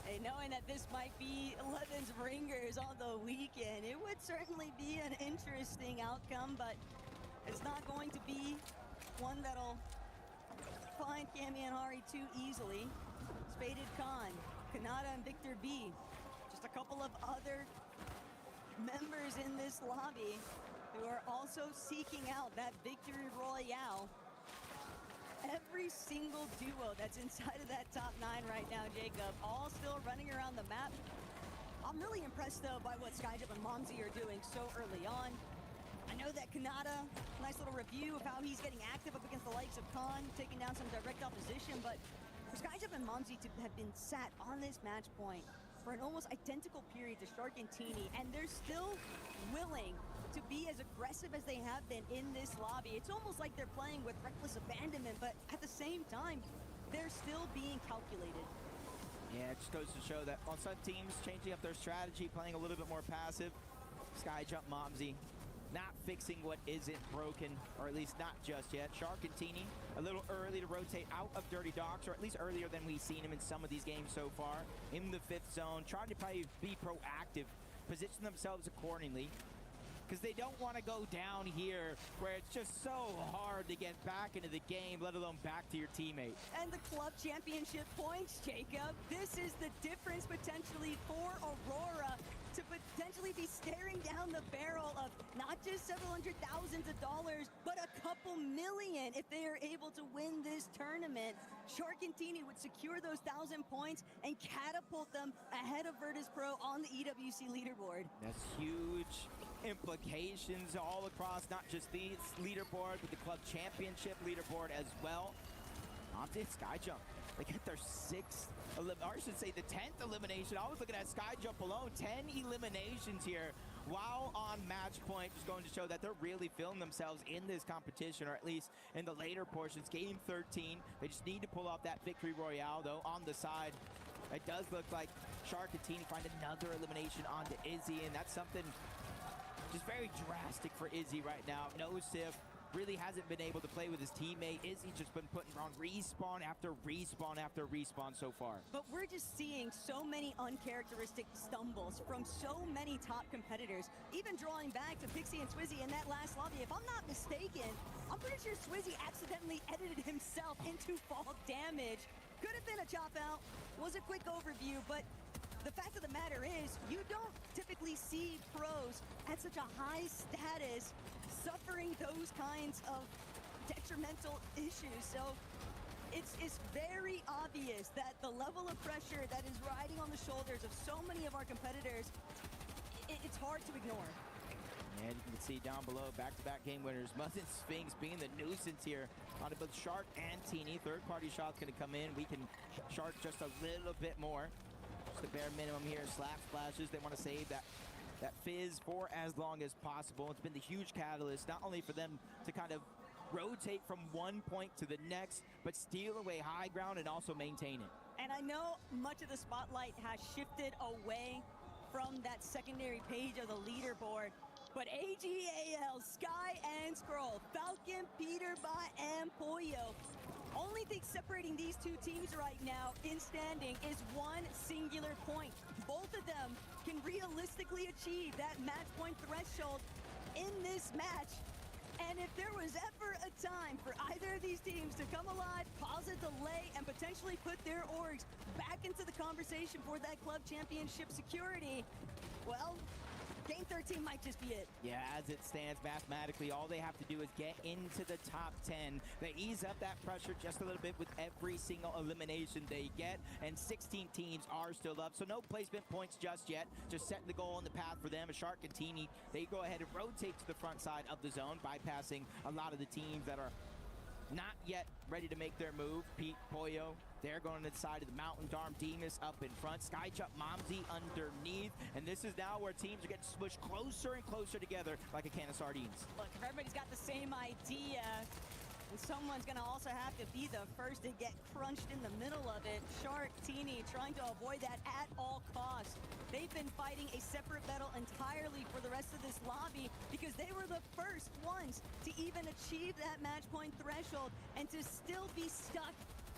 Hey, knowing that this might be 11's ringers on the weekend, it would certainly be an interesting outcome, but it's not going to be one that'll find Cami and Hari too easily. Spaded Khan, Kanata and Victor B, just a couple of other members in this lobby who are also seeking out that victory royale. Every single duo that's inside of that top 9 right now, Jacob, all still running around the map. I'm really impressed, though, by what Skyjump and Momsy are doing so early on. I know that Kanata, nice little review of how he's getting active up against the likes of Khan, taking down some direct opposition, but for Skyjump and Momsy to have been sat on this match point for an almost identical period to Shark and Teeny, and they're still willing to be as aggressive as they have been in this lobby. It's almost like they're playing with reckless abandonment, but at the same time, they're still being calculated. Yeah, it just goes to show that on some teams, changing up their strategy, playing a little bit more passive. Skyjump, Momsy, not fixing what isn't broken, or at least not just yet. Shark and Teeny, a little early to rotate out of Dirty Docks, or at least earlier than we've seen him in some of these games so far. In the 5th zone, trying to probably be proactive, position themselves accordingly, because they don't want to go down here where it's just so hard to get back into the game, let alone back to your teammate. And the club championship points, Jacob. This is the difference potentially for Aurora to potentially be staring down the barrel of not just several hundred thousands of dollars, but a couple million if they are able to win this tournament. Shark and Teeny would secure those 1,000 points and catapult them ahead of Virtus Pro on the EWC leaderboard. That's huge implications all across, not just the leaderboard, but the club championship leaderboard as well. On to Skyjump. They get their 6th, or I should say the 10th elimination. I was looking at Skyjump alone, 10 eliminations here while on match point, just going to show that they're really feeling themselves in this competition, or at least in the later portions. Game 13, they just need to pull off that victory royale, though. On the side, it does look like Shark and Teeny find another elimination onto Izzy, and that's something just very drastic for Izzy right now. No Sif really hasn't been able to play with his teammate. Izzy's just been putting on respawn after respawn after respawn so far. But we're just seeing so many uncharacteristic stumbles from so many top competitors, even drawing back to Pixie and Swizzy in that last lobby. If I'm not mistaken, I'm pretty sure Swizzy accidentally edited himself into fall damage. Could have been a chop out, was a quick overview, but the fact of the matter is, you don't typically see pros at such a high status suffering those kinds of detrimental issues. So it's very obvious that the level of pressure that is riding on the shoulders of so many of our competitors, it's hard to ignore. And you can see down below, back-to-back game winners. Muzz and Sphinx being the nuisance here on both Shark and Teeny. Third-party shots going to come in. We can Shark just a little bit more. Just the bare minimum here. Slap splashes. They want to save that fizz for as long as possible. It's been the huge catalyst, not only for them to kind of rotate from one point to the next, but steal away high ground and also maintain it. And I know much of the spotlight has shifted away from that secondary page of the leaderboard, but AGAL, Sky and Scroll, Falcon, Peterbot, and Pollo Only thing separating these two teams right now in standing is one singular point. Both of them can realistically achieve that match point threshold in this match. And if there was ever a time for either of these teams to come alive, cause a delay, and potentially put their orgs back into the conversation for that club championship security, well, Game 13 might just be it. Yeah, as it stands mathematically, all they have to do is get into the top 10. They ease up that pressure just a little bit with every single elimination they get, and 16 teams are still up, so no placement points just yet. Just setting the goal on the path for them. Shark and Teeny, they go ahead and rotate to the front side of the zone, bypassing a lot of the teams that are not yet ready to make their move. Pete, Pollo, they're going to the side of the mountain. Darm, Demas up in front. Skyjump, Momsy underneath. And this is now where teams are getting smushed closer and closer together like a can of sardines. Look, if everybody's got the same idea, and someone's going to also have to be the first to get crunched in the middle of it. Shark, Teeny trying to avoid that at all costs. They've been fighting a separate battle entirely for the rest of this lobby because they were the first ones to even achieve that match point threshold and to still be stuck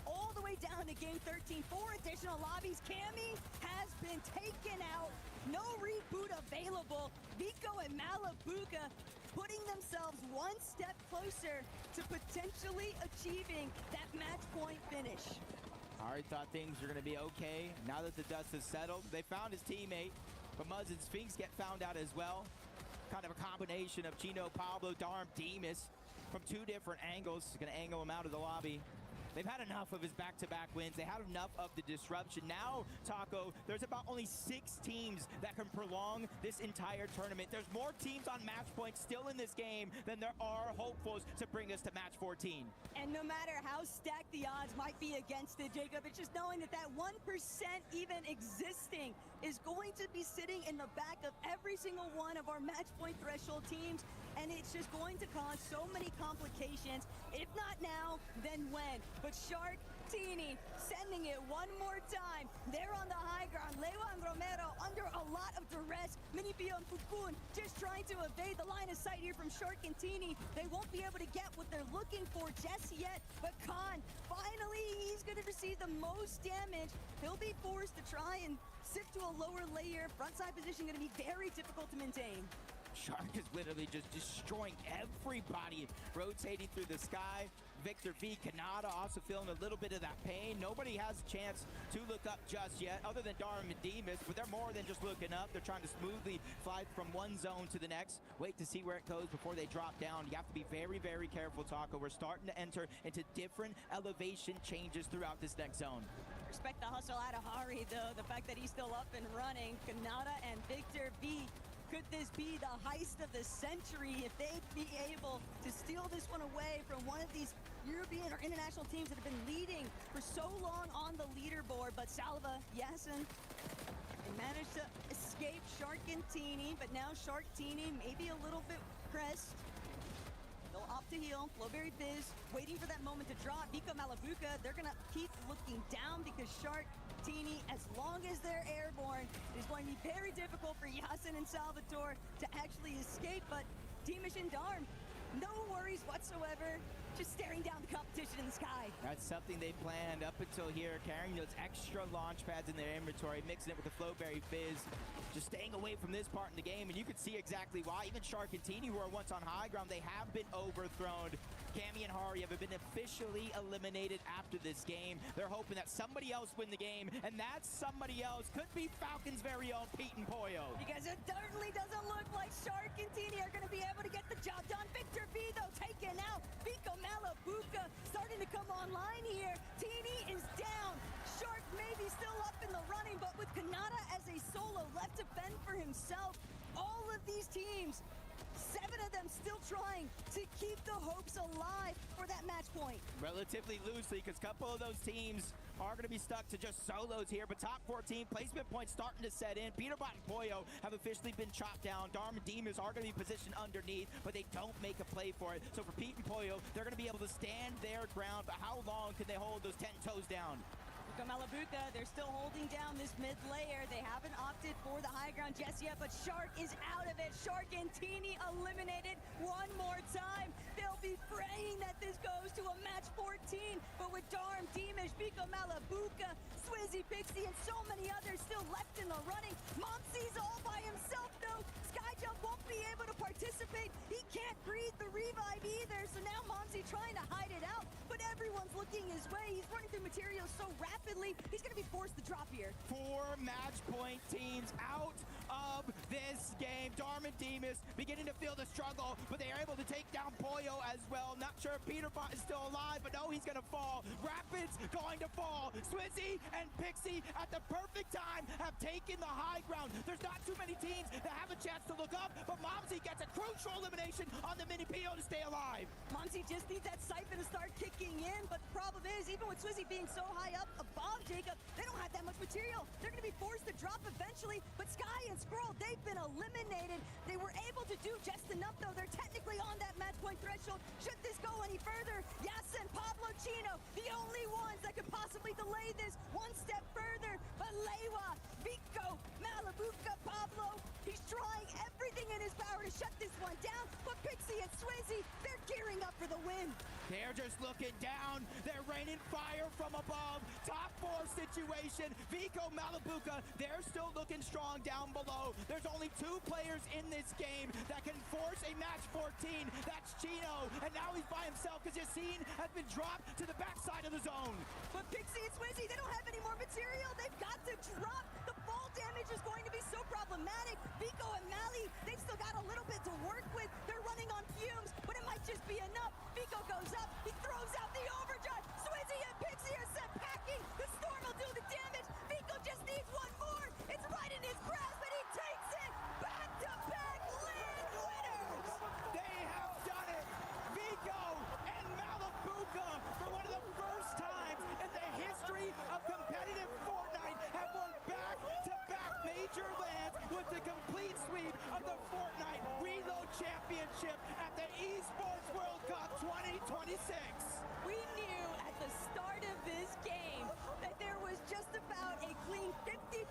all the way down to game 13. 4 additional lobbies. Cammy has been taken out. No reboot available. Vico and Malabuka putting themselves one step closer to potentially achieving that match point finish. Ari thought things were going to be okay. Now that the dust has settled, they found his teammate, but Muzz and Sphinx get found out as well. Kind of a combination of Chino, Pablo, Darm, Demas from 2 different angles. Going to angle him out of the lobby. They've had enough of his back-to-back wins. They had enough of the disruption. Now, Taco, there's about only 6 teams that can prolong this entire tournament. There's more teams on match points still in this game than there are hopefuls to bring us to match 14. And no matter how stacked the odds might be against it, Jacob, it's just knowing that that 1% even existing is going to be sitting in the back of every single one of our match point threshold teams, and it's just going to cause so many complications. If not now, then when? But Shark, Teeny, sending it one more time. They're on the high ground. Leo and Romero under a lot of duress. Minipio and Fukun just trying to evade the line of sight here from Shark and Teeny. They won't be able to get what they're looking for just yet. But Khan, finally, he's going to receive the most damage. He'll be forced to try and sift to a lower layer. Frontside position going to be very difficult to maintain. Shark is literally just destroying everybody, rotating through the sky. Victor V, Kanata also feeling a little bit of that pain. Nobody has a chance to look up just yet, other than Darm and Demas, but they're more than just looking up. They're trying to smoothly fly from one zone to the next. Wait to see where it goes before they drop down. You have to be very, very careful, Taco. We're starting to enter into different elevation changes throughout this next zone. Respect the hustle out of Hari, though. The fact that he's still up and running. Kanata and Victor V. Could this be the heist of the century if they'd be able to steal this one away from one of these European or international teams that have been leading for so long on the leaderboard? But Salva, Yasin, they managed to escape Shark and Teeny, but now Shark, Teeny, maybe a little bit pressed. They'll opt to heal. Flowberry Fizz waiting for that moment to drop. Vico Malabuka, they're gonna keep looking down because Shark, Teeny, as long as they're airborne, it is going to be very difficult for Yasin and Salvatore to actually escape. But Teamish and Darm, no worries whatsoever, just staring down the competition in the sky. That's something they planned up until here, carrying those extra launch pads in their inventory, mixing it with the Flowberry Fizz, just staying away from this part in the game, and you can see exactly why. Even Shark and Teeny, who are once on high ground, they have been overthrown. Cammy and Hari have been officially eliminated after this game. They're hoping that somebody else win the game, and that somebody else could be Falcons' very own Pete and Pollo. Because it certainly doesn't look like Shark and Teeny are going to be able to get the job done. Victor V, though, taken out. Vico Malabuka starting to come online here. Teeny is down. Shark maybe still up in the running, but with Kanata as a solo left to fend for himself, all of these teams, 7 of them still trying to keep the hopes alive for that match point. Relatively loosely, because a couple of those teams are going to be stuck to just solos here, but top 14 placement points starting to set in. Peterbot and Pollo have officially been chopped down. Darm and Demas are going to be positioned underneath, but they don't make a play for it. So for Pete and Pollo, they're going to be able to stand their ground, but how long can they hold those 10 toes down? Malabuka, they're still holding down this mid layer. They haven't opted for the high ground just yet, but Shark is out of it. Shark and Teeny eliminated one more time. They'll be praying that this goes to a match 14, but with Darm, Dimash, Biko, Malabuka, Swizzy, Pixie, and so many others still left in the running. Momsy's all by himself though. Skyjump won't be able to participate. He can't breathe the revive either, so now Momsy trying to hide it out, but everyone's looking his way. He's running through materials so rapidly, he's gonna be forced to drop here. 4 match point teams out of this game. Darm and Demas beginning to feel the struggle, but they are able to take down Pollo as well. Not sure if Peterbot is still alive, but no, he's gonna fall. Rapids going to fall. Swizzy and Pixie at the perfect time have taken the high ground. There's not too many teams that have a chance to look up, but Momsy gets a crucial elimination on the mini PO to stay alive. Momsy just needs that siphon to start kicking in, but the problem is, even with Swizzy being so high up above Jacob, they don't have that much material. They're gonna be forced to drop eventually, but Sky and Scroll, they've been eliminated. They were able to do just enough though. They're technically on that match point threshold. Should this go any further, Yasin, Pablo, Chino, the only ones that could possibly delay this one step further. But Lewa, Vico, Malabuka, Pablo, he's trying everything in his power to shut this one down, but Pixie and Swizzy, they're gearing up for the win. They're just looking down. They're raining fire from above. Top 4 situation. Vico, Malabuka, they're still looking strong down below. There's only 2 players in this game that can force a match 14. That's Chino, and now he's by himself because Yassine has been dropped to the backside of the zone. But Pixie and Swizzy, they don't have any more material. They've got to drop. The fall damage is going to be so problematic. Vico and Mally, they've still got a little bit to work with. They're running on fumes, but it might just be enough. Vico goes up, he throws out the overdrive. Swizzy and Pixie are set packing. The storm will do the damage. Vico just needs one more. It's right in his grasp, and he takes it. Back-to-back land winners. They have done it. Vico and Malabuka, for one of the first times in the history of competitive Fortnite, have won back-to-back major lands with the complete sweep of the Fortnite Reload Championship at the Esports World Cup 2026. We knew at the start of this game that there was just about a clean 50%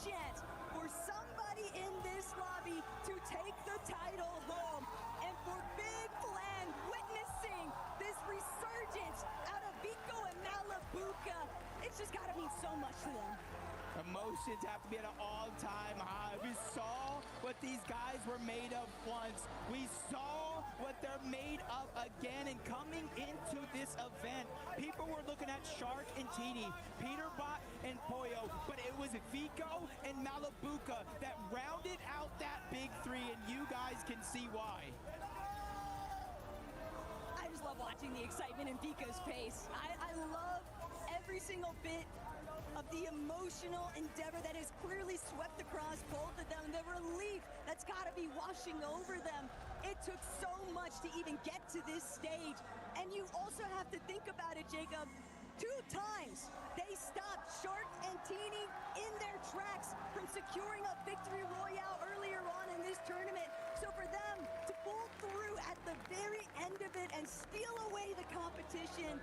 chance for somebody in this lobby to take the title home. And for Big Plan witnessing this resurgence out of Vico and Malabuka, it's just gotta mean so much to them. Emotions have to be at an all-time high. We saw what these guys were made of once. We saw what they're made of again, and coming into this event, people were looking at Shark and Teeny, Peterbot and Pollo, but it was Vico and Malabuka that rounded out that big 3, and you guys can see why. I just love watching the excitement in Vico's face. I love every single bit of the emotional endeavor that has clearly swept across both of them. The relief that's got to be washing over them. It took so much to even get to this stage. And you also have to think about it, Jacob. 2 times they stopped Shark and Teeny in their tracks from securing a victory royale earlier on in this tournament. So for them to pull through at the very end of it and steal away the competition,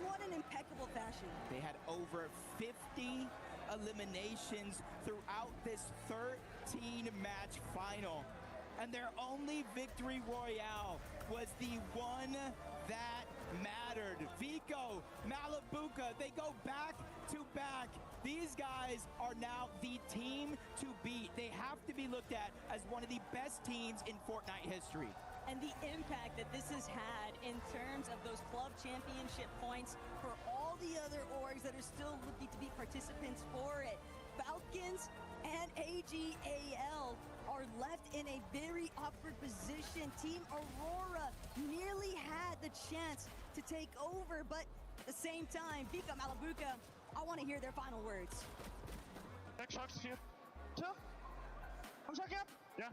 what an impeccable fashion. They had over 50 eliminations throughout this 13-match final. And their only victory royale was the one that mattered. Vico, Malabuka, they go back to back. These guys are now the team to beat. They have to be looked at as one of the best teams in Fortnite history. And the impact that this has had in terms of those club championship points for all the other orgs that are still looking to be participants for it. Falcons and AGAL are left in a very awkward position. Team Aurora nearly had the chance to take over, but at the same time, Vico, Malabuka, I want to hear their final words. Sharks here. Sir? I'm Shark here? Yeah.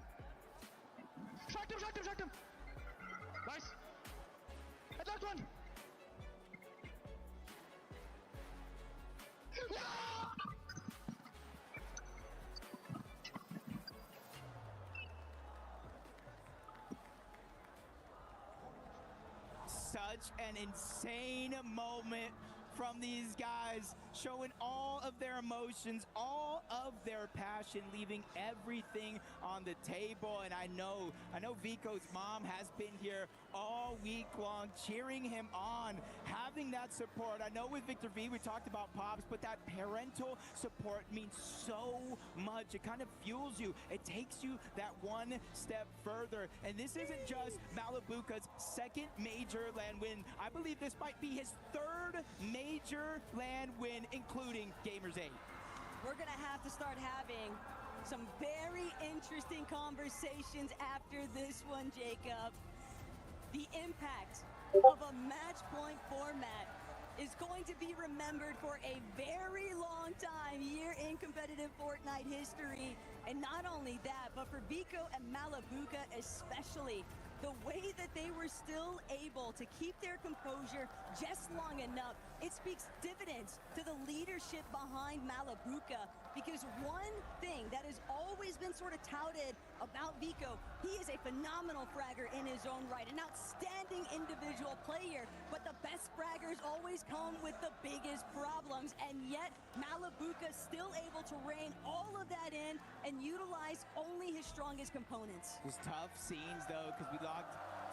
Shark him! Nice! At last one! No! Such an insane moment from these guys. showing all of their emotions, all of their passion, leaving everything on the table. And I know Vico's mom has been here all week long, cheering him on, having that support. I know with Victor V, we talked about Pops, but that parental support means so much. It kind of fuels you. It takes you that one step further. And this isn't just Malabuka's second major LAN win. I believe this might be his third major LAN win, including Gamers 8. We're going to have to start having some very interesting conversations after this one, Jacob. The impact of a match point format is going to be remembered for a very long time here in competitive Fortnite history. And not only that, but for Vico and Malabuka especially, the way that they were still able to keep their composure just long enough, it speaks dividends to the leadership behind Malabuka, because one thing that has always been sort of touted about Vico, he is a phenomenal fragger in his own right, an outstanding individual player, but the best fraggers always come with the biggest problems, and yet Malabuka still able to rein all of that in and utilize only his strongest components. It was tough scenes though, because we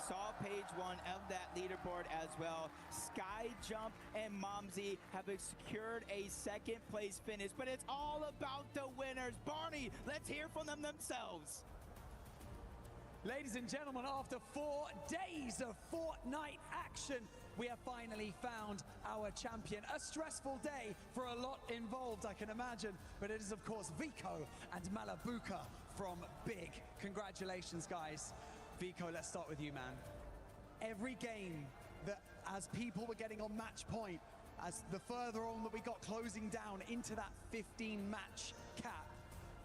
saw page one of that leaderboard as well. Sky Jump and Momsy have secured a second place finish, but it's all about the winners. Barney, let's hear from them themselves. Ladies and gentlemen, after 4 days of Fortnite action, we have finally found our champion. A stressful day for a lot involved, I can imagine, but it is of course Vico and Malabuka from Big. Congratulations, guys. Vico, let's start with you, man. Every game that, as people were getting on match point, as the further on that we got closing down into that 15 match cap,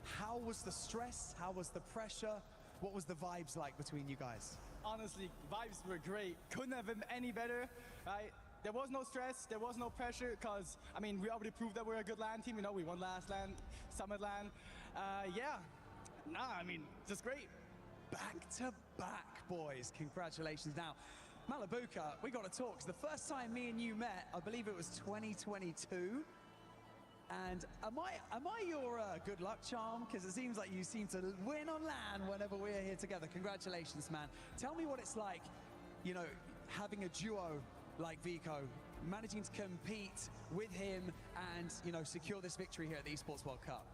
how was the stress? How was the pressure? What was the vibes like between you guys? Honestly, vibes were great. Couldn't have been any better, right? There was no stress, there was no pressure, because, I mean, we already proved that we're a good LAN team. You know, we won last LAN, Summit LAN. I mean, just great. Back to back, boys. Congratulations. Now, Malabuka, we got to talk, because the first time me and you met, I believe it was 2022. And am I your good luck charm? Because it seems like you seem to win on LAN whenever we're here together. Congratulations, man. Tell me what it's like, you know, having a duo like Vico, managing to compete with him and, you know, secure this victory here at the Esports World Cup.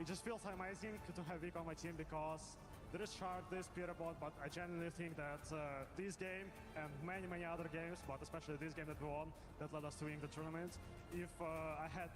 It just feels amazing to have Vico on my team, because there is Shark, this Peterbot, but I genuinely think that this game and many other games, but especially this game that we won, that led us to win the tournament. If I had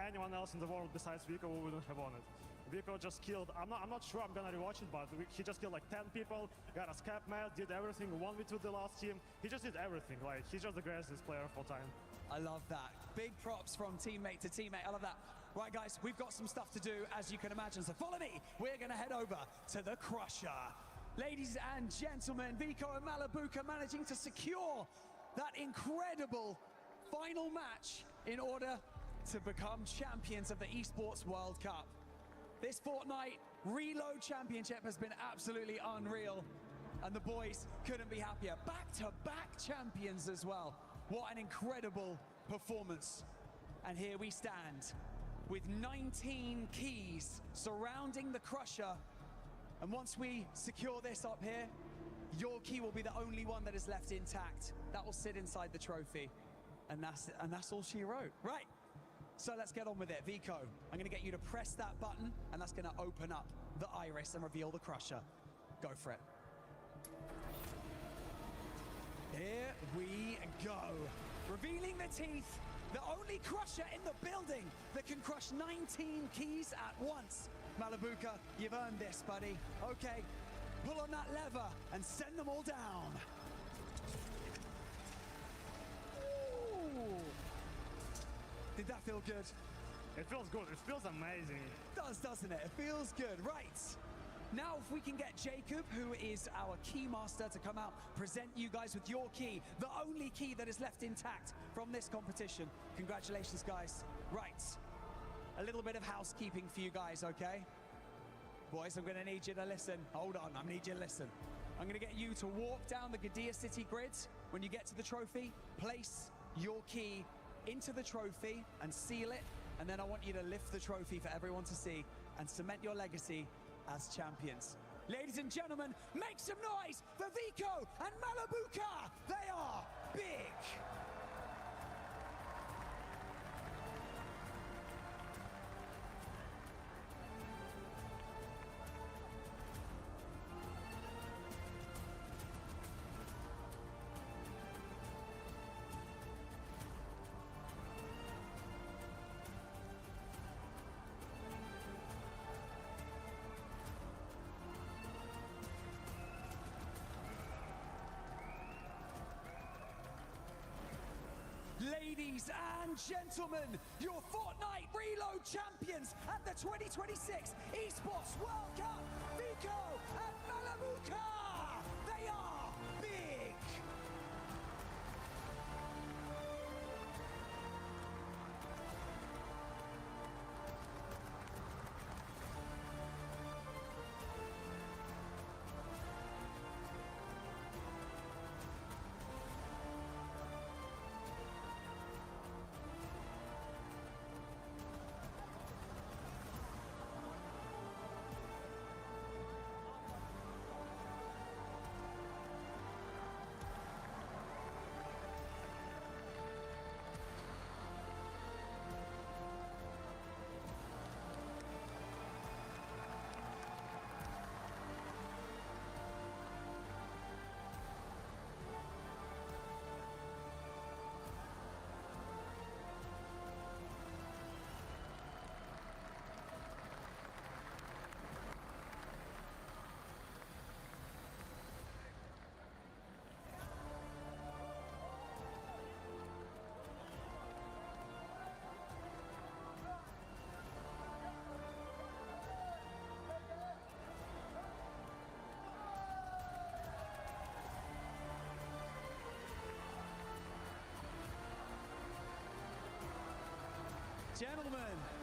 anyone else in the world besides Vico, we wouldn't have won it. Vico just killed, I'm not sure I'm gonna rewatch it, but he just killed like 10 people, got a scap match, did everything, 1v2 the last team. He just did everything. Like, he's just the greatest player of all time. I love that. Big props from teammate to teammate. I love that. Right, guys, we've got some stuff to do, as you can imagine. So follow me. We're going to head over to the Crusher. Ladies and gentlemen, Vico and Malabuka managing to secure that incredible final match in order to become champions of the Esports World Cup. This Fortnite Reload Championship has been absolutely unreal, and the boys couldn't be happier. Back-to-back champions as well. What an incredible performance. And here we stand with 19 keys surrounding the Crusher. And once we secure this up here, your key will be the only one that is left intact. That will sit inside the trophy. And that's all she wrote. Right. So let's get on with it. Vico, I'm gonna get you to press that button, and that's gonna open up the iris and reveal the Crusher. Go for it. Here we go. Revealing the teeth, the only Crusher in the building that can crush 19 keys at once. Malabuka, you've earned this, buddy. Okay, pull on that lever and send them all down. Ooh. Did that feel good? It feels good. It feels amazing. It does, doesn't it? It feels good. Right. Now, if we can get Jacob, who is our key master, to come out, present you guys with your key, the only key that is left intact from this competition. Congratulations, guys. Right. A little bit of housekeeping for you guys, okay? Boys, I'm going to need you to listen. Hold on, I need you to listen. I'm going to get you to walk down the Gadia City grid. When you get to the trophy, place your key into the trophy and seal it, and then I want you to lift the trophy for everyone to see and cement your legacy as champions. Ladies and gentlemen, make some noise for Vico and Malabuka. They are big. Ladies and gentlemen, your Fortnite Reload champions at the 2026 Esports World Cup, Vico and Malabuka. They are big.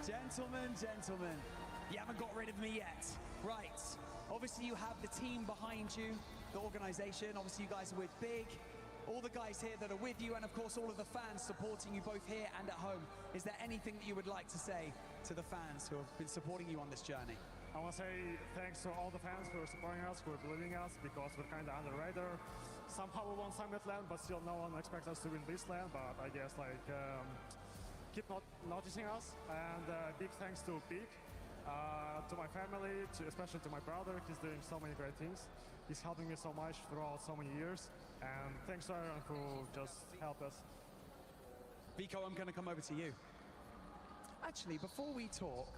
Gentlemen, you haven't got rid of me yet. Right, obviously you have the team behind you, the organization, obviously you guys are with Big, all the guys here that are with you, and of course all of the fans supporting you both here and at home. Is there anything that you would like to say to the fans who have been supporting you on this journey? I want to say thanks to all the fans for supporting us, for believing us, because we're kind of under the radar. Somehow we won Summit Land, but still no one expects us to win this land, but I guess keep not noticing us, and big thanks to Big, to my family, especially to my brother. He's doing so many great things. He's helping me so much throughout so many years, and thanks to everyone who just helped us. Vico, I'm going to come over to you. Actually, before we talk,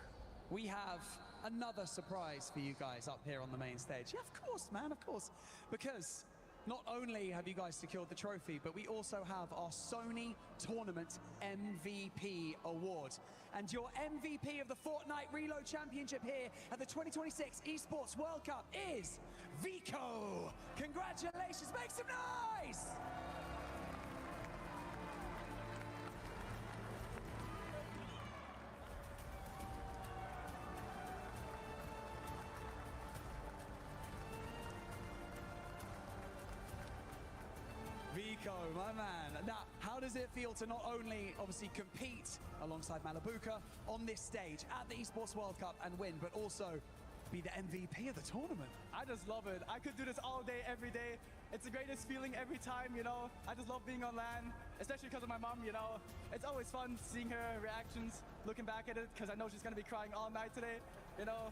we have another surprise for you guys up here on the main stage. Yeah, of course, man, of course. Because not only have you guys secured the trophy, but we also have our Sony Tournament MVP Award. And your MVP of the Fortnite Reload Championship here at the 2026 Esports World Cup is Vico. Congratulations, make some noise! Vico, my man. Now, how does it feel to not only obviously compete alongside Malabuka on this stage at the Esports World Cup and win, but also be the MVP of the tournament? I just love it. I could do this all day, every day. It's the greatest feeling every time, you know. I just love being on LAN, especially because of my mom, you know. It's always fun seeing her reactions, looking back at it, because I know she's going to be crying all night today, you know.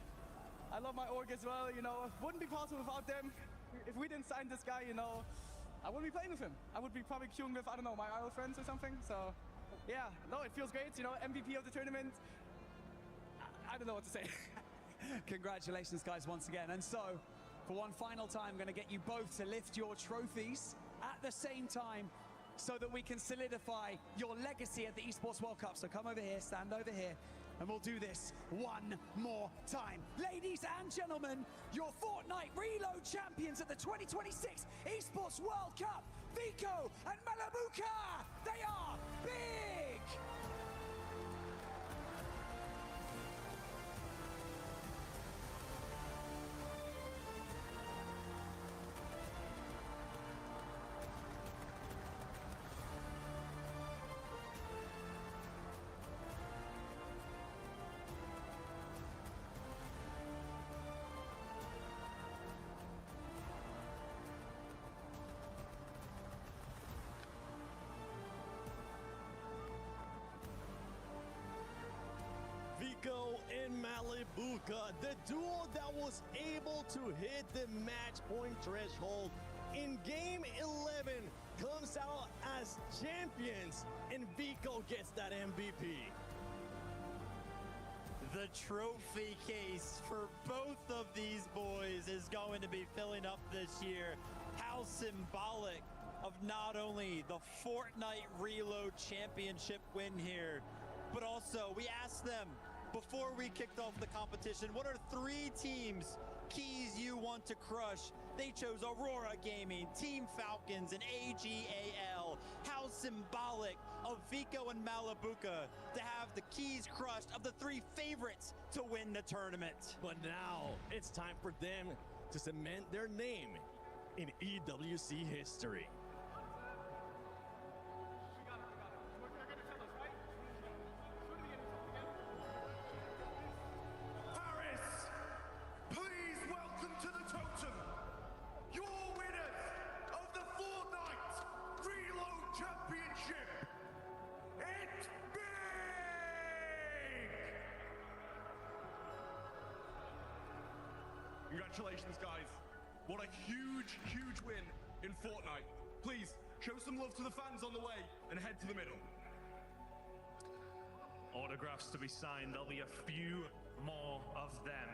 I love my org as well, you know. Wouldn't be possible without them. If we didn't sign this guy, you know, I wouldn't be playing with him. I would be probably queuing with, I don't know, my IRL friends or something. So, yeah, no, it feels great. You know, MVP of the tournament. I don't know what to say. Congratulations, guys, once again. And so, for one final time, I'm going to get you both to lift your trophies at the same time so that we can solidify your legacy at the Esports World Cup. So come over here, stand over here, and we'll do this one more time. Ladies and gentlemen, your Fortnite Reload champions at the 2026 Esports World Cup, Vico and Malabuka. They are big! and Malibuca, the duo that was able to hit the match point threshold in Game 11, comes out as champions, and Vico gets that MVP. The trophy case for both of these boys is going to be filling up this year. How symbolic of not only the Fortnite Reload Championship win here, but also we asked them before we kicked off the competition, what are 3 teams, keys you want to crush? They chose Aurora Gaming, Team Falcons, and AGAL. How symbolic of Vico and Malibuca to have the keys crushed of the 3 favorites to win the tournament. But now it's time for them to cement their name in EWC history. Congratulations, guys. What a huge, huge win in Fortnite. Please, show some love to the fans on the way and head to the middle. Autographs to be signed. There'll be a few more of them.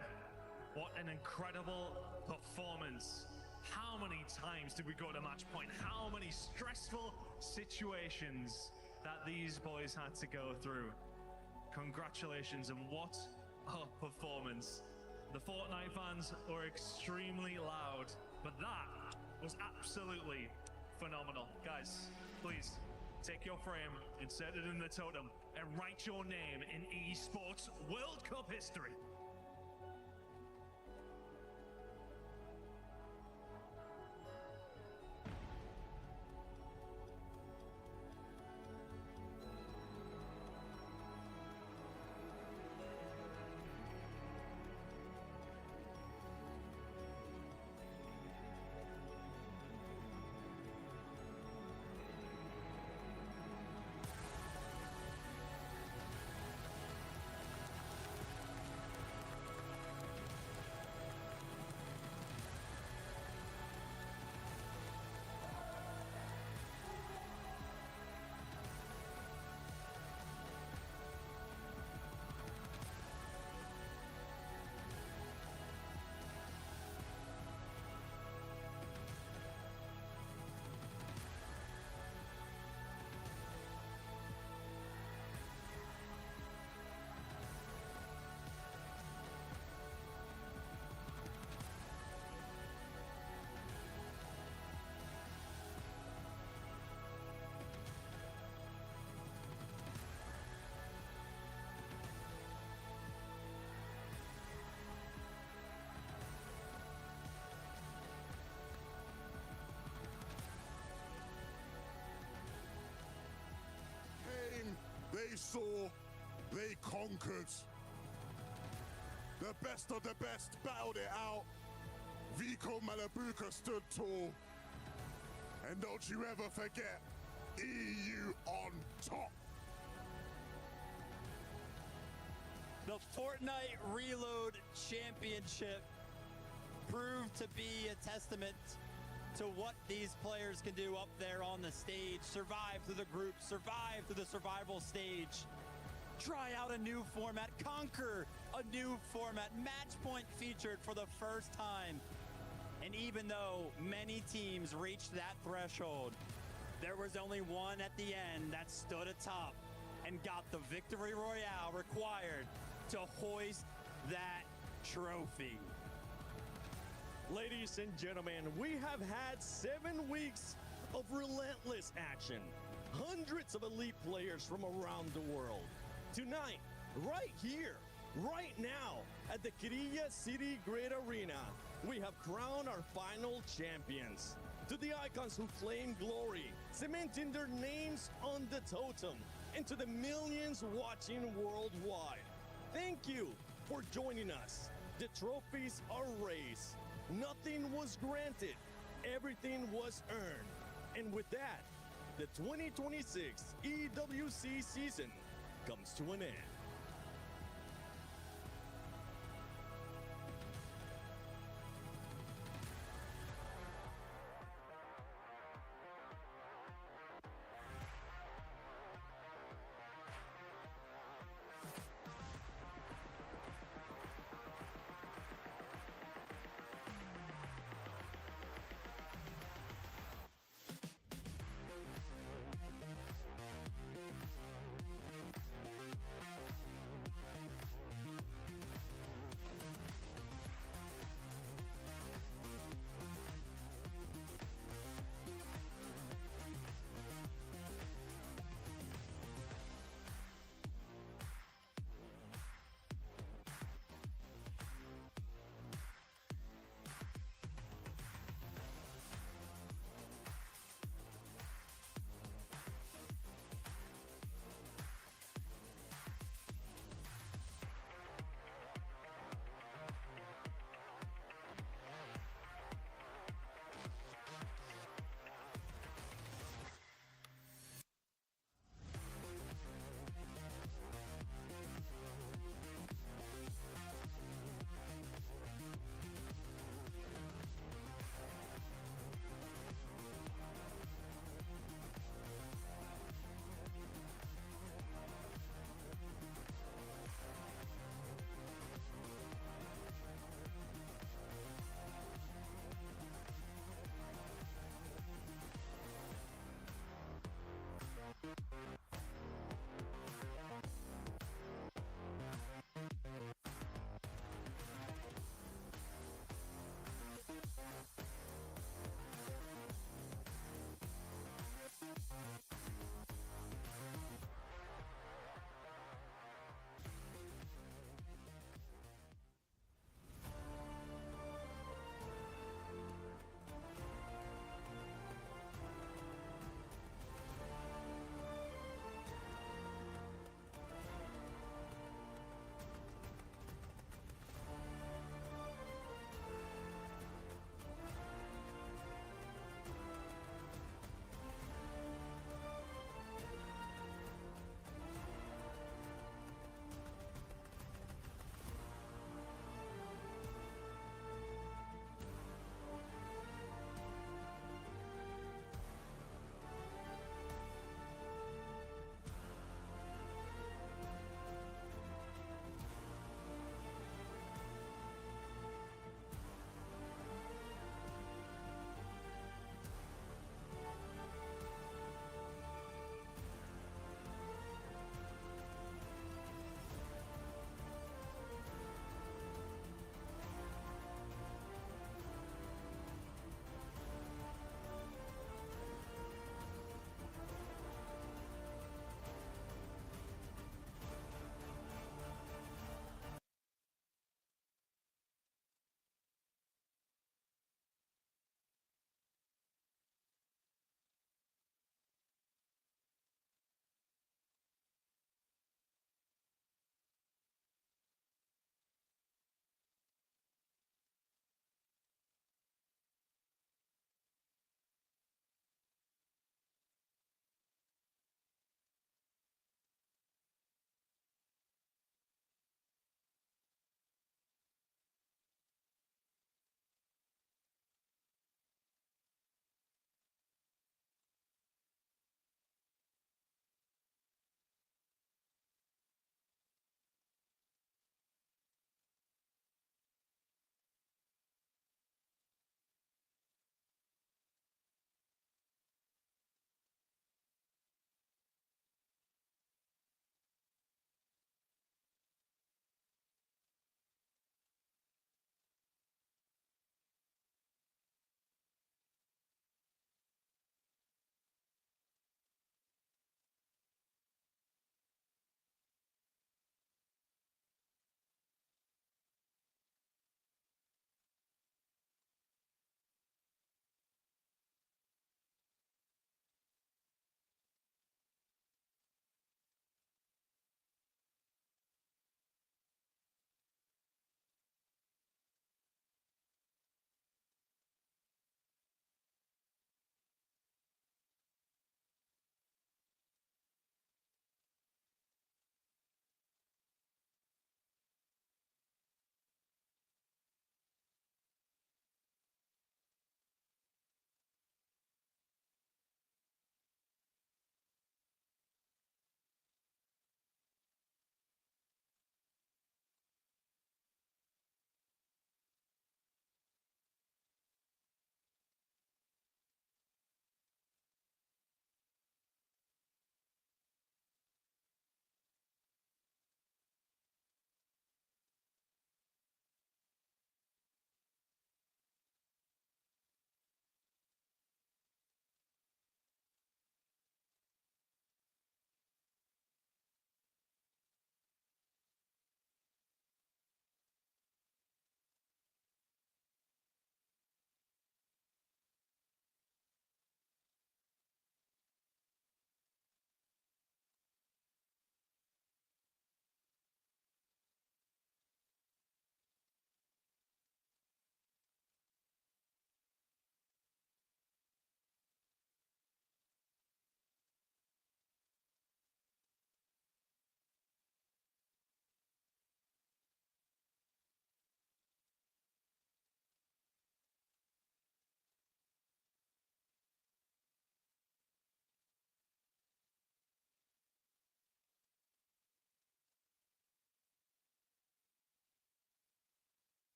What an incredible performance. How many times did we go to match point? How many stressful situations that these boys had to go through. Congratulations, and what a performance. The Fortnite fans were extremely loud, but that was absolutely phenomenal. Guys, please take your frame, insert it in the totem, and write your name in Esports World Cup history. They saw, they conquered. The best of the best battled it out. Vico Malibuca stood tall. And don't you ever forget, EU on top. The Fortnite Reload Championship proved to be a testament to what these players can do up there on the stage. Survive through the group, survive through the survival stage, try out a new format, conquer a new format, match point featured for the first time. And even though many teams reached that threshold, there was only one at the end that stood atop and got the victory royale required to hoist that trophy. Ladies and gentlemen, we have had 7 weeks of relentless action. Hundreds of elite players from around the world. Tonight, right here, right now, at the Korea City Great Arena, we have crowned our final champions. To the icons who claim glory, cementing their names on the totem, and to the millions watching worldwide, thank you for joining us. The trophies are raised. Nothing was granted, everything was earned. And with that, the 2026 EWC season comes to an end.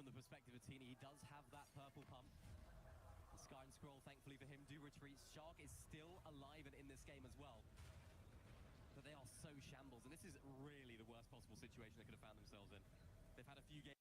from the perspective of Teeny. He does have that purple pump. The Sky and Scroll, thankfully for him, do retreat. Shark is still alive and in this game as well. But they are so shambles, and this is really the worst possible situation they could have found themselves in. They've had a few games.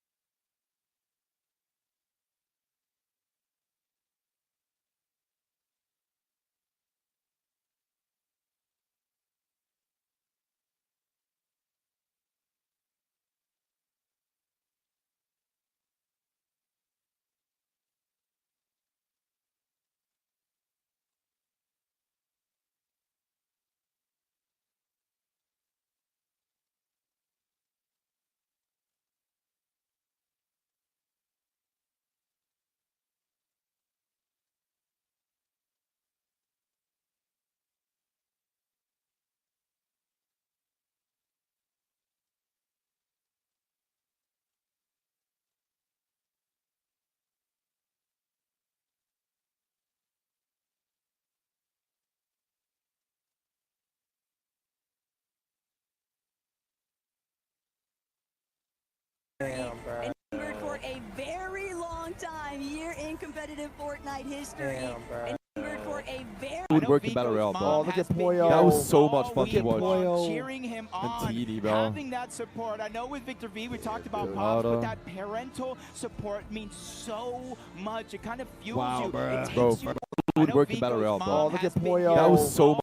And remembered for a very long time here in competitive Fortnite history. And remembered for a very Good work in Battle Royale, bro. Look at Poyo. That was so much fun to watch. Cheering him on, TD, bro. having that support. I know with Victor V, we talked about Pops, but that parental support means so much. It kind of fuels you. It takes you. Good work in Battle Royale, bro. Look at Poyo. That was so much.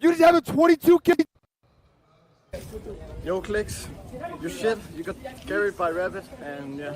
You just have a 22 kill. Yo, Clicks, you shit. You got carried by Rabbit, and yeah.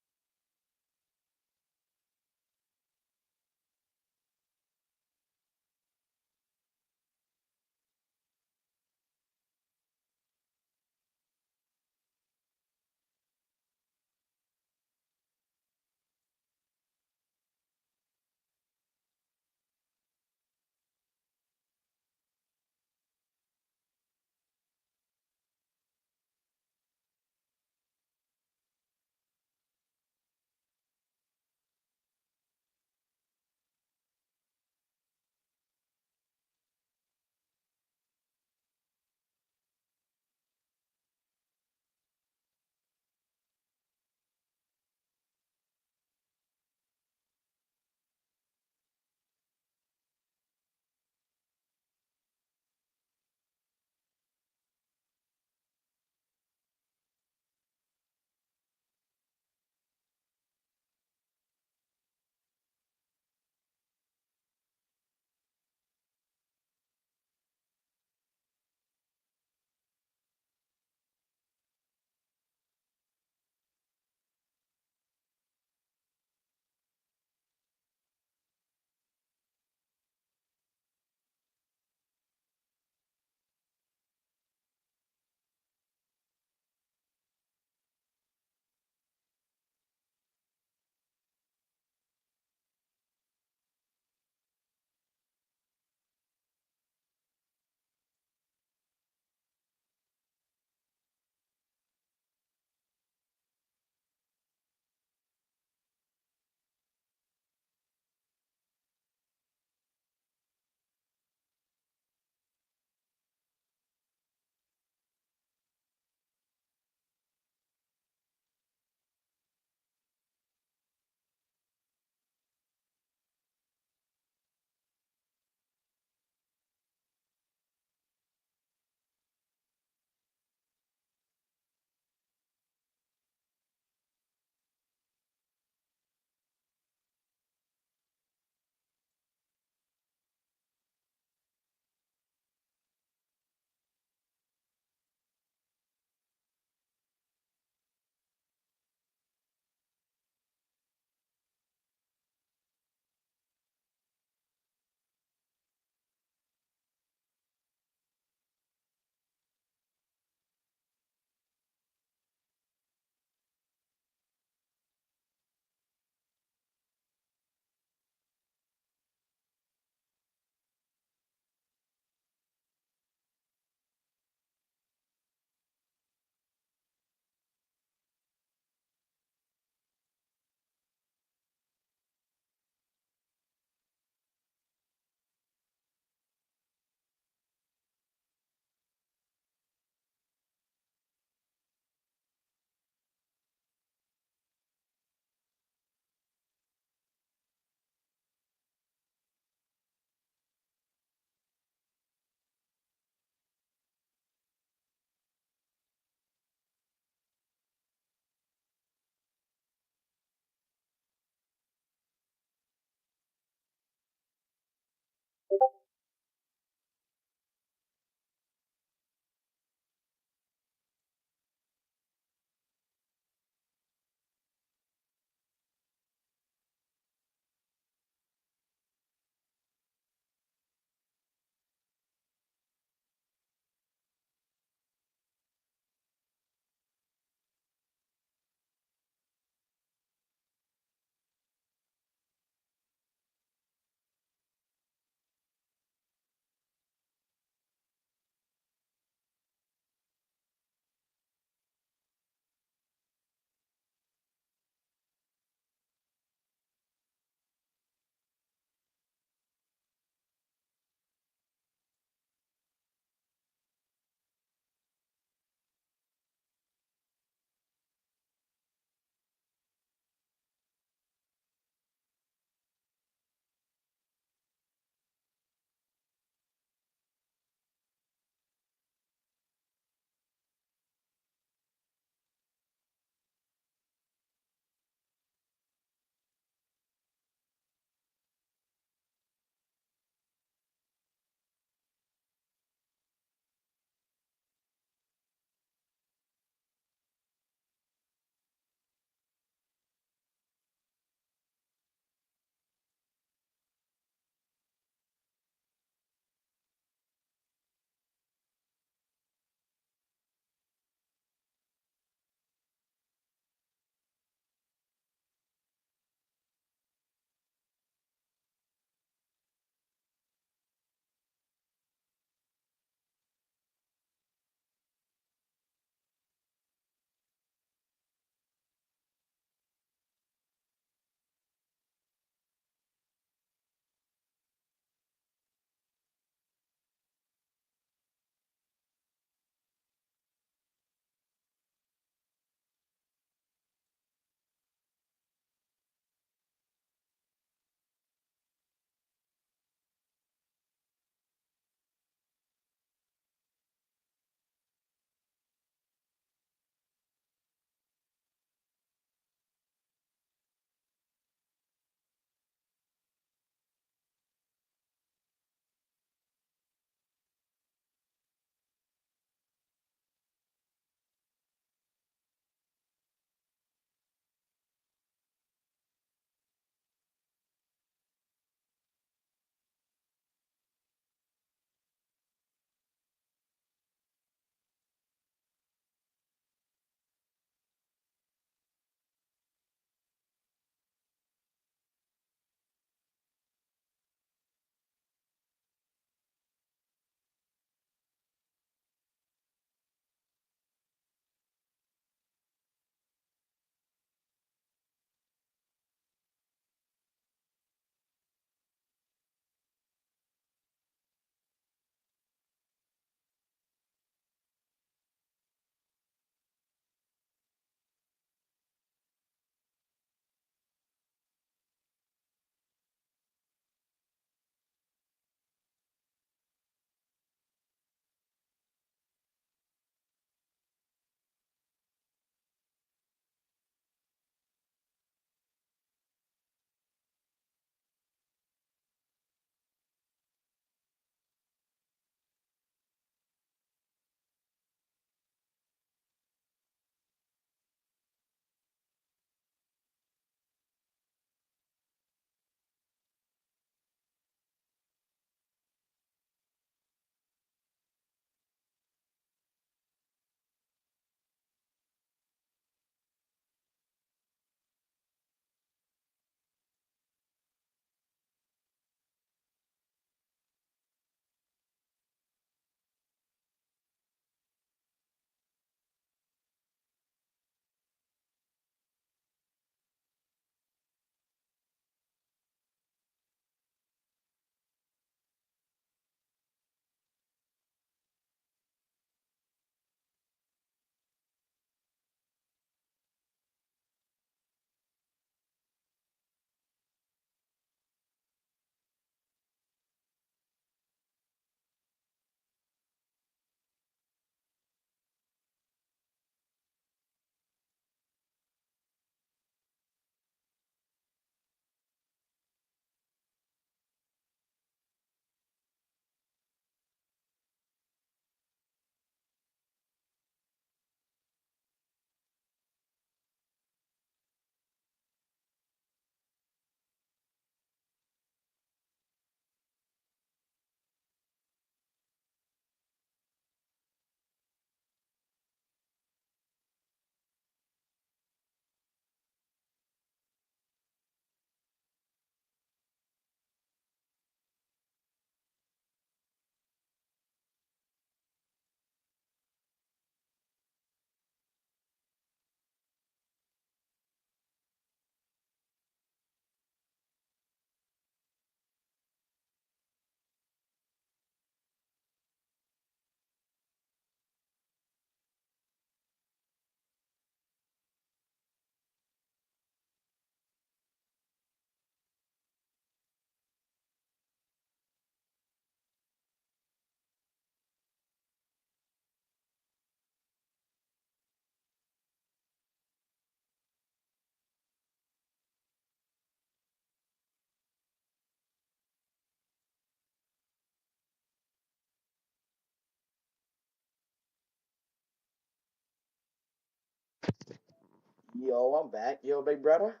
Yo, I'm back. Yo, big brother.